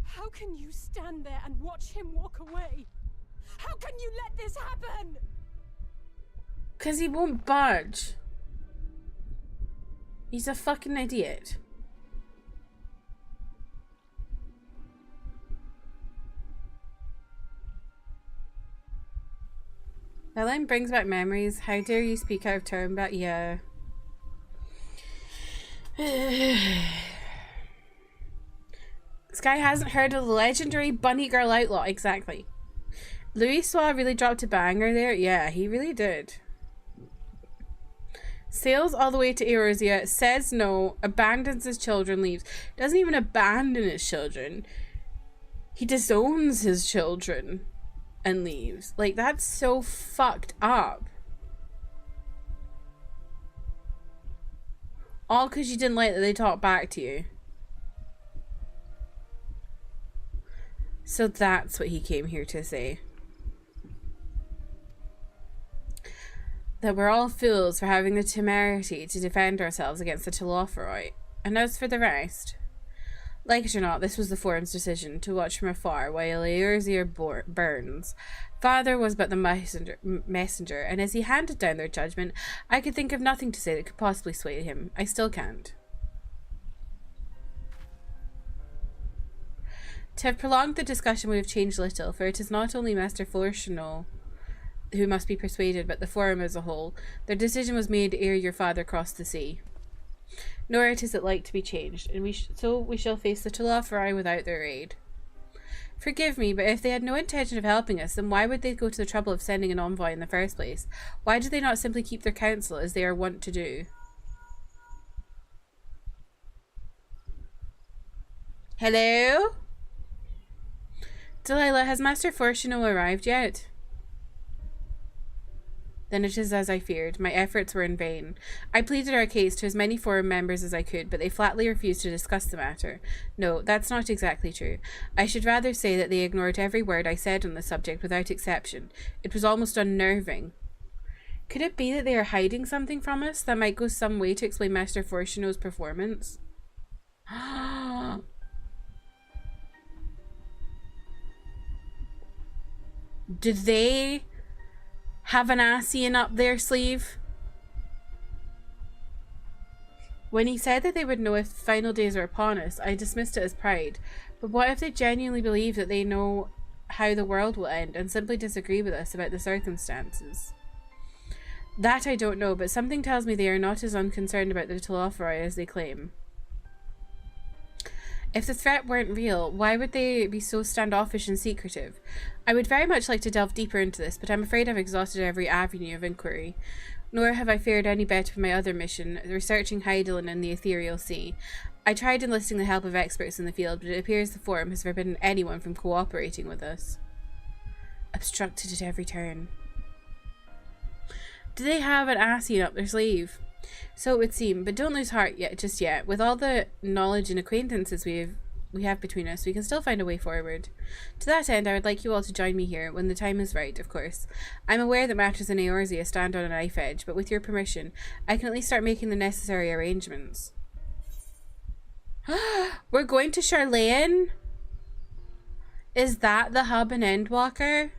How can you stand there and watch him walk away? How can you let this happen?
'Cause he won't budge. He's a fucking idiot. That line brings back memories. How dare you speak out of turn, but yeah. This guy hasn't heard of the legendary Bunny Girl Outlaw. Exactly. Louis Soir really dropped a banger there. Yeah, he really did. Sails all the way to Eorzea, says no, abandons his children, leaves. Doesn't even abandon his children. He disowns his children and leaves. Like, that's so fucked up. All because you didn't like that they talked back to you. So that's what he came here to say. That we're all fools for having the temerity to defend ourselves against the Telophoroi. And as for the rest, like it or not, this was the Forum's decision to watch from afar while Eorzea burns. Father was but the messenger, and as he handed down their judgment, I could think of nothing to say that could possibly sway him. I still can't. To have prolonged the discussion would have changed little, for it is not only Master Fourcheneau who must be persuaded, but the Forum as a whole. Their decision was made ere your father crossed the sea. Nor it is it like to be changed, and so we shall face the Telophoroi without their aid. Forgive me, but if they had no intention of helping us, then why would they go to the trouble of sending an envoy in the first place? Why did they not simply keep their counsel, as they are wont to do? Hello? Delilah, has Master Fourcheneau arrived yet? Then it is as I feared. My efforts were in vain. I pleaded our case to as many Forum members as I could, but they flatly refused to discuss the matter. No, that's not exactly true. I should rather say that they ignored every word I said on the subject without exception. It was almost unnerving. Could it be that they are hiding something from us that might go some way to explain Master Fourcheneau's performance? Did they have an Ascian up their sleeve? When he said that they would know if the final days were upon us, I dismissed it as pride. But what if they genuinely believe that they know how the world will end and simply disagree with us about the circumstances? That I don't know, but something tells me they are not as unconcerned about the Telophoroi as they claim. If the threat weren't real, why would they be so standoffish and secretive? I would very much like to delve deeper into this, but I'm afraid I've exhausted every avenue of inquiry. Nor have I fared any better with my other mission, researching Hydaelyn and the Ethereal Sea. I tried enlisting the help of experts in the field, but it appears the Forum has forbidden anyone from cooperating with us. Obstructed at every turn. Do they have an Ascian up their sleeve? So it would seem, but don't lose heart just yet. With all the knowledge and acquaintances we have between us, we can still find a way forward. To that end, I would like you all to join me here, when the time is right, of course. I'm aware that matters in Eorzea stand on a knife edge, but with your permission, I can at least start making the necessary arrangements. We're going to Charlayan? Is that the hub and Endwalker?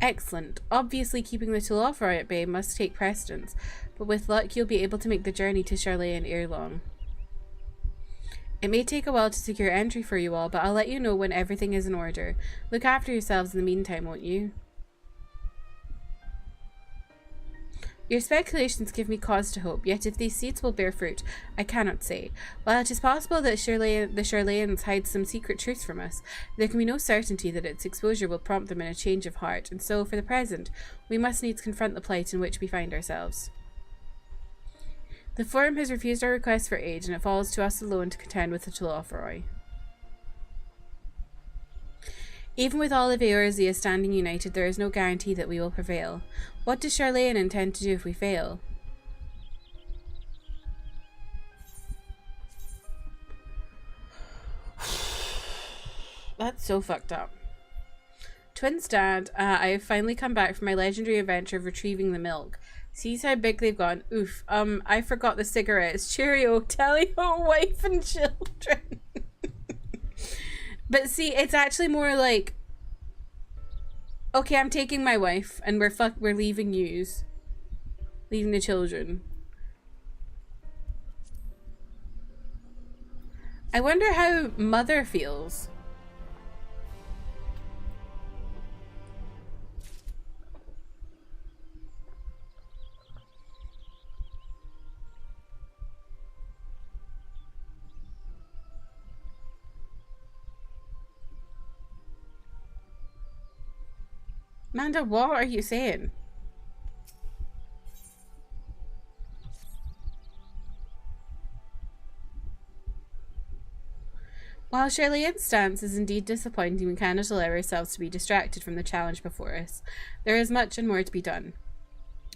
Excellent. Obviously, keeping the Telophoroi at bay must take precedence, but with luck, you'll be able to make the journey to Charlayan ere long. It may take a while to secure entry for you all, but I'll let you know when everything is in order. Look after yourselves in the meantime, won't you? Your speculations give me cause to hope, yet if these seeds will bear fruit, I cannot say. While it is possible that the Charlayans hide some secret truths from us, there can be no certainty that its exposure will prompt them in a change of heart, and so, for the present, we must needs confront the plight in which we find ourselves. The Forum has refused our request for aid, and it falls to us alone to contend with the Telophoroi. Even with all of Eorzea standing united, there is no guarantee that we will prevail. What does Charlayan intend to do if we fail? That's so fucked up. Twins Dad, I have finally come back from my legendary adventure of retrieving the milk. Sees how big they've gotten. Oof. I forgot the cigarettes. Cheerio, tally-ho, wife and children. But see, it's actually more like, okay, I'm taking my wife, and we're leaving yous. Leaving the children. I wonder how Mother feels. Manda, what are you saying? While Charlayan's stance is indeed disappointing, we cannot allow ourselves to be distracted from the challenge before us. There is much and more to be done.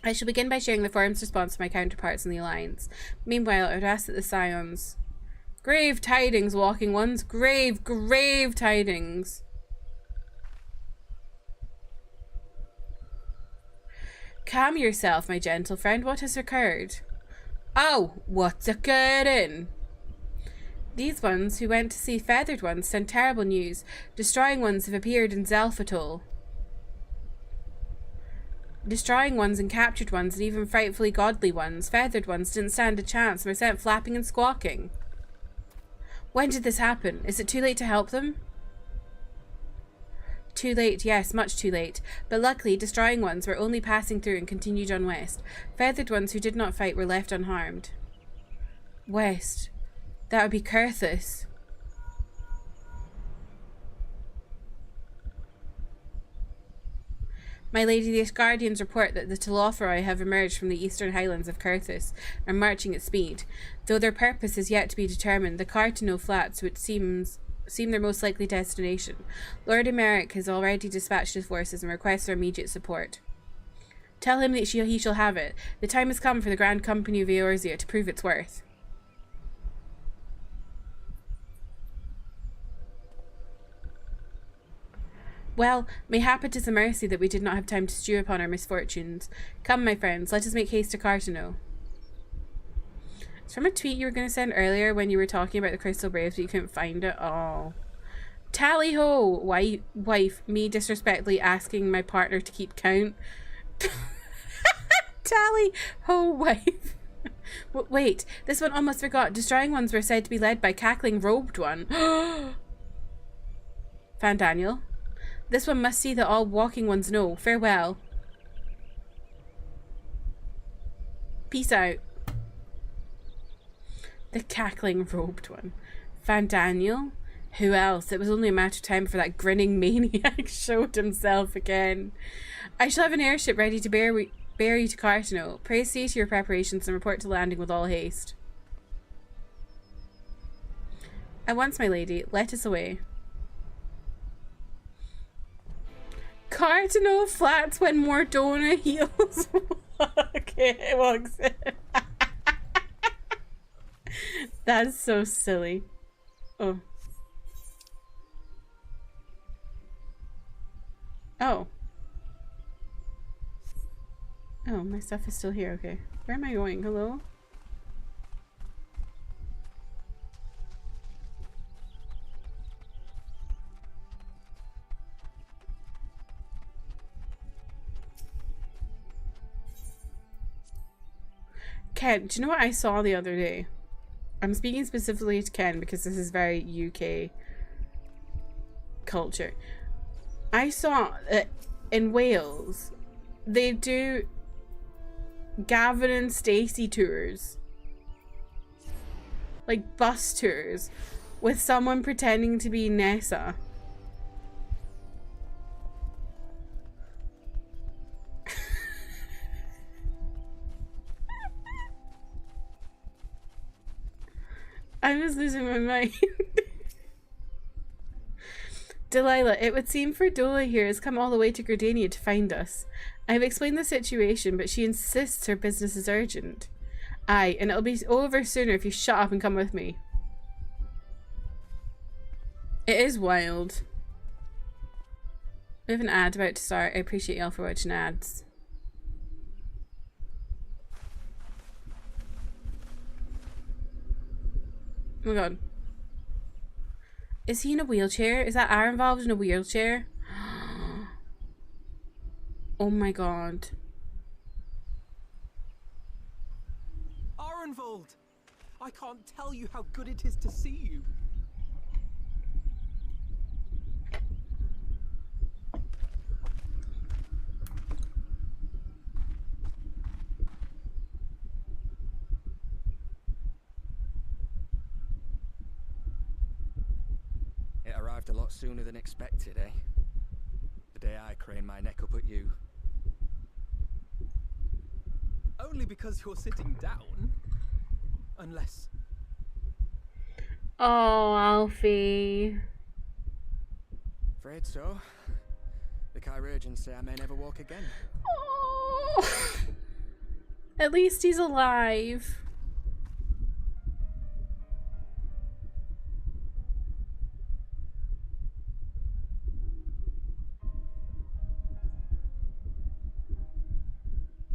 I shall begin by sharing the Forum's response to my counterparts in the Alliance. Meanwhile, I would ask that the Scions... Grave tidings, Walking Ones! Grave tidings! Calm yourself, my gentle friend. What has occurred? Oh, what's occurring? These ones who went to see Feathered Ones sent terrible news. Destroying Ones have appeared in Zelphatol. Destroying Ones and Captured Ones and even frightfully godly ones. Feathered Ones didn't stand a chance and were sent flapping and squawking. When did this happen? Is it too late to help them? Too late, yes, much too late. But luckily, Destroying Ones were only passing through and continued on west. Feathered Ones who did not fight were left unharmed. West. That would be Kurthus. My lady, the Guardians report that the Telophoroi have emerged from the eastern highlands of Kurthus and are marching at speed. Though their purpose is yet to be determined, the Cartano Flats, which seem their most likely destination. Lord Emeric has already dispatched his forces and requests our immediate support. Tell him that he shall have it. The time has come for the Grand Company of Eorzea to prove its worth. Well, mayhap it is a mercy that we did not have time to stew upon our misfortunes. Come, my friends, let us make haste to Cartano. It's from a tweet you were going to send earlier when you were talking about the Crystal Braves, but you couldn't find it. Oh. Tally ho, wife, me disrespectfully asking my partner to keep count. Tally ho, wife. Wait, this one almost forgot. Destroying ones were said to be led by cackling robed one. Fan Daniel. This one must see that all walking ones know. Farewell. Peace out. The cackling robed one. Fan Daniel. Who else? It was only a matter of time before that grinning maniac showed himself again. I shall have an airship ready to bear you to Cartano. Pray see to your preparations and report to landing with all haste. At once, my lady, let us away. Cartano flats when Mordona heals. Okay, walks in. That's so silly. Oh. Oh. Oh, my stuff is still here. Okay. Where am I going? Hello? Ken, do you know what I saw the other day? I'm speaking specifically to Ken because this is very UK culture. I saw that in Wales, they do Gavin and Stacey tours. Like bus tours with someone pretending to be Nessa. I was losing my mind. Delilah, it would seem Ferdola here has come all the way to Gardania to find us. I have explained the situation, but she insists her business is urgent. Aye, and it'll be over sooner if you shut up and come with me. It is wild. We have an ad about to start. I appreciate y'all for watching ads. Oh my god. Is he in a wheelchair? Is that R involved in a wheelchair? Oh my god.
Arenvold! I can't tell you how good it is to see you.
It arrived a lot sooner than expected, eh? The day I craned my neck up at you.
Only because you're sitting down. Unless...
Oh, Alfie.
Afraid so. The chirurgeons say I may never walk again.
Oh. At least he's alive.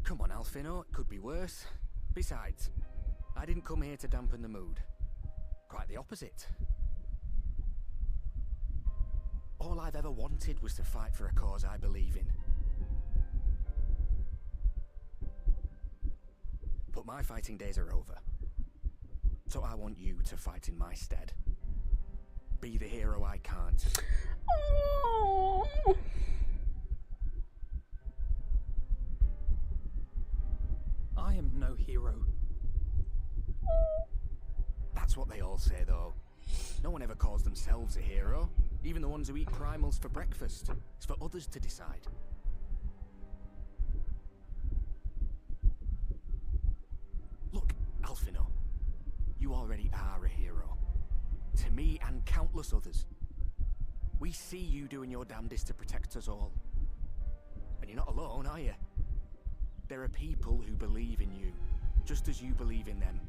Come on, Alfino, it could be worse. Besides, I didn't come here to dampen the mood. Quite the opposite. All I've ever wanted was to fight for a cause I believe in. But my fighting days are over. So I want you to fight in my stead. Be the hero I can't.
Oh.
I am no hero.
That's what they all say, though. No one ever calls themselves a hero. Even the ones who eat primals for breakfast. It's for others to decide. Look, Alfino. You already are a hero. To me and countless others. We see you doing your damnedest to protect us all. And you're not alone, are you? There are people who believe in you, just as you believe in them.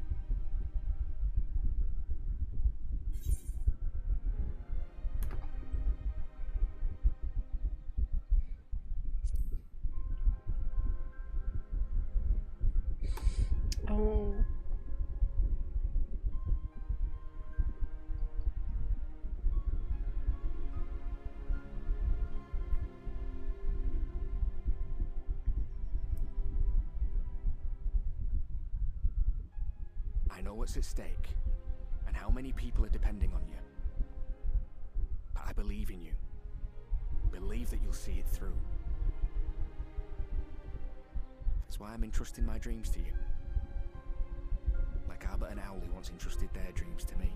Oh.
I know what's at stake, and how many people are depending on you. But I believe in you. Believe that you'll see it through. That's why I'm entrusting my dreams to you. Like Albert and Owley once entrusted their dreams to me.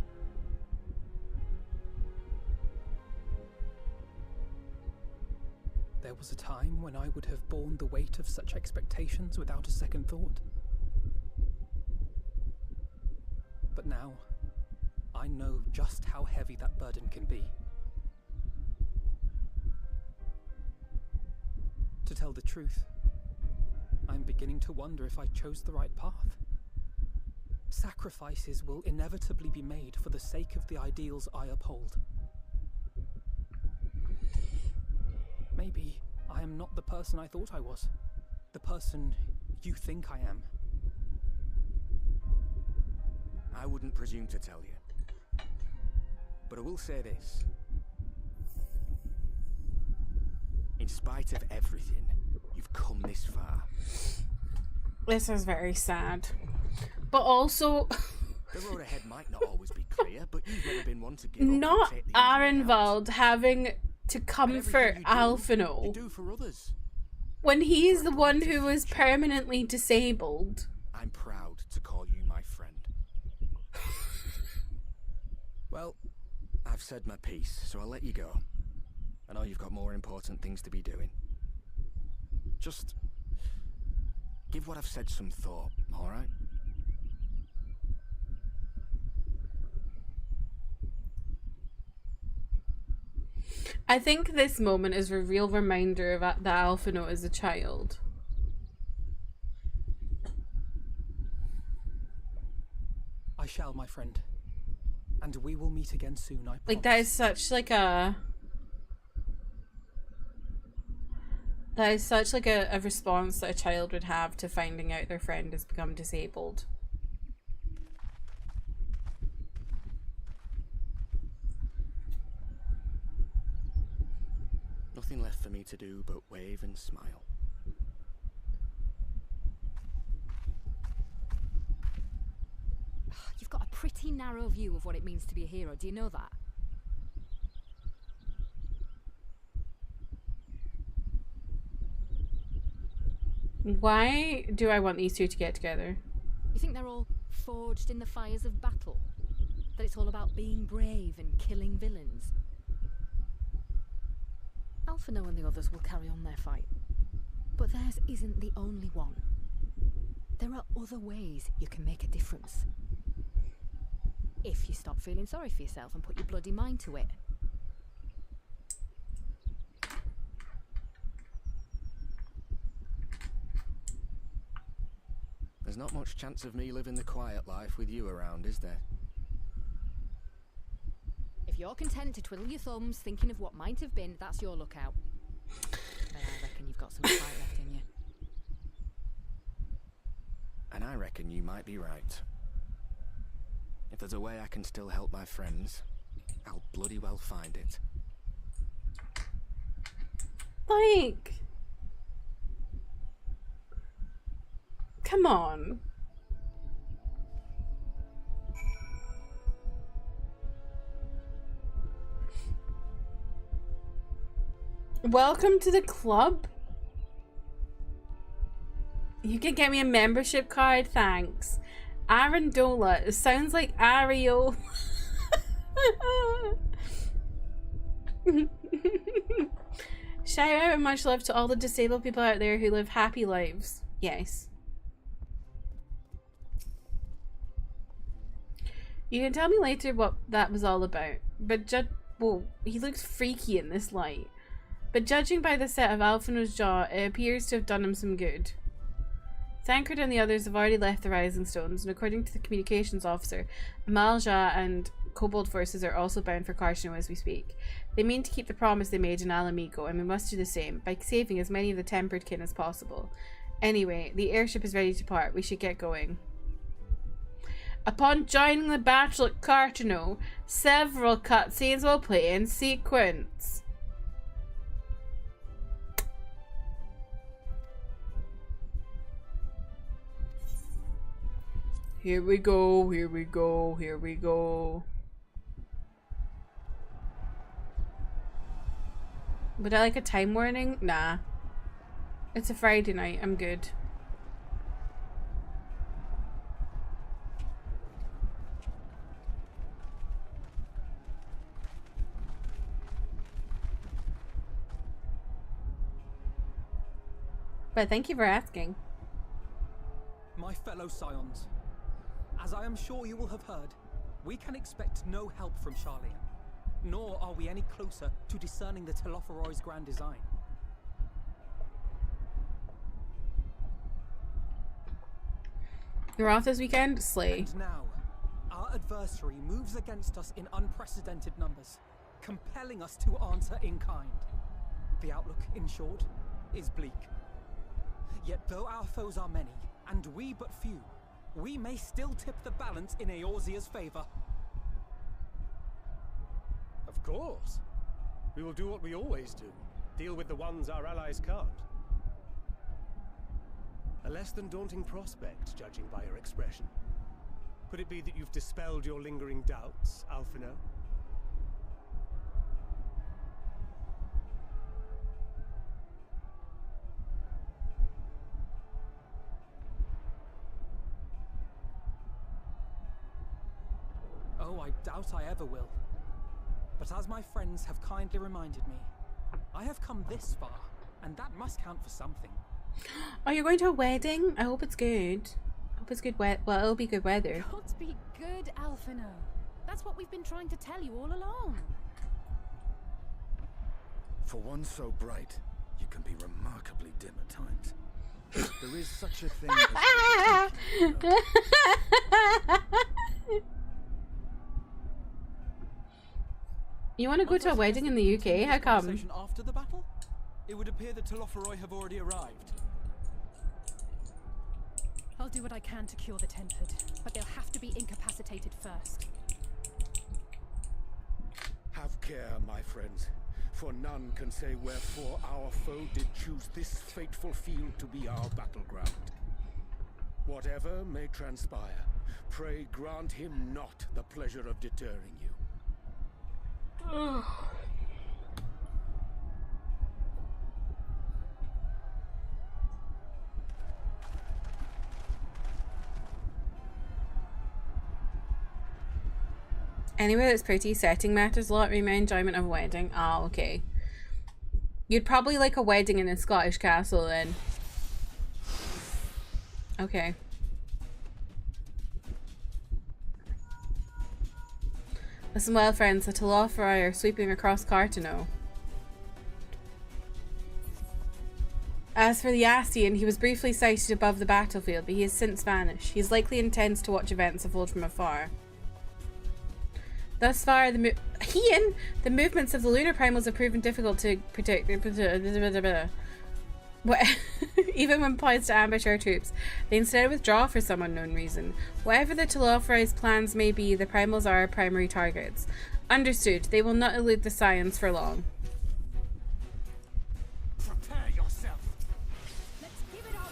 There was a time when I would have borne the weight of such expectations without a second thought. But now, I know just how heavy that burden can be. To tell the truth, I'm beginning to wonder if I chose the right path. Sacrifices will inevitably be made for the sake of the ideals I uphold. Maybe I am not the person I thought I was. The person you think I am.
I wouldn't presume to tell you. But I will say this. In spite of everything, you've come this far.
This is very sad. But also...
The road ahead might not always be clear, but you've never been one to give up.
Not Arenvald having to comfort Alphinaud
you do for others.
when he's the one who was permanently disabled.
I'm proud to call you my friend. Well, I've said my piece, so I'll let you go. I know you've got more important things to be doing. Just give what I've said some thought, alright?
I think this moment is a real reminder of that Alphinaud is a child.
I shall, my friend. And we will meet again soon, I promise.
Like, that is such like a... That is such like a response that a child would have to finding out their friend has become disabled.
Nothing left for me to do but wave and smile.
You've got a pretty narrow view of what it means to be a hero. Do you know that?
Why do I want these two to get together?
You think they're all forged in the fires of battle? That it's all about being brave and killing villains? Alphinaud and the others will carry on their fight. But theirs isn't the only one. There are other ways you can make a difference. If you stop feeling sorry for yourself and put your bloody mind to it.
There's not much chance of me living the quiet life with you around, is there?
If you're content to twiddle your thumbs thinking of what might have been, that's your lookout. Then I reckon you've got some fight left in you.
And I reckon you might be right. If there's a way I can still help my friends, I'll bloody well find it.
Like... Come on. Welcome to the club. You can get me a membership card, thanks. Arendola. It sounds like Ariel. Shout out and much love to all the disabled people out there who live happy lives. Yes. You can tell me later what that was all about, but well, he looks freaky in this light. But judging by the set of Alphinaud's jaw, it appears to have done him some good. Thancred and the others have already left the Rising Stones, and according to the communications officer, Amalja and Kobold forces are also bound for Carchino as we speak. They mean to keep the promise they made in Alamigo, and we must do the same, by saving as many of the Tempered Kin as possible. Anyway, the airship is ready to part. We should get going. Upon joining the battle at Carchino, several cutscenes will play in sequence. Here we go, here we go, here we go. Would I like a time warning? Nah. It's a Friday night, I'm good. But thank you for asking.
My fellow Scions, as I am sure you will have heard, we can expect no help from Charlian, nor are we any closer to discerning the Telophoroi's grand design.
You're off this weekend? Slay.
And now, our adversary moves against us in unprecedented numbers, compelling us to answer in kind. The outlook, in short, is bleak. Yet though our foes are many, and we but few, we may still tip the balance in Eorzea's favor.
Of course. We will do what we always do. Deal with the ones our allies can't. A less than daunting prospect, judging by your expression. Could it be that you've dispelled your lingering doubts, Alphino?
Oh, I doubt I ever will. But as my friends have kindly reminded me, I have come this far, and that must count for something.
Oh, you're going to a wedding? I hope it's good. I hope it's good well, it'll be good weather.
Gods be good, Alphino. That's what we've been trying to tell you all along.
For one so bright, you can be remarkably dim at times. There is such a thing as...
You want to go to a wedding in the UK? How come?
After the battle? It would appear that Telophoroi have already arrived.
I'll do what I can to cure the tempered, but they'll have to be incapacitated first.
Have care, my friends, for none can say wherefore our foe did choose this fateful field to be our battleground. Whatever may transpire, pray grant him not the pleasure of deterring you.
Anywhere that's pretty, setting matters a lot. My enjoyment of a wedding. Oh, okay. You'd probably like a wedding in a Scottish castle then. Okay. Listen well, friends. The Telophoroi are sweeping across Cartano. As for the Ascian, he was briefly sighted above the battlefield, but he has since vanished. He likely intends to watch events unfold from afar. Thus far, the movements of the lunar primals have proven difficult to predict. Even when poised to ambush our troops, they instead withdraw for some unknown reason. Whatever the Telophoroi's plans may be, the primals are our primary targets. Understood. They will not elude the Scions for long.
Prepare yourself.
Let's give it our all.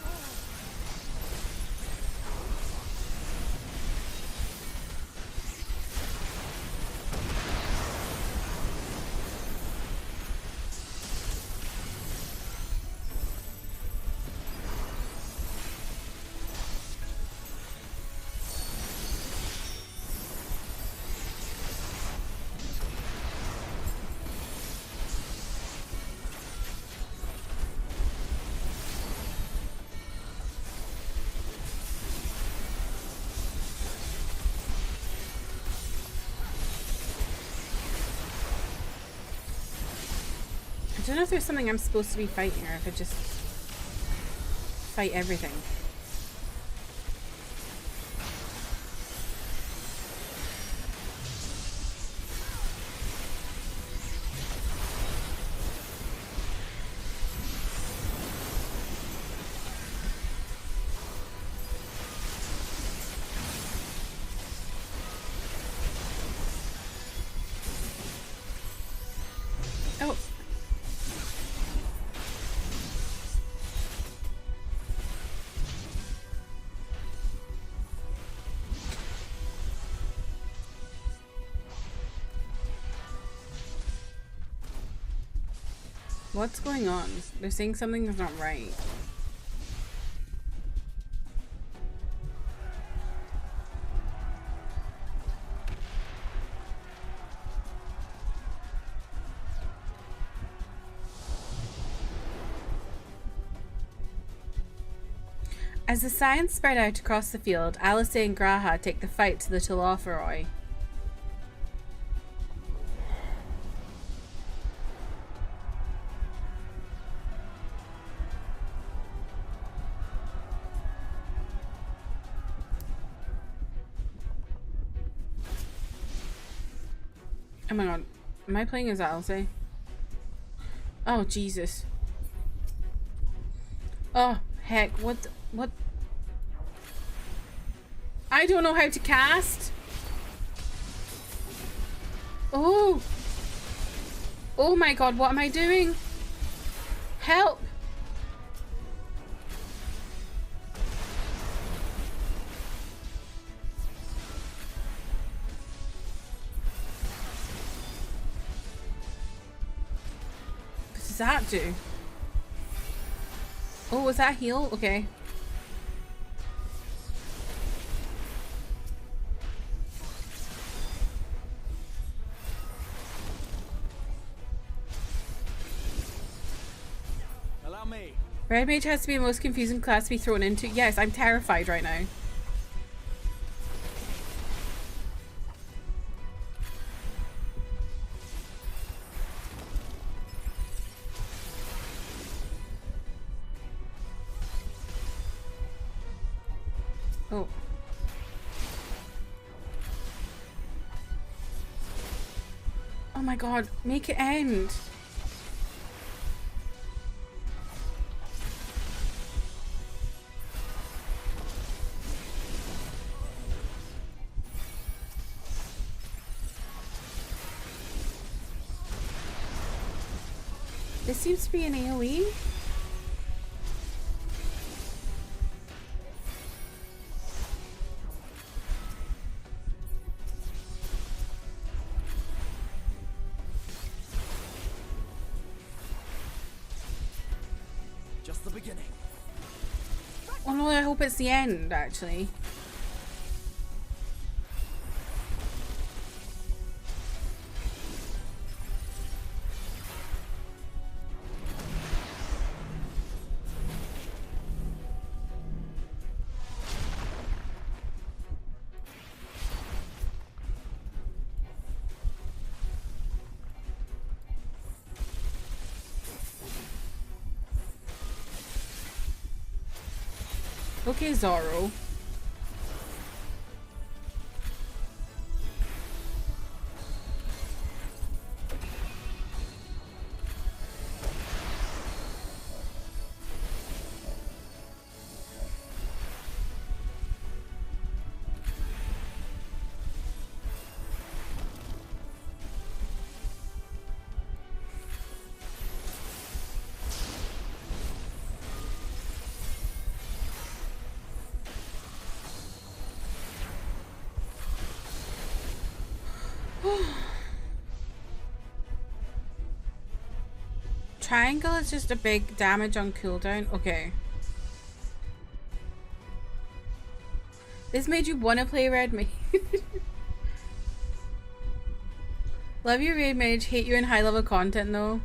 I don't know if there's something I'm supposed to be fighting or if I just fight everything. What's going on? They're saying something that's not right. As the signs spread out across the field, Alice and Graha take the fight to the Telophoroi. Oh my god. Am I playing as Alice? Oh, Jesus. Oh, heck. What? What? I don't know how to cast. Oh. Oh my god, what am I doing? Help. What does that do? Oh, was that heal? Okay.
Allow me.
Red Mage has to be the most confusing class to be thrown into. Yes, I'm terrified right now. Oh. Oh my god, make it end. This seems to be an AoE.
Just the beginning.
Oh no, I hope it's the end, actually. Okay, Zoro. Triangle is just a big damage on cooldown. Okay. This made you want to play Red Mage. Love your Red Mage, hate you in high level content though.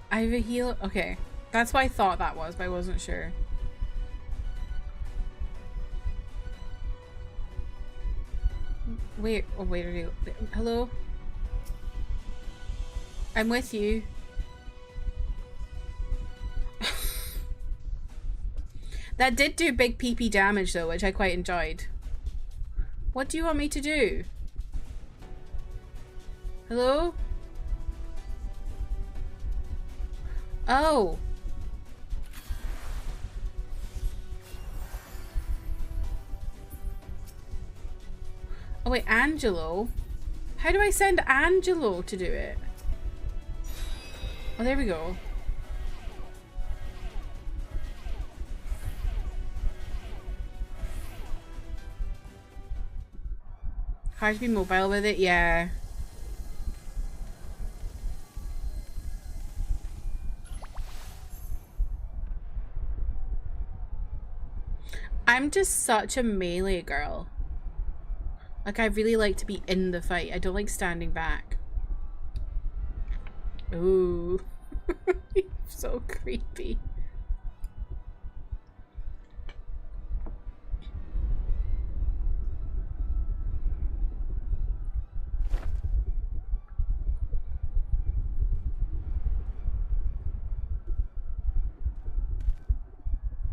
I have a heal. Okay. That's what I thought that was, but I wasn't sure. Wait, oh wait, are you? Hello? I'm with you. That did do big PP damage though, which I quite enjoyed. What do you want me to do? Hello? Oh. Oh wait, Angelo? How do I send Angelo to do it? Oh, there we go. Hard to be mobile with it, yeah. I'm just such a melee girl. Like, I really like to be in the fight. I don't like standing back. Ooh. So creepy.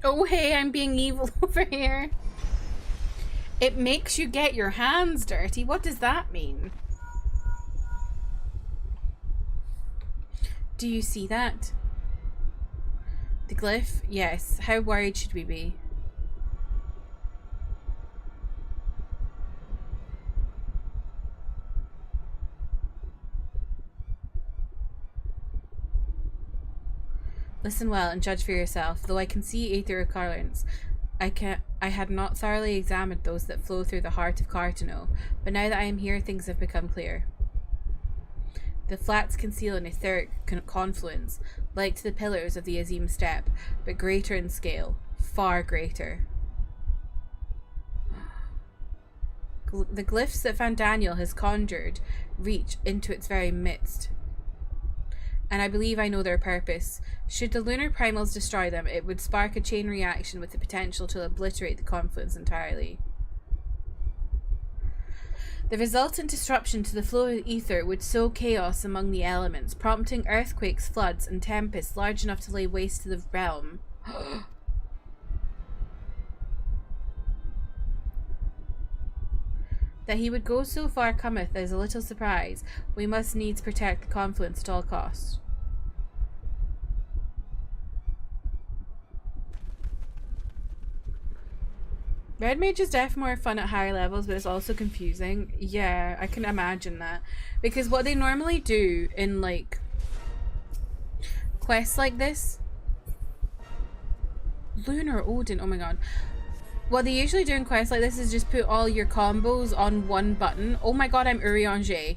Oh, hey, I'm being evil over here. It makes you get your hands dirty. What does that mean? Do you see that? The glyph? Yes. How worried should we be? Listen well and judge for yourself. Though I can see aetheric currents, I had not thoroughly examined those that flow through the heart of Cartano, but now that I am here, things have become clear. The flats conceal an etheric confluence, like to the pillars of the Azim Step, but greater in scale, far greater. The glyphs that Van Daniel has conjured reach into its very midst, and I believe I know their purpose. Should the lunar primals destroy them, it would spark a chain reaction with the potential to obliterate the confluence entirely. The resultant disruption to the flow of ether would sow chaos among the elements, prompting earthquakes, floods, and tempests large enough to lay waste to the realm. That he would go so far cometh as a little surprise. We must needs protect the confluence at all costs. Red Mage is definitely more fun at higher levels, but it's also confusing. Yeah, I can imagine that. Because what they normally do in, like, quests like this... Lunar Odin, oh my god. What they usually do in quests like this is just put all your combos on one button. Oh my god, I'm Urianger.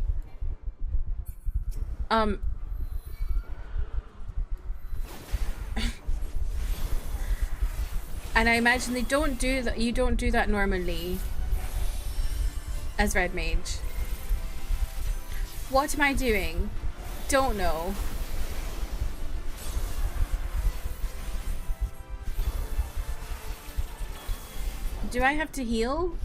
And I imagine they don't do that. You don't do that normally as Red Mage. What am I doing? Don't know. Do I have to heal?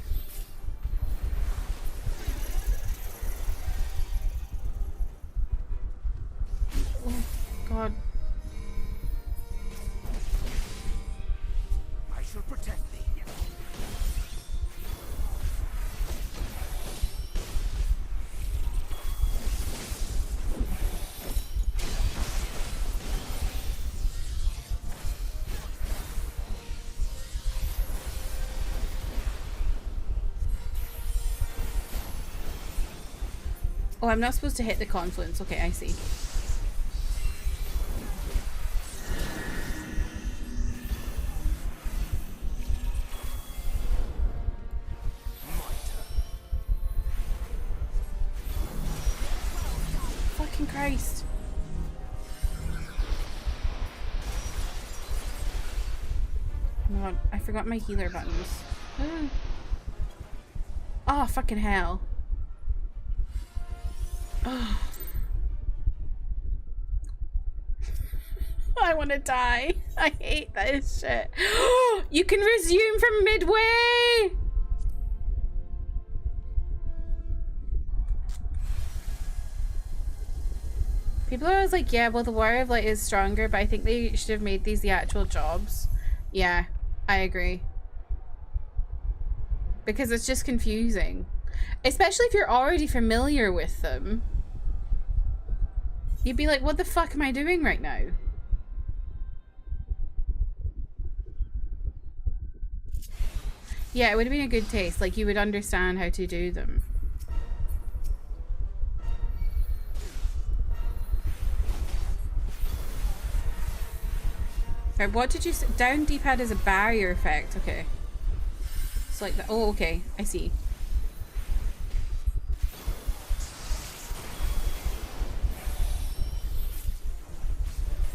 Oh god.
I shall protect thee.
Oh, I'm not supposed to hit the confluence. Okay, I see. Fucking Christ. Oh my god, I forgot my healer buttons. Oh, fucking hell. Oh. I want to die. I hate this shit. You can resume from midway. People are always like, yeah, well, the Warrior of Light is stronger, but I think they should have made these the actual jobs. Yeah, I agree. Because it's just confusing. Especially if you're already familiar with them. You'd be like, what the fuck am I doing right now? Yeah, it would have been a good taste. Like, you would understand how to do them. Right, what did you say? Down D-pad is a barrier effect. Okay. It's like that. Oh, okay. I see.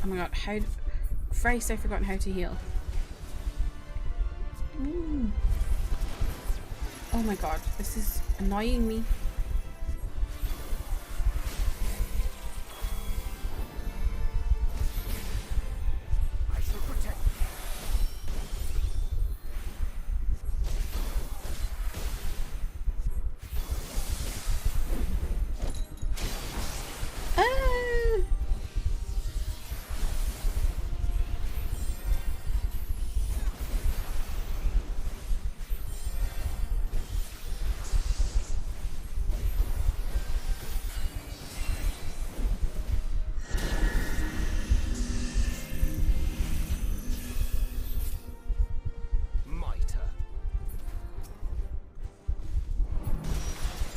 Oh my god, how... Christ, I've forgotten how to heal. Ooh. Oh my god, this is annoying me.
I shall protect.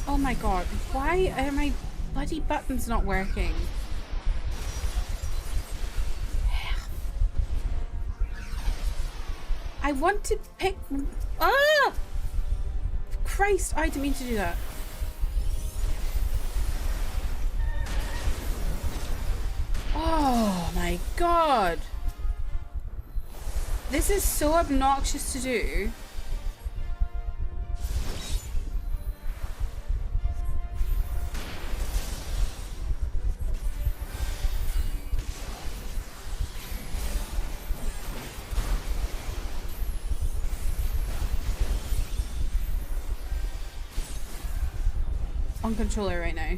Oh my god, why are my bloody buttons not working? I want to pick... Ah! Christ, I didn't mean to do that. Oh my god. This is so obnoxious to do. On controller right now.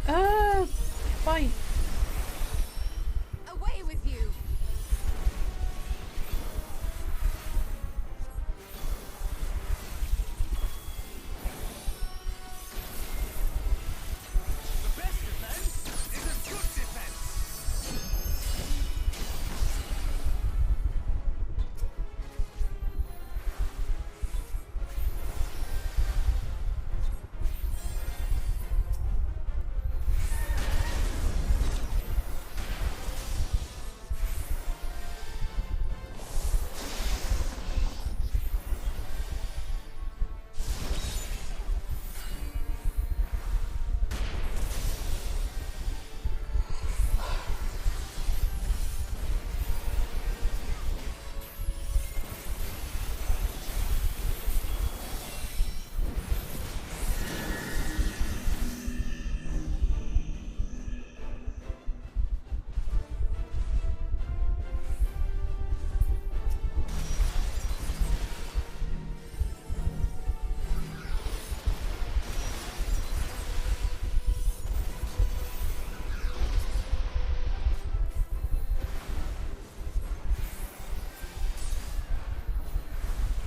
Oh, fine.
Away with you.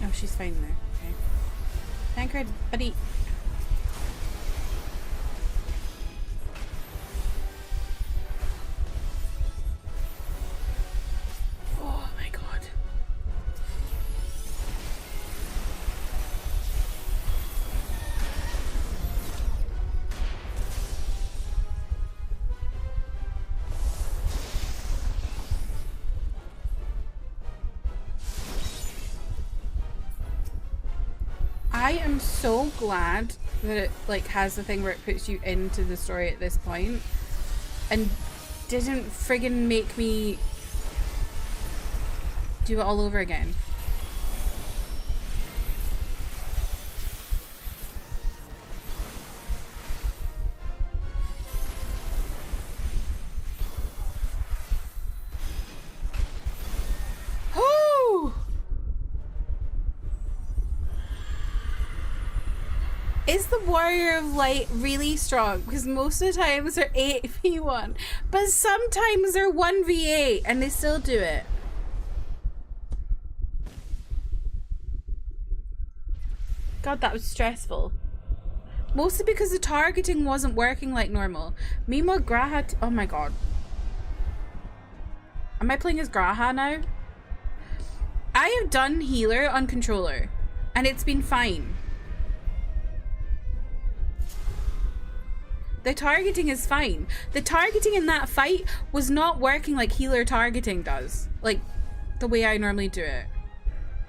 Oh, she's fine there. Okay. Tankard, buddy. Oh my god. I am so glad that it like has the thing where it puts you into the story at this point and didn't friggin' make me do it all over again. Is the Warrior of Light really strong? Because most of the times they're 8v1, but sometimes they're 1v8 and they still do it. God, that was stressful. Mostly because the targeting wasn't working like normal. Meanwhile, Graha... Oh my god. Am I playing as Graha now? I have done healer on controller, and it's been fine. The targeting is fine. The targeting in that fight was not working like healer targeting does. Like, the way I normally do it.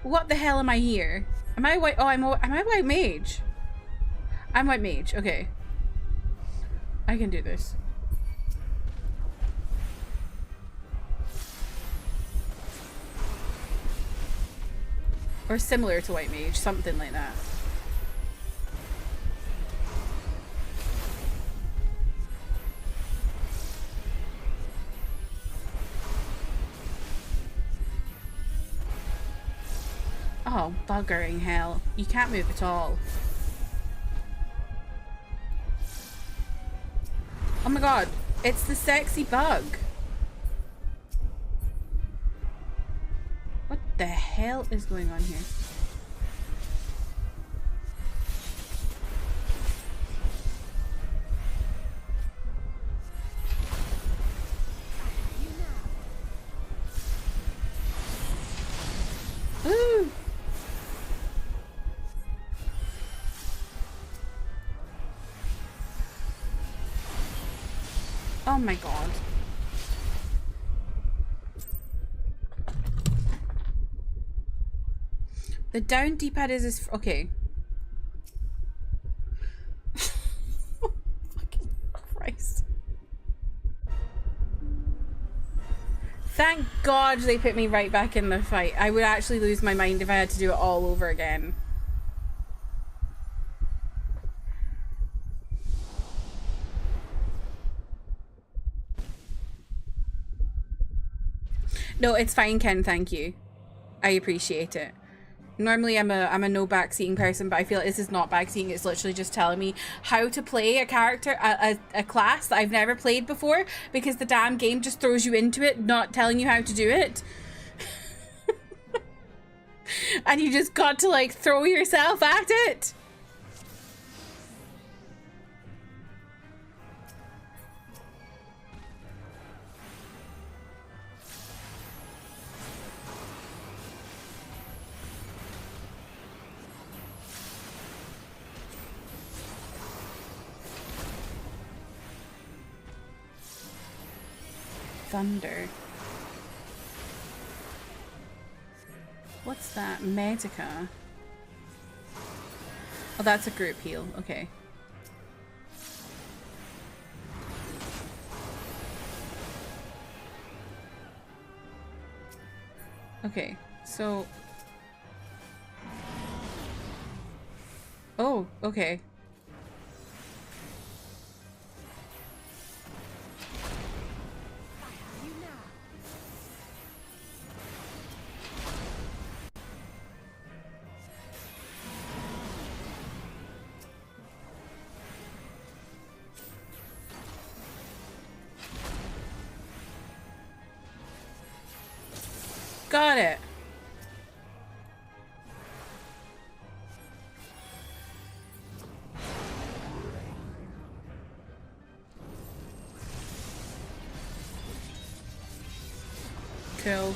What the hell am I here? Am I white? Oh, am I white mage? I'm white mage. Okay. I can do this. Or similar to white mage, something like that. Oh, buggering hell. You can't move at all. Oh my god, it's the sexy bug. What the hell is going on here? Ooh. Oh my god. The down D-pad is okay. Fucking Christ. Thank God they put me right back in the fight. I would actually lose my mind if I had to do it all over again. No, it's fine, Ken, thank you. I appreciate it. Normally I'm a no backseating person, but I feel like this is not backseating. It's literally just telling me how to play a character, a class that I've never played before, because the damn game just throws you into it, not telling you how to do it. And you just got to like throw yourself at it. Thunder. What's that? Medica. Oh, that's a group heal. Okay. Okay, so... Oh, okay. Got it. Cool.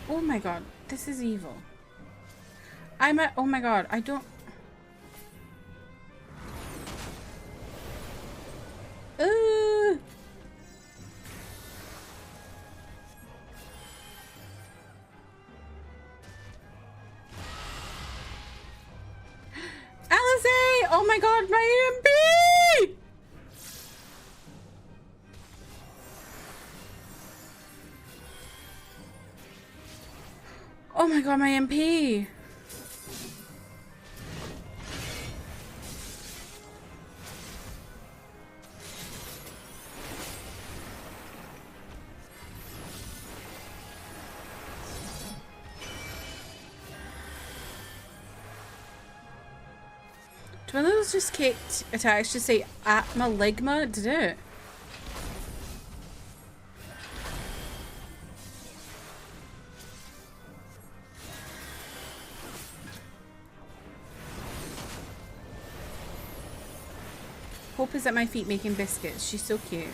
Oh my god, this is evil. I'm at, oh my god, I don't... Alice! Oh my god, my MP! Oh my god, my MP! Do one of those just kicked attacks just say Atmaligma? Did it? Hope is at my feet making biscuits. She's so cute.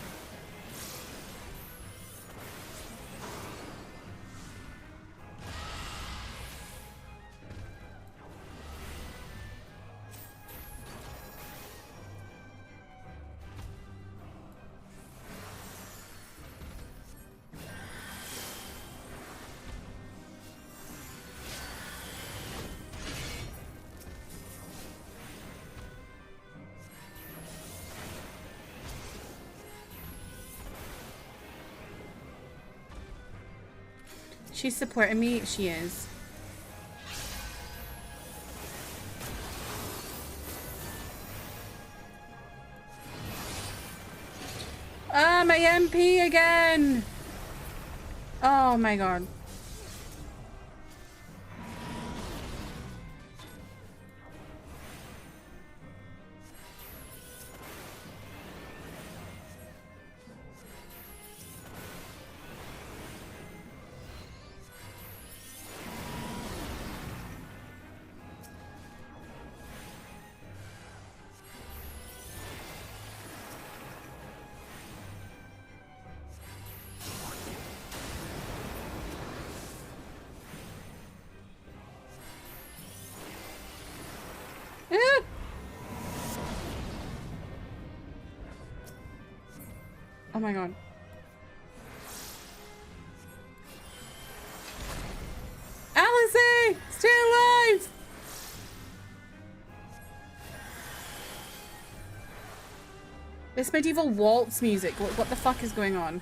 She's supporting me. She is. Ah, my MP again. Oh my god. Oh my god. Alice! Stay alive! This medieval waltz music. What the fuck is going on?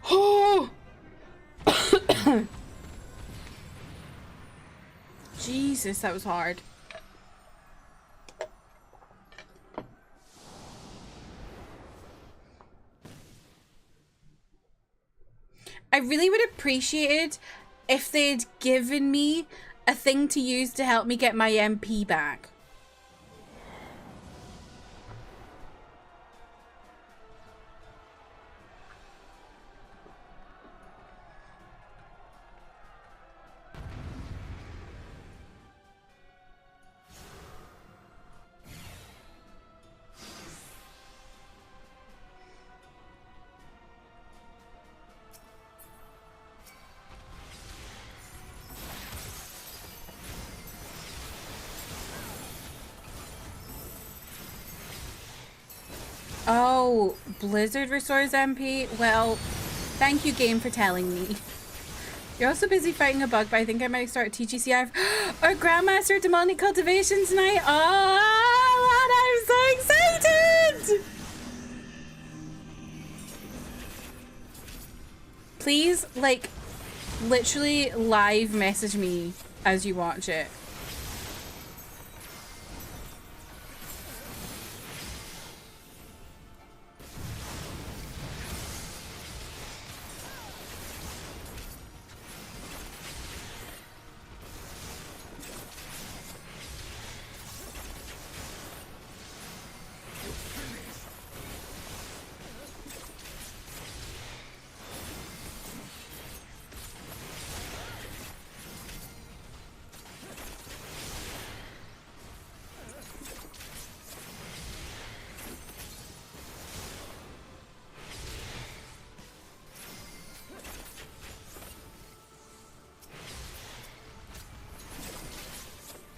Oh! Jesus, that was hard. I really would appreciate it if they'd given me a thing to use to help me get my MP back. Oh, Blizzard restores MP? Well, thank you, game, for telling me. You're also busy fighting a bug, but I think I might start TGCI or Grandmaster Demonic Cultivation tonight. Oh, I'm so excited! Please, like, literally live message me as you watch it.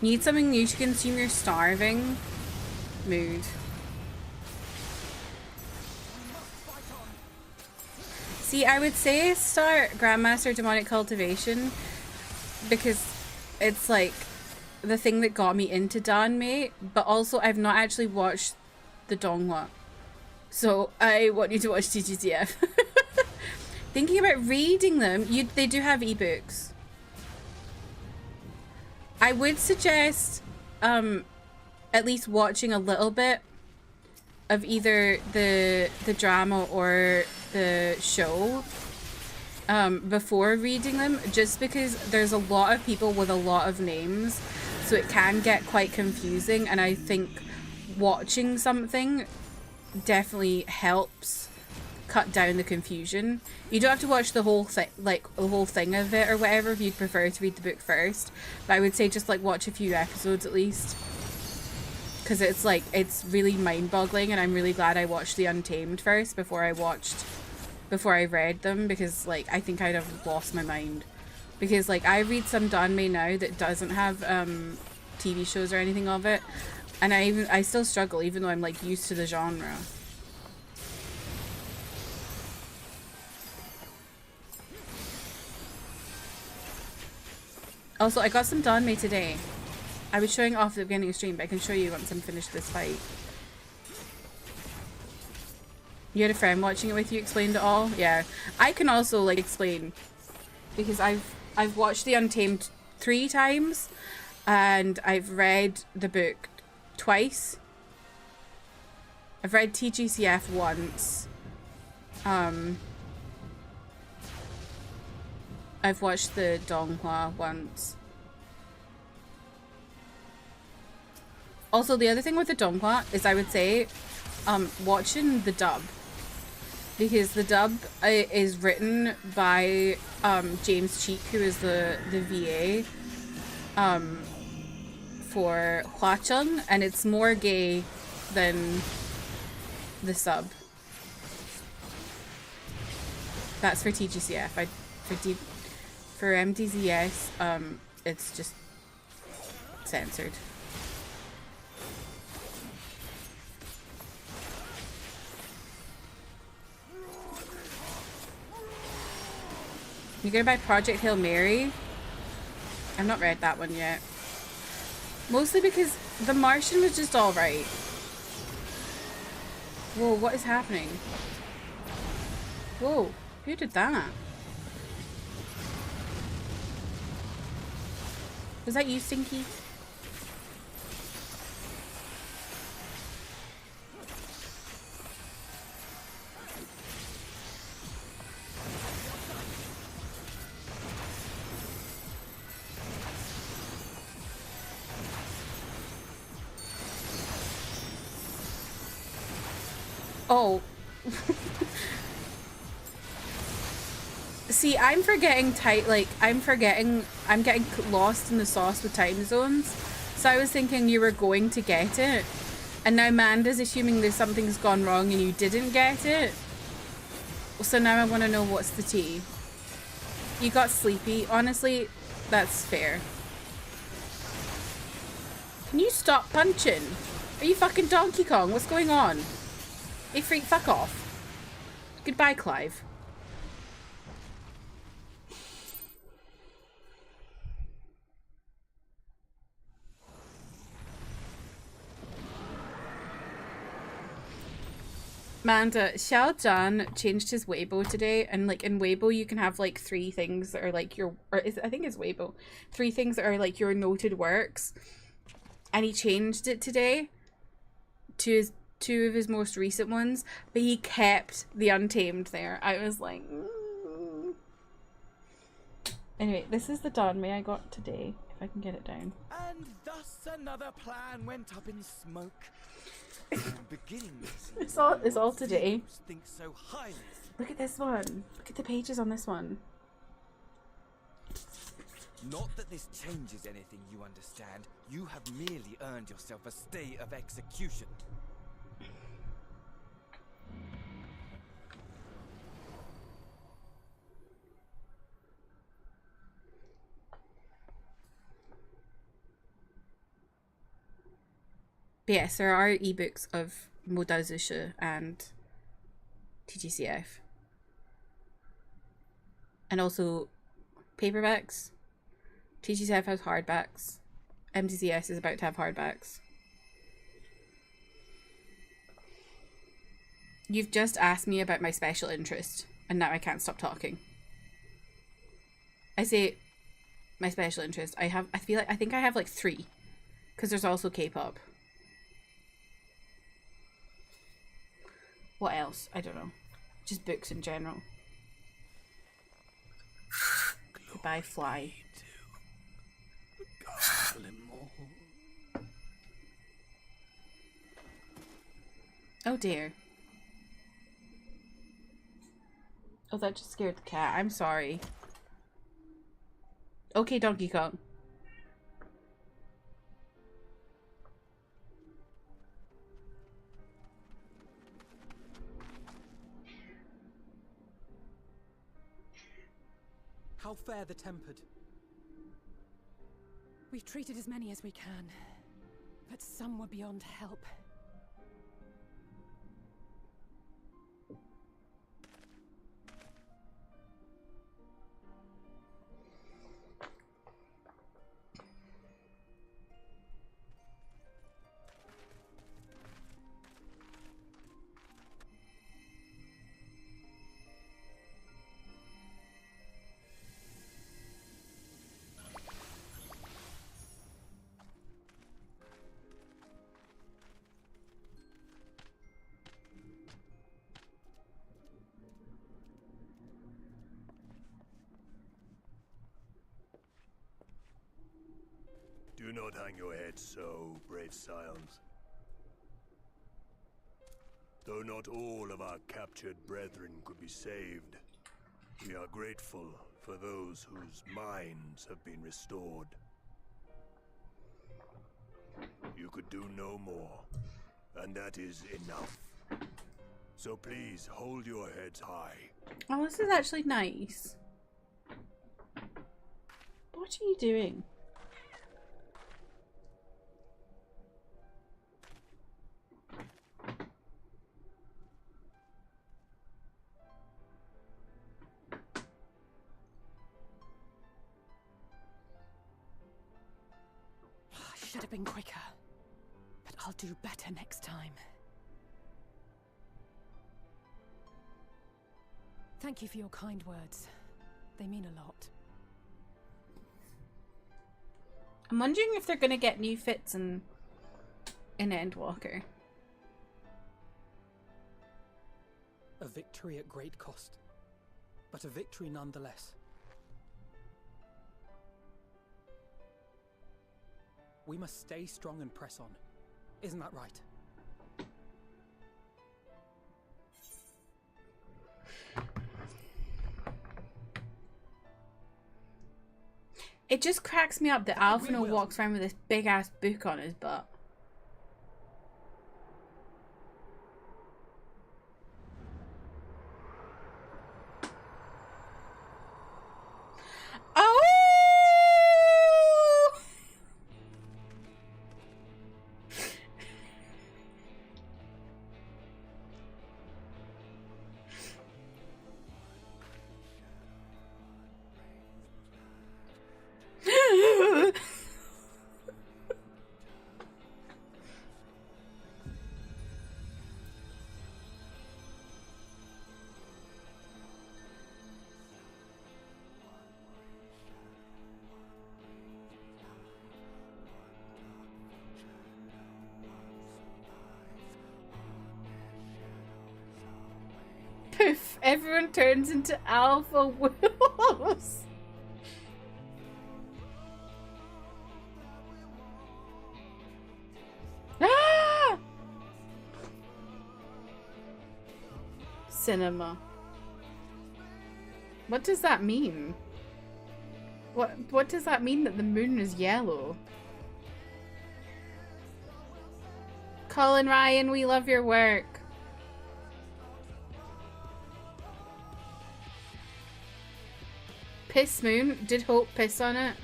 Need something new to consume your starving mood. See, I would say start Grandmaster Demonic Cultivation because it's like the thing that got me into Danmei, but also I've not actually watched the Donghua. So I want you to watch TGTF. Thinking about reading them, they do have ebooks. I would suggest at least watching a little bit of either the drama or the show before reading them, just because there's a lot of people with a lot of names, so it can get quite confusing, and I think watching something definitely helps cut down the confusion. You don't have to watch the whole thing, like the whole thing of it or whatever, if you'd prefer to read the book first. But I would say just like watch a few episodes at least, because it's like it's really mind-boggling, and I'm really glad I watched the Untamed first before I read them, because like I think I'd have lost my mind. Because like I read some Danmei now that doesn't have TV shows or anything of it, and I still struggle even though I'm like used to the genre. Also, I got some Danmei today. I was showing it off at the beginning of the stream, but I can show you once I'm finished this fight. You had a friend watching it with you, explained it all? Yeah. I can also like explain, because I've watched The Untamed 3 times, and I've read the book twice. I've read TGCF once. I've watched the Donghua once. Also, the other thing with the Donghua is I would say watching the dub, because the dub is written by James Cheek, who is the VA for Hwacheng, and it's more gay than the sub. That's for TGCF. For MDZS, it's just censored. You're gonna buy Project Hail Mary? I've not read that one yet. Mostly because The Martian was just alright. Whoa, what is happening? Whoa, who did that? Was that you, Stinky? Oh. See, I'm getting lost in the sauce with time zones. So I was thinking you were going to get it, and now Manda's assuming there's something's gone wrong and you didn't get it. So now I want to know what's the tea. You got sleepy. Honestly, that's fair. Can you stop punching? Are you fucking Donkey Kong? What's going on? Hey freak, fuck off. Goodbye, Clive. Manda, Xiao Zhan changed his Weibo today, and like in Weibo you can have like 3 things that are like your, I think it's Weibo, 3 things that are like your noted works, and he changed it today to his 2 of his most recent ones, but he kept the Untamed there. I was like, Anyway, this is the Danmei I got today, if I can get it down.
And thus another plan went up in smoke.
It's all today.
Think so highly.
Look at this one. Look at the pages on this one.
Not that this changes anything, you understand. You have merely earned yourself a stay of execution.
But yes, there are ebooks of Modazusha and TGCF. And also paperbacks. TGCF has hardbacks. MDZS is about to have hardbacks. You've just asked me about my special interest, and now I can't stop talking. I say my special interest. I think I have like 3. Because there's also K-pop. What else? I don't know. Just books in general. Goodbye, fly. Oh dear. Oh, that just scared the cat. I'm sorry. Okay, Donkey Kong.
How fare the tempered?
We've treated as many as we can, but some were beyond help.
Do not hang your head so, brave scions. Though not all of our captured brethren could be saved, we are grateful for those whose minds have been restored. You could do no more, and that is enough. So please hold your heads high.
Oh, this is actually nice. What are you doing?
Should have been quicker, but I'll do better next time. Thank you for your kind words. They mean a lot.
I'm wondering if they're gonna get new fits in Endwalker.
A victory at great cost, but a victory nonetheless. We must stay strong and press on. Isn't that right?
It just cracks me up that Alphino walks around with this big ass book on his butt. Oh! Poof! Everyone turns into alpha wolves. Ah! Cinema. What does that mean? What does that mean that the moon is yellow? Colin Ryan, we love your work. Piss moon? Did Hope piss on it?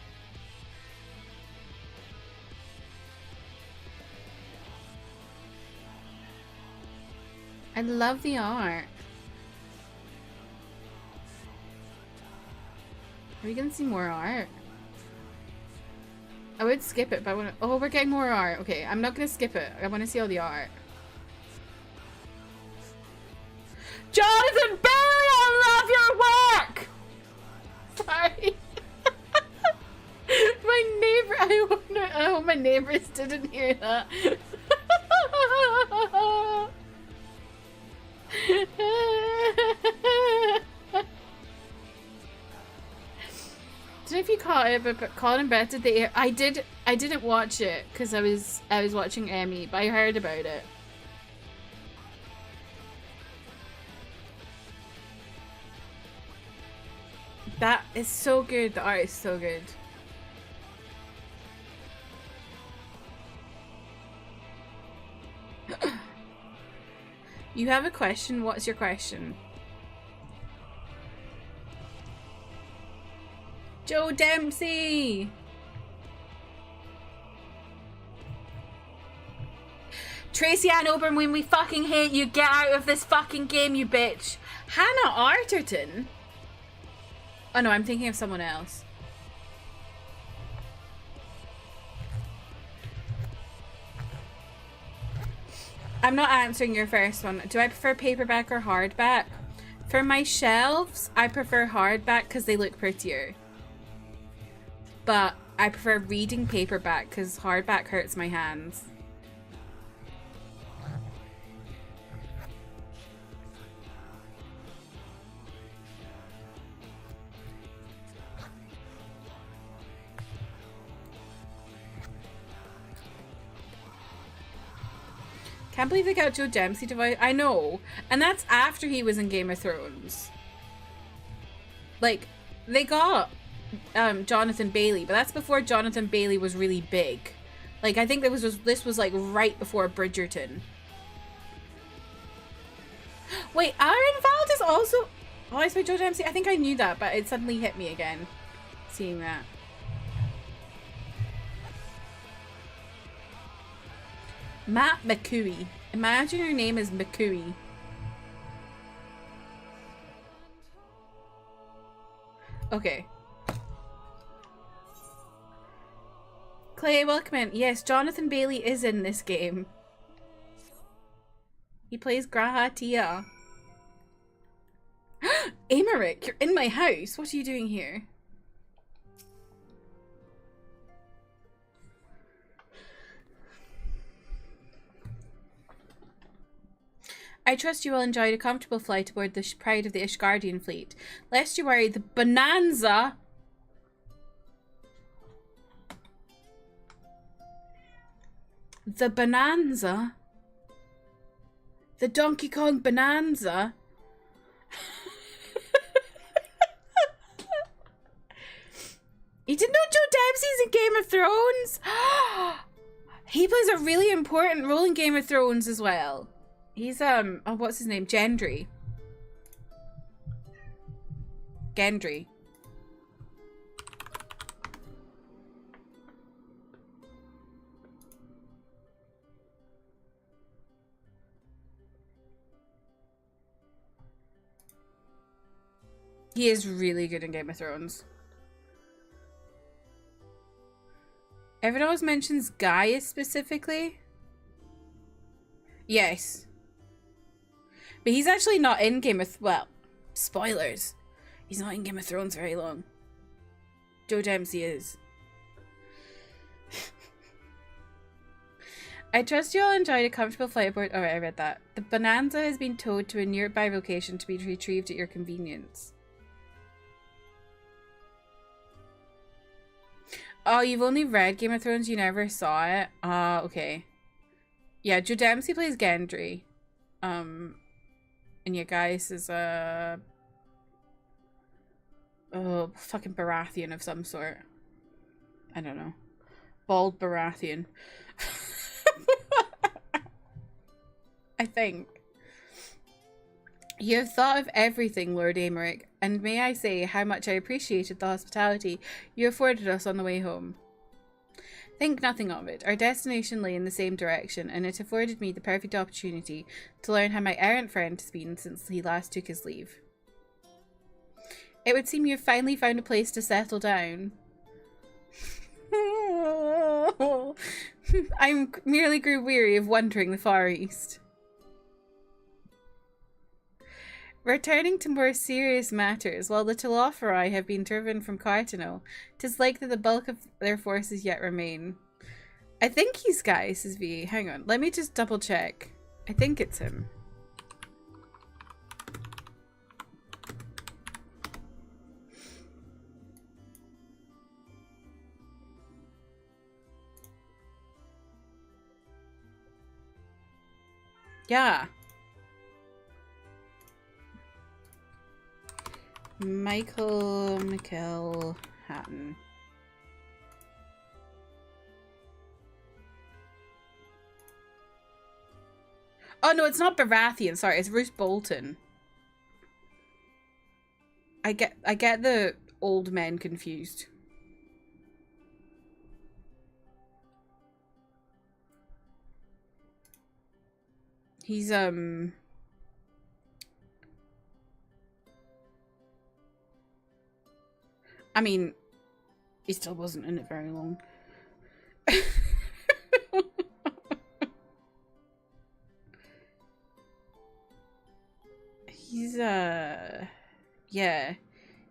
I love the art. Are we gonna see more art? I would skip it, but I wanna— oh, we're getting more art. Okay, I'm not gonna skip it. I wanna see all the art. Jonathan Barry, I love your work! Sorry. My neighbor— I hope my neighbors didn't hear that. Don't know if you caught it, but Colin and Beth did the air— I didn't watch it because I was watching Emmy, but I heard about it. That is so good. The art is so good. You have a question? What's your question? Joe Dempsey! Tracy Ann Oberyn, when we fucking hate you, get out of this fucking game, you bitch. Hannah Arterton? Oh no, I'm thinking of someone else. I'm not answering your first one. Do I prefer paperback or hardback? For my shelves, I prefer hardback because they look prettier. But I prefer reading paperback because hardback hurts my hands. Can't believe they got Joe Dempsey to voice. I know. And that's after he was in Game of Thrones. Like, they got Jonathan Bailey, but that's before Jonathan Bailey was really big. Like, I think this was like right before Bridgerton. Wait, Ironvald is also voiced by Joe Dempsey? I think I knew that, but it suddenly hit me again. Seeing that. Matt McCooey. Imagine your name is McCooey. Okay. Clay, welcome in. Yes, Jonathan Bailey is in this game. He plays Grahatia. Amaric, you're in my house. What are you doing here? I trust you will enjoy a comfortable flight aboard the Pride of the Ishgardian fleet. Lest you worry, the Bonanza... The Bonanza? The Donkey Kong Bonanza? You didn't know Joe Dempsey's in Game of Thrones? He plays a really important role in Game of Thrones as well. He's, oh, what's his name? Gendry. Gendry. He is really good in Game of Thrones. Everyone always mentions Gaius specifically. Yes. But he's actually not in Game of... Well, spoilers. He's not in Game of Thrones very long. Joe Dempsey is. I trust you all enjoyed a comfortable flight aboard... Oh, I read that. The Bonanza has been towed to a nearby location to be retrieved at your convenience. Oh, you've only read Game of Thrones, you never saw it? Okay. Yeah, Joe Dempsey plays Gendry. And yeah, Gaius is a... Oh, fucking Baratheon of some sort. I don't know. Bald Baratheon. I think. You have thought of everything, Lord Amaric, and may I say how much I appreciated the hospitality you afforded us on the way home. Think nothing of it. Our destination lay in the same direction, and it afforded me the perfect opportunity to learn how my errant friend has been since he last took his leave. It would seem you've finally found a place to settle down. I merely grew weary of wandering the Far East. Returning to more serious matters, while the Telophori have been driven from Cartano, 'tis likely the bulk of their forces yet remain. I think he's Gaius' VA. Hang on, let me just double check. I think it's him. Yeah. Michael Mikkel Hatton. Oh no, it's not Baratheon. Sorry, it's Roose Bolton. I get the old men confused. He's I mean, he still wasn't in it very long. He's yeah,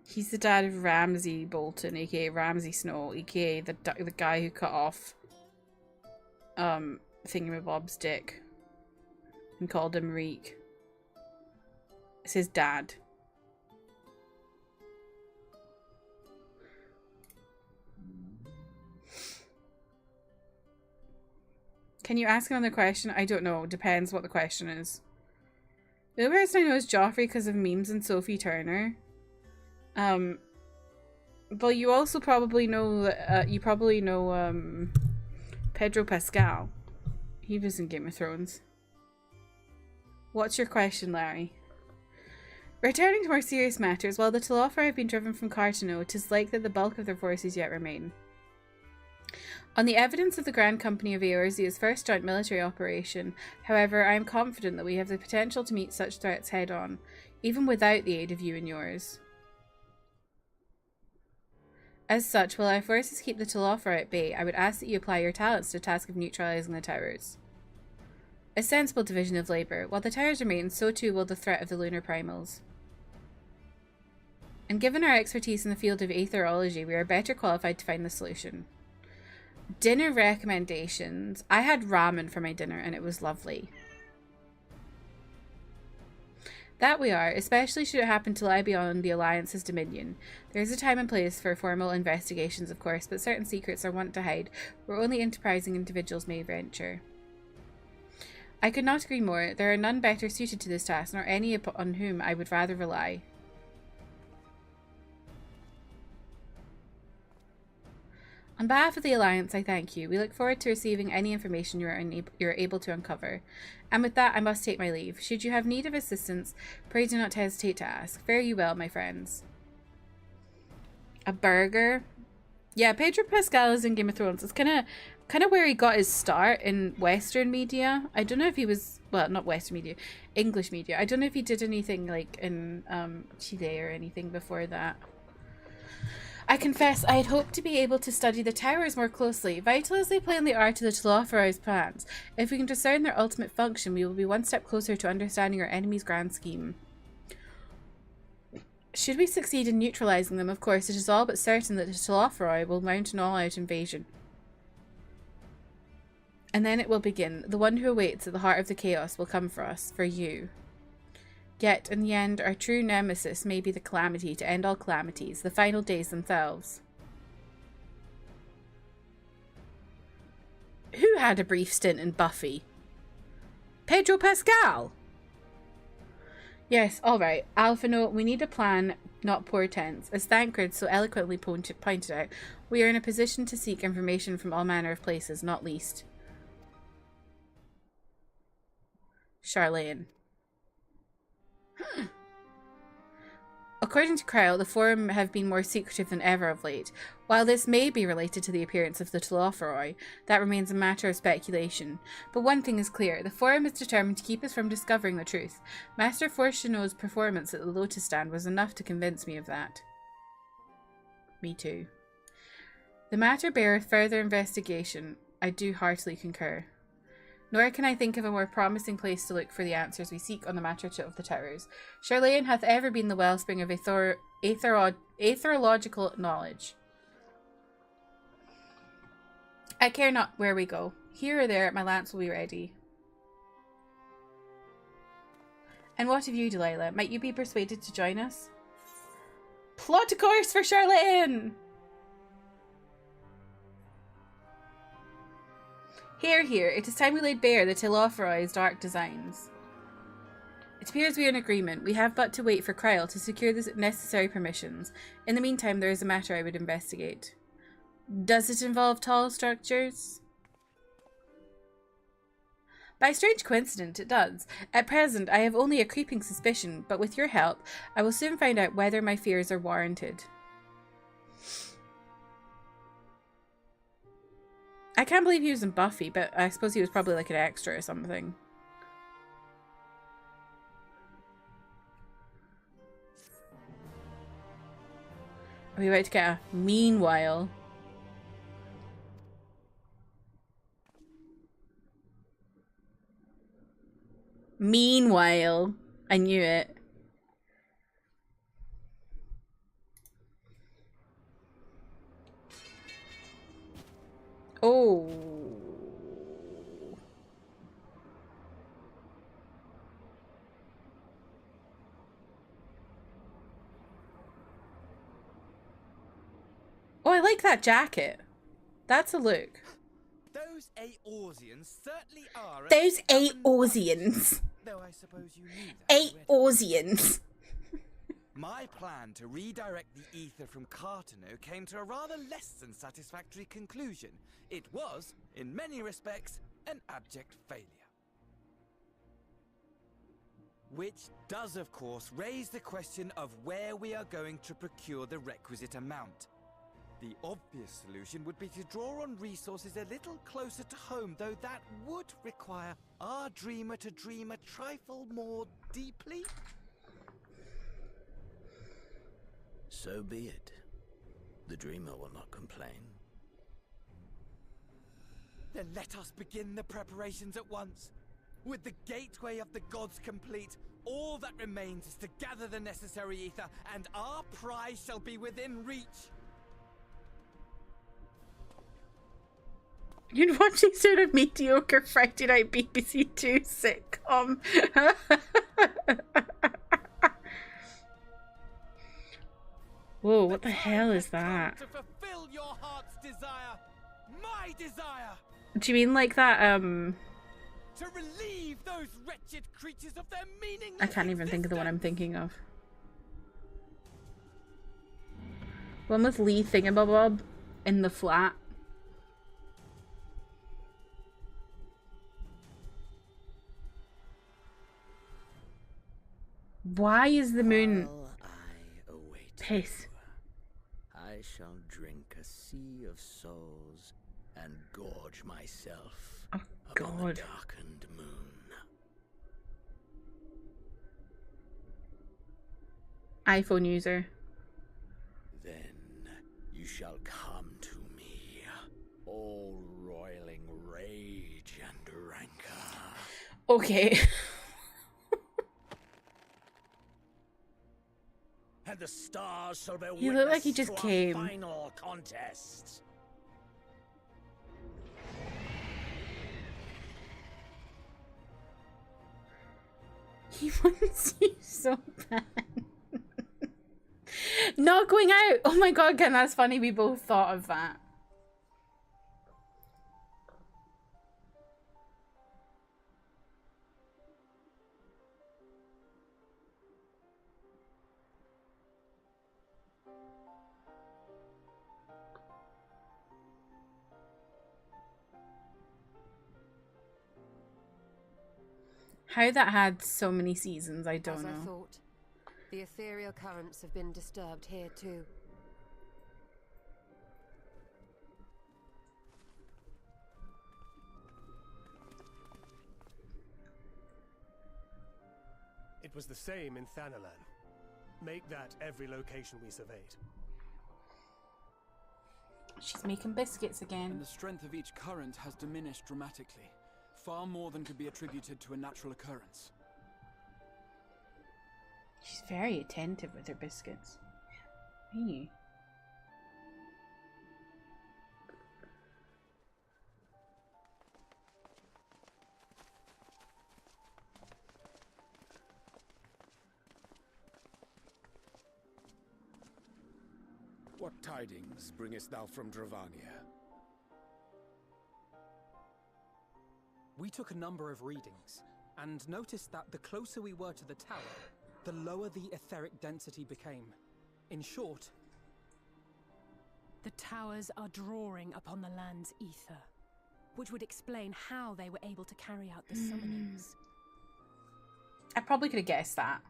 he's the dad of Ramsay Bolton, aka Ramsay Snow, aka the guy who cut off Thingamabob's dick and called him Reek. It's his dad. Can you ask another question? I don't know. Depends what the question is. The other person I know is Joffrey because of memes and Sophie Turner. But you also probably know Pedro Pascal. He was in Game of Thrones. What's your question, Larry? Returning to more serious matters, while the Telofar have been driven from Cartano, it is likely that the bulk of their forces yet remain. On the evidence of the Grand Company of Eorzea's first joint military operation, however, I am confident that we have the potential to meet such threats head-on, even without the aid of you and yours. As such, while our forces keep the Telofar at bay, I would ask that you apply your talents to the task of neutralising the towers. A sensible division of labour. While the towers remain, so too will the threat of the lunar primals. And given our expertise in the field of aetherology, we are better qualified to find the solution. Dinner recommendations. I had ramen for my dinner and it was lovely. That we are, especially should it happen to lie beyond the Alliance's dominion. There is a time and place for formal investigations, of course, but certain secrets are wont to hide where only enterprising individuals may venture. I could not agree more. There are none better suited to this task, nor any upon whom I would rather rely. On behalf of the Alliance, I thank you. We look forward to receiving any information you are able to uncover. And with that, I must take my leave. Should you have need of assistance, pray do not hesitate to ask. Fare you well, my friends. A burger? Yeah, Pedro Pascal is in Game of Thrones. It's kind of where he got his start in Western media. I don't know if he was, well, not Western media, English media. I don't know if he did anything like in Chile or anything before that. I confess I had hoped to be able to study the towers more closely. Vital as they plainly are to the Telophari's plans, if we can discern their ultimate function, we will be one step closer to understanding our enemy's grand scheme. Should we succeed in neutralizing them, of course, it is all but certain that the Telophari will mount an all-out invasion. And then it will begin. The one who awaits at the heart of the chaos will come for us, for you. Yet, in the end, our true nemesis may be the calamity to end all calamities, the final days themselves. Who had a brief stint in Buffy? Pedro Pascal! Yes, alright. Alphino, we need a plan, not poor tense. As Thancred so eloquently pointed out, we are in a position to seek information from all manner of places, not least Charlene. According to Kryle, the Forum have been more secretive than ever of late. While this may be related to the appearance of the Telophoroi, that remains a matter of speculation. But one thing is clear, the Forum is determined to keep us from discovering the truth. Master Fortuno's performance at the Lotus Stand was enough to convince me of that. Me too. The matter beareth further investigation. I do heartily concur. Nor can I think of a more promising place to look for the answers we seek on the matter of the towers. Charlene hath ever been the wellspring of aetherological knowledge. I care not where we go. Here or there, my lance will be ready. And what of you, Delilah? Might you be persuaded to join us? Plot a course for Charlene! Hear, hear, it is time we laid bare the Telophori's dark designs. It It appears we are in agreement. We have but to wait for Kryl to secure the necessary permissions. In the meantime, there is a matter I would investigate. Does it involve tall structures? By strange coincidence, it does. At present, I have only a creeping suspicion, but with your help, I will soon find out whether my fears are warranted. I can't believe he was in Buffy, but I suppose he was probably like an extra or something. Are we about to get a meanwhile? Meanwhile, I knew it. Oh. Oh, I like that jacket. That's a look.
Those Eorzeans certainly are.
Those Eorzeans.
Though I suppose you knew that.
Eorzeans.
My plan to redirect the ether from Cartano came to a rather less than satisfactory conclusion. It was, in many respects, an abject failure. Which does, of course, raise the question of where we are going to procure the requisite amount. The obvious solution would be to draw on resources a little closer to home, though that would require our dreamer to dream a trifle more deeply.
So be it. The dreamer will not complain.
Then let us begin the preparations at once. With the gateway of the gods complete, all that remains is to gather the necessary ether, and our prize shall be within reach.
You'd watch a sort of mediocre Friday night BBC 2 sitcom. Whoa, what the hell is that?
To fulfill your heart's desire, my desire.
Do you mean like that,
To relieve those wretched creatures of their meaningless
I can't even think of the one I'm thinking of. One with Lee Thingamabob in the flat. Why is the moon piss?
I shall drink a sea of souls and gorge myself upon the darkened moon.
iPhone user.
Then you shall come to me, all roiling rage and rancor.
Okay.
And the stars shall bear
He looked like he
witness
just
to our
came.
final contest.
He wants you so bad. Not going out! Oh my god, Ken, that's funny. We both thought of that. How that had so many seasons, I don't know.
As I thought, the ethereal currents have been disturbed here too.
It was the same in Thanalan. Make that every location we surveyed.
She's making biscuits again.
And the strength of each current has diminished dramatically. Far more than could be attributed to a natural occurrence.
She's very attentive with her biscuits. Hey.
What tidings bringest thou from Dravania?
We took a number of readings. and noticed that the closer we were to the tower, the lower the etheric density became. In short,
the towers are drawing upon the land's ether, which would explain how they were able to carry out the summonings.
I probably could have guessed that.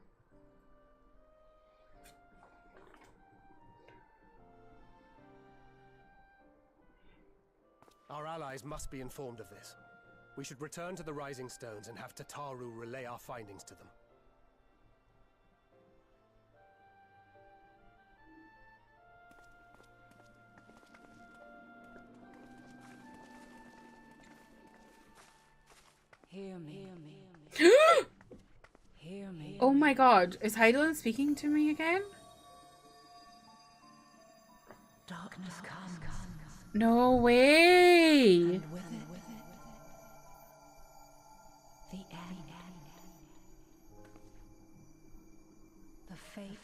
Our allies must be informed of this. We should return to the Rising Stones and have Tataru relay our findings to them.
Hear me. Hear me.
Oh my god, is Heidelin speaking to me again?
Darkness comes.
No way!
And with it, the end. The fate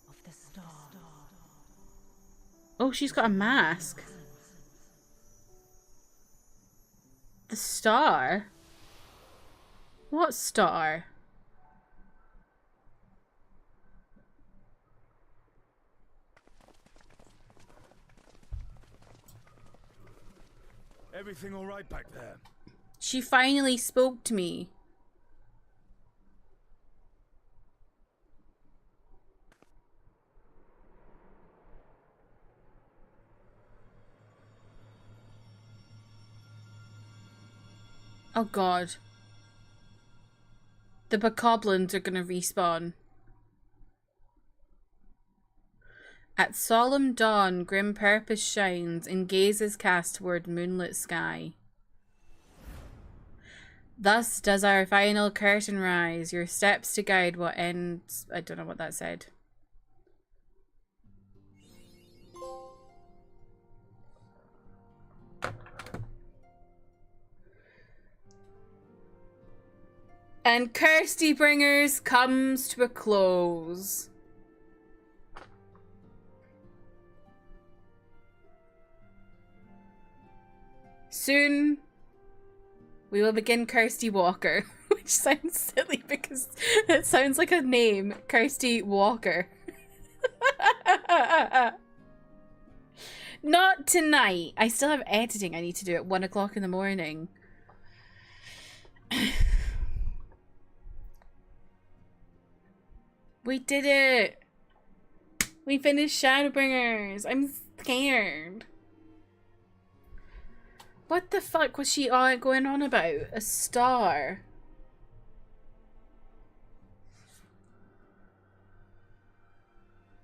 of the star.
Oh, she's got a mask. The star? What star?
Everything all right back there?
She finally spoke to me. Oh god. The bokoblins are gonna respawn. At solemn dawn, grim purpose shines, and gazes cast toward moonlit sky. Thus does our final curtain rise, your steps to guide what ends... I don't know what that said. And Shadowbringers comes to a close. Soon, we will begin Kirsty Walker, which sounds silly because it sounds like a name, Kirsty Walker. Not tonight. I still have editing I need to do at 1 o'clock in the morning. We did it! We finished Shadowbringers! I'm scared. What the fuck was she going on about? A star.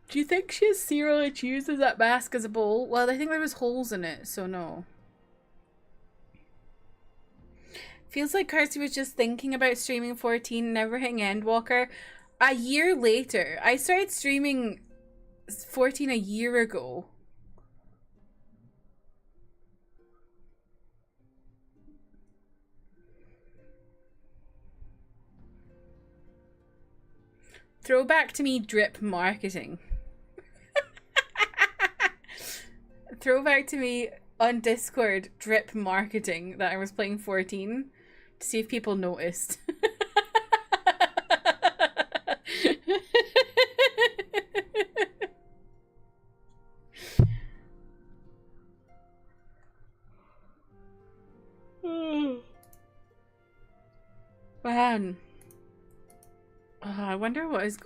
Do you think she has serially uses that mask as a bowl? Well, I think there was holes in it, so no. Feels like Kirsty was just thinking about streaming 14, never hitting Endwalker. A year later. I started streaming 14 a year ago. Throwback to me drip marketing. Throwback to me on Discord drip marketing that I was playing 14 to see if people noticed. Man. I wonder what is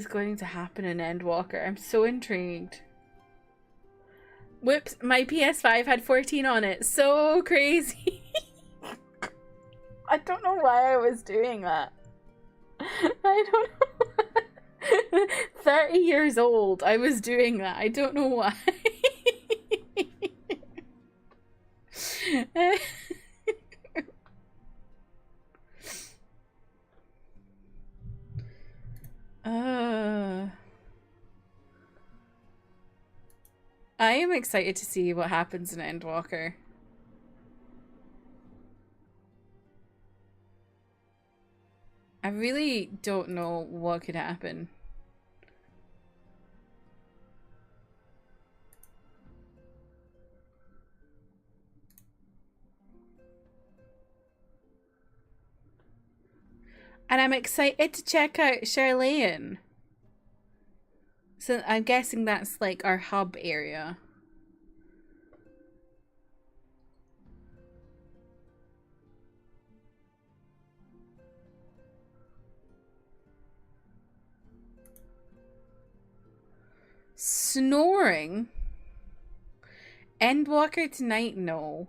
going to happen in Endwalker. I'm so intrigued. Whoops, my PS5 had 14 on it. So crazy. I don't know why I was doing that. I don't know. 30 years old, I was doing that. I don't know why. I am excited to see what happens in Endwalker. I really don't know what could happen. And I'm excited to check out Charlayan. So I'm guessing that's like our hub area. Snoring? Endwalker tonight? No.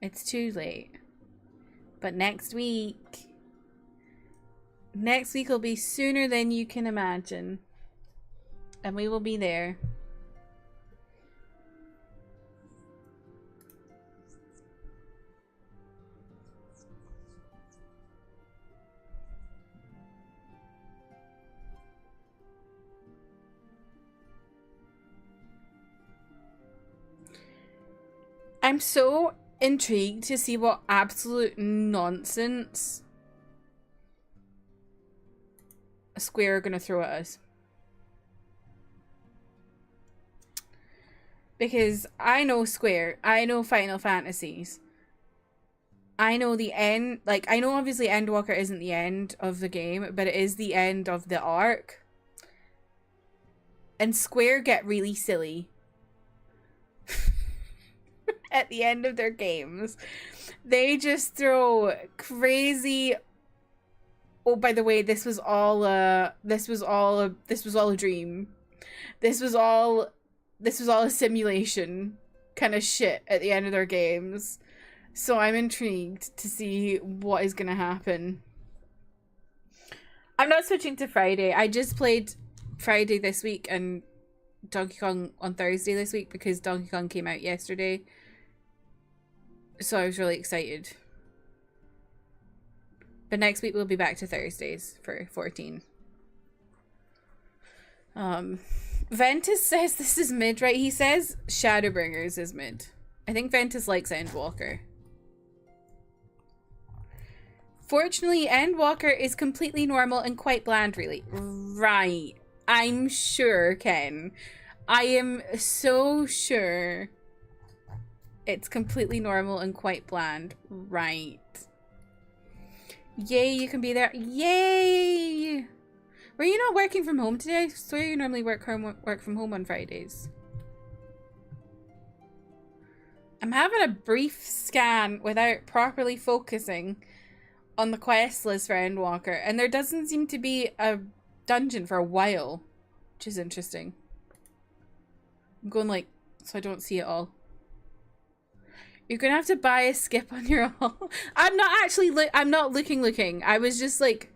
It's too late. But next week. Next week will be sooner than you can imagine. And we will be there. I'm so intrigued to see what absolute nonsense Square are gonna throw at us. Because I know Square, I know Final Fantasies. I know the end, like, I know obviously Endwalker isn't the end of the game, but it is the end of the arc. And Square get really silly at the end of their games. They just throw crazy. Oh, by the way, this was all a dream. This was all a simulation kind of shit at the end of their games. So I'm intrigued to see what is gonna happen. I'm not switching to Friday. I just played Friday this week and Donkey Kong on Thursday this week because Donkey Kong came out yesterday. So I was really excited. But next week we'll be back to Thursdays for 14. Ventus says this is mid, right? He says Shadowbringers is mid. I think Ventus likes Endwalker. Fortunately, Endwalker is completely normal and quite bland, really. Right. I'm sure, Ken. I am so sure it's completely normal and quite bland. Right. Yay, you can be there. Yay! Were you not working from home today? I swear you normally work from home on Fridays. I'm having a brief scan without properly focusing on the quest list for Endwalker, and there doesn't seem to be a dungeon for a while, which is interesting. I'm going like, so I don't see it all. You're gonna have to buy a skip on your own. I'm not actually I'm not looking. I was just like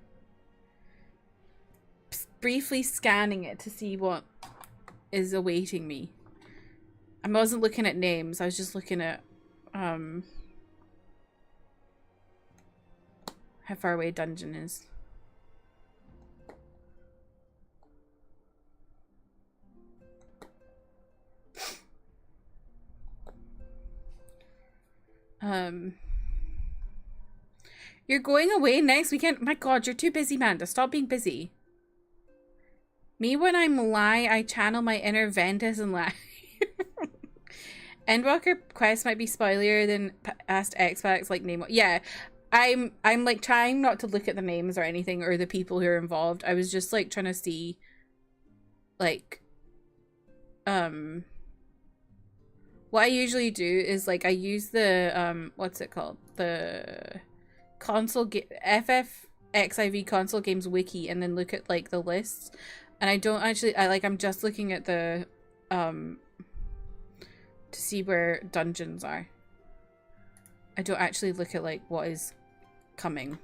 briefly scanning it to see what is awaiting me. I wasn't looking at names. I was just looking at how far away a dungeon is. You're going away next weekend? My god, you're too busy, Manda. Stop being busy. Me, when I'm lie, I channel my inner Ventus and lie. Endwalker quest might be spoilier than past X-Facts, like name. Yeah, I'm like trying not to look at the names or anything or the people who are involved. I was just like trying to see, like, what I usually do is like I use the what's it called, the console FF XIV console games wiki, and then look at like the lists. And I don't actually, I'm just looking at the to see where dungeons are. I don't actually look at like what is coming.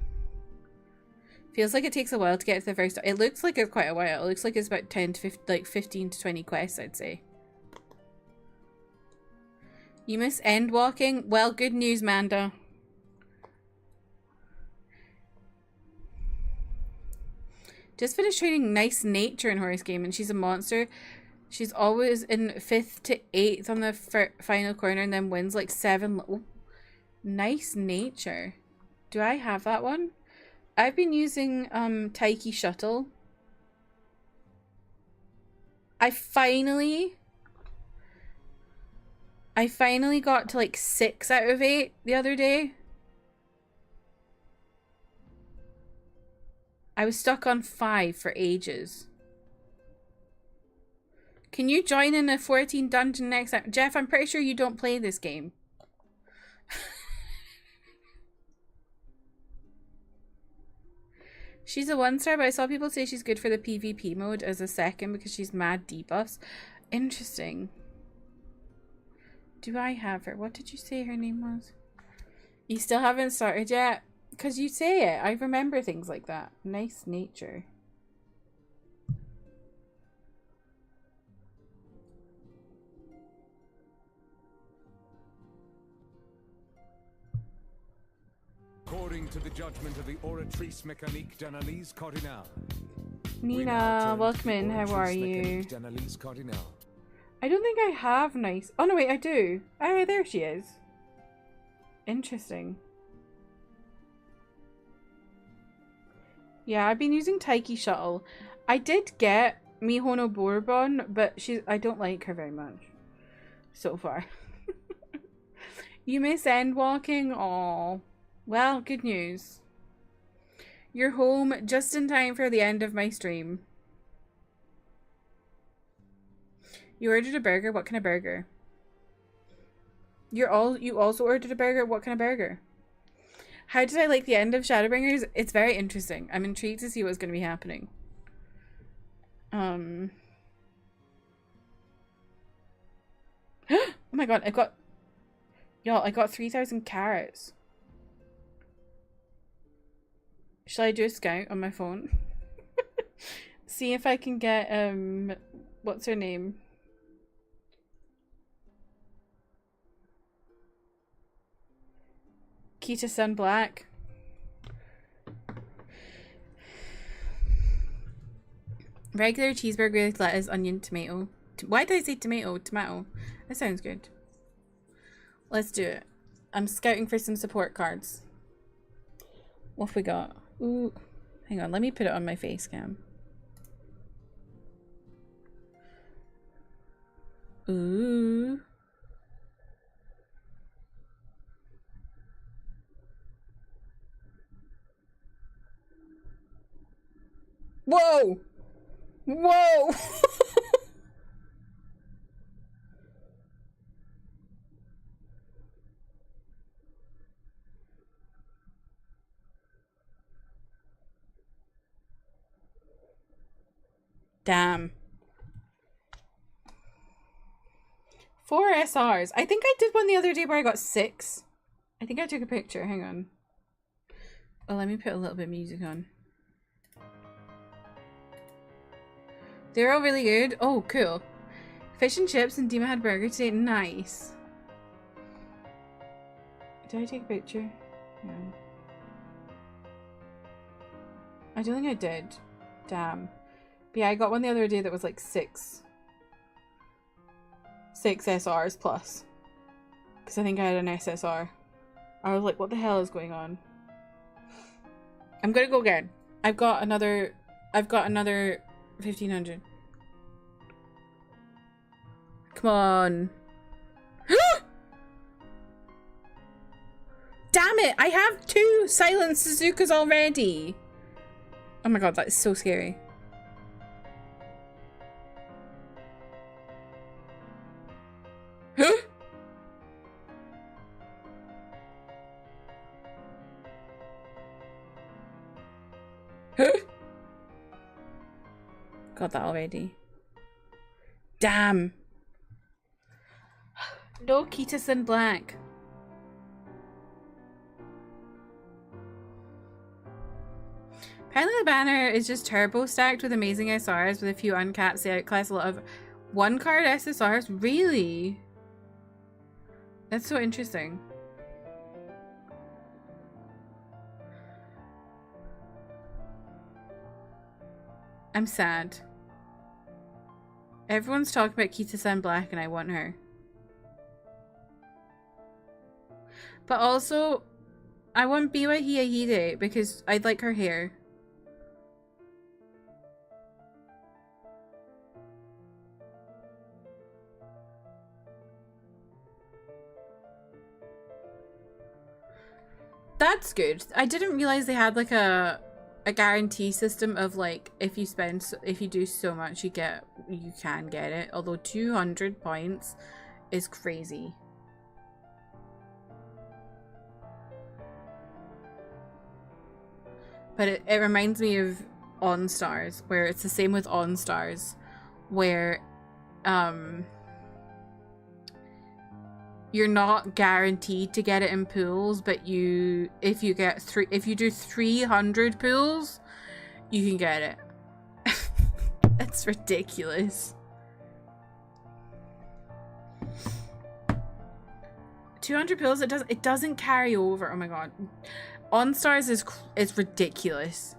Feels like it takes a while to get to the first. It looks like it's quite a while. It looks like it's about 10 to 15, like 15 to 20 quests, I'd say. You miss Endwalking? Well, good news, Manda. Just finished training Nice Nature in Horse Game, and she's a monster. She's always in 5th to 8th on the final corner and then wins like 7. Oh, Nice Nature. Do I have that one? I've been using Taiki Shuttle. I finally got to like 6 out of 8 the other day. I was stuck on 5 for ages. Can you join in a 14 dungeon next time? Jeff, I'm pretty sure you don't play this game. She's a 1-star, but I saw people say she's good for the PvP mode as a 2nd because she's mad debuffs. Interesting. Do I have her? What did you say her name was? You still haven't started yet? Because you say it. I remember things like that. Nice nature.
According to the judgment of the Oratrice Mécanique d'Analyse Cardinale.
Nina, welcome in. How are you? I don't think I have nice. Oh no, wait, I do. Oh, there she is. Interesting. Yeah, I've been using Taiki Shuttle. I did get Mihono Bourbon, but I don't like her very much so far. You miss end walking? Aw. Well, good news. You're home just in time for the end of my stream. You ordered a burger? What kind of burger? You also ordered a burger? What kind of burger? How did I like the end of Shadowbringers? It's very interesting. I'm intrigued to see what's going to be happening. Oh my god, I got 3,000 carrots. Shall I do a scout on my phone? See if I can get, what's her name? Kita Sun Black. Regular cheeseburger with lettuce, onion, tomato. Why did I say tomato? Tomato. That sounds good. Let's do it. I'm scouting for some support cards. What have we got? Ooh. Hang on, let me put it on my face cam. Ooh. Whoa! Whoa! Damn. 4 SRs. I think I did one the other day where I got 6. I think I took a picture. Hang on. Oh, let me put a little bit of music on. They're all really good. Oh, cool. Fish and chips and Dima had burger today. Nice. Did I take a picture? No. I don't think I did. Damn. But yeah, I got one the other day that was like 6 SRs plus. Because I think I had an SSR. I was like, what the hell is going on? I'm gonna go again. I've got another 1,500. Come on. Damn it! I have 2 silent Suzukas already. Oh my god, that is so scary. Got that already. Damn. No Kita Sun Black. Apparently the banner is just turbo stacked with amazing SRs with a few uncapped. They outclass a lot of 1-card SSRs. Really? That's so interesting. I'm sad. Everyone's talking about Kita Sun Black and I want her. But also, I want Biwa Hiyahide because I'd like her hair. That's good. I didn't realize they had like a a guarantee system of like if you do so much you can get it, although 200 points is crazy. But it reminds me of OnStars, where it's the same with OnStars, where you're not guaranteed to get it in pools, but if you do 300 pools, you can get it. It's ridiculous. 200 pools, it doesn't carry over. Oh my god. OnStars is ridiculous.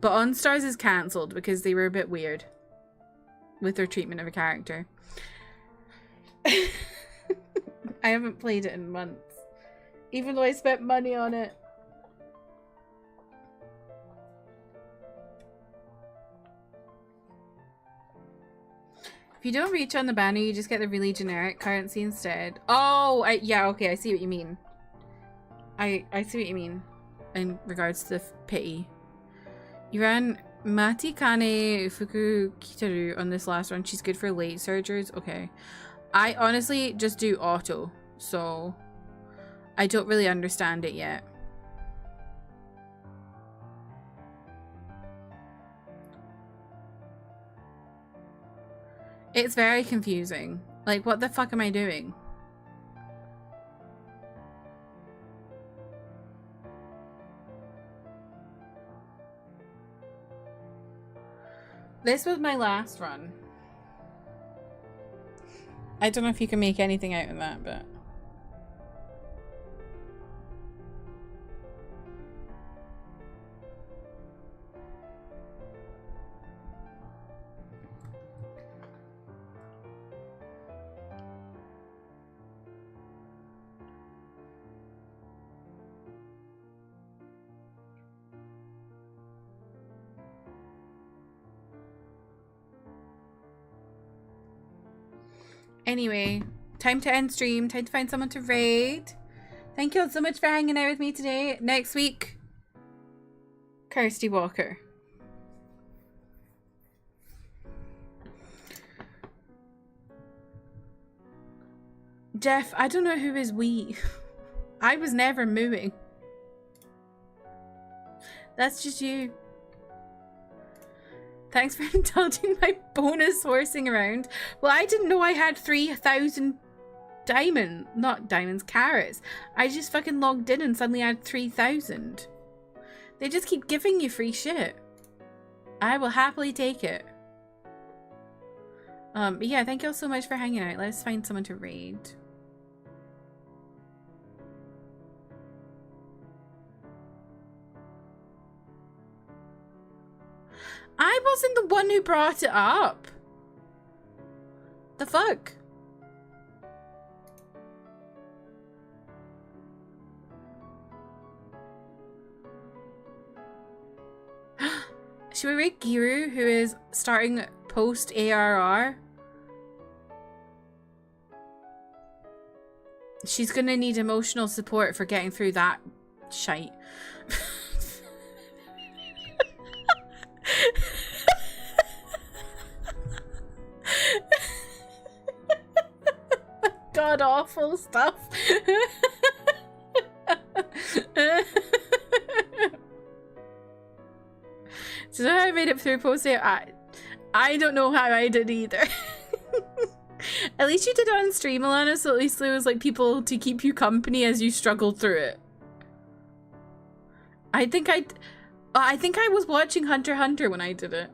But OnStars is cancelled because they were a bit weird with their treatment of a character. I haven't played it in months, even though I spent money on it. If you don't reach on the banner, you just get the really generic currency instead. Oh, yeah, okay, I see what you mean. I see what you mean in regards to the pity. You ran Mati Kane Fuku Kitaru on this last one. She's good for late surgers. Okay. I honestly just do auto, so I don't really understand it yet. It's very confusing. Like, what the fuck am I doing? This was my last run. I don't know if you can make anything out of that, but... Anyway, time to end stream. Time to find someone to raid. Thank you all so much for hanging out with me today. Next week, Kirsty Walker. Jeff, I don't know who is we. I was never mooing. That's just you. Thanks for indulging my bonus horsing around. Well, I didn't know I had 3,000 carrots. I just fucking logged in and suddenly I had 3,000. They just keep giving you free shit. I will happily take it. But yeah, thank you all so much for hanging out. Let's find someone to raid. I wasn't the one who brought it up. The fuck? Should we rate Giru, who is starting post ARR? She's gonna need emotional support for getting through that shite. God awful stuff. So how I made it through post I don't know how I did either. At least you did it on stream, Alana, so at least there was like people to keep you company as you struggled through it. I think I was watching Hunter x Hunter when I did it.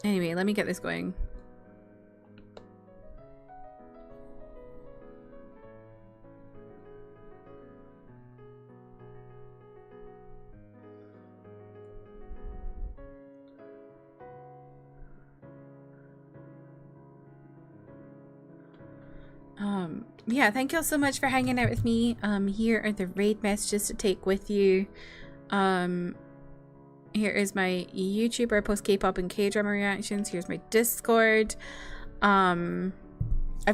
Anyway, let me get this going. Yeah, thank you all so much for hanging out with me. Here are the raid messages to take with you. Here is my YouTube where I post K-pop and K-drama reactions. Here's my Discord. I've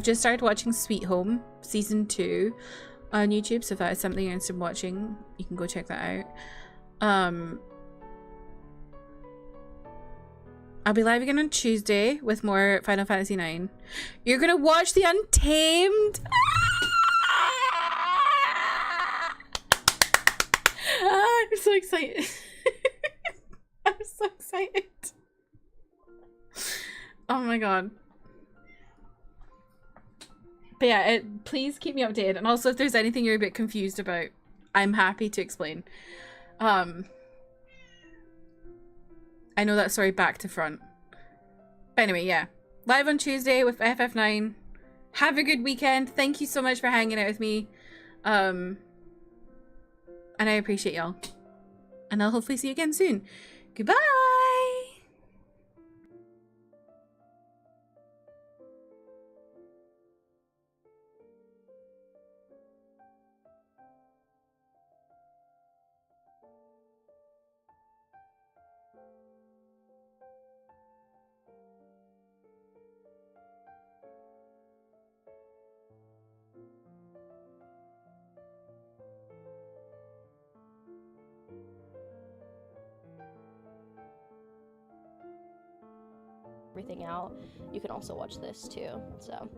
just started watching Sweet Home season 2 on YouTube, so if that is something you're interested in watching, you can go check that out. I'll be live again on Tuesday with more Final Fantasy IX. You're gonna watch The Untamed? I'm so excited. I'm so excited. Oh my god. But yeah, please keep me updated. And also if there's anything you're a bit confused about, I'm happy to explain. I know that story back to front. But anyway, yeah. Live on Tuesday with FF9. Have a good weekend. Thank you so much for hanging out with me. And I appreciate y'all. And I'll hopefully see you again soon. Goodbye!
Everything out, you can also watch this too, so